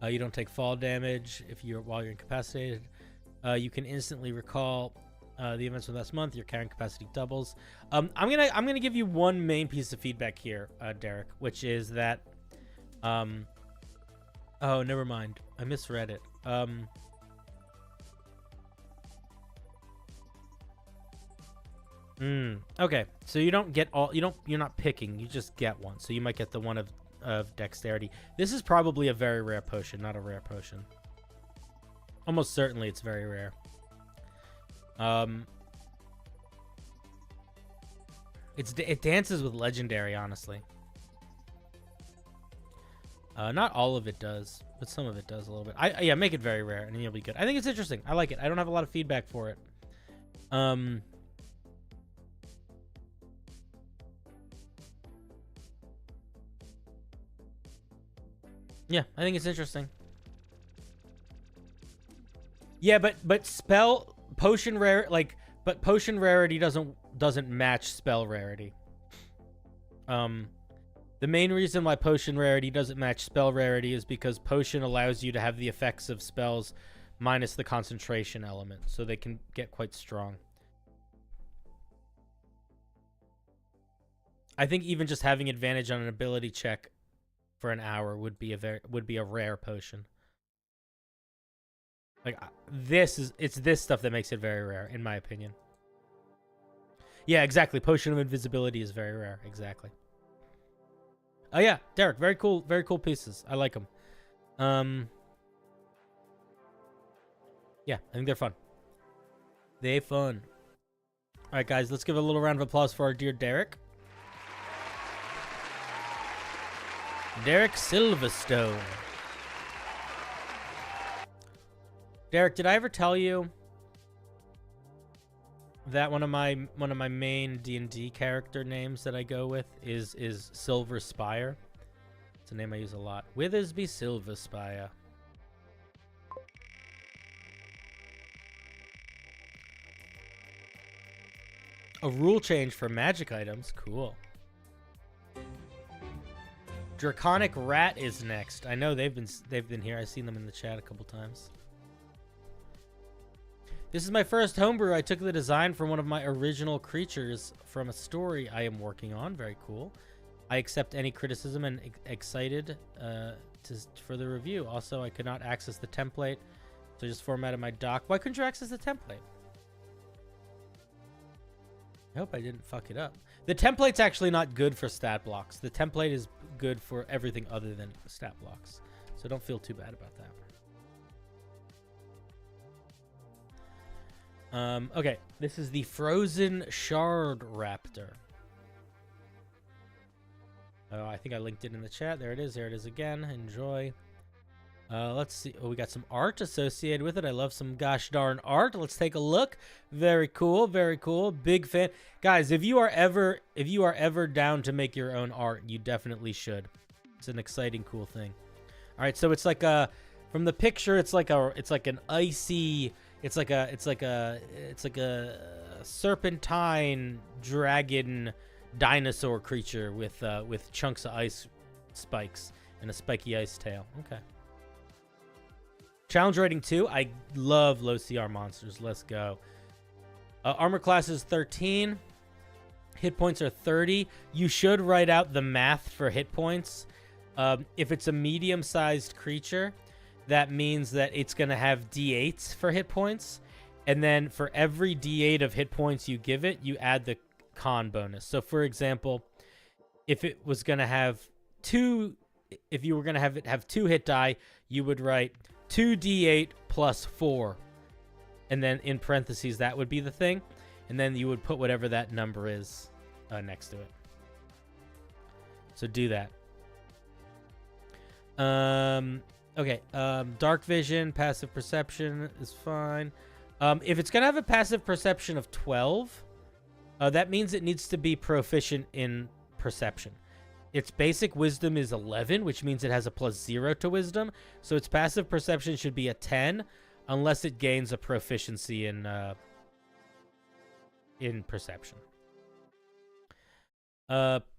You don't take fall damage while you're incapacitated. You can instantly recall the events from last month. Your carrying capacity doubles. I'm gonna give you one main piece of feedback here, Derek, which is that. Oh, never mind. I misread it. Okay. So you don't get all. You're not picking. You just get one. So you might get the one of dexterity. This is probably a very rare potion, not a rare potion. Almost certainly, it's very rare. It dances with legendary, honestly. Not all of it does, but some of it does a little bit. Yeah, make it very rare, and then you'll be good. I think it's interesting. I like it. I don't have a lot of feedback for it. Yeah, I think it's interesting. Yeah, but potion rarity doesn't match spell rarity. The main reason why potion rarity doesn't match spell rarity is because potion allows you to have the effects of spells minus the concentration element, so they can get quite strong. I think even just having advantage on an ability check for an hour would be a rare potion. Like it's this stuff that makes it very rare, in my opinion. Yeah, exactly. Potion of invisibility is very rare. Exactly. Oh yeah, Derek, very cool pieces. I like them. Yeah, I think they're fun. They're fun. All right, guys, let's give a little round of applause for our dear Derek. Derek Silverstone. Derek, did I ever tell you that one of my main D&D character names that I go with is Silver Spire? It's a name I use a lot. Withersby Silver Spire. A rule change for magic items. Cool. Draconic Rat is next. I know they've been here. I've seen them in the chat a couple times. This is my first homebrew. I took the design from one of my original creatures from a story I am working on. Very cool. I accept any criticism and excited for the review. Also, I could not access the template, so I just formatted my doc. Why couldn't you access the template? I hope I didn't fuck it up. The template's actually not good for stat blocks. The template is good for everything other than stat blocks. So don't feel too bad about that. Okay, this is the Frozen Shard Raptor. Oh, I think I linked it in the chat. There it is. There it is again. Enjoy. Let's see. Oh, we got some art associated with it. I love some gosh darn art. Let's take a look. Very cool. Very cool. Big fan. Guys, if you are ever down to make your own art, you definitely should. It's an exciting, cool thing. All right, so it's like a, from the picture, it's like an icy, it's like a serpentine dragon dinosaur creature with chunks of ice spikes and a spiky ice tail. Okay. Challenge rating 2. I love low CR monsters. Let's go. Armor class is 13. Hit points are 30. You should write out the math for hit points. If it's a medium-sized creature, that means that it's going to have D8s for hit points. And then for every D8 of hit points you give it, you add the con bonus. So, for example, if it was going to have if you were going to have it have 2 hit die, you would write 2d8 plus 4. And then in parentheses, that would be the thing. And then you would put whatever that number is next to it. So do that. Okay. Dark vision, passive perception is fine. If it's going to have a passive perception of 12, that means it needs to be proficient in perception. Its basic wisdom is 11, which means it has a +0 to wisdom. So its passive perception should be a 10, unless it gains a proficiency in perception.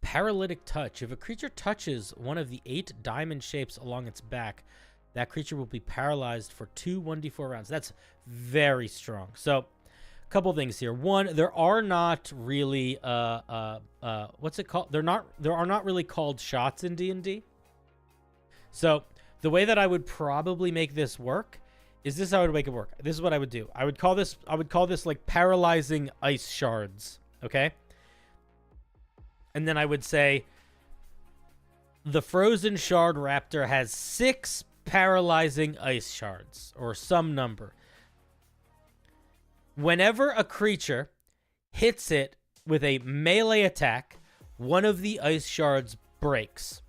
Paralytic touch. If a creature touches one of the 8 diamond shapes along its back, that creature will be paralyzed for 2 1d4 rounds. That's very strong. So, a couple things here. One, there are not really what's it called? There are not really called shots in D&D. So, the way that I would probably make this work is this how I would make it work. This is what I would do. I would call this like paralyzing ice shards, okay? And then I would say the Frozen Shard Raptor has 6 paralyzing ice shards, or some number. Whenever a creature hits it with a melee attack, one of the ice shards breaks.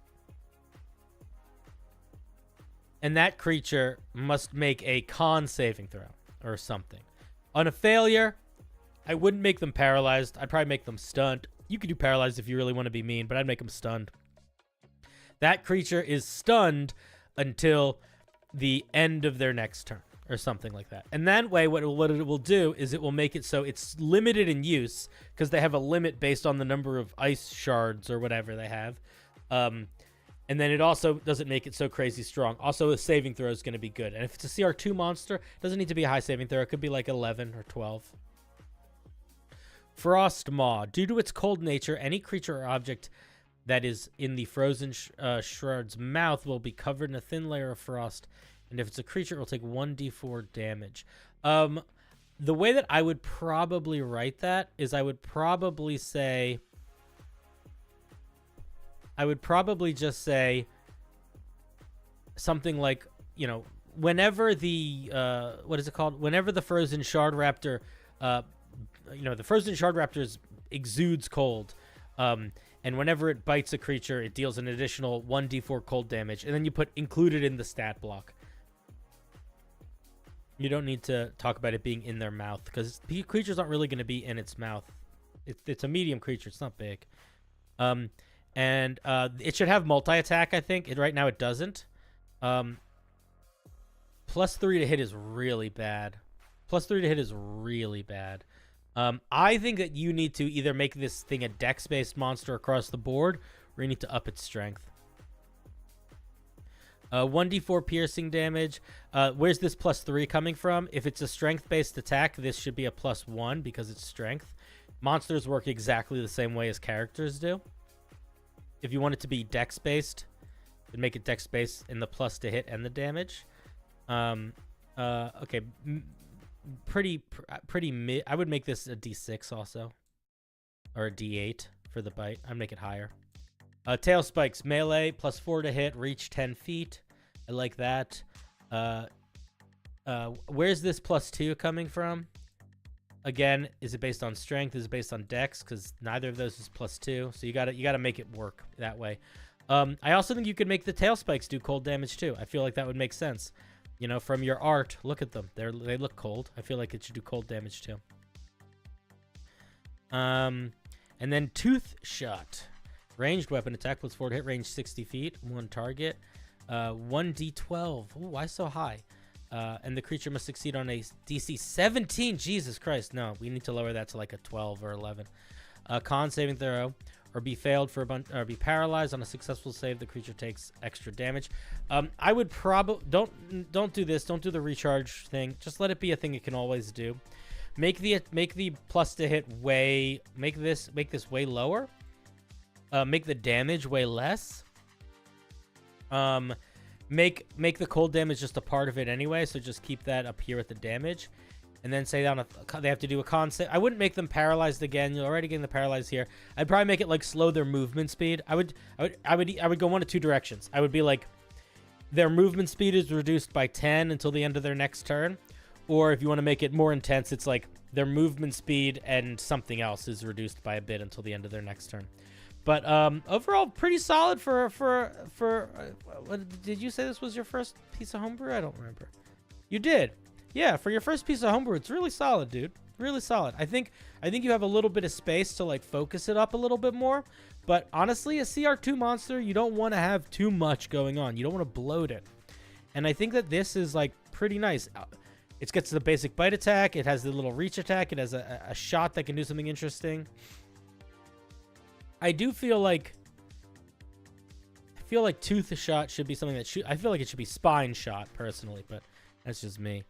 And that creature must make a con saving throw or something. On a failure, I wouldn't make them paralyzed. I'd probably make them stunned. You could do paralyzed if you really want to be mean, but I'd make them stunned. That creature is stunned until the end of their next turn or something like that. And that way, what it will do is it will make it so it's limited in use because they have a limit based on the number of ice shards or whatever they have. And then it also doesn't make it so crazy strong. Also, the saving throw is going to be good. And if it's a CR2 monster, it doesn't need to be a high saving throw. It could be like 11 or 12. Frost Maw. Due to its cold nature, any creature or object that is in the frozen shard's mouth will be covered in a thin layer of frost. And if it's a creature, it will take 1d4 damage. The way that I would probably write that is I would probably say... I would probably just say something like, you know, whenever the, what is it called? Whenever the Frozen Shard Raptor, you know, the Frozen Shard Raptor exudes cold. And whenever it bites a creature, it deals an additional 1d4 cold damage. And then you put included in the stat block. You don't need to talk about it being in their mouth because creatures aren't really going to be in its mouth. It's a medium creature. It's not big. And it should have multi-attack, I think. Right now it doesn't. +3 to hit is really bad. +3 to hit is really bad. I think that you need to either make this thing a dex-based monster across the board, or you need to up its strength. 1d4 piercing damage. Where's this +3 coming from? If it's a strength-based attack, this should be a +1 because it's strength. Monsters work exactly the same way as characters do. If you want it to be dex-based, then make it dex-based in the plus to hit and the damage. Okay. Pretty mid. I would make this a d6 also. Or a d8 for the bite. I'd make it higher. Tail spikes. Melee, +4 to hit. Reach 10 feet. I like that. Where's this +2 coming from? Again, is it based on strength? Is it based on dex? Because neither of those is +2, so you gotta make it work that way. I also think you could make the tail spikes do cold damage too. I feel like that would make sense. You know, from your art, look at them. They look cold. I feel like it should do cold damage too. And then Tooth Shot. Ranged weapon attack plus 4 to hit, range 60 feet, 1 target. 1d12. Ooh, why so high? And the creature must succeed on a DC 17. Jesus Christ. No, we need to lower that to like a 12 or 11. Con saving throw. Or be failed for a bunch, or be paralyzed on a successful save. The creature takes extra damage. I would probably don't do this. Don't do the recharge thing. Just let it be a thing it can always do. Make the plus to hit way. Make this way lower. Make the damage way less. Make the cold damage just a part of it anyway. So just keep that up here at the damage. And then say they have to do a con save. I wouldn't make them paralyzed again. You're already getting the paralyzed here. I'd probably make it like slow their movement speed. I would go one of two directions. I would be like, their movement speed is reduced by 10 until the end of their next turn. Or if you want to make it more intense, it's like their movement speed and something else is reduced by a bit until the end of their next turn. But overall, pretty solid for did you say this was your first piece of homebrew? I don't remember. You did. Yeah, for your first piece of homebrew, it's really solid, dude. Really solid. I think you have a little bit of space to like focus it up a little bit more. But honestly, a CR2 monster, you don't want to have too much going on. You don't want to bloat it. And I think that this is like pretty nice. It gets the basic bite attack. It has the little reach attack. It has a shot that can do something interesting. I feel like Tooth Shot should be something that I feel like it should be Spine Shot personally, but that's just me.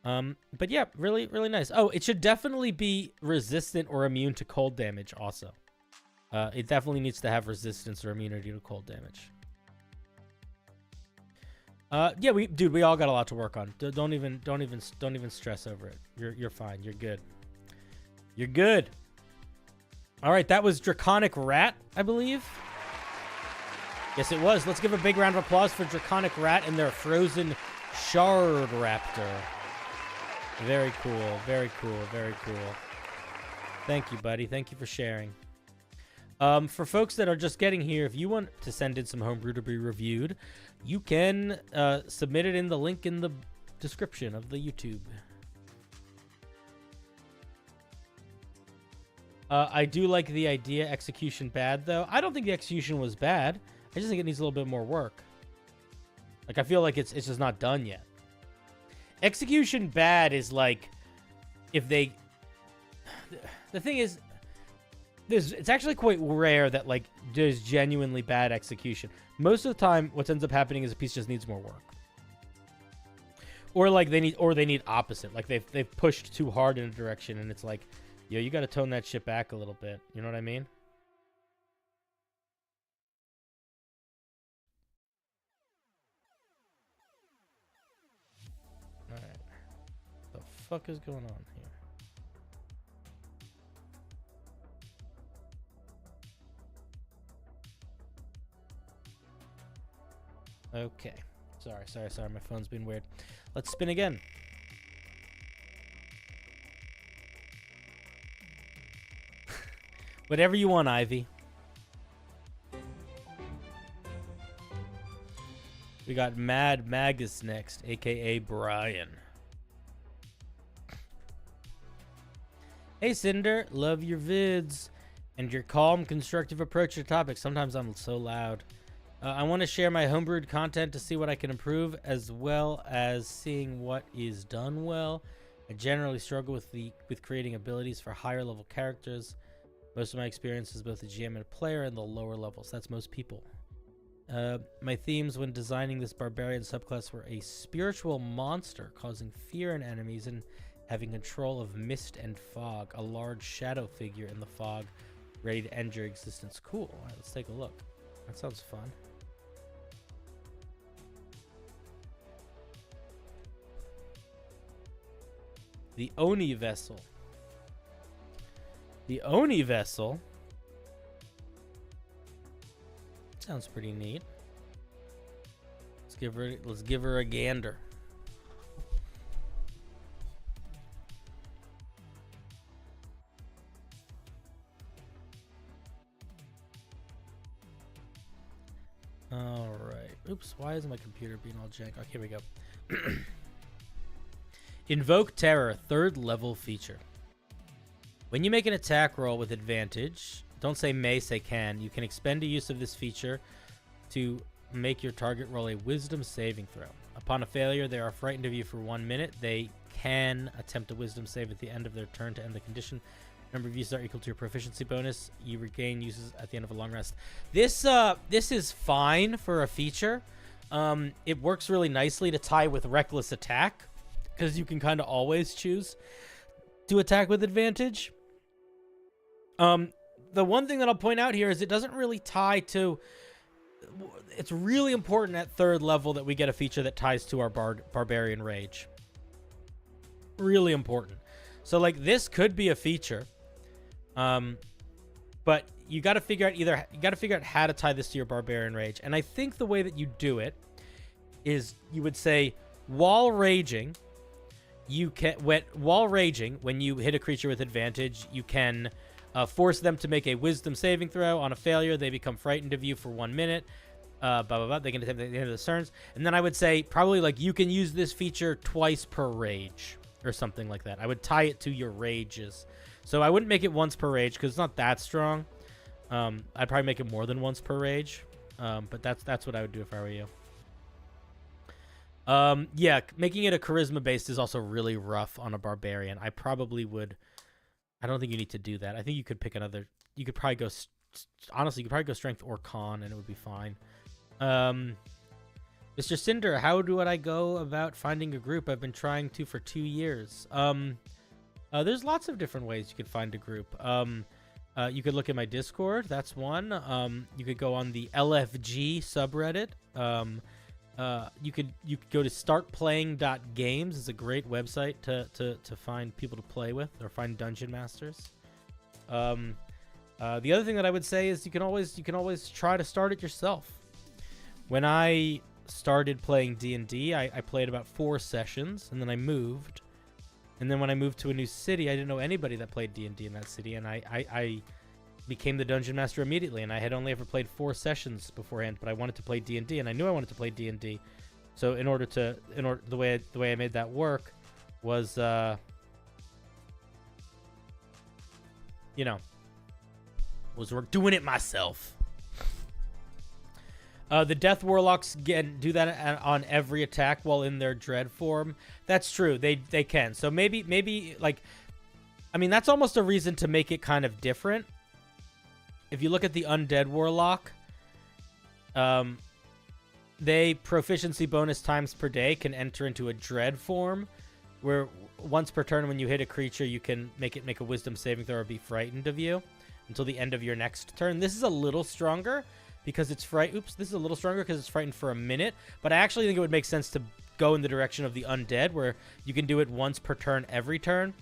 But yeah, really, really nice. Oh, it should definitely be resistant or immune to cold damage also. It definitely needs to have resistance or immunity to cold damage. Yeah, we all got a lot to work on. Don't even stress over it. You're fine. You're good. You're good. All right, that was Draconic Rat, I believe. Yes, it was. Let's give a big round of applause for Draconic Rat and their Frozen Shard Raptor. Very cool. Very cool. Very cool. Thank you, buddy. Thank you for sharing. For folks that are just getting here, if you want to send in some homebrew to be reviewed, you can submit it in the link in the description of the YouTube. I do like the idea. Execution bad, though. I don't think the execution was bad. I just think it needs a little bit more work. Like, I feel like it's just not done yet. Execution bad is like if they... The thing is, it's actually quite rare that like there's genuinely bad execution. Most of the time, what ends up happening is a piece just needs more work. Or like they need opposite. Like they've pushed too hard in a direction and it's like, yo, you got to tone that shit back a little bit. You know what I mean? All right. What the fuck is going on here? Okay. Sorry. My phone's been weird. Let's spin again. Whatever you want, Ivy. We got Mad Magus next, aka Brian. Hey Cinder, love your vids and your calm, constructive approach to topics. Sometimes I'm so loud. I want to share my homebrewed content to see what I can improve, as well as seeing what is done well. I generally struggle with creating abilities for higher level characters. Most of my experience is both a GM and a player in the lower levels. That's most people. My themes when designing this barbarian subclass were a spiritual monster causing fear in enemies and having control of mist and fog, a large shadow figure in the fog ready to end your existence. Cool. All right, let's take a look. That sounds fun. The Oni Vessel. The Oni Vessel sounds pretty neat. Let's give her a gander. All right. Oops, why is my computer being all jank? Okay, here we go. Invoke Terror, 3rd level feature. When you make an attack roll with advantage, don't say may, say can. You can expend a use of this feature to make your target roll a wisdom saving throw. Upon a failure, they are frightened of you for 1 minute. They can attempt a wisdom save at the end of their turn to end the condition. Number of uses are equal to your proficiency bonus. You regain uses at the end of a long rest. This is fine for a feature. It works really nicely to tie with reckless attack, because you can kind of always choose to attack with advantage. The one thing that I'll point out here is it doesn't really tie to... It's really important at 3rd level that we get a feature that ties to our Barbarian Rage. Really important. So, like, this could be a feature. But you got to figure out how to tie this to your Barbarian Rage. And I think the way that you do it is you would say, while raging, when you hit a creature with advantage, you can force them to make a wisdom saving throw. On a failure, they become frightened of you for 1 minute. Blah, blah, blah. They can attempt at the end of the turns. And then I would say probably like you can use this feature twice per rage or something like that. I would tie it to your rages. So I wouldn't make it once per rage because it's not that strong. I'd probably make it more than once per rage. But that's what I would do if I were you. Yeah, making it a charisma based is also really rough on a barbarian. I probably would. I don't think you need to do that. I think you could pick another. You could probably go. Honestly, you could probably go strength or con, and it would be fine. Mr. Cinder, how do I go about finding a group? I've been trying to for 2 years. There's lots of different ways you could find a group. You could look at my Discord. That's one. You could go on the LFG subreddit. You could go to startplaying.games. It's a great website to find people to play with or find dungeon masters. The other thing that I would say is you can always try to start it yourself. When I started playing D&D, I played about 4 sessions, and then I moved. And then when I moved to a new city, I didn't know anybody that played D&D in that city, and I became the dungeon master immediately. And I had only ever played 4 sessions beforehand, but I wanted to play D&D, and I knew I wanted to play D&D. So the way I made that work was was doing it myself. The Death Warlocks do that on every attack while in their Dread form. That's true. They can. So maybe like, I mean, that's almost a reason to make it kind of different. If you look at the Undead Warlock, they proficiency bonus times per day can enter into a Dread form, where once per turn when you hit a creature, you can make a Wisdom saving throw or be frightened of you until the end of your next turn. This is a little stronger. Because it's this is a little stronger because it's frightened for a minute. But I actually think it would make sense to go in the direction of the undead, where you can do it once per turn every turn,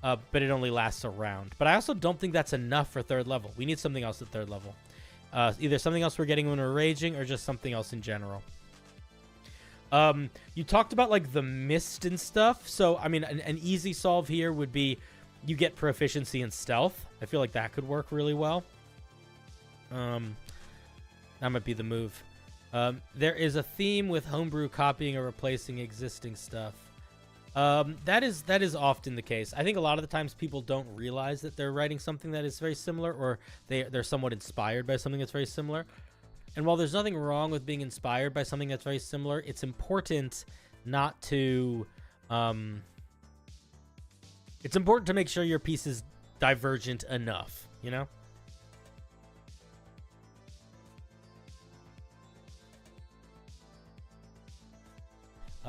but it only lasts a round. But I also don't think that's enough for 3rd level. We need something else at 3rd level. Either something else we're getting when we're raging, or just something else in general. You talked about like the mist and stuff. So I mean, an easy solve here would be you get proficiency in stealth. I feel like that could work really well. That might be the move. There is a theme with homebrew copying or replacing existing stuff. That is often the case. I think a lot of the times people don't realize that they're writing something that is very similar, or they're somewhat inspired by something that's very similar. And while there's nothing wrong with being inspired by something that's very similar, it's important not to... it's important to make sure your piece is divergent enough, you know?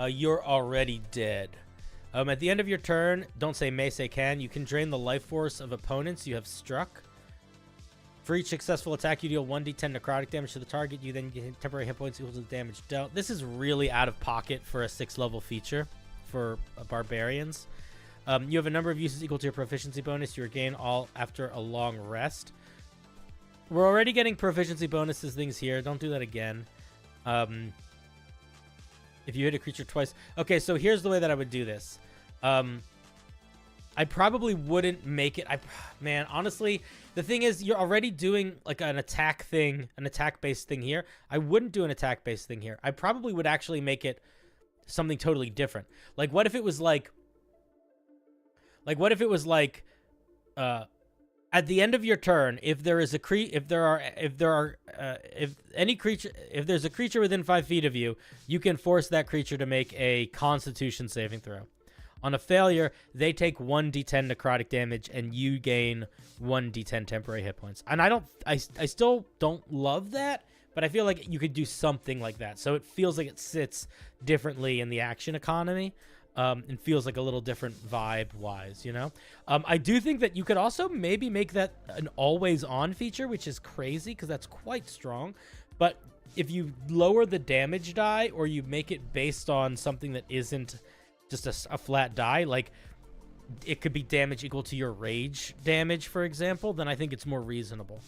You're already dead. At the end of your turn, don't say may, say can. You can drain the life force of opponents you have struck. For each successful attack, you deal 1d10 necrotic damage to the target. You then get temporary hit points equal to the damage dealt. This is really out of pocket for a 6th level feature for barbarians. You have a number of uses equal to your proficiency bonus. You regain all after a long rest. We're already getting proficiency bonuses things here. Don't do that again. If you hit a creature twice. Okay, so here's the way that I would do this. I probably wouldn't make it. Man, honestly, the thing is, you're already doing like an attack-based thing here. I wouldn't do an attack-based thing here. I probably would actually make it something totally different. Like, what if it was like at the end of your turn, if there's a creature within 5 feet of you, you can force that creature to make a Constitution saving throw. On a failure, they take 1d10 necrotic damage, and you gain 1d10 temporary hit points. And I still don't love that, but I feel like you could do something like that. So it feels like it sits differently in the action economy, and feels like a little different vibe-wise, you know? I do think that you could also maybe make that an always-on feature, which is crazy, because that's quite strong. But if you lower the damage die, or you make it based on something that isn't just a flat die, like it could be damage equal to your rage damage, for example, then I think it's more reasonable.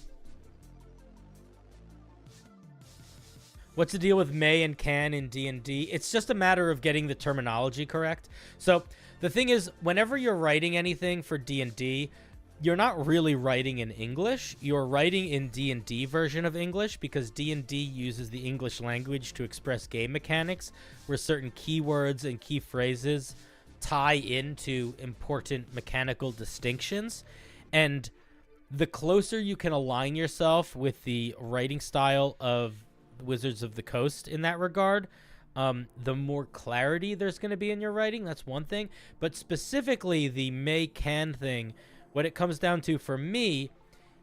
What's the deal with may and can in D&D? It's just a matter of getting the terminology correct. So the thing is, whenever you're writing anything for D&D, you're not really writing in English. You're writing in D&D version of English, because D&D uses the English language to express game mechanics, where certain keywords and key phrases tie into important mechanical distinctions. And the closer you can align yourself with the writing style of Wizards of the Coast in that regard, the more clarity there's going to be in your writing. That's one thing. But specifically the may-can thing, what it comes down to for me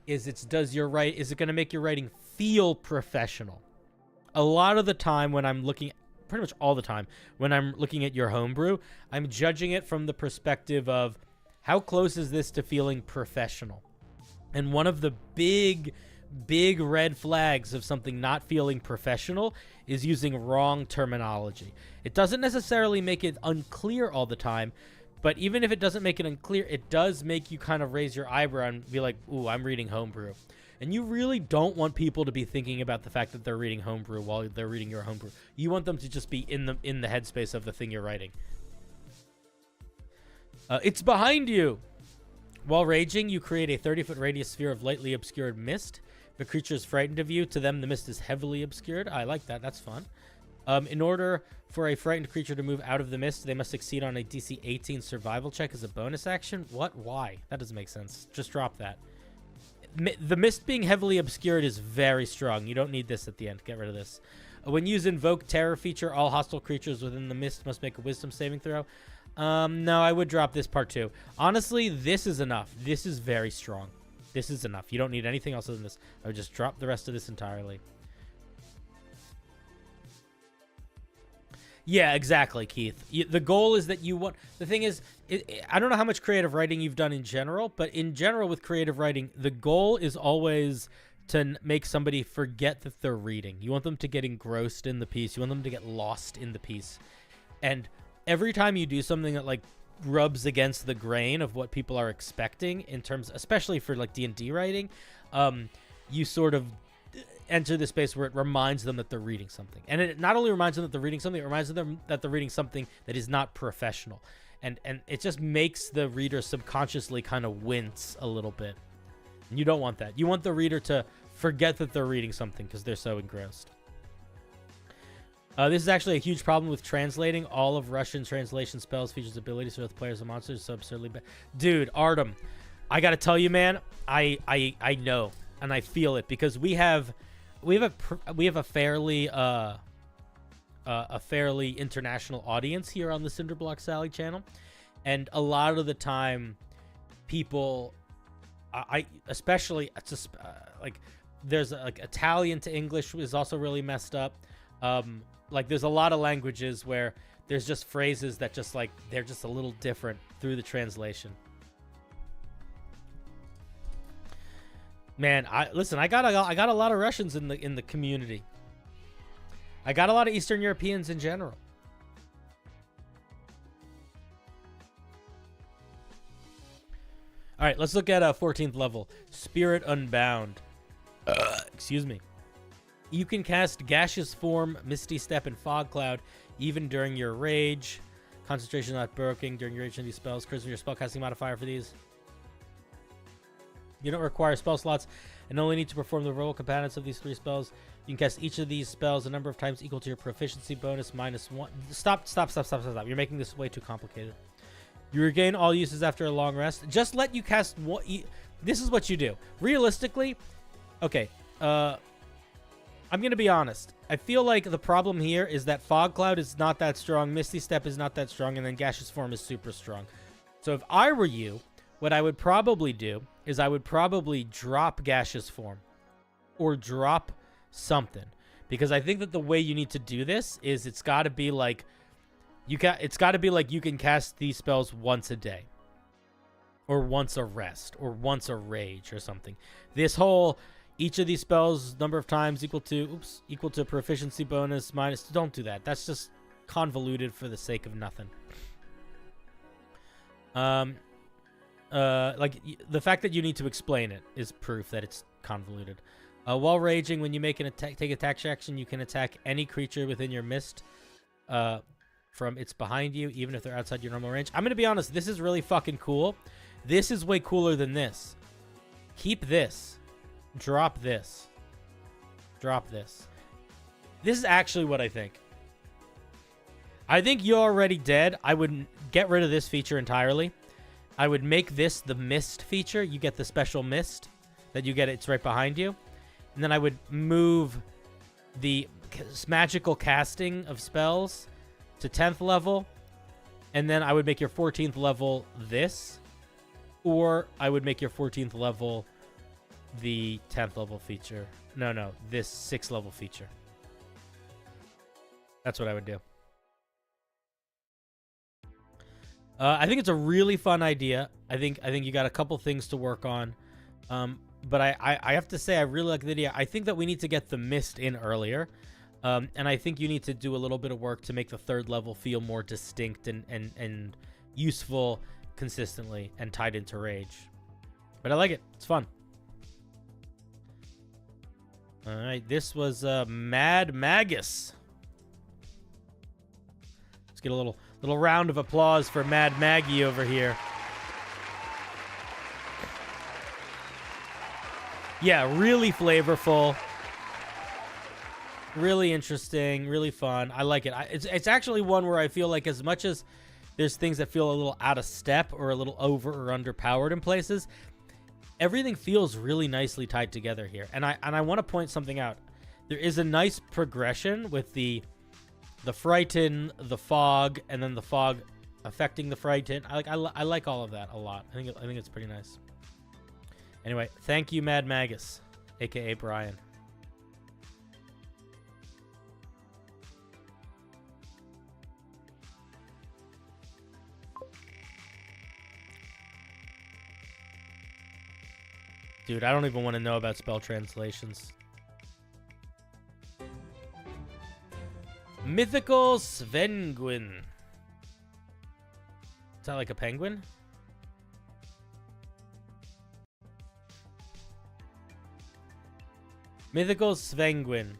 is is it going to make your writing feel professional? A lot of the time when I'm looking, pretty much all the time, when I'm looking at your homebrew, I'm judging it from the perspective of how close is this to feeling professional? And one of the big red flags of something not feeling professional is using wrong terminology. It doesn't necessarily make it unclear all the time, but even if it doesn't make it unclear, it does make you kind of raise your eyebrow and be like, ooh, I'm reading homebrew. And you really don't want people to be thinking about the fact that they're reading homebrew while they're reading your homebrew. You want them to just be in the headspace of the thing you're writing. It's behind you. While raging, you create a 30-foot radius sphere of lightly obscured mist. If a creature is frightened of you, to them the mist is heavily obscured. I like that. That's fun. In order for a frightened creature to move out of the mist, they must succeed on a DC 18 survival check as a bonus action. What? Why? That doesn't make sense. Just drop that. The mist being heavily obscured is very strong. You don't need this at the end. Get rid of this. When you use Invoke Terror feature, all hostile creatures within the mist must make a Wisdom saving throw. No, I would drop this part too. Honestly, this is enough. This is very strong. This is enough. You don't need anything else other than this. I would just drop the rest of this entirely. Yeah, exactly, Keith. The goal is that you want... The thing is, I don't know how much creative writing you've done in general, but in general with creative writing, the goal is always to make somebody forget that they're reading. You want them to get engrossed in the piece. You want them to get lost in the piece. And every time you do something that, like, rubs against the grain of what people are expecting in terms... Especially for, like, D&D writing, you sort of enter the space where it reminds them that they're reading something. And it not only reminds them that they're reading something, it reminds them that they're reading something that is not professional. And it just makes the reader subconsciously kind of wince a little bit. And you don't want that. You want the reader to forget that they're reading something because they're so engrossed. This is actually a huge problem with translating. All of Russian translation spells, features, abilities for both players and monsters. So absurdly bad. Dude, Artem, I gotta tell you, man, I know. And I feel it because we have a fairly international audience here on the CinderBlocksally channel, and a lot of the time, people, especially like there's like Italian to English is also really messed up. Like there's a lot of languages where there's just phrases that just like they're just a little different through the translation. Man, I got a lot of Russians in the community. I got a lot of Eastern Europeans in general. All right, let's look at 14th level, Spirit Unbound. Excuse me. You can cast Gaseous Form, Misty Step, and Fog Cloud even during your rage. Concentration not broken during your duration of these spells. Charisma your spellcasting modifier for these. You don't require spell slots and only need to perform the role components of these 3 spells. You can cast each of these spells a number of times equal to your proficiency bonus -1. Stop. You're making this way too complicated. You regain all uses after a long rest. Just let you cast one. This is what you do. Realistically, okay, I'm going to be honest. I feel like the problem here is that Fog Cloud is not that strong, Misty Step is not that strong, and then Gaseous Form is super strong. So if I were you, what I would probably do is I would probably drop Gaseous Form or drop something, because I think that the way you need to do this is it's got to be like you can cast these spells once a day or once a rest or once a rage or something. This whole each of these spells number of times equal to proficiency bonus minus, don't do that. That's just convoluted for the sake of nothing. Like the fact that you need to explain it is proof that it's convoluted. While raging, when you make an attack, take attack action, you can attack any creature within your mist from it's behind you, even if they're outside your normal range. I'm gonna be honest, this is really fucking cool. This is way cooler than this. Keep this. Drop this. Drop this. This is actually what I think. I think You're Already Dead. I would get rid of this feature entirely. I would make this the mist feature. You get the special mist that you get. It's right behind you. And then I would move the magical casting of spells to 10th level. And then I would make your 14th level this. Or I would make your 14th level the 10th level feature. No, this 6th level feature. That's what I would do. I think it's a really fun idea. I think you got a couple things to work on. But I have to say, I really like the idea. I think that we need to get the mist in earlier. And I think you need to do a little bit of work to make the 3rd level feel more distinct and useful consistently and tied into rage. But I like it. It's fun. All right, this was Mad Magus. Let's get a little round of applause for Mad Maggie over here. Yeah, really flavorful. Really interesting, really fun. I like it. It's actually one where I feel like as much as there's things that feel a little out of step or a little over or underpowered in places, everything feels really nicely tied together here. And I want to point something out. There is a nice progression with the frighten, the fog, and then the fog affecting the frighten. I like all of that a lot. I think it's pretty nice. Anyway, thank you, Mad Magus, aka Brian. Dude, I don't even want to know about spell translations. Mythical Svenguin. Is that like a penguin? Mythical Svenguin.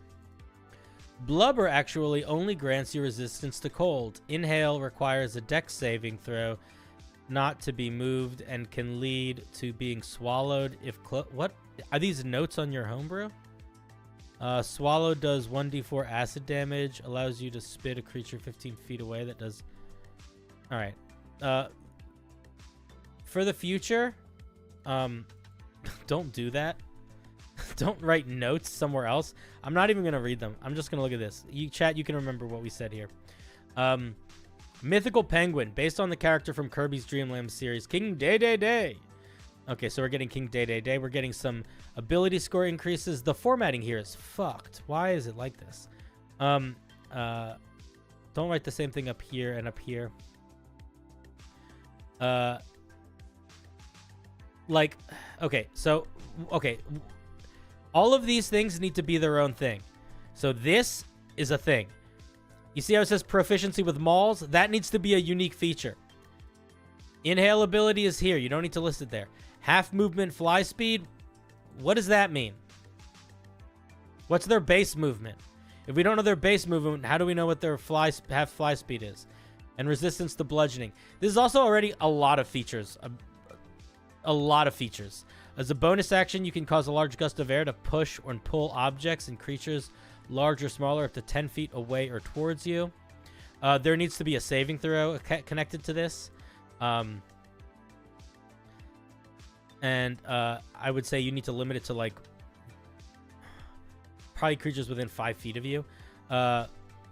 Blubber actually only grants you resistance to cold. Inhale requires a dex saving throw not to be moved and can lead to being swallowed if what are these notes on your homebrew? Swallow does 1d4 acid damage, allows you to spit a creature 15 feet away. That does. All right. For the future, don't do that. Don't write notes somewhere else. I'm not even going to read them. I'm just going to look at this. You chat, you can remember what we said here. Mythical Penguin, based on the character from Kirby's Dream Land series, King Day Day Day. Okay, so we're getting King Day Day Day. We're getting some ability score increases. The formatting here is fucked. Why is it like this? Don't write the same thing up here and up here. Okay. All of these things need to be their own thing. So this is a thing. You see how it says proficiency with mauls? That needs to be a unique feature. Inhale ability is here. You don't need to list it there. Half movement fly speed. What does that mean? What's their base movement? If we don't know their base movement, how do we know what their half fly speed is? and resistance to bludgeoning. This is also already a lot of features. A lot of features. As a bonus action, you can cause a large gust of air to push or pull objects and creatures large or smaller up to 10 feet away or towards you. There needs to be a saving throw connected to this. And I would say you need to limit it to, like, probably creatures within 5 feet of you. You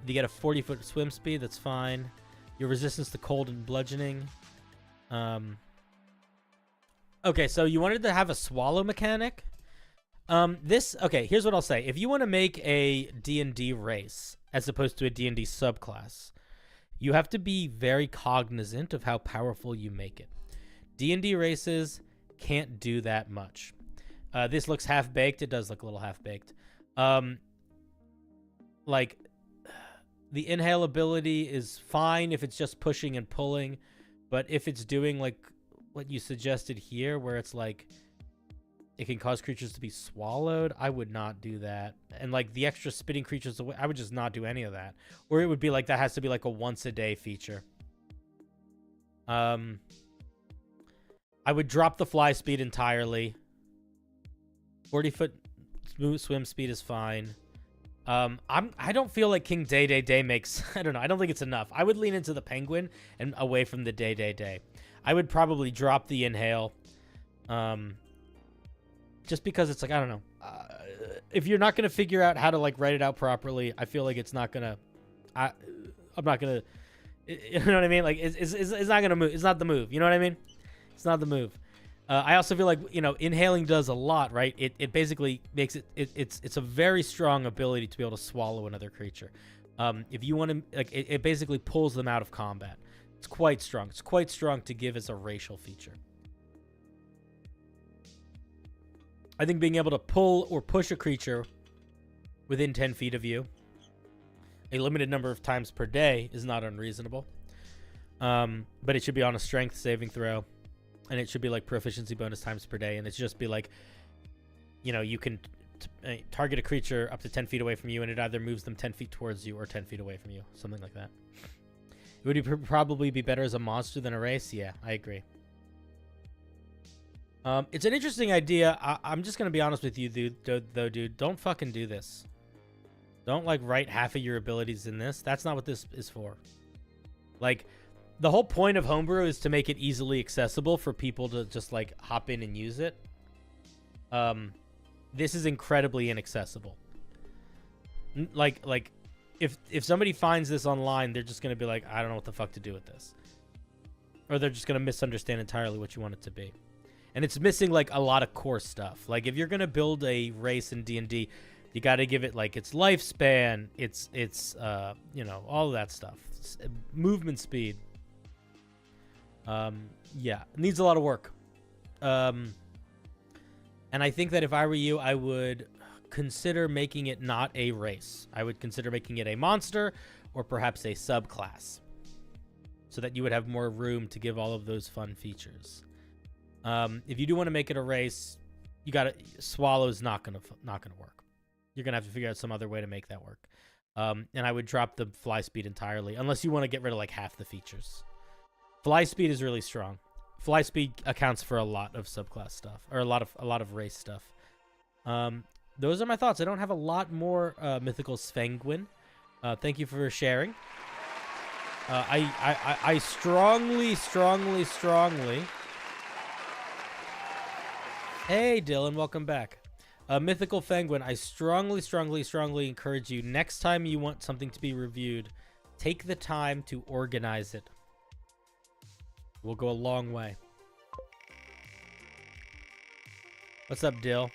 get a 40-foot swim speed. That's fine. Your resistance to cold and bludgeoning. Okay, so you wanted to have a swallow mechanic. Okay, here's what I'll say. If you want to make a D&D race as opposed to a D&D subclass, you have to be very cognizant of how powerful you make it. D&D races can't do that much. This looks half-baked. It does look a little half-baked. Like, the inhale ability is fine if it's just pushing and pulling, but if it's doing, like, what you suggested here, where it's like it can cause creatures to be swallowed, I would not do that. And like the extra spitting creatures away, I would just not do any of that. Or it would be like that has to be like a once a day feature. I would drop the fly speed entirely. 40-foot swim speed is fine. I don't feel like King Day makes, I don't know, I don't think it's enough. I would lean into the penguin and away from the Day. I would probably drop the inhale. Just because it's like, I don't know. If you're not going to figure out how to like write it out properly, I feel like it's not going to, I'm not going to, you know what I mean? Like it's not going to move. It's not the move. You know what I mean? It's not the move. I also feel like, you know, inhaling does a lot, right? It basically makes it's a very strong ability to be able to swallow another creature. If you want to, like, it basically pulls them out of combat. It's quite strong. It's quite strong to give as a racial feature. I think being able to pull or push a creature within 10 feet of you a limited number of times per day is not unreasonable. But it should be on a strength saving throw. And it should be like proficiency bonus times per day. And it's just be like, you know, you can target a creature up to 10 feet away from you, and it either moves them 10 feet towards you or 10 feet away from you. Something like that. It would probably be better as a monster than a race. Yeah, I agree. It's an interesting idea. I'm just going to be honest with you, dude. Don't fucking do this. Don't, like, write half of your abilities in this. That's not what this is for. Like, the whole point of homebrew is to make it easily accessible for people to just, like, hop in and use it. This is incredibly inaccessible. Like, if somebody finds this online, they're just going to be like, I don't know what the fuck to do with this. Or they're just going to misunderstand entirely what you want it to be. And it's missing, like, a lot of core stuff. Like, if you're going to build a race in D&D, you got to give it, like, its lifespan, its you know, all of that stuff. Movement speed. Yeah, it needs a lot of work. And I think that if I were you, I would consider making it not a race. I would consider making it a monster or perhaps a subclass, so that you would have more room to give all of those fun features. If you do want to make it a race, you got to swallow's not gonna work. You're gonna have to figure out some other way to make that work. And I would drop the fly speed entirely, unless you want to get rid of like half the features. Fly speed is really strong. Fly speed accounts for a lot of subclass stuff, or a lot of race stuff. Those are my thoughts. I don't have a lot more mythical Svenguin. Thank you for sharing. I strongly. Hey, Dylan, welcome back. Mythical Penguin, I strongly encourage you, next time you want something to be reviewed, take the time to organize it. We'll go a long way. What's up, Dill?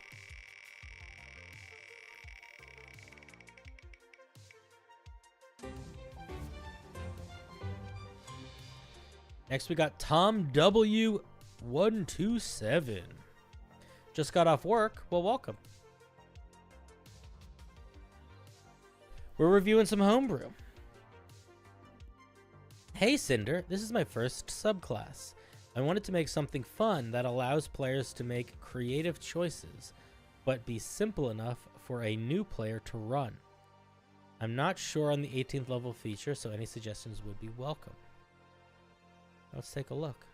Next, we got Tom W127. Just got off work. Well, welcome. We're reviewing some homebrew. Hey, Cinder. This is my first subclass. I wanted to make something fun that allows players to make creative choices, but be simple enough for a new player to run. I'm not sure on the 18th level feature, so any suggestions would be welcome. Let's take a look.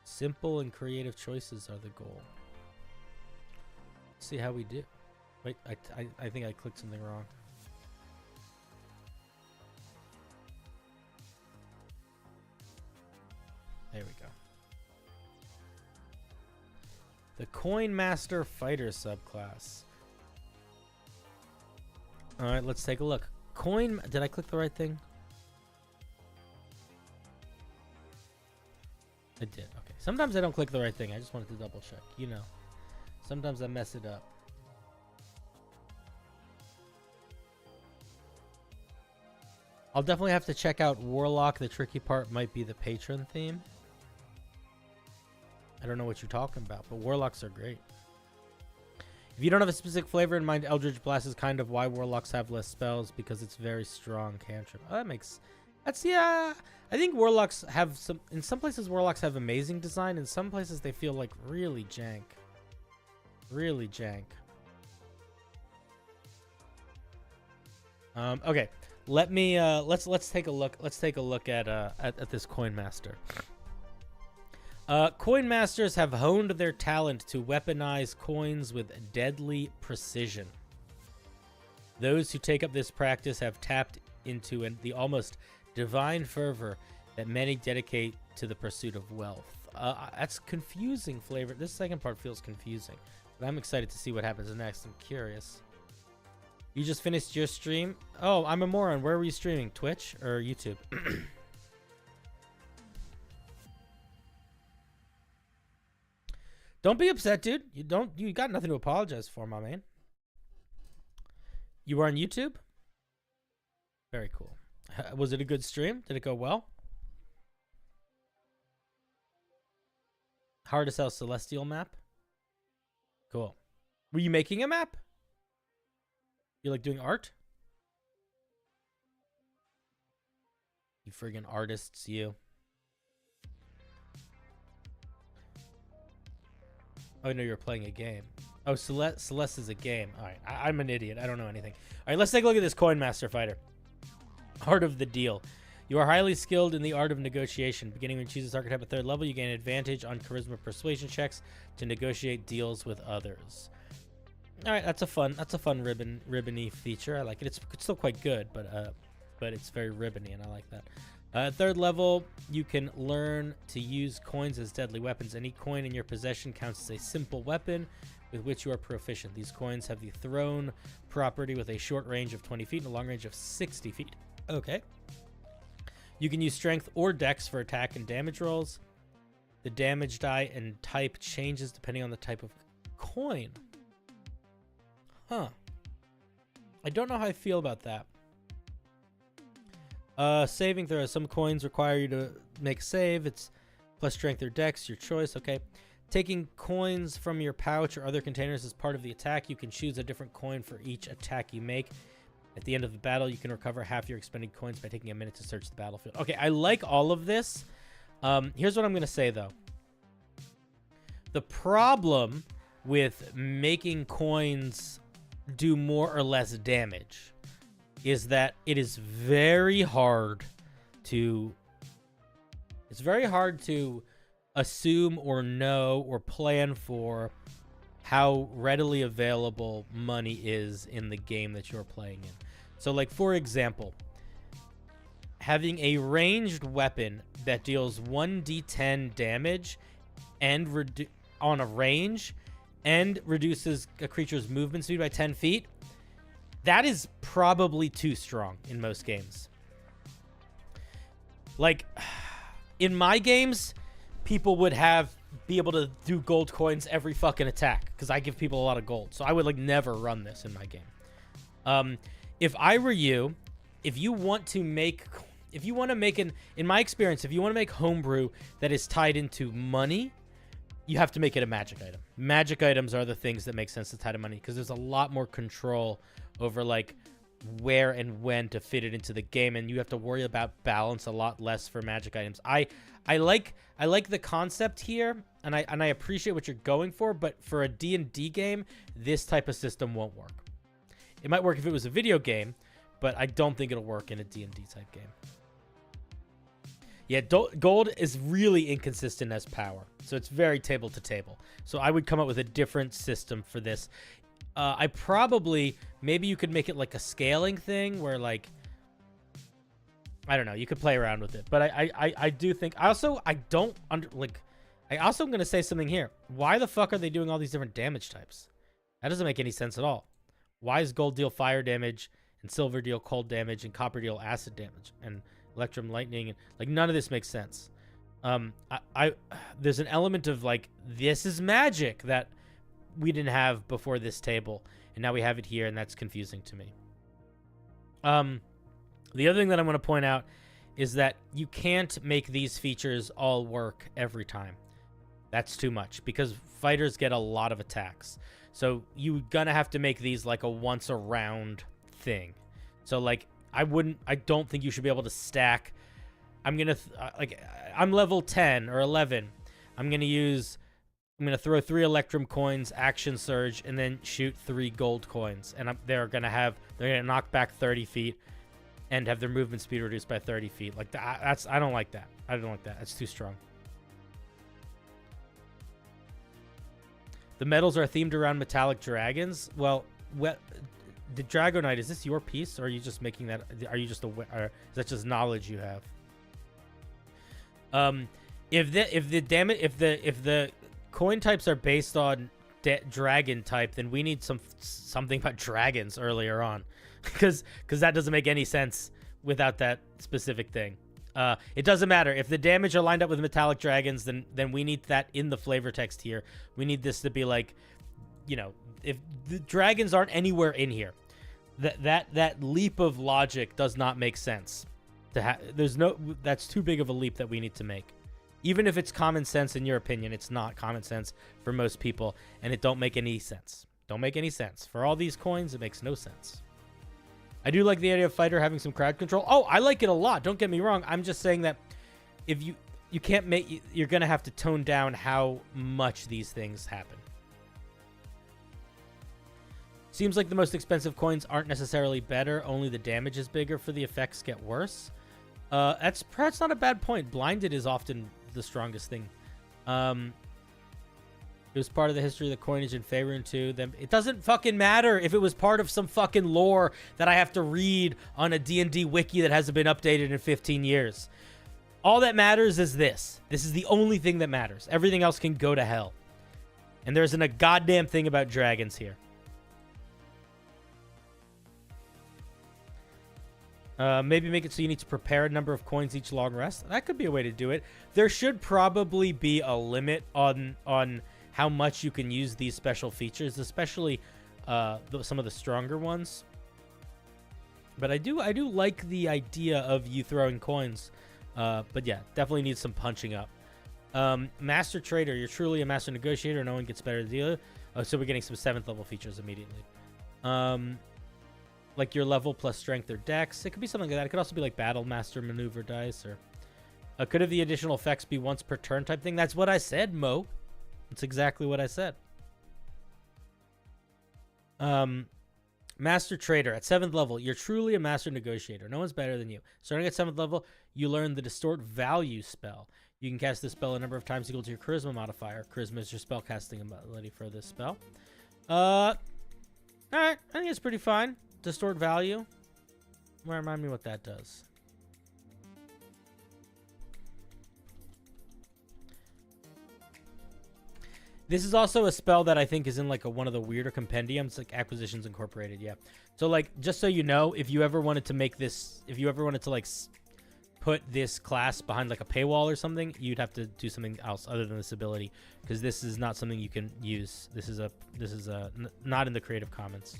Simple and creative choices are the goal. Let's see how we do. Wait, I think I clicked something wrong. There we go. The Coin Master Fighter subclass. All right, let's take a look. Did I click the right thing? I did. Okay. Sometimes I don't click the right thing. I just wanted to double check. You know, sometimes I mess it up. I'll definitely have to check out Warlock. The tricky part might be the patron theme. I don't know what you're talking about, but Warlocks are great. If you don't have a specific flavor in mind, Eldritch Blast is kind of why Warlocks have less spells, because it's very strong cantrip. Oh, yeah. I think Warlocks have in some places Warlocks have amazing design. In some places they feel like really jank. Really jank. Okay. Let me let's take a look. Let's take a look at this Coin Master. Coin Masters have honed their talent to weaponize coins with deadly precision. Those who take up this practice have tapped into the almost divine fervor that many dedicate to the pursuit of wealth. That's confusing flavor. This second part feels confusing, but I'm excited to see what happens next. I'm curious. You just finished your stream? Oh, I'm a moron. Where were you streaming? Twitch or YouTube? Don't be upset, dude. You got nothing to apologize for, my man. You were on YouTube? Very cool. Was it a good stream? Did it go well? Hard to sell Celestial map? Cool. Were you making a map? You like doing art? You friggin' artists, you. Oh, no, you're playing a game. Oh, Celeste is a game. All right, I'm an idiot. I don't know anything. All right, let's take a look at this Coin Master Fighter. Art of the Deal. You are highly skilled in the art of negotiation. Beginning when you choose this archetype at 3rd level, you gain advantage on charisma persuasion checks to negotiate deals with others. All right, that's a fun ribbony feature. I like it. It's still quite good, but it's very ribbony, and I like that. At 3rd level, you can learn to use coins as deadly weapons. Any coin in your possession counts as a simple weapon with which you are proficient. These coins have the thrown property with a short range of 20 feet and a long range of 60 feet. Okay. You can use strength or dex for attack and damage rolls. The damage die and type changes depending on the type of coin. Huh. I don't know how I feel about that. Saving throws. Some coins require you to make a save. It's plus strength or dex, your choice. Okay. Taking coins from your pouch or other containers as part of the attack. You can choose a different coin for each attack you make. At the end of the battle, you can recover half your expended coins by taking a minute to search the battlefield. Okay, I like all of this. Here's what I'm going to say, though. The problem with making coins do more or less damage is that it is very hard to assume or know or plan for how readily available money is in the game that you're playing in. So, like, for example, having a ranged weapon that deals 1d10 damage and on a range and reduces a creature's movement speed by 10 feet, that is probably too strong in most games. Like, in my games, people would be able to do gold coins every fucking attack because I give people a lot of gold. So I would, like, never run this in my game. If I were you, if you want to make in my experience, if you want to make homebrew that is tied into money, you have to make it a magic item. Magic items are the things that make sense to tie to money because there's a lot more control over, like, where and when to fit it into the game, and you have to worry about balance a lot less for magic items. I like the concept here, and I appreciate what you're going for, but for a D&D game, this type of system won't work. It might work if it was a video game, but I don't think it'll work in a D&D type game. Yeah, gold is really inconsistent as power, so it's very table to table. So I would come up with a different system for this. I probably, maybe you could make it like a scaling thing where like, I don't know, you could play around with it. But I do think, I also am going to say something here. Why the fuck are they doing all these different damage types? That doesn't make any sense at all. Why is gold deal fire damage and silver deal cold damage and copper deal acid damage and electrum lightning? And like, none of this makes sense. There's an element of like, this is magic that we didn't have before this table, and now we have it here, and that's confusing to me. The other thing that I want to point out is that you can't make these features all work every time. That's too much, because fighters get a lot of attacks. So you're gonna have to make these like a once a round thing. So like, I don't think you should be able to stack. I'm level 10 or 11. I'm gonna throw 3 electrum coins, action surge, and then shoot 3 gold coins. And they're gonna knock back 30 feet and have their movement speed reduced by 30 feet. Like I don't like that. I don't like that. That's too strong. The medals are themed around metallic dragons. Well, the Dragonite, is this your piece, or are you just making that? Are you just or is that just knowledge you have? If the coin types are based on dragon type, then we need something about dragons earlier on, because that doesn't make any sense without that specific thing. It doesn't matter if the damage are lined up with metallic dragons, then we need that in the flavor text here. We need this to be like, you know, if the dragons aren't anywhere in here, that leap of logic does not make sense. That's too big of a leap that we need to make. Even if it's common sense in your opinion, it's not common sense for most people, and it don't make any sense. Don't make any sense. For all these coins, it makes no sense. I do like the idea of fighter having some crowd control. Oh, I like it a lot. Don't get me wrong. I'm just saying that if you can't make, you're going to have to tone down how much these things happen. Seems like the most expensive coins aren't necessarily better. Only the damage is bigger for the effects get worse. That's perhaps not a bad point. Blinded is often the strongest thing. It was part of the history of the coinage in Faerun too. Then it doesn't fucking matter if it was part of some fucking lore that I have to read on a D&D wiki that hasn't been updated in 15 years. All that matters is this. This is the only thing that matters. Everything else can go to hell. And there isn't a goddamn thing about dragons here. Maybe make it so you need to prepare a number of coins each long rest. That could be a way to do it. There should probably be a limit on how much you can use these special features, especially some of the stronger ones. But I do like the idea of you throwing coins. But yeah, definitely needs some punching up. Master Trader, you're truly a master negotiator. No one gets better at the dealer. Oh, so we're getting some 7th level features immediately. Like your level plus strength or dex. It could be something like that. It could also be like battle master maneuver dice, or could have the additional effects be once per turn type thing. That's what I said, Mo. That's exactly what I said. Master Trader at 7th level, you're truly a master negotiator. No one's better than you. Starting at 7th level, you learn the distort value spell. You can cast this spell a number of times equal to your charisma modifier. Charisma is your spellcasting ability for this spell. All right, I think it's pretty fine. Distort value. Remind me what that does. This is also a spell that I think is in like one of the weirder compendiums, like Acquisitions Incorporated. Yeah. So like, just so you know, if you ever wanted to make this, if you ever wanted to like put this class behind like a paywall or something, you'd have to do something else other than this ability, because this is not something you can use. This is not in the Creative Commons.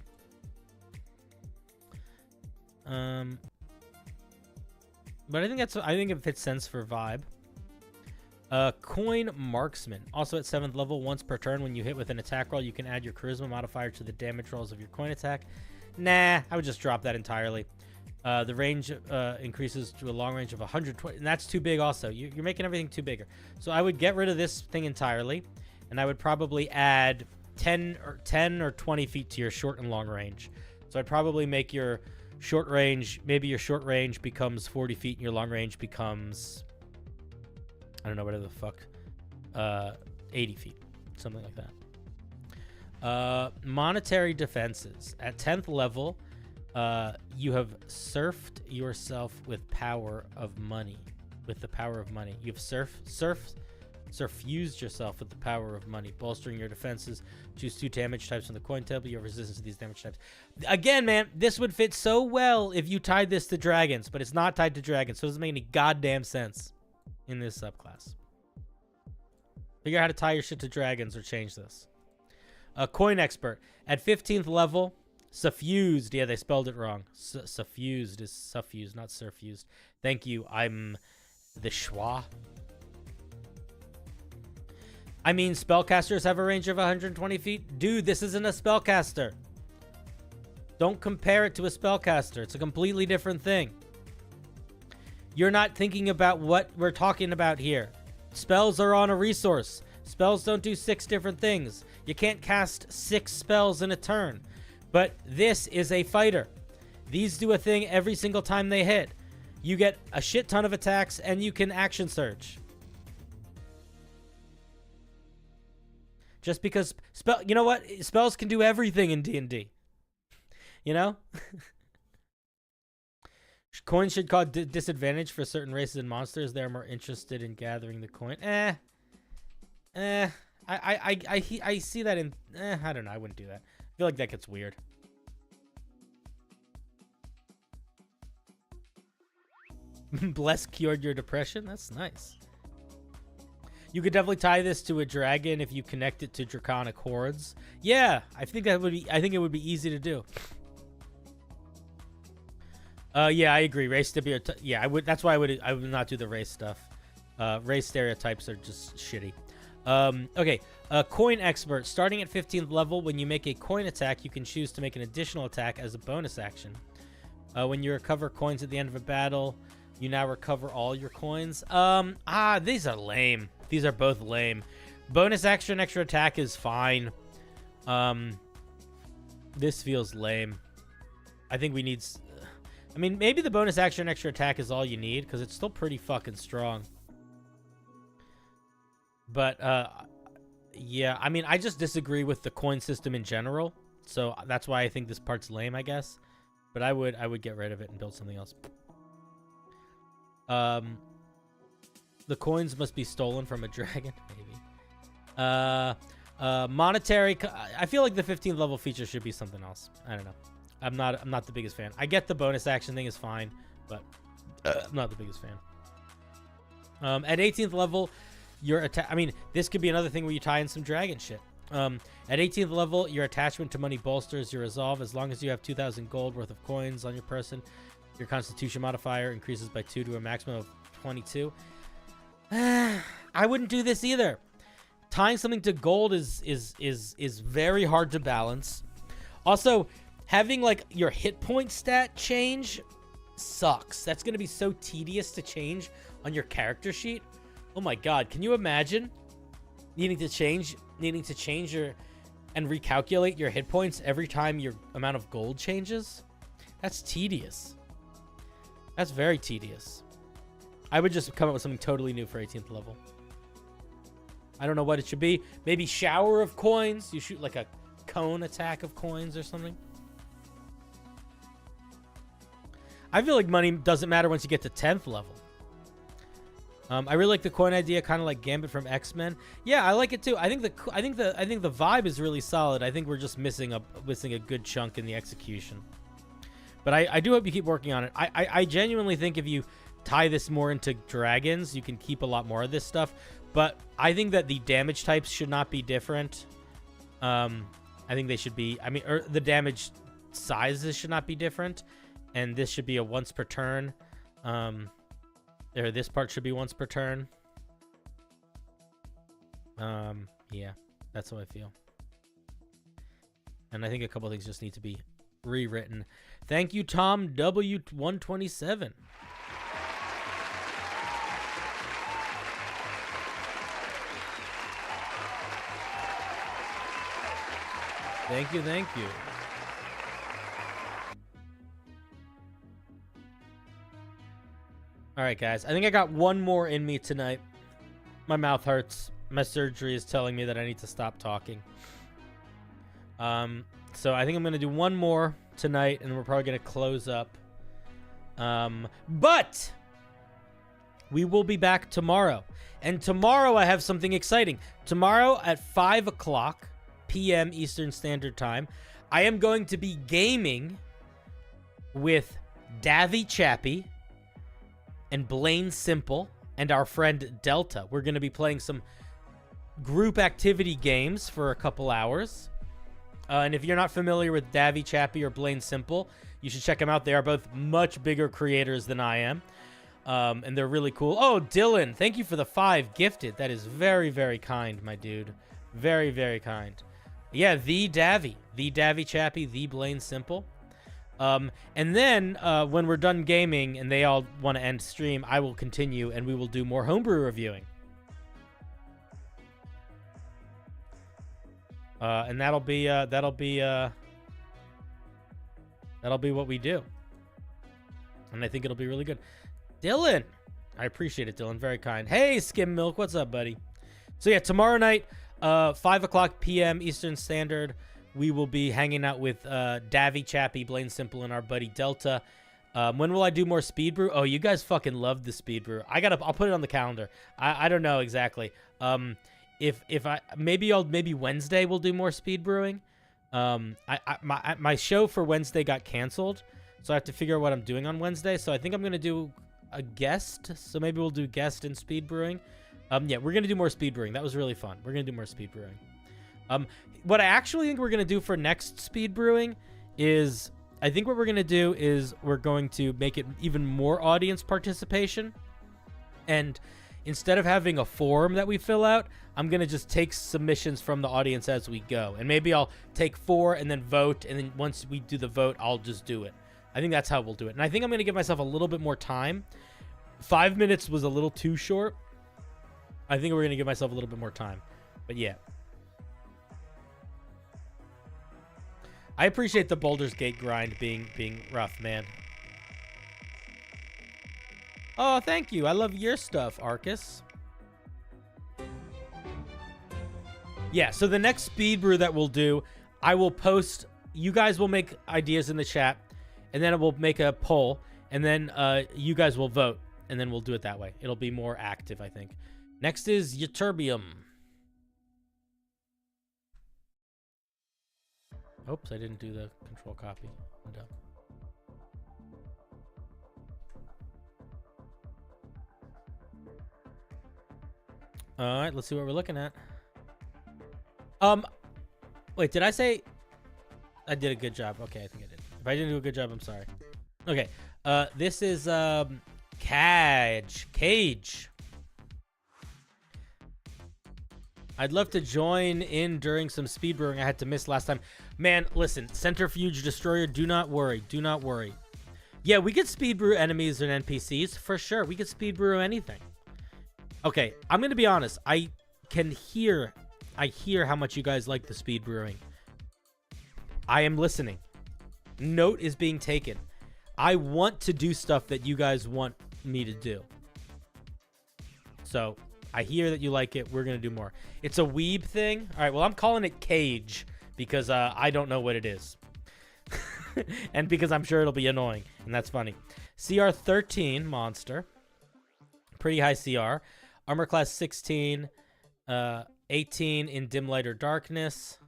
But I think it fits sense for vibe. Coin Marksman, also at 7th level. Once per turn, when you hit with an attack roll, you can add your charisma modifier to the damage rolls of your coin attack. Nah, I would just drop that entirely. The range increases to a long range of 120, and that's too big also. You're making everything too bigger. So I would get rid of this thing entirely, and I would probably add 10 or 20 feet to your short and long range. So I'd probably make your short range, maybe your short range becomes 40 feet and your long range becomes I don't know, whatever the fuck. 80 feet. Something like that. Monetary defenses. At 10th level, you have surfed yourself with power of money. With the power of money. You've surfused yourself with the power of money, bolstering your defenses. Choose 2 damage types from the coin table. You have resistance to these damage types. Again, man, this would fit so well if you tied this to dragons, but it's not tied to dragons, so it doesn't make any goddamn sense in this subclass. Figure out how to tie your shit to dragons or change this. A coin expert. At 15th level, suffused. Yeah, they spelled it wrong. Suffused is suffused, not surfused. Thank you. I'm the schwa. I mean, spellcasters have a range of 120 feet. Dude, this isn't a spellcaster. Don't compare it to a spellcaster. It's a completely different thing. You're not thinking about what we're talking about here. Spells are on a resource. Spells don't do 6 different things. You can't cast 6 spells in a turn. But this is a fighter. These do a thing every single time they hit. You get a shit ton of attacks, and you can action surge. Just because you know what? Spells can do everything in D&D. You know? Coins should cause disadvantage for certain races and monsters. They're more interested in gathering the coin. I see that in... I don't know. I wouldn't do that. I feel like that gets weird. Bless cured your depression? That's nice. You could definitely tie this to a dragon if you connect it to draconic hordes. Yeah, I think it would be easy to do. Yeah, I agree. Race stereotypes. Yeah, I would. That's why I would not do the race stuff. Race stereotypes are just shitty. Okay. Coin expert. Starting at 15th level, when you make a coin attack, you can choose to make an additional attack as a bonus action. When you recover coins at the end of a battle, you now recover all your coins. These are lame. These are both lame. Bonus action, extra attack is fine. This feels lame. I think we need... I mean, maybe the bonus action, extra attack is all you need, because it's still pretty fucking strong. But, yeah, I mean, I just disagree with the coin system in general. So that's why I think this part's lame, I guess. But I would get rid of it and build something else. The coins must be stolen from a dragon, maybe. Monetary. I feel like the 15th level feature should be something else. I don't know. I'm not the biggest fan. I get the bonus action thing is fine, but I'm not the biggest fan. At 18th level, your attack. I mean, this could be another thing where you tie in some dragon shit. At 18th level, your attachment to money bolsters your resolve. As long as you have 2,000 gold worth of coins on your person, your Constitution modifier increases by 2 to a maximum of 22. I wouldn't do this either. Tying something to gold is very hard to balance. Also, having like your hit point stat change sucks. That's going to be so tedious to change on your character sheet. Oh my god, can you imagine needing to change your and recalculate your hit points every time your amount of gold changes? That's tedious. That's very tedious. I would just come up with something totally new for 18th level. I don't know what it should be. Maybe shower of coins. You shoot like a cone attack of coins or something. I feel like money doesn't matter once you get to 10th level. I really like the coin idea, kind of like Gambit from X-Men. Yeah, I like it too. I think the vibe is really solid. I think we're just missing a good chunk in the execution. But I do hope you keep working on it. I genuinely think if you tie this more into dragons, you can keep a lot more of this stuff. But I think that the damage types should not be different. I think they should be. I mean, the damage sizes should not be different, and this should be a once per turn. This part should be once per turn. Yeah, that's how I feel. And I think a couple things just need to be rewritten. Thank you, Tom W127. Thank you, thank you. All right, guys. I think I got one more in me tonight. My mouth hurts. My surgery is telling me that I need to stop talking. So I think I'm going to do one more tonight, and we're probably going to close up. But we will be back tomorrow. And tomorrow I have something exciting. Tomorrow at 5 o'clock p.m. Eastern Standard Time, I am going to be gaming with Davy Chappie and Blaine Simple and our friend Delta. We're going to be playing some group activity games for a couple hours. And if you're not familiar with Davy Chappie or Blaine Simple, you should check them out. They are both much bigger creators than I am. And they're really cool. Oh, Dylan, thank you for the 5 gifted. That is very, very kind, my dude. Very, very kind. Yeah, the Davy Chappie, the Blaine Simple. And then when we're done gaming and they all want to end stream, I will continue and we will do more homebrew reviewing. And that'll be what we do. And I think it'll be really good. Dylan, I appreciate it, Dylan. Very kind. Hey, Skim Milk, what's up, buddy? So yeah, tomorrow night, 5 o'clock p.m. Eastern Standard, we will be hanging out with Davy Chappie, Blaine Simple, and our buddy Delta. When will I do more speed brew? Oh, you guys fucking love the speed brew. I'll put it on the calendar. I don't know exactly. Maybe Wednesday we'll do more speed brewing. My show for Wednesday got canceled, so I have to figure out what I'm doing on Wednesday. So I think I'm gonna do a guest. So maybe we'll do guest and speed brewing. Yeah, we're gonna do more speed brewing. That was really fun. We're gonna do more speed brewing. What I actually think we're gonna do for next speed brewing is, I think what we're gonna do is we're going to make it even more audience participation, and instead of having a form that we fill out, I'm going to just take submissions from the audience as we go. And maybe I'll take 4 and then vote. And then once we do the vote, I'll just do it. I think that's how we'll do it. And I think I'm going to give myself a little bit more time. 5 minutes was a little too short. I think we're going to give myself a little bit more time. But yeah. I appreciate the Baldur's Gate grind being rough, man. Oh, thank you. I love your stuff, Arcus. Yeah, so the next speed brew that we'll do, I will post. You guys will make ideas in the chat, and then we'll make a poll, and then you guys will vote, and then we'll do it that way. It'll be more active, I think. Next is Ytterbium. Oops, I didn't do the control copy. I'm done. All right, let's see what we're looking at. Wait, did I say I did a good job? Okay, I think I did. If I didn't do a good job, I'm sorry. Okay, this is Cage. I'd love to join in during some speed brewing I had to miss last time. Man, listen, Centrifuge Destroyer, do not worry. Do not worry. Yeah, we could speed brew enemies and NPCs for sure. We could speed brew anything. Okay, I'm going to be honest. I hear how much you guys like the speed brewing. I am listening. Note is being taken. I want to do stuff that you guys want me to do. So, I hear that you like it. We're going to do more. It's a weeb thing. All right, well, I'm calling it Cage because I don't know what it is. And because I'm sure it'll be annoying, and that's funny. CR 13 monster. Pretty high CR. Armor class 16. 18 in dim light or darkness.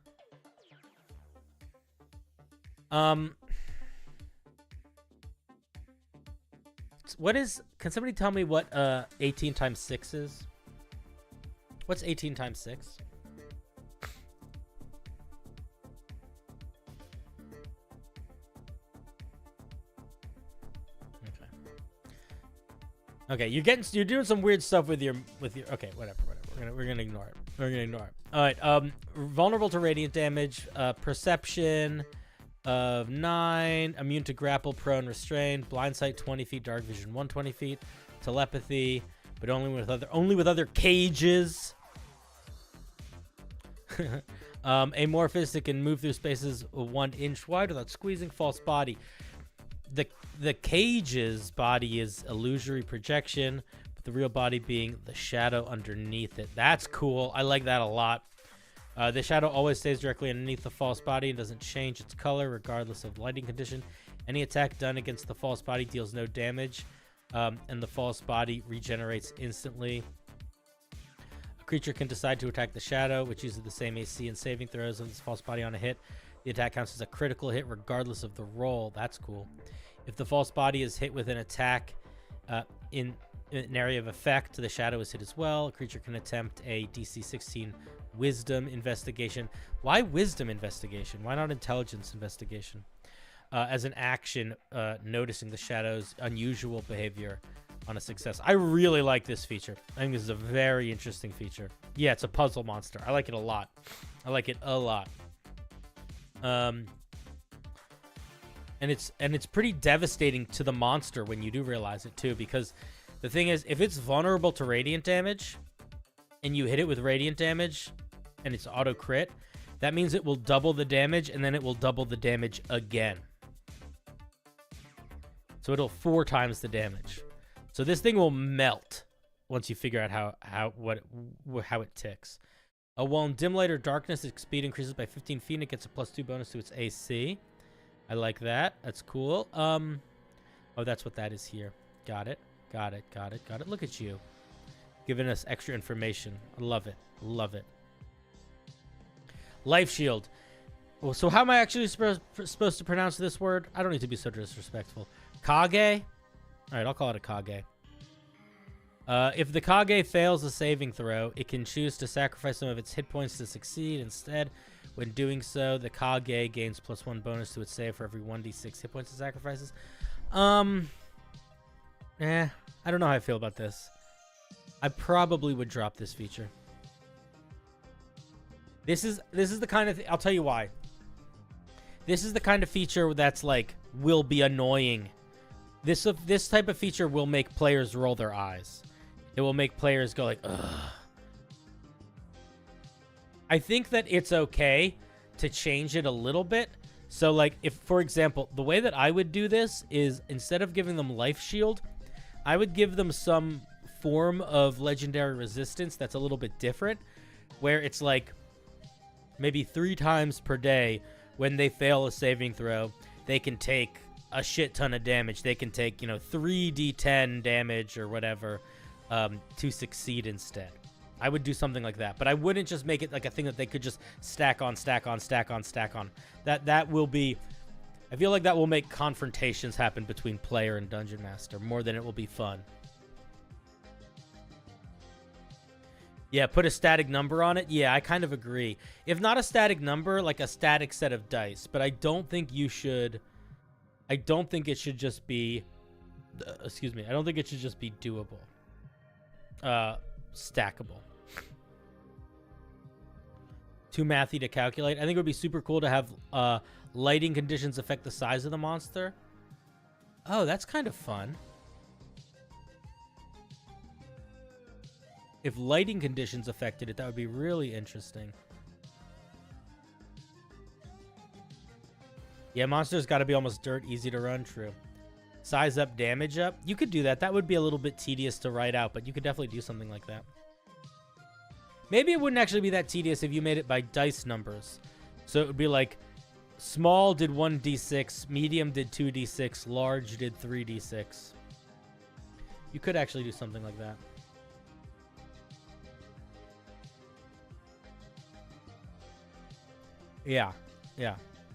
What is, can somebody tell me what 18 times 6 is? What's 18 times 6? Okay, you're doing some weird stuff with your okay, whatever. We're gonna ignore it. All right, vulnerable to radiant damage, perception of 9, immune to grapple, prone, restrained, blind sight 20 feet, dark vision 120 feet, telepathy, but only with other cages. Amorphous, it can move through spaces 1 inch wide without squeezing. False body. The cage's body is illusory projection, but the real body being the shadow underneath it. That's cool. I like that a lot. The shadow always stays directly underneath the false body and doesn't change its color regardless of lighting condition. Any attack done against the false body deals no damage, and the false body regenerates instantly. A creature can decide to attack the shadow, which uses the same AC and saving throws of this false body on a hit. The attack counts as a critical hit regardless of the roll. That's cool. If the false body is hit with an attack in an area of effect, the shadow is hit as well. A creature can attempt a DC 16 Wisdom investigation. Why Wisdom investigation? Why not Intelligence investigation? As an action, noticing the shadow's unusual behavior on a success. I really like this feature. I think this is a very interesting feature. Yeah, it's a puzzle monster. I like it a lot. I like it a lot. And it's pretty devastating to the monster when you do realize it too, because the thing is, if it's vulnerable to radiant damage and you hit it with radiant damage and it's auto crit, that means it will double the damage and then it will double the damage again. So it'll 4 times the damage. So this thing will melt once you figure out how it ticks. While in dim light or darkness, its speed increases by 15 feet and it gets a +2 bonus to its AC. I like that. That's cool. Oh, that's what that is here. Got it. Got it. Got it. Got it. Look at you. Giving us extra information. I love it. Love it. Life shield. Well, so how am I actually supposed to pronounce this word? I don't need to be so disrespectful. Kage? All right, I'll call it a Kage. If the Kage fails a saving throw, it can choose to sacrifice some of its hit points to succeed. Instead, when doing so, the Kage gains +1 bonus to its save for every 1d6 hit points it sacrifices. I don't know how I feel about this. I probably would drop this feature. This is the kind of I'll tell you why. This is the kind of feature that's like will be annoying. This type of feature will make players roll their eyes. It will make players go like, ugh. I think that it's okay to change it a little bit. So like if, for example, the way that I would do this is instead of giving them life shield, I would give them some form of legendary resistance that's a little bit different, where it's like maybe 3 times per day when they fail a saving throw, they can take a shit ton of damage. They can take, 3d10 damage or whatever to succeed instead. I would do something like that, but I wouldn't just make it like a thing that they could just stack on, stack on, stack on, stack on. That will be, I feel like that will make confrontations happen between player and dungeon master more than it will be fun. Yeah, put a static number on it. Yeah, I kind of agree. If not a static number, like a static set of dice, but I don't think you should, I don't think it should just be, excuse me, I don't think it should just be doable. Stackable. Too mathy to calculate. I think it would be super cool to have lighting conditions affect the size of the monster. Oh, that's kind of fun. If lighting conditions affected it, that would be really interesting. Yeah, monsters got to be almost dirt easy to run. True. Size up, damage up. You could do that. That would be a little bit tedious to write out, but you could definitely do something like that. Maybe it wouldn't actually be that tedious if you made it by dice numbers. So it would be like small did 1d6, medium did 2d6, large did 3d6. You could actually do something like that. Yeah, yeah.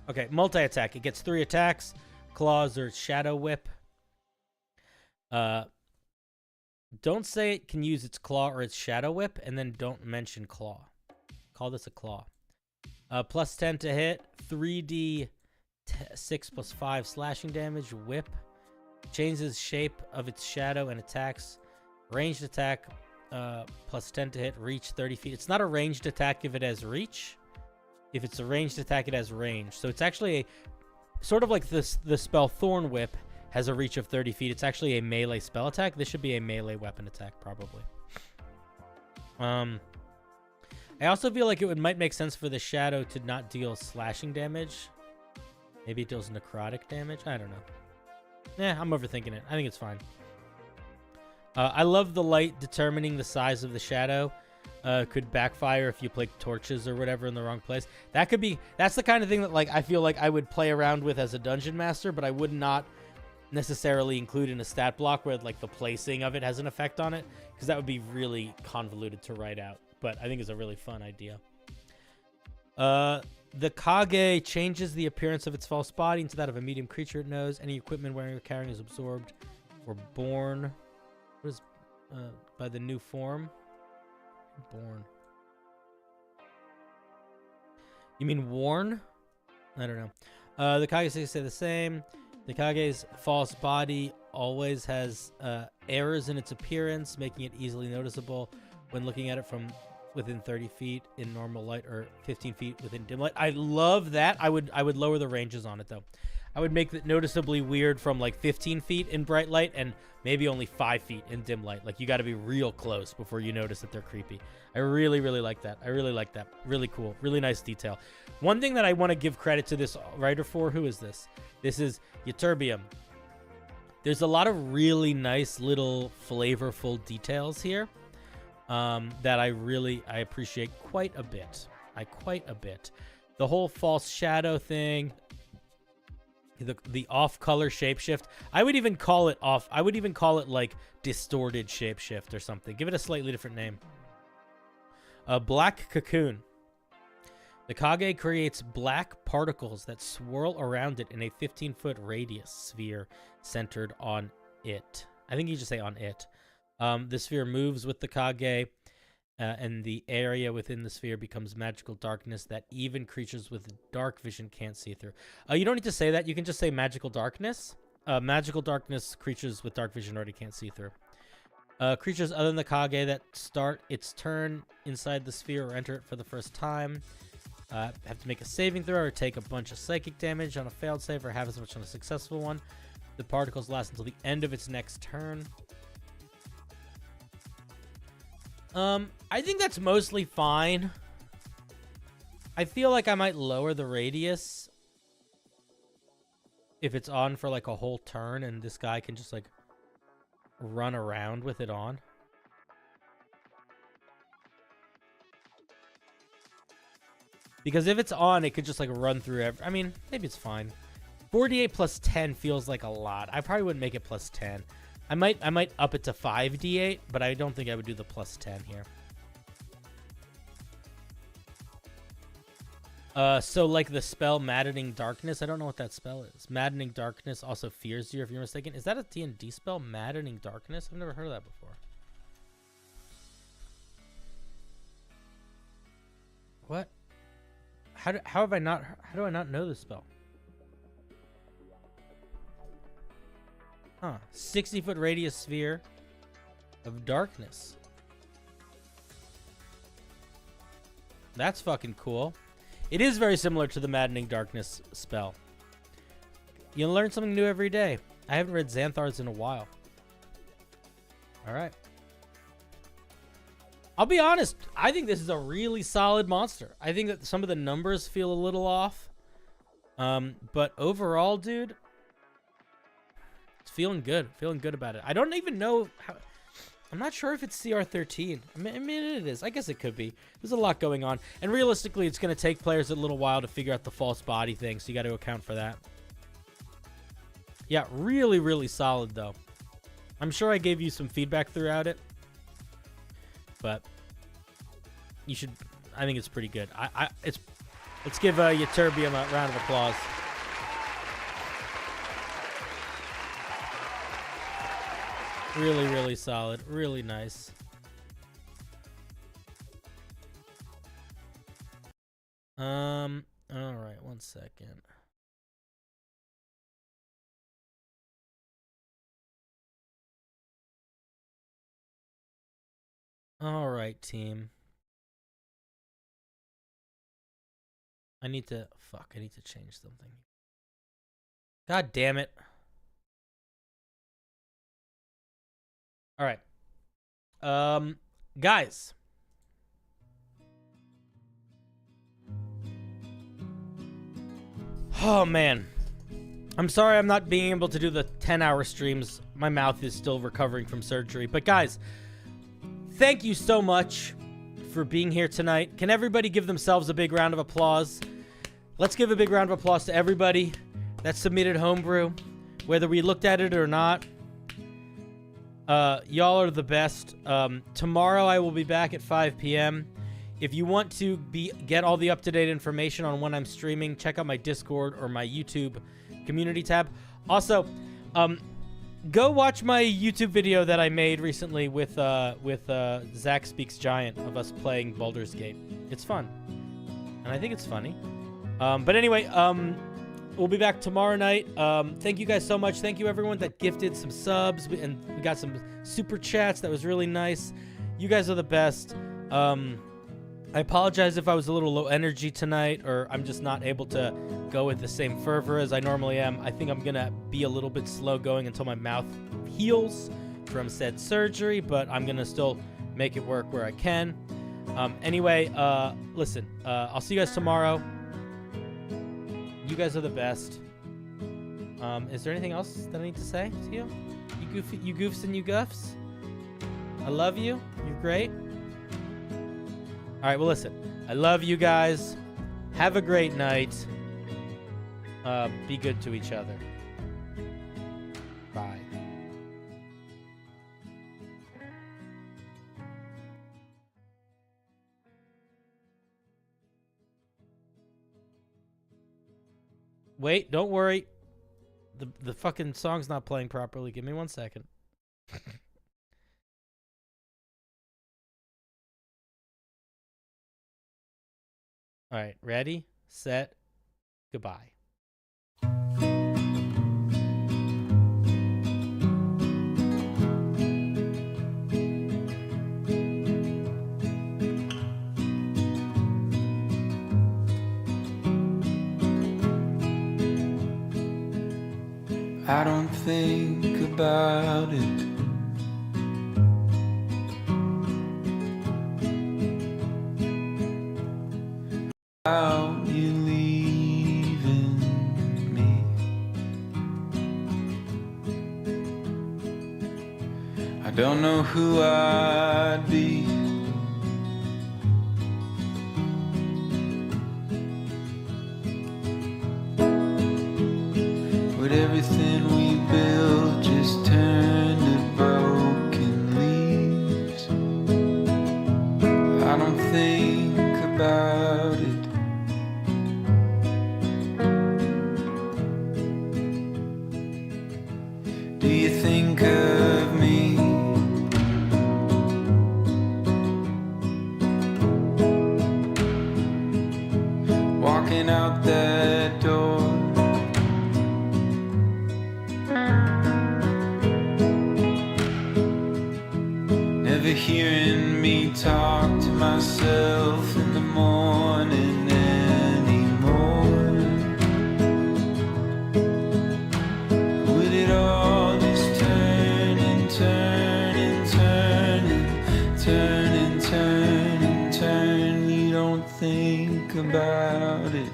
Okay, multi-attack. It gets 3 attacks, claws or shadow whip. Don't say it can use its claw or its shadow whip, and then don't mention claw. Call this a claw. Plus 10 to hit, 3d 6 plus 5 slashing damage, whip. Changes shape of its shadow and attacks. Ranged attack, plus 10 to hit, reach 30 feet. It's not a ranged attack if it has reach. If it's a ranged attack, it has range. So it's actually a sort of like this. The spell Thorn Whip has a reach of 30 feet. It's actually a melee spell attack. This should be a melee weapon attack, probably. I also feel like it might make sense for the shadow to not deal slashing damage. Maybe it deals necrotic damage. I don't know. Yeah, I'm overthinking it. I think it's fine. I love the light determining the size of the shadow. Could backfire if you place torches or whatever in the wrong place. That's the kind of thing that like I feel like I would play around with as a dungeon master, but I would not necessarily include in a stat block where like the placing of it has an effect on it, because that would be really convoluted to write out. But I think it's a really fun idea. The Kage changes the appearance of its false body into that of a medium creature it knows. Any equipment wearing or carrying is absorbed or born. What is by the new form? Born. You mean worn? I don't know. The Kage stay the same. The Kage's false body always has errors in its appearance, making it easily noticeable when looking at it from within 30 feet in normal light or 15 feet within dim light. I love that. I would lower the ranges on it, though. I would make it noticeably weird from like 15 feet in bright light and maybe only 5 feet in dim light. Like, you got to be real close before you notice that they're creepy. I really, really like that. I really like that. Really cool. Really nice detail. One thing that I want to give credit to this writer for, who is this? This is Ytterbium. There's a lot of really nice little flavorful details here that I appreciate quite a bit. Quite a bit. The whole false shadow thing, the off-color shapeshift. I would even call it off. I would even call it like distorted shapeshift or something. Give it a slightly different name. A black cocoon. The Kage creates black particles that swirl around it in a 15-foot radius sphere centered on it. I think you just say on it. The sphere moves with the Kage, and the area within the sphere becomes magical darkness that even creatures with dark vision can't see through. You don't need to say that. You can just say magical darkness. Magical darkness creatures with dark vision already can't see through. Creatures other than the Kage that start its turn inside the sphere or enter it for the first time have to make a saving throw or take a bunch of psychic damage on a failed save or have as much on a successful one. The particles last until the end of its next turn. I think that's mostly fine. I feel like I might lower the radius if it's on for like a whole turn and this guy can just like run around with it on. Because if it's on, it could just like run through I mean, maybe it's fine. 48 plus 10 feels like a lot. I probably wouldn't make it plus 10. I might up it to 5d8, but I don't think I would do the plus 10 here. So like the spell Maddening Darkness, I don't know what that spell is. Maddening Darkness also fears you if you're mistaken. Is that a D&D spell, Maddening Darkness? I've never heard of that before. What? How do I not know this spell? Huh. 60-foot radius sphere of darkness. That's fucking cool. It is very similar to the Maddening Darkness spell. You learn something new every day. I haven't read Xanthar's in a while. Alright. I'll be honest. I think this is a really solid monster. I think that some of the numbers feel a little off. But overall, dude, it's feeling good. Feeling good about it. I don't even know how... I'm not sure if it's CR13. I mean, it is. I guess it could be. There's a lot going on. And realistically, it's going to take players a little while to figure out the false body thing, so you got to account for that. Yeah, really, really solid, though. I'm sure I gave you some feedback throughout it. But you should... I think it's pretty good. Let's give Ytterbium a round of applause. Really, really solid. Really nice. All right, 1 second. All right, team. I need to change something. God damn it. All right. Guys. Oh, man. I'm sorry I'm not being able to do the 10-hour streams. My mouth is still recovering from surgery. But guys, thank you so much for being here tonight. Can everybody give themselves a big round of applause? Let's give a big round of applause to everybody that submitted homebrew, whether we looked at it or not. Y'all are the best. Tomorrow I will be back at 5 p.m. If you want to get all the up-to-date information on when I'm streaming, check out my Discord or my YouTube community tab. Also, go watch my YouTube video that I made recently with Zach Speaks Giant of us playing Baldur's Gate. It's fun, and I think it's funny. But anyway, we'll be back tomorrow night. Thank you guys so much. Thank you everyone that gifted some subs, and we got some super chats. That was really nice. You guys are the best. I apologize if I was a little low energy tonight, or I'm just not able to go with the same fervor as I normally am. I think I'm gonna be a little bit slow going until my mouth heals from said surgery, but I'm gonna still make it work where I can. Anyway, listen, I'll see you guys tomorrow. You guys are the best. Is there anything else that I need to say to you? You goofs and you guffs? I love you. You're great. All right, well, listen. I love you guys. Have a great night. Be good to each other. Bye. Wait, don't worry. The fucking song's not playing properly. Give me 1 second. All right, ready, set, goodbye. I don't think about it. About you leaving me. I don't know who I'd be. Would everything we built just turn to broken leaves? I don't think about it. Do you think of me? Walking out that door, never hearing me talk to myself in the morning anymore. Would it all just turn and turn and turn and turn and turn and turn? You don't think about it.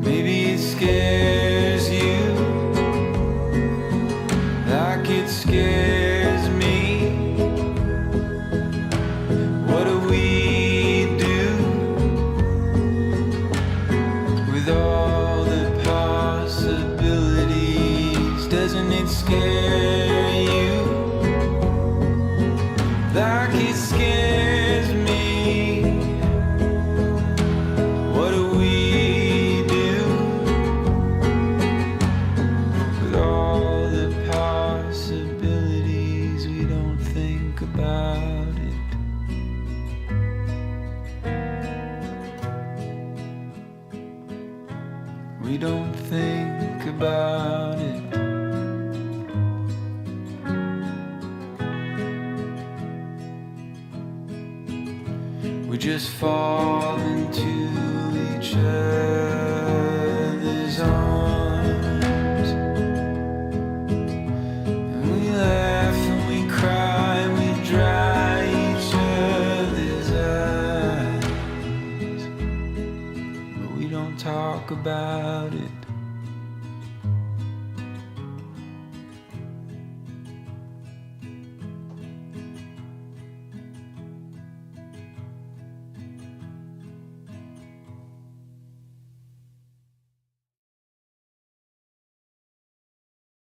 Maybe it scares you like it scares me. What do we do with all the possibilities? Doesn't it scare you like it scares me? What do we do with all the possibilities? We don't think about it. We don't think about it. We just fall into each other's arms, and we laugh and we cry, we dry each other's about it.